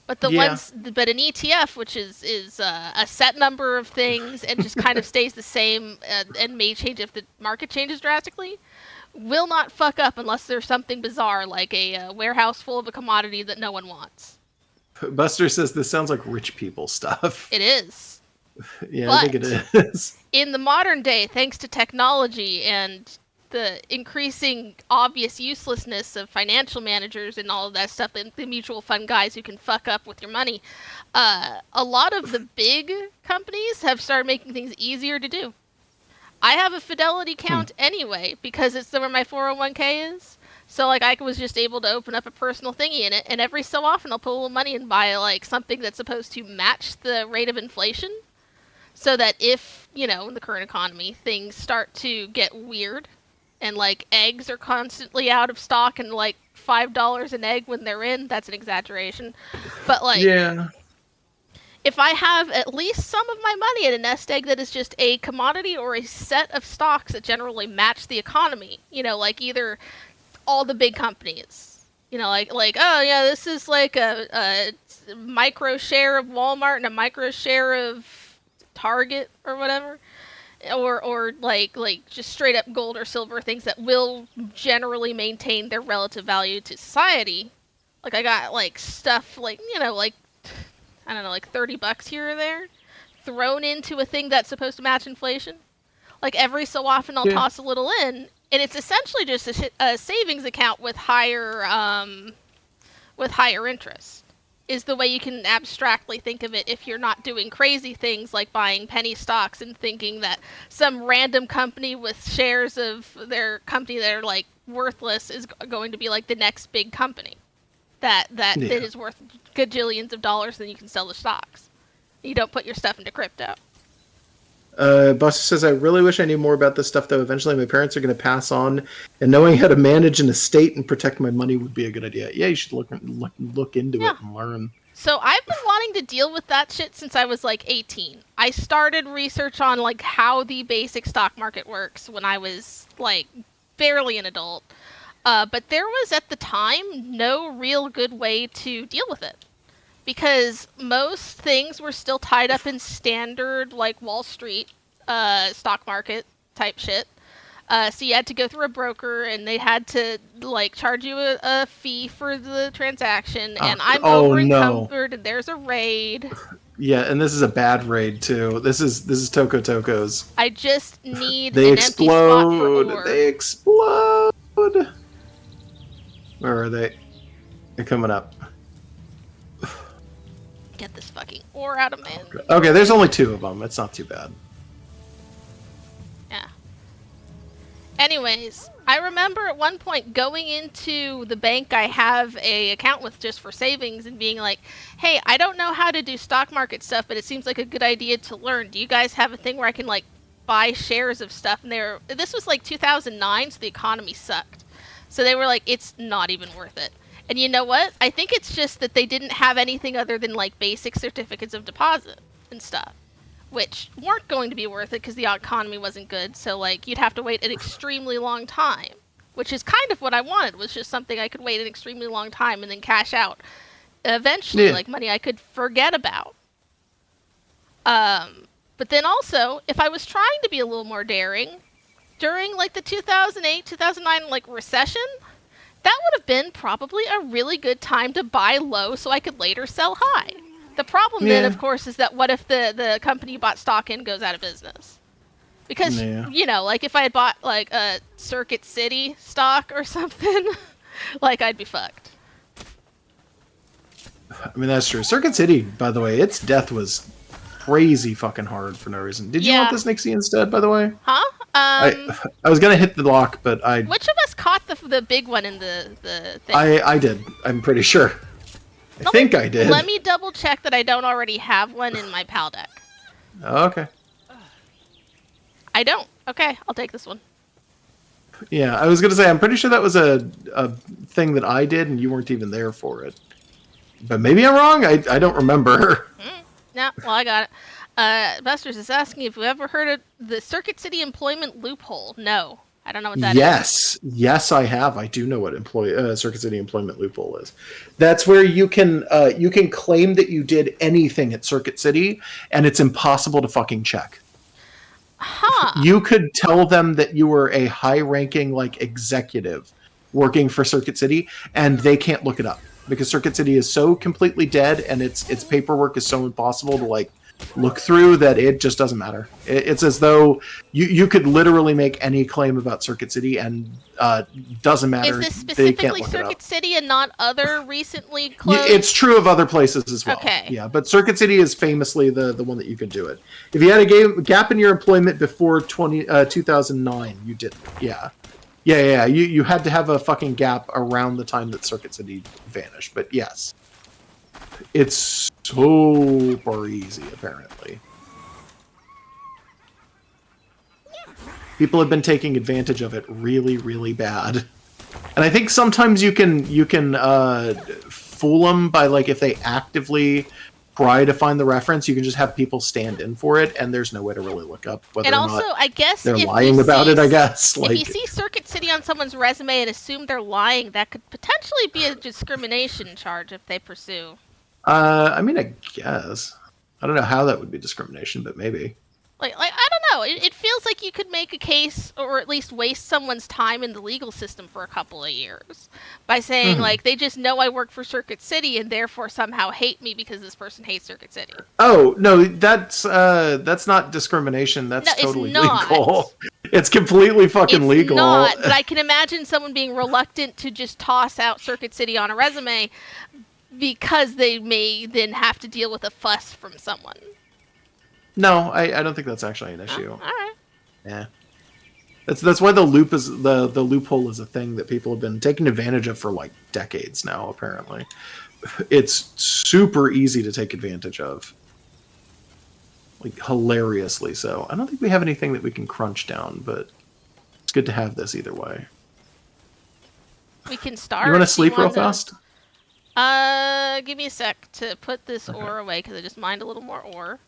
But but an ETF, which is a set number of things and just kind of stays the same and may change if the market changes drastically, will not fuck up unless there's something bizarre like a warehouse full of a commodity that no one wants. Buster says this sounds like rich people stuff. It is. Yeah, I think it is. In the modern day, thanks to technology and the increasing obvious uselessness of financial managers and all of that stuff, and the mutual fund guys who can fuck up with your money, a lot of the big companies have started making things easier to do. I have a Fidelity account anyway because it's where my 401k is. So like I was just able to open up a personal thingy in it, and every so often I'll put a little money and buy like something that's supposed to match the rate of inflation, so that if in the current economy things start to get weird, and like eggs are constantly out of stock and like $5 an egg when they're in, that's an exaggeration, but like if I have at least some of my money in a nest egg that is just a commodity or a set of stocks that generally match the economy, like either all the big companies, like oh yeah, this is like a micro share of Walmart and a micro share of Target or whatever, or like just straight up gold or silver, things that will generally maintain their relative value to society. Like I got like stuff like like I don't know, like $30 here or there thrown into a thing that's supposed to match inflation. Like every so often I'll toss a little in, and it's essentially just a savings account with higher interest. Is the way you can abstractly think of it if you're not doing crazy things like buying penny stocks and thinking that some random company with shares of their company that are like worthless is going to be like the next big company that is worth gajillions of dollars, then you can sell the stocks. You don't put your stuff into crypto. Buster says, I really wish I knew more about this stuff, though. Eventually my parents are going to pass on, and knowing how to manage an estate and protect my money would be a good idea. Yeah, you should look into it and learn. So I've been wanting to deal with that shit since I was like 18. I started research on like how the basic stock market works when I was like barely an adult. But there was at the time no real good way to deal with it. Because most things were still tied up in standard like Wall Street stock market type shit. So you had to go through a broker, and they had to like charge you a fee for the transaction. And I'm over encumbered, and there's a raid. Yeah, and this is a bad raid too. This is Toko Toko's. I just need they an explode. empty spot for ore. They explode. Where are they? They're coming up. Get this fucking ore out of my hand. Okay, there's only 2 of them. It's not too bad. Yeah. Anyways, I remember at one point going into the bank I have a account with just for savings and being like, hey, I don't know how to do stock market stuff, but it seems like a good idea to learn. Do you guys have a thing where I can like buy shares of stuff? And this was like 2009, so the economy sucked. So they were like, it's not even worth it. And you know what? I think it's just that they didn't have anything other than like basic certificates of deposit and stuff, which weren't going to be worth it because the economy wasn't good. So like you'd have to wait an extremely long time, which is kind of what I wanted, was just something I could wait an extremely long time and then cash out eventually, like money I could forget about. But then also, if I was trying to be a little more daring, during like the 2008, 2009 like recession, that would have been probably a really good time to buy low so I could later sell high. The problem then, of course, is that what if the company you bought stock in goes out of business? Because, you know, like if I had bought like a Circuit City stock or something, like I'd be fucked. I mean, that's true. Circuit City, by the way, its death was crazy fucking hard for no reason. Did you want this Nixie instead, by the way? Huh? I was going to hit the lock, but I... Which of us caught the big one in the thing? I did. I'm pretty sure. I think I did. Let me double check that I don't already have one in my PAL deck. Okay. I don't. Okay, I'll take this one. Yeah, I was going to say, I'm pretty sure that was a thing that I did, and you weren't even there for it. But maybe I'm wrong. I don't remember. No, well, I got it. Busters is asking if you've ever heard of the Circuit City employment loophole. No, I don't know what that is. Yes, I have. I do know what Circuit City employment loophole is. That's where you can claim that you did anything at Circuit City, and it's impossible to fucking check. Huh. You could tell them that you were a high-ranking like executive working for Circuit City, and they can't look it up because Circuit City is so completely dead, and its paperwork is so impossible to like look through that it just doesn't matter. It's as though you could literally make any claim about Circuit City and doesn't matter. Is this specifically Circuit City and not other recently closed? It's true of other places as well. Okay. Yeah, but Circuit City is famously the one that you can do it. If you had a gap in your employment before 2009, you didn't. Yeah. You had to have a fucking gap around the time that Circuit City vanished. But yes. It's super easy, apparently. People have been taking advantage of it really, really bad. And I think sometimes you can fool them by, like, if they actively try to find the reference, you can just have people stand in for it, and there's no way to really look up whether or not I guess they're lying about it, I guess. If you see Circuit City on someone's resume and assume they're lying, that could potentially be a discrimination charge if they pursue. I mean, I guess. I don't know how that would be discrimination, but maybe. Like I don't know. It feels like you could make a case, or at least waste someone's time in the legal system for a couple of years by saying, like, they just know I work for Circuit City and therefore somehow hate me because this person hates Circuit City. Oh, no, that's not discrimination. That's totally legal. It's completely fucking legal. Not, but I can imagine someone being reluctant to just toss out Circuit City on a resume because they may then have to deal with a fuss from someone. No, I don't think that's actually an issue. All right. Yeah. That's why the loophole is a thing that people have been taking advantage of for like decades now, apparently. It's super easy to take advantage of. Like hilariously so. I don't think we have anything that we can crunch down, but it's good to have this either way. We can start. You want to sleep real fast? Give me a sec to put this ore away because I just mined a little more ore.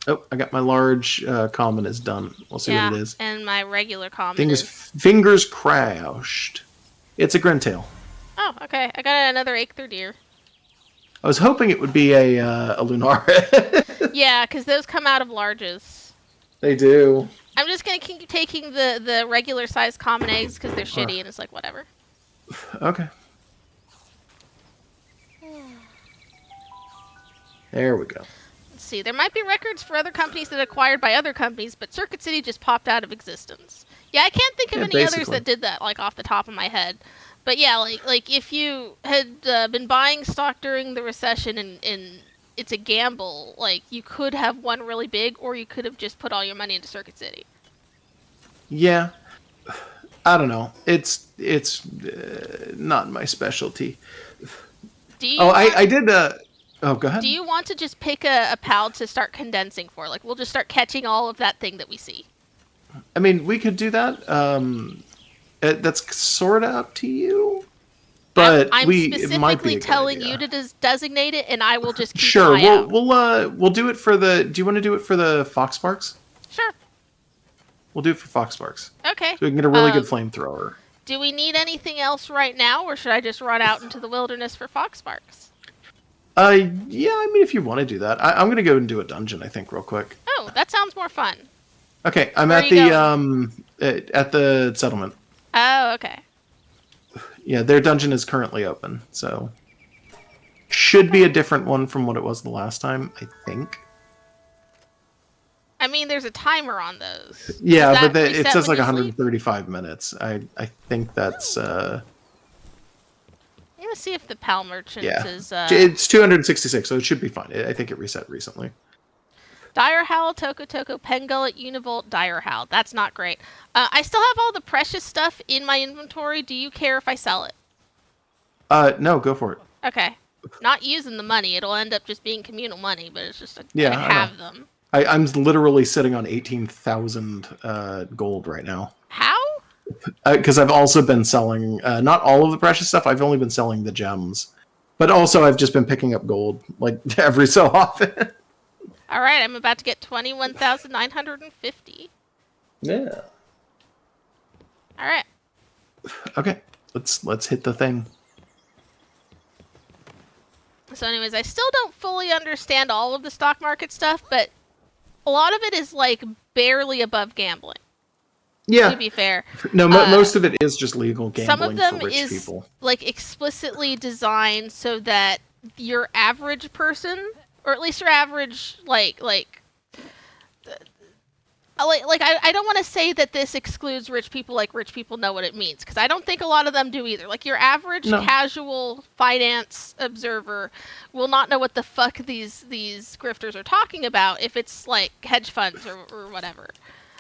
Oh, I got my large common is done. We'll see what it is. And my regular common is... Fingers crossed. It's a Grintail. Oh, okay. I got another Aether Deer. I was hoping it would be a Lunara. Yeah, because those come out of larges. They do. I'm just going to keep taking the regular size common eggs because they're shitty and it's like, whatever. Okay. There we go. Let's see. There might be records for other companies that acquired by other companies, but Circuit City just popped out of existence. Yeah, I can't think of any others that did that, like, off the top of my head. But yeah, like if you had been buying stock during the recession and it's a gamble, like, you could have won really big, or you could have just put all your money into Circuit City. Yeah. I don't know. It's not my specialty. I did... Oh, go ahead. Do you want to just pick a PAL to start condensing for? Like, we'll just start catching all of that thing that we see. I mean, we could do that. That's sort of up to you. But I'm specifically telling you to designate it, and I will just keep an eye out. We'll do it for the... Do you want to do it for the Fox Sparks? Sure. We'll do it for Fox Sparks. Okay. So we can get a really good flamethrower. Do we need anything else right now, or should I just run out into the wilderness for Fox Sparks? Yeah, I mean, if you want to do that. I'm going to go and do a dungeon, I think, real quick. Oh, that sounds more fun. Okay, I'm at the settlement. Oh, okay. Yeah, their dungeon is currently open, so... Should be a different one from what it was the last time, I think. I mean, there's a timer on those. Yeah, but it says like 135 minutes. I think that's... Let's see if the PAL merchant is... It's 266, so it should be fine. I think it reset recently. Dire Howl, Toko Toko, Pengullet, Univolt, Dire Howl. That's not great. I still have all the precious stuff in my inventory. Do you care if I sell it? No, go for it. Okay. Not using the money. It'll end up just being communal money, but it's just I have them. I'm literally sitting on 18,000 gold right now. How? Because I've also been selling, not all of the precious stuff, I've only been selling the gems. But also I've just been picking up gold, like, every so often. Alright, I'm about to get 21,950. Yeah. Alright. Okay, let's hit the thing. So anyways, I still don't fully understand all of the stock market stuff, but a lot of it is, like, barely above gambling. Yeah. To be fair. No, most of it is just legal gambling for rich people. Some of them is, like, explicitly designed so that your average person, or at least your average, I don't want to say that this excludes rich people, like rich people know what it means, because I don't think a lot of them do either. Like, your average casual finance observer will not know what the fuck these grifters are talking about if it's, like, hedge funds or whatever.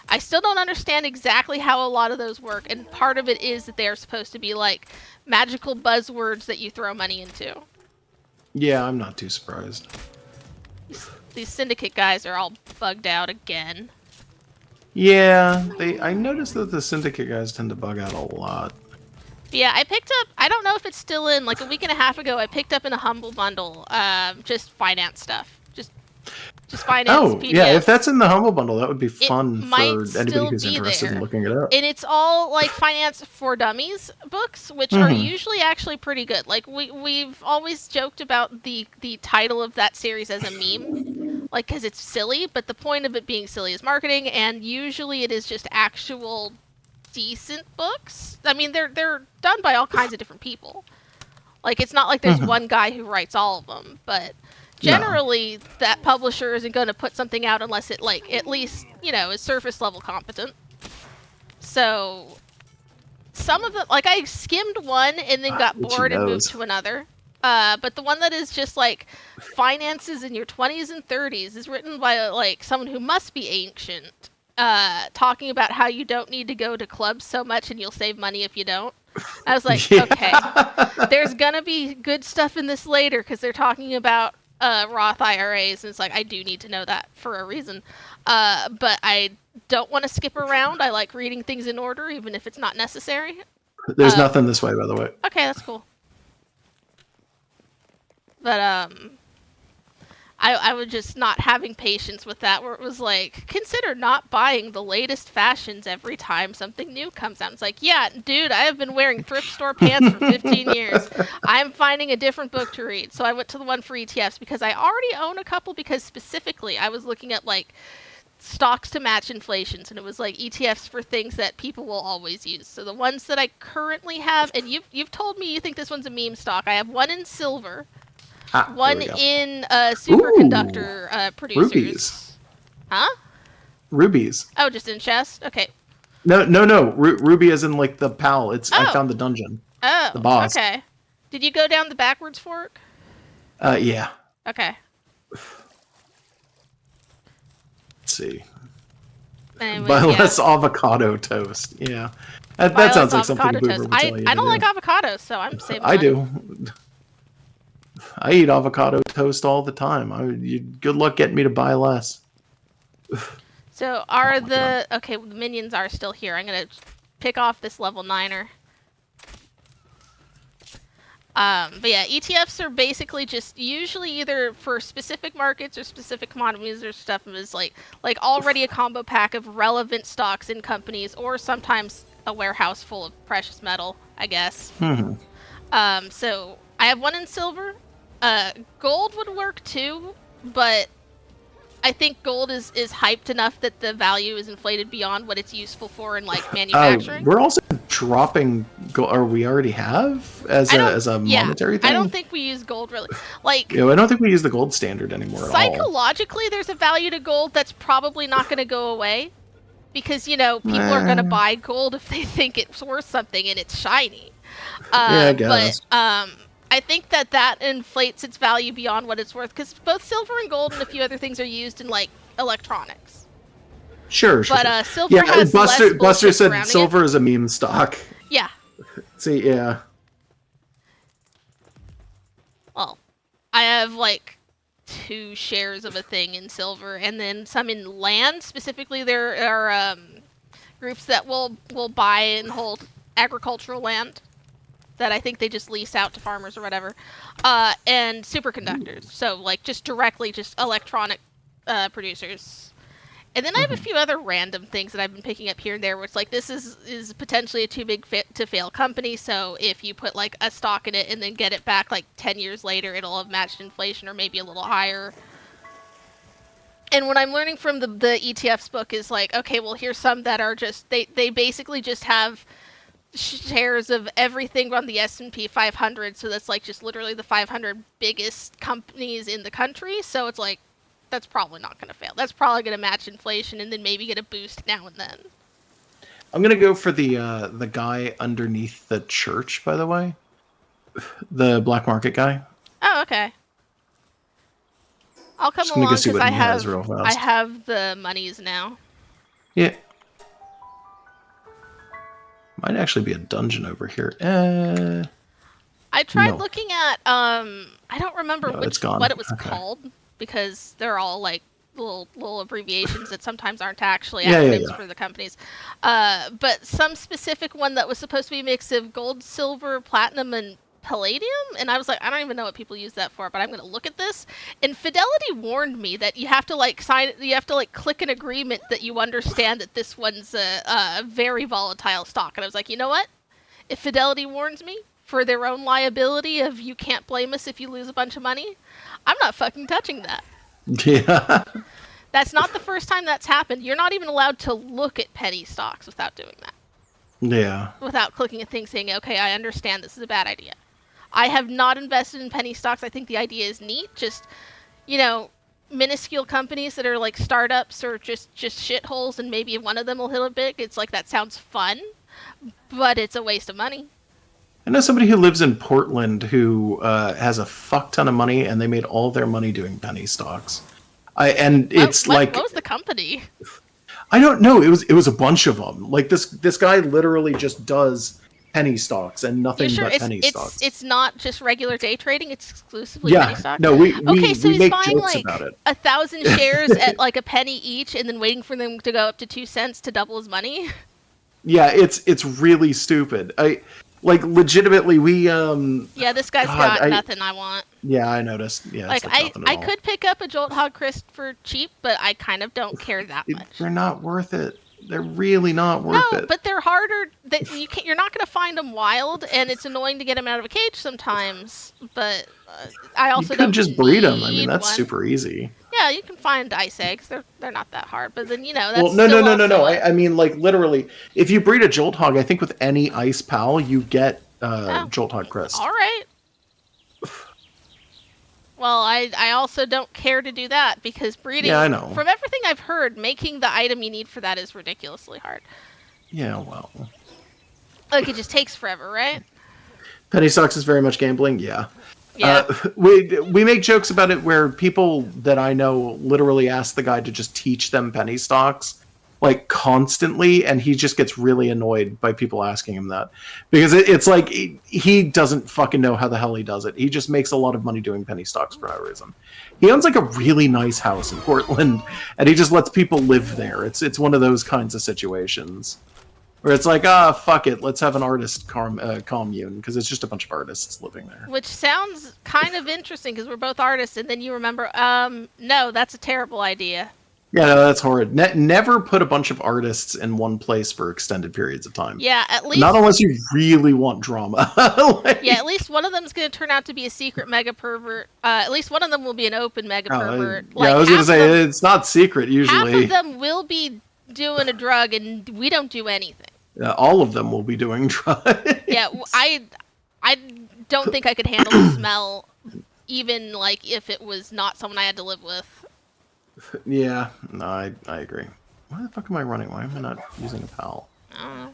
I still don't understand exactly how a lot of those work, and part of it is that they're supposed to be, like, magical buzzwords that you throw money into. Yeah, I'm not too surprised. These syndicate guys are all bugged out again. Yeah, I noticed that the syndicate guys tend to bug out a lot. Yeah, I picked up, I don't know if it's still in, like a week and a half ago, I picked up in a Humble Bundle, just finance stuff. Just finance PDFs. Yeah, if that's in the Humble Bundle, that would be fun for anybody who's interested in looking it up. And it's all, like, Finance for Dummies books, which are usually actually pretty good. Like, we've always joked about the title of that series as a meme, like, because it's silly, but the point of it being silly is marketing, and usually it is just actual decent books. I mean, they're done by all kinds of different people. Like, it's not like there's one guy who writes all of them, but... Generally, that publisher isn't going to put something out unless it, like, at least, you know, is surface level competent. So, some of the, like, I skimmed one and then got bored and moved to another. But the one that is just, like, finances in your 20s and 30s is written by, like, someone who must be ancient, talking about how you don't need to go to clubs so much and you'll save money if you don't. I was like, okay, there's going to be good stuff in this later because they're talking about Roth IRAs, and it's like, I do need to know that for a reason. But I don't want to skip around. I like reading things in order, even if it's not necessary. There's nothing this way, by the way. Okay, that's cool. But I was just not having patience with that, where it was like, consider not buying the latest fashions every time something new comes out. It's like, yeah, dude, I have been wearing thrift store pants for 15 years. I'm finding a different book to read. So I went to the one for ETFs because I already own a couple, because specifically I was looking at like stocks to match inflations, and it was like ETFs for things that people will always use. So the ones that I currently have, and you've told me you think this one's a meme stock. I have one in silver. One in superconductor producers. Rubies. Huh? Rubies. Oh, just in chest? Okay. No. Ruby is in like the PAL. I found the dungeon. Oh. The boss. Okay. Did you go down the backwards fork? Yeah. Okay. Let's see. Anyway, Buy less avocado toast. Yeah. That sounds like something Boober would tell you. I don't like avocados, so I'm saving I money. do. I eat avocado toast all the time. Good luck getting me to buy less. So the minions are still here. I'm gonna pick off this level 9er. But yeah, ETFs are basically just usually either for specific markets or specific commodities or stuff. Is like already a combo pack of relevant stocks in companies, or sometimes a warehouse full of precious metal, I guess. So I have one in silver. Gold would work too, but I think gold is hyped enough that the value is inflated beyond what it's useful for in like manufacturing. We're also dropping gold, or we already have as a monetary thing. I don't think we use gold really. Like, I don't think we use the gold standard anymore at all. Psychologically, there's a value to gold that's probably not going to go away, because people are going to buy gold if they think it's worth something and it's shiny. I guess. But I think that inflates its value beyond what it's worth, because both silver and gold and a few other things are used in like electronics. Sure. But silver has Buster said it. silver is a meme stock. Yeah. See, yeah. Well, I have like 2 shares of a thing in silver, and then some in land. Specifically, there are groups that will buy and hold agricultural land that I think they just lease out to farmers or whatever, and superconductors. So like just electronic producers. And then I have a few other random things that I've been picking up here and there, where it's like, this is potentially a too big to fail company. So if you put like a stock in it and then get it back like 10 years later, it'll have matched inflation or maybe a little higher. And what I'm learning from the ETFs book is like, okay, well, here's some that are just, they basically just have shares of everything on the S&P 500. So that's like just literally the 500 biggest companies in the country. So it's like, that's probably not going to fail. That's probably going to match inflation and then maybe get a boost now and then. I'm going to go for the guy underneath the church, by the way. The black market guy. Oh, okay. I'll come along because I have the monies now. Yeah. Might actually be a dungeon over here. I tried looking at I don't remember what it was called, because they're all like little abbreviations that sometimes aren't actually acronyms for the companies. But some specific one that was supposed to be a mix of gold, silver, platinum, and palladium, and I was like, I don't even know what people use that for, but I'm going to look at this. And Fidelity warned me that you have to like click an agreement that you understand that this one's a very volatile stock. And I was like, you know what? If Fidelity warns me for their own liability of you can't blame us if you lose a bunch of money, I'm not fucking touching that. Yeah. That's not the first time that's happened. You're not even allowed to look at penny stocks without doing that. Yeah. Without clicking a thing saying, okay, I understand this is a bad idea. I have not invested in penny stocks. I think the idea is neat. Just, minuscule companies that are like startups or just shitholes, and maybe one of them will hit a big. It's like, that sounds fun, but it's a waste of money. I know somebody who lives in Portland who has a fuck ton of money, and they made all their money doing penny stocks. What was the company? I don't know. It was a bunch of them. Like this guy literally just does penny stocks and nothing but penny stocks. It's not just regular day trading. It's exclusively penny stocks. No, we so he's make buying jokes like about it. 1,000 shares at like a penny each, and then waiting for them to go up to 2 cents to double his money. Yeah, it's really stupid. Like, legitimately, we, Yeah, this guy's got nothing I want. Yeah, I noticed. Yeah, like I could pick up a Jolt Hog Crisp for cheap, but I kind of don't care that much. They're not worth it. They're really not worth it. No, but they're harder. You're not going to find them wild, and it's annoying to get them out of a cage sometimes. But I also you can just breed them. I mean, that's one. super easy. Yeah, you can find ice eggs. They're not that hard. But then that's well, no. I mean, like literally, if you breed a Jolt Hog, I think with any ice pal, you get Jolt Hog Crisp. All right. Well, I also don't care to do that because breeding, I know. From everything I've heard, making the item you need for that is ridiculously hard. Yeah, well. Like, it just takes forever, right? Penny stocks is very much gambling, yeah. Yeah. We make jokes about it where people that I know literally ask the guy to just teach them penny stocks, like, constantly, and he just gets really annoyed by people asking him that. Because it's like, he doesn't fucking know how the hell he does it. He just makes a lot of money doing penny stocks for no reason. He owns, like, a really nice house in Portland, and he just lets people live there. It's one of those kinds of situations. Where it's like, fuck it, let's have an artist commune, because it's just a bunch of artists living there. Which sounds kind of interesting, because we're both artists, and then you remember, no, that's a terrible idea. Yeah, no, that's horrid. Never put a bunch of artists in one place for extended periods of time. Yeah, at least... Not unless you really want drama. Yeah, at least one of them is going to turn out to be a secret mega pervert. At least one of them will be an open mega pervert. I was going to say, it's not secret, usually. Half of them will be doing a drug, and we don't do anything. All of them will be doing drugs. Yeah, I don't think I could handle the smell, even, like, if it was not someone I had to live with. Yeah, no, I agree. Why the fuck am I running? Why am I not using a pal? I don't know.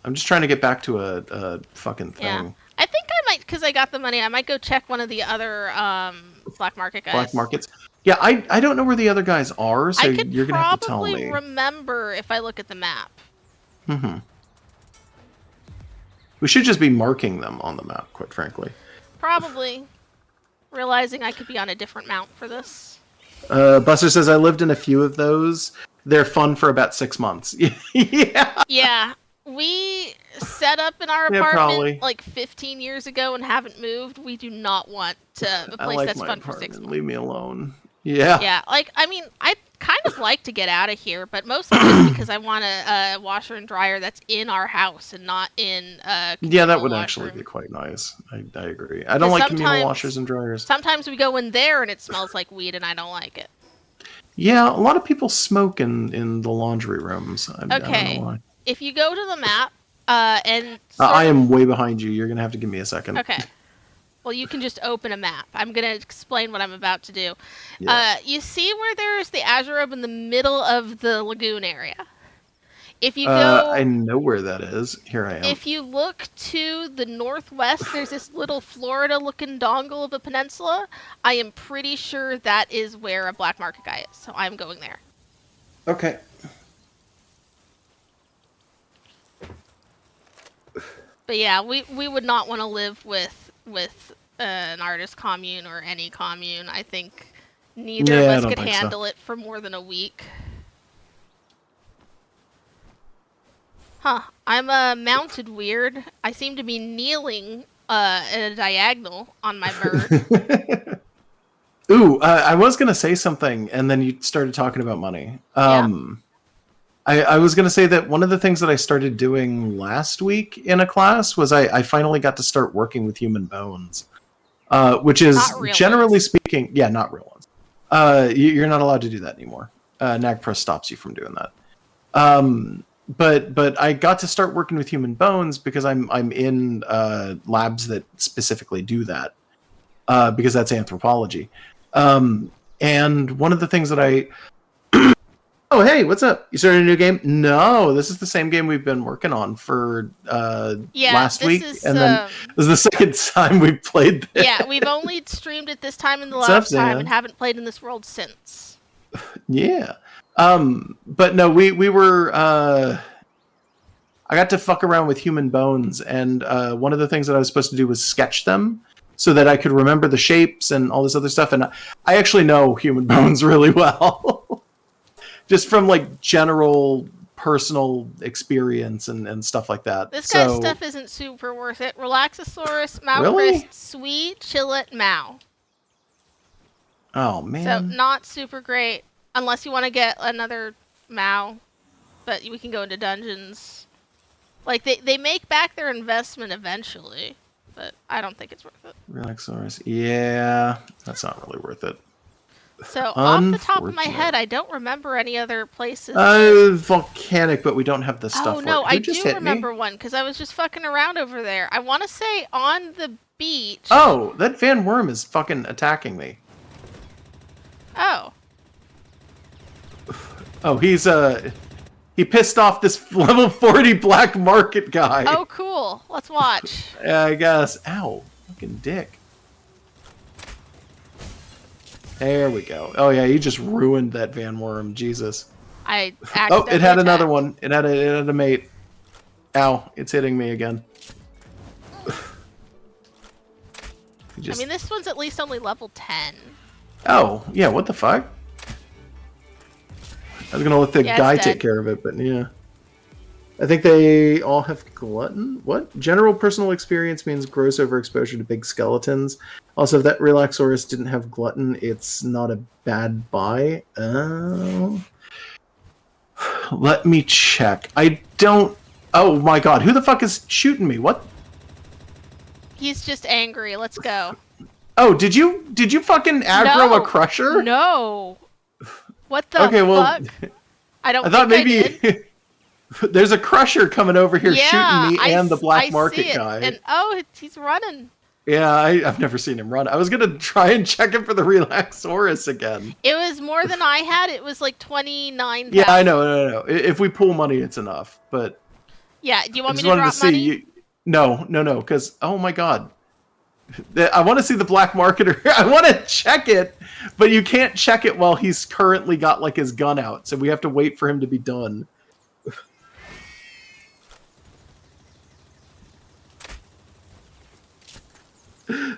I'm just trying to get back to a fucking thing. Yeah. I think I might, because I got the money, I might go check one of the other black market guys. Black markets? Yeah, I don't know where the other guys are, so you're going to have to tell me. I could probably remember if I look at the map. Mm-hmm. We should just be marking them on the map, quite frankly. Probably. Realizing I could be on a different mount for this. Buster says, I lived in a few of those. They're fun for about 6 months. Yeah. Yeah. We set up in our apartment like 15 years ago and haven't moved. We do not want a place that's fun for 6 months. Leave me alone. Yeah. Yeah. Like, I mean, I kind of like to get out of here, but mostly just because I want a washer and dryer that's in our house and not in yeah, that would actually be quite nice. I agree. I don't like communal washers and dryers. Sometimes we go in there and it smells like weed and I don't like it. Yeah, a lot of people smoke in the laundry rooms. I don't know why. If you go to the map and... I am way behind you. You're going to have to give me a second. Okay. Well, you can just open a map. I'm going to explain what I'm about to do. Yeah. You see where there's the Azure Orb in the middle of the lagoon area? If you go... I know where that is. Here I am. If you look to the northwest, there's this little Florida-looking dongle of a peninsula. I am pretty sure that is where a black market guy is, so I'm going there. Okay. But yeah, we would not want to live with an artist commune or any commune. I think neither of us could handle it for more than a week. Huh. I'm mounted weird. I seem to be kneeling at a diagonal on my bird. Ooh, I was going to say something, and then you started talking about money. I was going to say that one of the things that I started doing last week in a class was I finally got to start working with human bones, which is, generally speaking... Yeah, not real ones. You're not allowed to do that anymore. NAGPRO stops you from doing that. But I got to start working with human bones because I'm in labs that specifically do that, because that's anthropology. And one of the things that I... Oh, hey, what's up? You started a new game? No, this is the same game we've been working on for last week. And then this is the second time we've played this. Yeah, we've only streamed it this time and the last time and haven't played in this world since. Yeah. But no, we were... I got to fuck around with human bones, and one of the things that I was supposed to do was sketch them so that I could remember the shapes and all this other stuff. And I actually know human bones really well. Just from, like, general personal experience and stuff like that. This guy's stuff isn't super worth it. Relaxosaurus, Really? Maucris, Sweet, Chillet, Mao. Oh man. So not super great unless you want to get another Mao, but we can go into dungeons. Like they make back their investment eventually, but I don't think it's worth it. Relaxosaurus. Yeah, that's not really worth it. So off the top of my head, I don't remember any other places. Volcanic, but we don't have the stuff. Oh no, for it. I do remember one because I was just fucking around over there. I want to say on the beach. Oh, that Van Worm is fucking attacking me. Oh. Oh, he pissed off this level 40 black market guy. Oh, cool. Let's watch. Yeah, I guess. Ow, fucking dick. There we go. Oh yeah, he just ruined that Van Worm. Jesus. I Oh, it had another one. It had a mate. Ow, it's hitting me again. I mean, this one's at least only level 10. Oh, yeah, what the fuck? I was gonna let the guy take care of it, but yeah. I think they all have glutton. What? General personal experience means gross overexposure to big skeletons. Also, if that Relaxosaurus didn't have glutton, it's not a bad buy. Oh. Let me check. I don't... Oh my god, who the fuck is shooting me? What? He's just angry. Let's go. Oh, did you fucking aggro a crusher? No. What the fuck? I thought maybe there's a crusher coming over here shooting me and the black market guy. And he's running. Yeah, I've never seen him run. I was gonna try and check him for the Relaxosaurus again. It was more than I had. It was like 29,000. Yeah, I know. No. If we pool money, it's enough. But yeah, do you want me to drop money? No, because oh my god. I want to see the black marketer. I want to check it, but you can't check it while he's currently got like his gun out. So we have to wait for him to be done.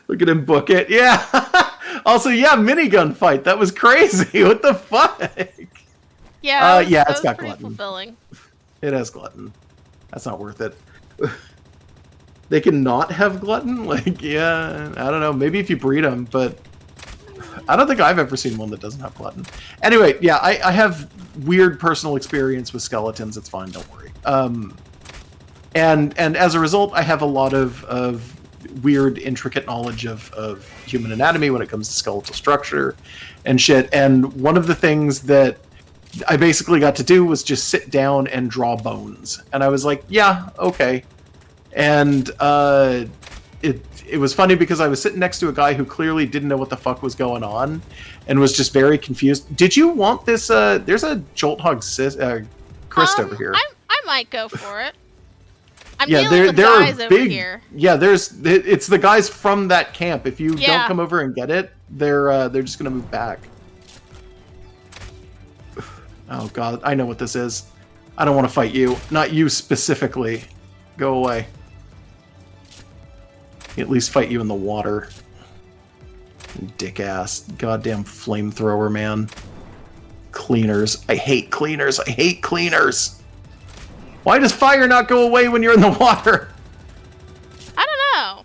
Look at him book it. Yeah. Also, yeah, minigun fight. That was crazy. What the fuck? Yeah. Yeah, it's got pretty glutton. Fulfilling. It has glutton. That's not worth it. They can not have glutton? Like, yeah, I don't know. Maybe if you breed them, but I don't think I've ever seen one that doesn't have glutton. Anyway, yeah, I have weird personal experience with skeletons. It's fine, don't worry. And as a result, I have a lot of weird, intricate knowledge of human anatomy when it comes to skeletal structure and shit. And one of the things that I basically got to do was just sit down and draw bones. And I was like, yeah, okay. And it was funny because I was sitting next to a guy who clearly didn't know what the fuck was going on and was just very confused. Did you want this? There's a Jolt Hog Chris over here. I might go for it. I'm yeah, dealing with guys are over big. Here. Yeah, it's the guys from that camp. If you don't come over and get it, they're just gonna move back. Oh god, I know what this is. I don't want to fight you. Not you specifically. Go away. At least fight you in the water. Dick ass. Goddamn flamethrower, man. Cleaners. I hate cleaners. I hate cleaners. Why does fire not go away when you're in the water? I don't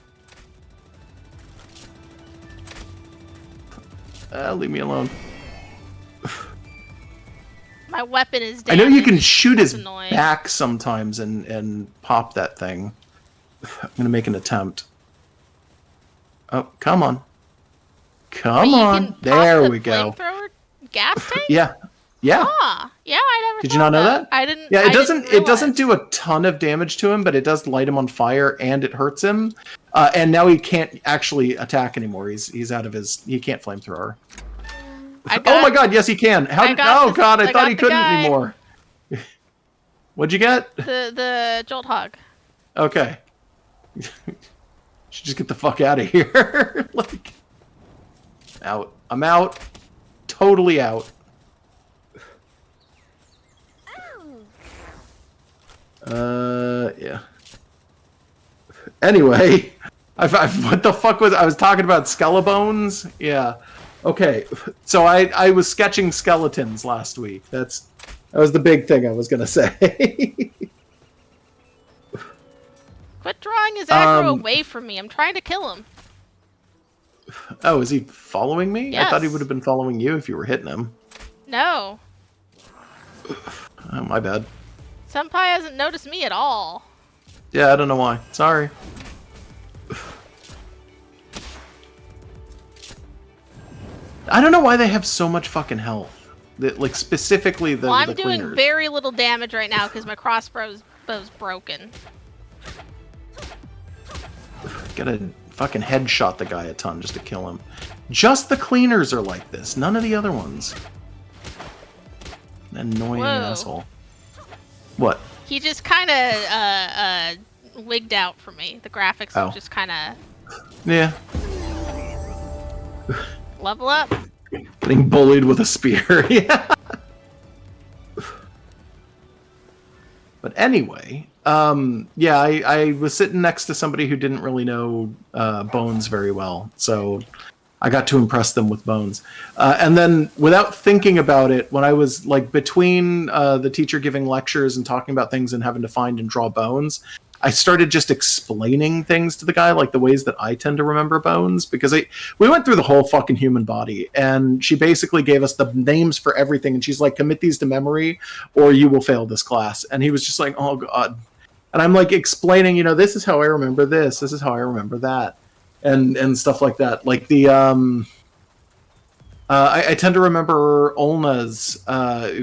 know. Leave me alone. My weapon is damaged. I know you can shoot his annoying. back sometimes and pop that thing. I'm gonna make an attempt. Oh, come on. Come on. There we go. Flamethrower gas tank? Yeah. Ah, yeah, I never Did you not know that? I didn't. Yeah, it it doesn't do a ton of damage to him, but it does light him on fire and it hurts him. And now he can't actually attack anymore. He can't flamethrower. Oh my god, yes he can. I thought he couldn't anymore. What'd you get? The Jolt Hog. Okay. Should just get the fuck out of here. Like, out. I'm out. Totally out. Yeah. Anyway, what the fuck was I was talking about? Skellebones? Yeah. Okay. So I was sketching skeletons last week. That's That was the big thing I was gonna say. Quit drawing his aggro away from me. I'm trying to kill him. Oh, is he following me? Yes. I thought he would have been following you if you were hitting him. No. Oh, my bad. Senpai hasn't noticed me at all. Yeah, I don't know why. Sorry. I don't know why they have so much fucking health. Like, specifically the Well, I'm the doing cleaners. very little damage right now because my crossbow's broken. Gotta fucking headshot the guy a ton just to kill him. Just the cleaners are like this. None of the other ones. Annoying asshole. What? He just kind of wigged out for me. The graphics are just kind of... Yeah. Level up. Getting bullied with a spear. Yeah. But anyway, yeah, I was sitting next to somebody who didn't really know Bones very well, so I got to impress them with Bones. And then, without thinking about it, when I was like between the teacher giving lectures and talking about things and having to find and draw Bones, I started just explaining things to the guy, like the ways that I tend to remember Bones, because we went through the whole fucking human body, and she basically gave us the names for everything, and she's like, commit these to memory, or you will fail this class. And he was just like, oh god. And I'm like explaining, this is how I remember this is how I remember that, and stuff like that. Like the I tend to remember Ulna's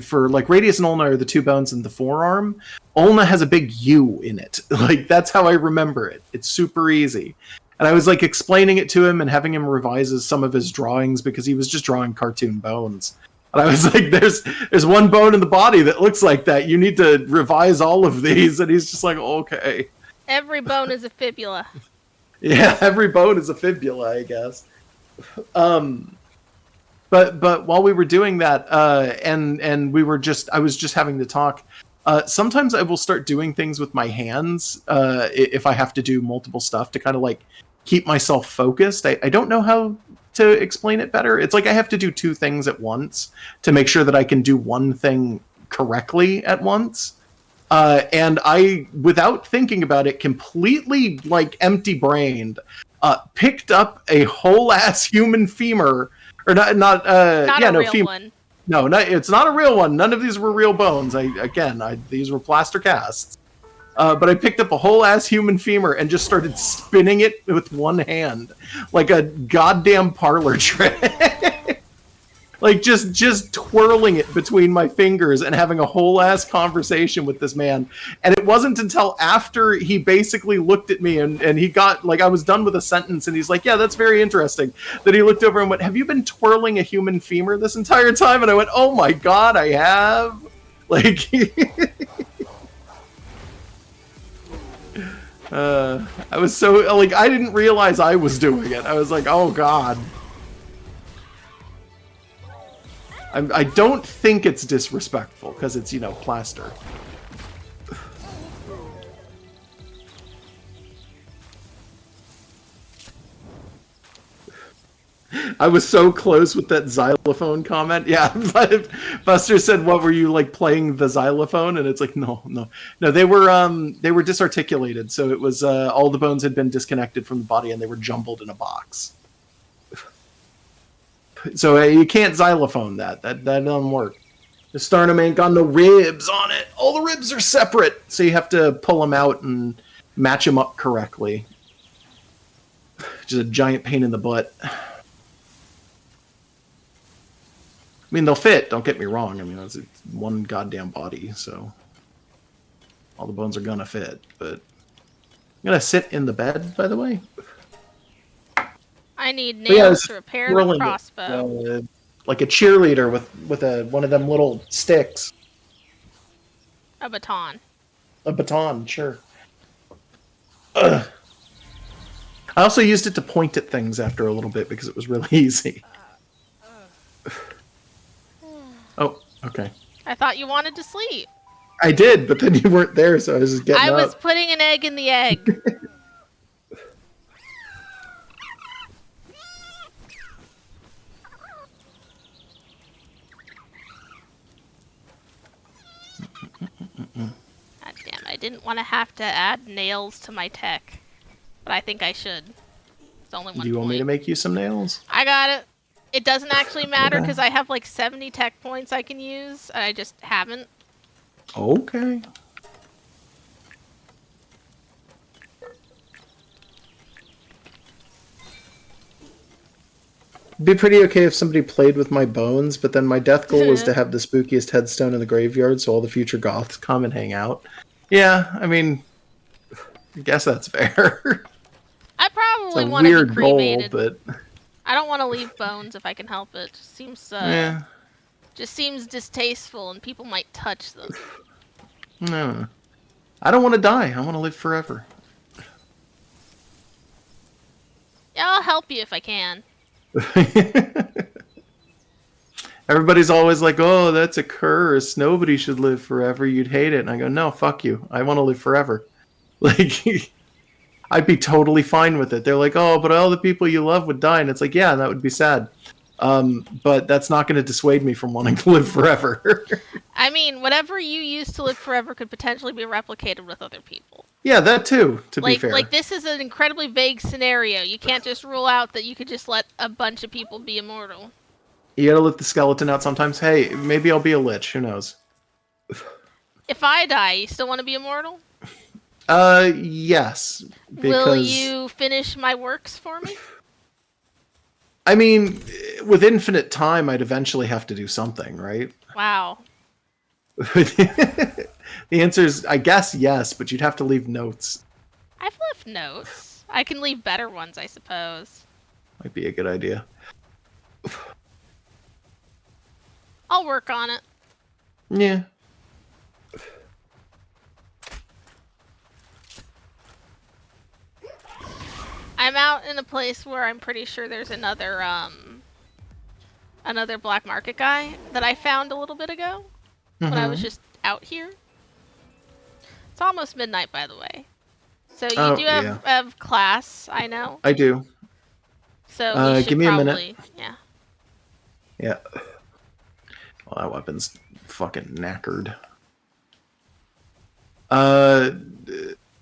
for like Radius and Ulna are the two bones in the forearm. Ulna has a big U in it. Like that's how I remember it. It's super easy. And I was like explaining it to him and having him revise some of his drawings because he was just drawing cartoon bones. And I was like, there's one bone in the body that looks like that. You need to revise all of these. And he's just like, okay. Every bone is a fibula. Yeah, every bone is a fibula, I guess. But while we were doing that, and I was just having to talk. Sometimes I will start doing things with my hands if I have to do multiple stuff to kind of like keep myself focused. I don't know how to explain it better. It's like I have to do two things at once to make sure that I can do one thing correctly at once. And I, without thinking about it, completely like empty-brained, picked up a whole ass human femur. Or not a real one. No, it's not a real one. None of these were real bones. These were plaster casts. But I picked up a whole ass human femur and just started spinning it with one hand, like a goddamn parlor trick. Like just twirling it between my fingers and having a whole ass conversation with this man. And it wasn't until after he basically looked at me and he got, like, I was done with a sentence and he's like, yeah, that's very interesting, that he looked over and went, have you been twirling a human femur this entire time? And I went, oh my god, I have. Like, I was so, like, I didn't realize I was doing it. I was like, oh god. I don't think it's disrespectful, because it's, plaster. I was so close with that xylophone comment. Yeah, but Buster said, what, were you, like, playing the xylophone? And it's like, no. They were disarticulated, so it was, all the bones had been disconnected from the body, and they were jumbled in a box. So you can't xylophone that. That doesn't work. The sternum ain't got no ribs on it. All the ribs are separate. So you have to pull them out and match them up correctly. Which is a giant pain in the butt. I mean, they'll fit. Don't get me wrong. I mean, it's one goddamn body, so all the bones are gonna fit. But I'm gonna sit in the bed, by the way. I need nails to repair the crossbow. Like a cheerleader with one of them little sticks. A baton. A baton, sure. Ugh. I also used it to point at things after a little bit because it was really easy. Oh, okay. I thought you wanted to sleep. I did, but then you weren't there, so I was just getting up. I was putting an egg in the egg. didn't want to have to add nails to my tech. But I think I should. It's only one Do you want me to point. make you some nails? I got it. It doesn't actually matter Okay. because I have like 70 tech points I can use. And I just haven't. Okay. It'd be pretty okay if somebody played with my bones, but then my death goal is to have the spookiest headstone in the graveyard so all the future goths come and hang out. Yeah, I mean, I guess that's fair. I It's probably a want to be weird goal, cremated. but I don't want to leave bones if I can help it. yeah, Just seems distasteful and people might touch them. no. I don't want to die. I want to live forever. Yeah, I'll help you if I can. Everybody's always like, "Oh, that's a curse. Nobody should live forever. You'd hate it." And I go, "No, fuck you. I want to live forever." Like, I'd be totally fine with it. They're like, "Oh, but all the people you love would die," and it's like, "Yeah, that would be sad." But that's not going to dissuade me from wanting to live forever. I mean, whatever you use to live forever could potentially be replicated with other people. Yeah, that too. To be fair, Like this is an incredibly vague scenario. You can't just rule out that you could just let a bunch of people be immortal. you gotta let the skeleton out sometimes. Hey, maybe I'll be a lich. Who knows? If I die, you still want to be immortal? Yes. Because, Will you finish my works for me? I mean, with infinite time, I'd eventually have to do something, right? Wow. The answer is, I guess, yes, but you'd have to leave notes. I've left notes. I can leave better ones, I suppose. Might be a good idea. I'll work on it. Yeah. I'm out in a place where I'm pretty sure there's another black market guy that I found a little bit ago when I was just out here. It's almost midnight, by the way. So you do have class, I know. I do. So you should give me probably, a minute. Yeah. Yeah. Well, that weapon's fucking knackered.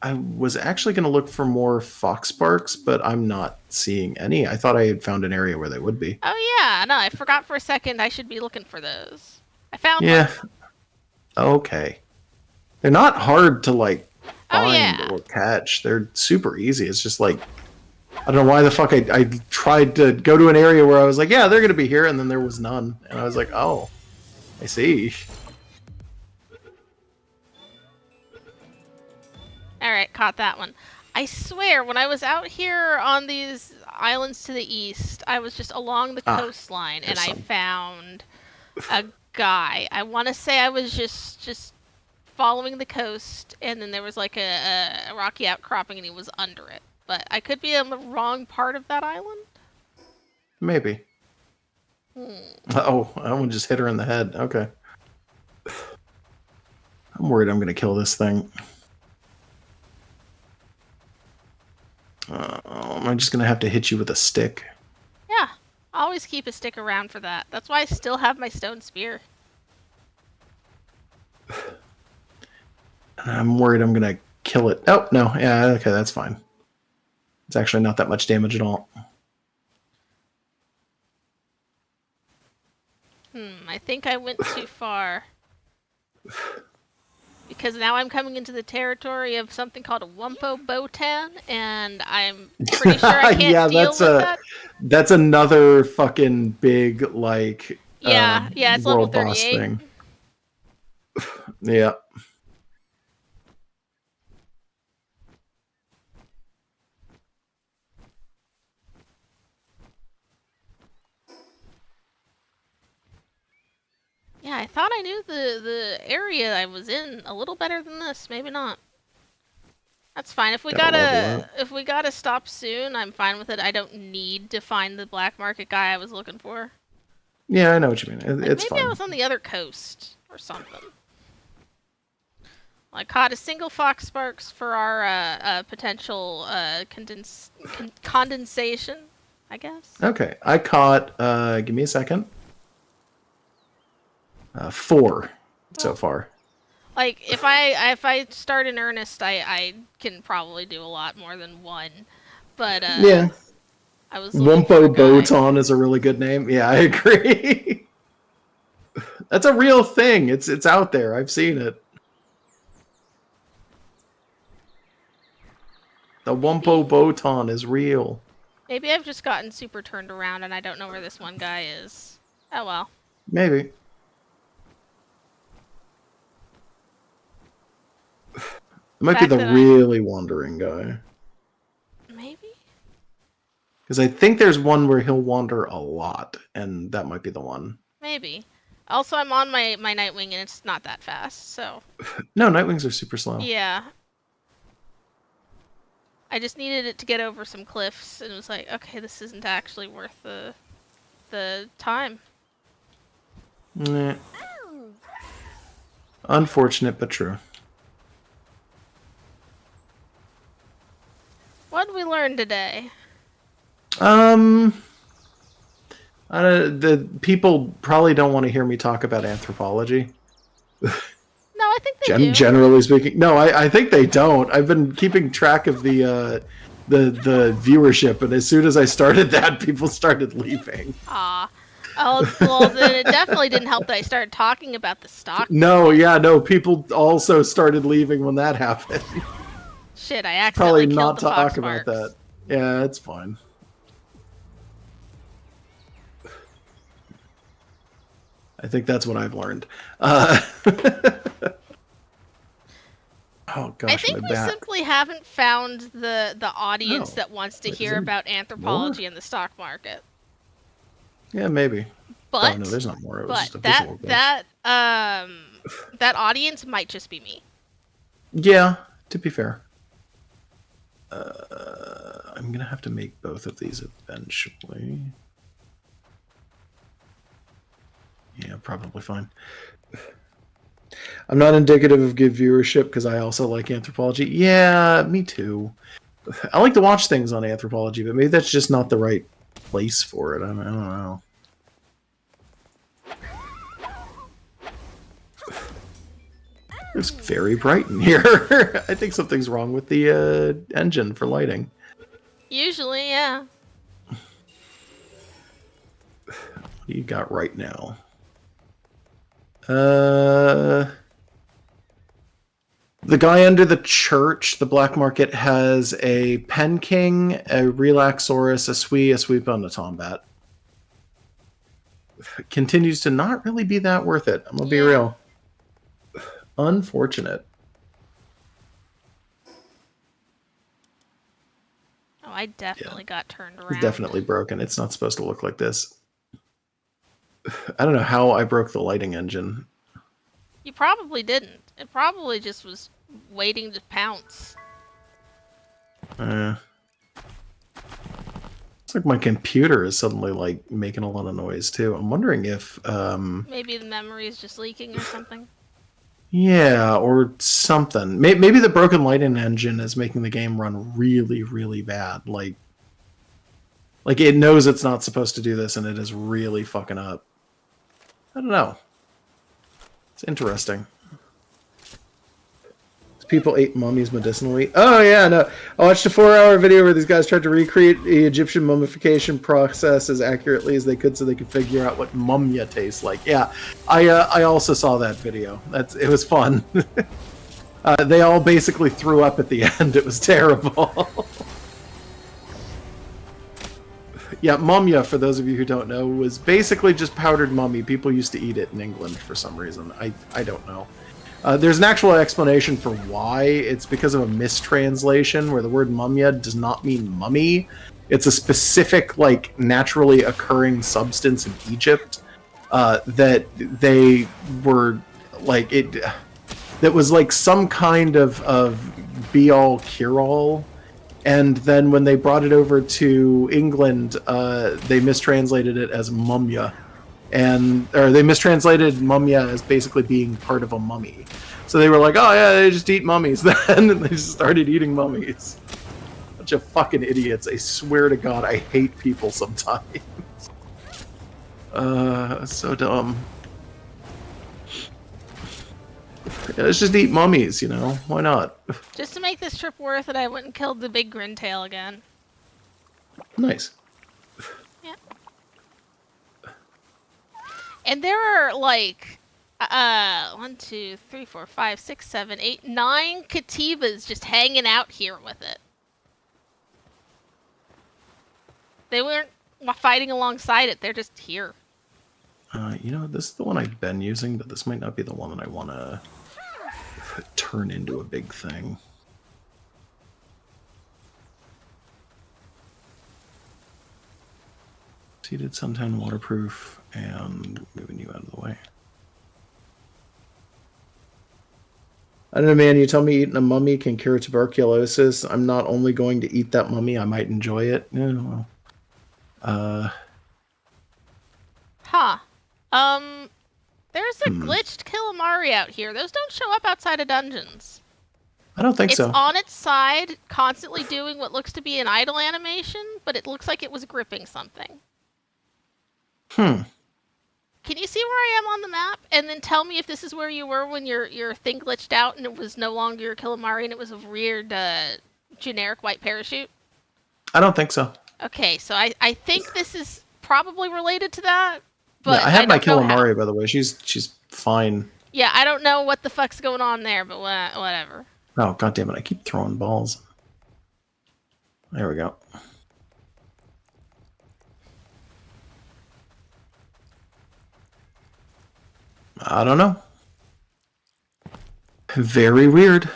I was actually going to look for more fox sparks, but I'm not seeing any. I thought I had found an area where they would be. Oh yeah, no, I forgot for a second I should be looking for those. I found Yeah. one. Okay. They're not hard to, like, find yeah. or catch. They're super easy. It's just like, I don't know why the fuck I tried to go to an area where I was like, yeah, they're going to be here, and then there was none. And I was like, oh, I see. Alright, caught that one. I swear, when I was out here on these islands to the east, I was just along the coastline, and I found a guy. I want to say I was just following the coast, and then there was like a rocky outcropping, and he was under it. But I could be on the wrong part of that island? Maybe. Oh, that one just hit her in the head. Okay. I'm worried I'm going to kill this thing. I'm just going to have to hit you with a stick. Yeah, always keep a stick around for that. That's why I still have my stone spear. I'm worried I'm going to kill it. Oh, no. Yeah, okay, that's fine. It's actually not that much damage at all. I think I went too far. Because now I'm coming into the territory of something called a Wumpo Botan, and I'm pretty sure I can't deal with that. That's another fucking big, like, yeah, it's level world boss 38. thing. Yeah. Yeah, I thought I knew the area I was in a little better than this. Maybe not. That's fine. If we gotta stop soon, I'm fine with it. I don't need to find the black market guy I was looking for. Yeah, I know what you mean. It's maybe fine. I was on the other coast or something. I caught a single fox sparks for our potential condensation, I guess. Okay, I caught. Give me a second. 4 so far. Like, if I start in earnest, I can probably do a lot more than one. But, Yeah. I was looking for a Wumpo guy. Botan is a really good name. Yeah, I agree. That's a real thing. It's out there. I've seen it. The Wumpo Botan is real. Maybe I've just gotten super turned around and I don't know where this one guy is. Oh well. Maybe. It might be Fact the that really wandering guy. Maybe? Because I think there's one where he'll wander a lot, and that might be the one. Maybe. Also, I'm on my Nightwing and it's not that fast, so... No, Nightwings are super slow. Yeah. I just needed it to get over some cliffs, and it was like, okay, this isn't actually worth the time. Nah. Unfortunate, but true. What did we learn today? The people probably don't want to hear me talk about anthropology. No, I think they do. Generally speaking, no, I think they don't. I've been keeping track of the viewership, and as soon as I started that, people started leaving. Aw. Oh, well, then it definitely didn't help that I started talking about the stock. No, yeah, no, people also started leaving when that happened. Shit, I accidentally Probably killed not the talk Poxparks. about that. Yeah, it's fine. I think that's what I've learned. Oh gosh, I think my we back. simply haven't found the audience No. that wants to Wait, hear is there about anthropology and the stock market. Yeah, maybe. But Oh no, there's not more. It was but just a visual glitch. that audience might just be me. Yeah, to be fair. I'm gonna have to make both of these eventually. Yeah, probably fine. I'm not indicative of good viewership because I also like anthropology. Yeah, me too. I like to watch things on anthropology, but maybe that's just not the right place for it. I don't know. It's very bright in here. I think something's wrong with the engine for lighting. Usually, yeah. What do you got right now? The guy under the church, the black market, has a Pen King, a Relaxaurus, a Sweep on the Tombat. Continues to not really be that worth it. I'm gonna be real. Unfortunate. Oh, I definitely got turned around. It's definitely broken. It's not supposed to look like this. I don't know how I broke the lighting engine. You probably didn't. It probably just was waiting to pounce. It's like my computer is suddenly like making a lot of noise too. I'm wondering if Maybe the memory is just leaking or something. yeah, or something. Maybe the broken lighting engine is making the game run really, really bad. Like it knows it's not supposed to do this, and it is really fucking up. I don't know. It's interesting. People ate mummies medicinally. Oh yeah, no. I watched a 4-hour video where these guys tried to recreate the Egyptian mummification process as accurately as they could, so they could figure out what mumya tastes like. Yeah, I also saw that video. It was fun. They all basically threw up at the end. It was terrible. Yeah, mumya, for those of you who don't know, was basically just powdered mummy. People used to eat it in England for some reason. I don't know. There's an actual explanation for why. It's because of a mistranslation where the word mumya does not mean mummy. It's a specific, like, naturally occurring substance in Egypt that they were, like, that was like some kind of be-all, cure-all. And then when they brought it over to England, they mistranslated it as mumya. Or they mistranslated mumya as basically being part of a mummy. So they were like, oh yeah, they just eat mummies then, and they just started eating mummies. Bunch of fucking idiots. I swear to God, I hate people sometimes. So dumb. Yeah, let's just eat mummies, you know? Why not? Just to make this trip worth it, I went and killed the big grintail again. Nice. Yeah. And there are like 1, 2, 3, 4, 5, 6, 7, 8, 9 Katibas just hanging out here with it. They weren't fighting alongside it, they're just here. You know, this is the one I've been using, but this might not be the one that I want to turn into a big thing. Seated suntan waterproof and moving you out of the way. I don't know, man. You tell me eating a mummy can cure tuberculosis. I'm not only going to eat that mummy, I might enjoy it. Yeah, well. Huh. There's a glitched Killamari out here. Those don't show up outside of dungeons. I don't think so. It's on its side, constantly doing what looks to be an idle animation, but it looks like it was gripping something. Can you see where I am on the map? And then tell me if this is where you were when your thing glitched out and it was no longer your Killamari and it was a weird, generic white parachute? I don't think so. Okay, so I think this is probably related to that. But yeah, I have my don't know how. Killamari, by the way. She's fine. Yeah, I don't know what the fuck's going on there, but whatever. Oh, god damn it. I keep throwing balls. There we go. I don't know. Very weird.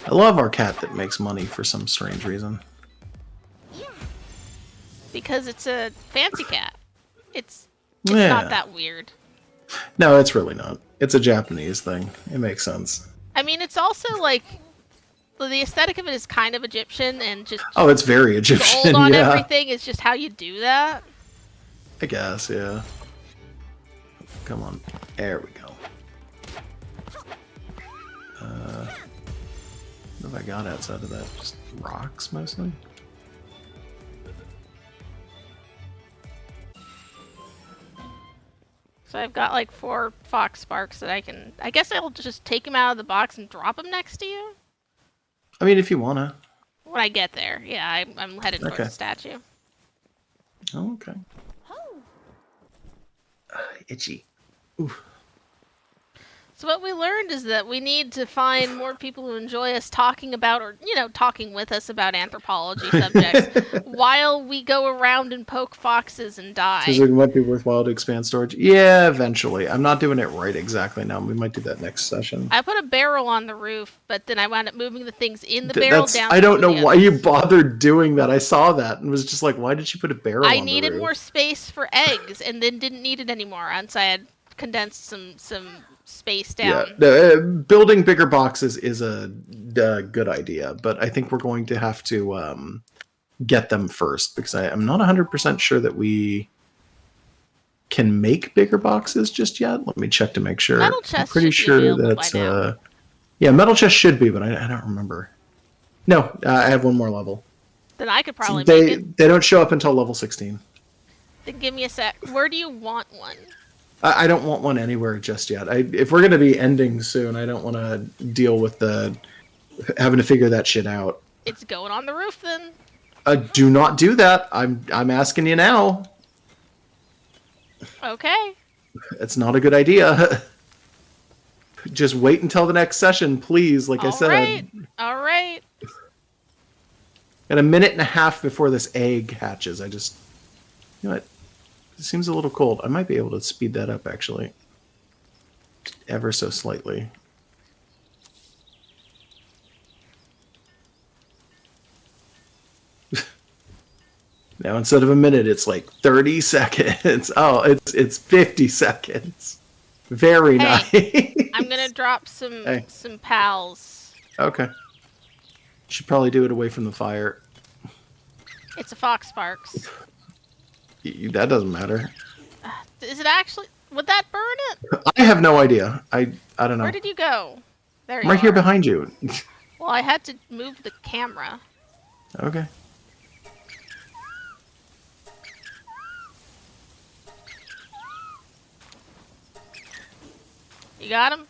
I love our cat that makes money for some strange reason. Because it's a fancy cat. It's not that weird. No, it's really not. It's a Japanese thing. It makes sense. I mean, it's also like the aesthetic of it is kind of Egyptian and just oh, it's very Egyptian. gold on yeah. everything is just how you do that. I guess, yeah. Come on, there we go. What have I got outside of that? Just rocks mostly. So I've got like 4 fox sparks that I guess I'll just take them out of the box and drop them next to you. I mean, if you wanna. When I get there, yeah, I'm headed towards the statue. Oh, okay. Itchy. Ooh. So what we learned is that we need to find more people who enjoy us talking about, or, talking with us about anthropology subjects while we go around and poke foxes and die. Seems like it might be worthwhile to expand storage. Yeah, eventually. I'm not doing it right exactly now. We might do that next session. I put a barrel on the roof, but then I wound up moving the things in the barrel down. I don't know why you bothered doing that. I saw that and was just like, why did she put a barrel on the roof? I needed more space for eggs and then didn't need it anymore once I had condensed some space down. Yeah, building bigger boxes is a good idea, but I think we're going to have to get them first because I'm not 100% sure that we can make bigger boxes just yet. Let me check to make sure. Metal chest I'm pretty sure that's yeah, metal chest should be, but I don't remember. No, I have one more level. Then I could probably make it. They don't show up until level 16. Then give me a sec. Where do you want one? I don't want one anywhere just yet. If we're going to be ending soon, I don't want to deal with having to figure that shit out. It's going on the roof then. Do not do that. I'm asking you now. Okay. It's not a good idea. Just wait until the next session, please. Like I said. All right. Got a minute and a half before this egg hatches. You know what? It seems a little cold. I might be able to speed that up, actually. Ever so slightly. Now, instead of a minute, it's like 30 seconds. Oh, it's 50 seconds. Very nice. I'm going to drop some pals. Okay. Should probably do it away from the fire. It's a fox sparks. That doesn't matter. Is it actually? Would that burn it? I have no idea. I don't know. Where did you go? There I'm you right here are. behind you. Well, I had to move the camera. Okay. You got him?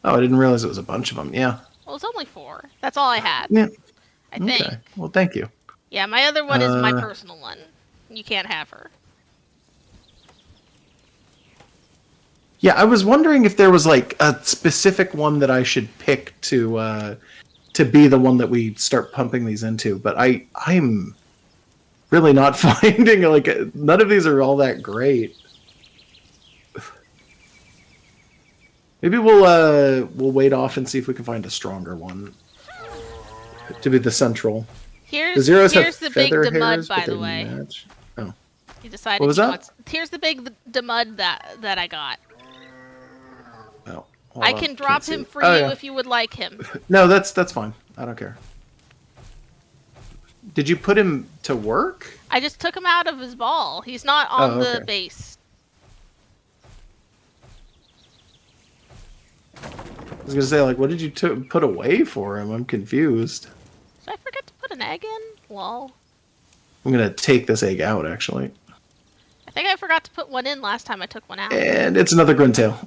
Oh, I didn't realize it was a bunch of them. Yeah. Well, it's only 4. That's all I had. Yeah. I think. Okay. Well, thank you. Yeah, my other one is my personal one. You can't have her. Yeah, I was wondering if there was like a specific one that I should pick to be the one that we start pumping these into, but I'm really not finding like none of these are all that great. Maybe we'll wait off and see if we can find a stronger one to be the central. Here's the big Demud, by the way. Match? Oh, He decided what was that? Here's the big Demud that I got. Oh, I can drop him for you if you would like him. No, that's fine. I don't care. Did you put him to work? I just took him out of his ball. He's not on the base. I was gonna say, like, what did you put away for him? I'm confused. Did I forget to put an egg in? Lol. I'm gonna take this egg out, actually. I think I forgot to put one in last time I took one out. And it's another Gruntail.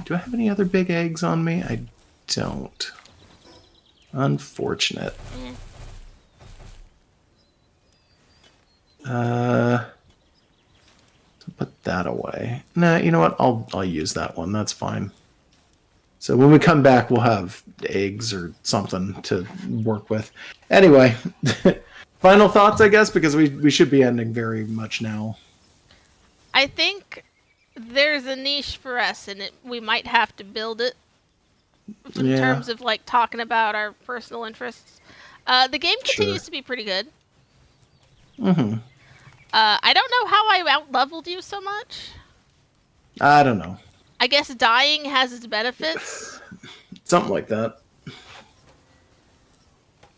Do I have any other big eggs on me? I don't. Unfortunate. Put that away. Nah, you know what? I'll use that one. That's fine. So when we come back, we'll have eggs or something to work with. Anyway, final thoughts, I guess, because we should be ending very much now. I think there's a niche for us, and we might have to build it in terms of like talking about our personal interests. The game continues to be pretty good. Mm-hmm. I don't know how I out-leveled you so much. I don't know. I guess dying has its benefits. Something like that.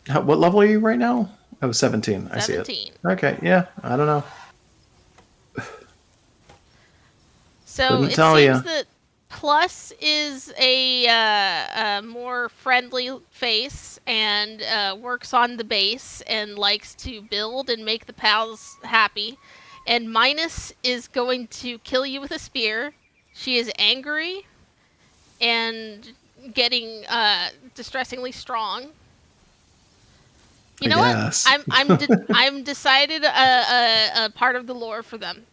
What level are you right now? Oh, 17. I see it. Okay, yeah. I don't know. So it seems that Plus is a more friendly face and works on the base and likes to build and make the pals happy. And Minus is going to kill you with a spear. She is angry and getting distressingly strong. You know what? I'm decided a part of the lore for them.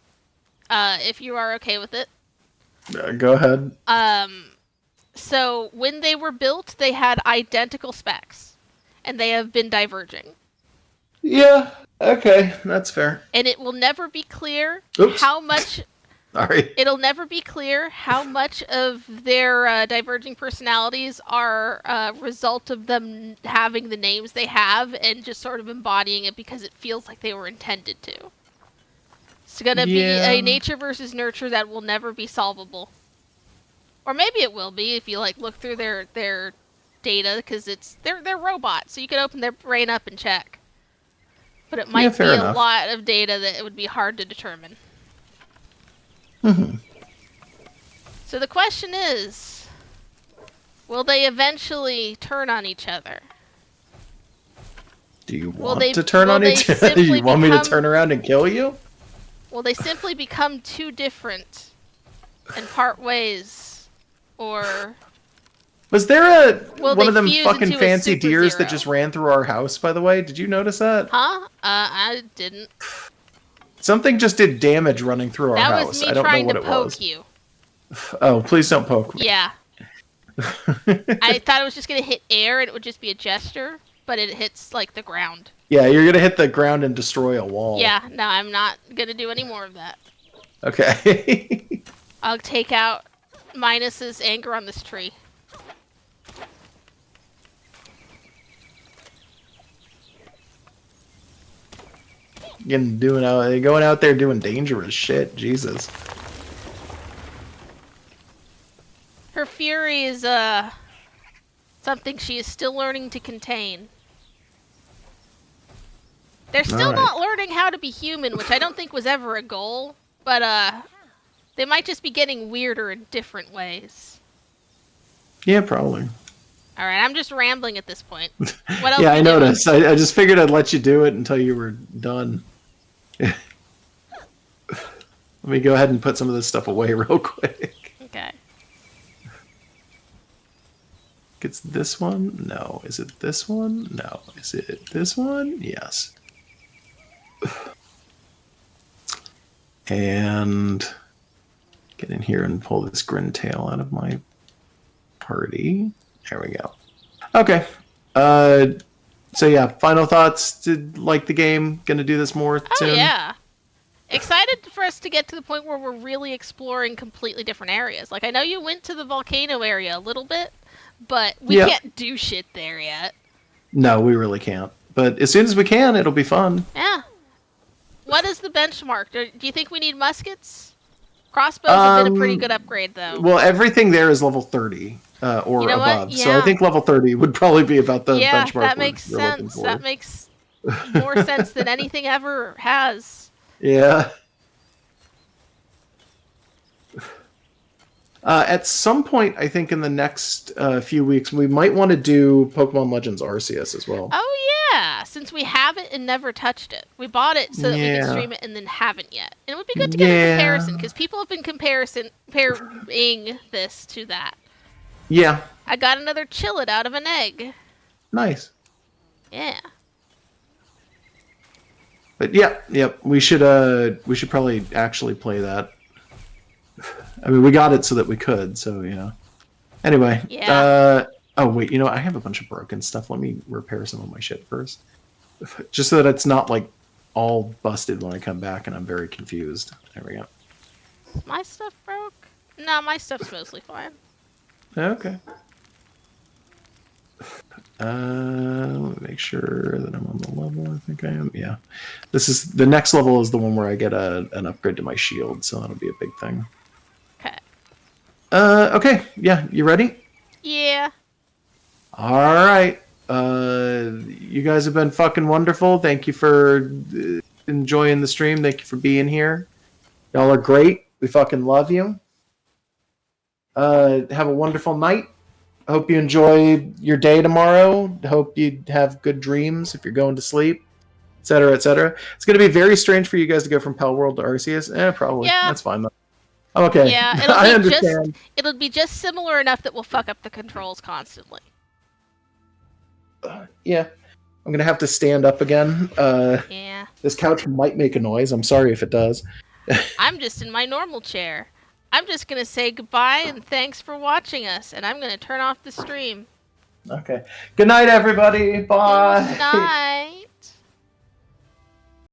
If you are okay with it. Go ahead. So when they were built, they had identical specs, and they have been diverging. Yeah. Okay, that's fair. And it will never be clear how much. Sorry. It'll never be clear how much of their diverging personalities are a result of them having the names they have and just sort of embodying it because it feels like they were intended to. It's gonna be a nature versus nurture that will never be solvable. Or maybe it will be if you like look through their data, because they're robots, so you can open their brain up and check. But it might be a lot of data that it would be hard to determine. Mm-hmm. So the question is, will they eventually turn on each other? Do you want to turn on each other? You want me to turn around and kill you? Will they simply become too different and part ways? Or was there one of them fuse fucking fancy deers zero? that just ran through our house, by the way? Did you notice that? Huh? I didn't. Something just did damage running through our house. That was me I don't trying know what to it poke was. you. Oh, please don't poke me. Yeah. I thought it was just going to hit air and it would just be a gesture, but it hits like the ground. Yeah, you're going to hit the ground and destroy a wall. Yeah, no, I'm not going to do any more of that. Okay. I'll take out Minus's anger on this tree. Going out there doing dangerous shit. Jesus. Her fury is something she is still learning to contain. They're still not learning how to be human, which I don't think was ever a goal. But they might just be getting weirder in different ways. Yeah, probably. All right, I'm just rambling at this point. What else? Yeah, I you doing? noticed. I just figured I'd let you do it until you were done. Let me go ahead and put some of this stuff away real quick. Okay. It's this one? No. Is it this one? No. Is it this one? Yes. And get in here and pull this grin tail out of my party. There we go. Okay. So yeah, final thoughts. Did like the game? Gonna do this more soon? Oh yeah. Excited for us to get to the point where we're really exploring completely different areas. Like, I know you went to the volcano area a little bit, but we can't do shit there yet. No, we really can't. But as soon as we can, it'll be fun. Yeah. What is the benchmark? Do you think we need muskets? Crossbows have been a pretty good upgrade, though. Well, everything there is level 30 or above. Yeah. So I think level 30 would probably be about the benchmark. Yeah, that makes sense. That makes more sense than anything ever has. Yeah. At some point, I think in the next few weeks, we might want to do Pokemon Legends Arceus as well. Oh, yeah. Since we have it and never touched it. We bought it so that we could stream it and then haven't yet. And it would be good to get a comparison, because people have been comparing this to that. Yeah. I got another Chillet out of an egg. Nice. Yeah. But we should probably actually play that. I mean, we got it so that we could, so yeah. Anyway, oh wait, I have a bunch of broken stuff. Let me repair some of my shit first, just so that it's not like all busted when I come back and I'm very confused. There we go. My stuff broke? No, my stuff's mostly fine. Okay. Let me make sure that I'm on the level I think I am. Yeah. The next level is the one where I get an upgrade to my shield, so that'll be a big thing. Okay. Okay. Yeah, you ready? Yeah. All right. You guys have been fucking wonderful. Thank you for enjoying the stream. Thank you for being here. Y'all are great. We fucking love you. Have a wonderful night. I hope you enjoy your day tomorrow. Hope you have good dreams if you're going to sleep, etc., etc. It's going to be very strange for you guys to go from Palworld to Arceus. Probably. Yeah. That's fine, though. Okay. Yeah, I understand. It'll be just similar enough that we'll fuck up the controls constantly. Yeah. I'm going to have to stand up again. Yeah. This couch might make a noise. I'm sorry if it does. I'm just in my normal chair. I'm just going to say goodbye and thanks for watching us, and I'm going to turn off the stream. Okay. Good night, everybody. Bye. Good night.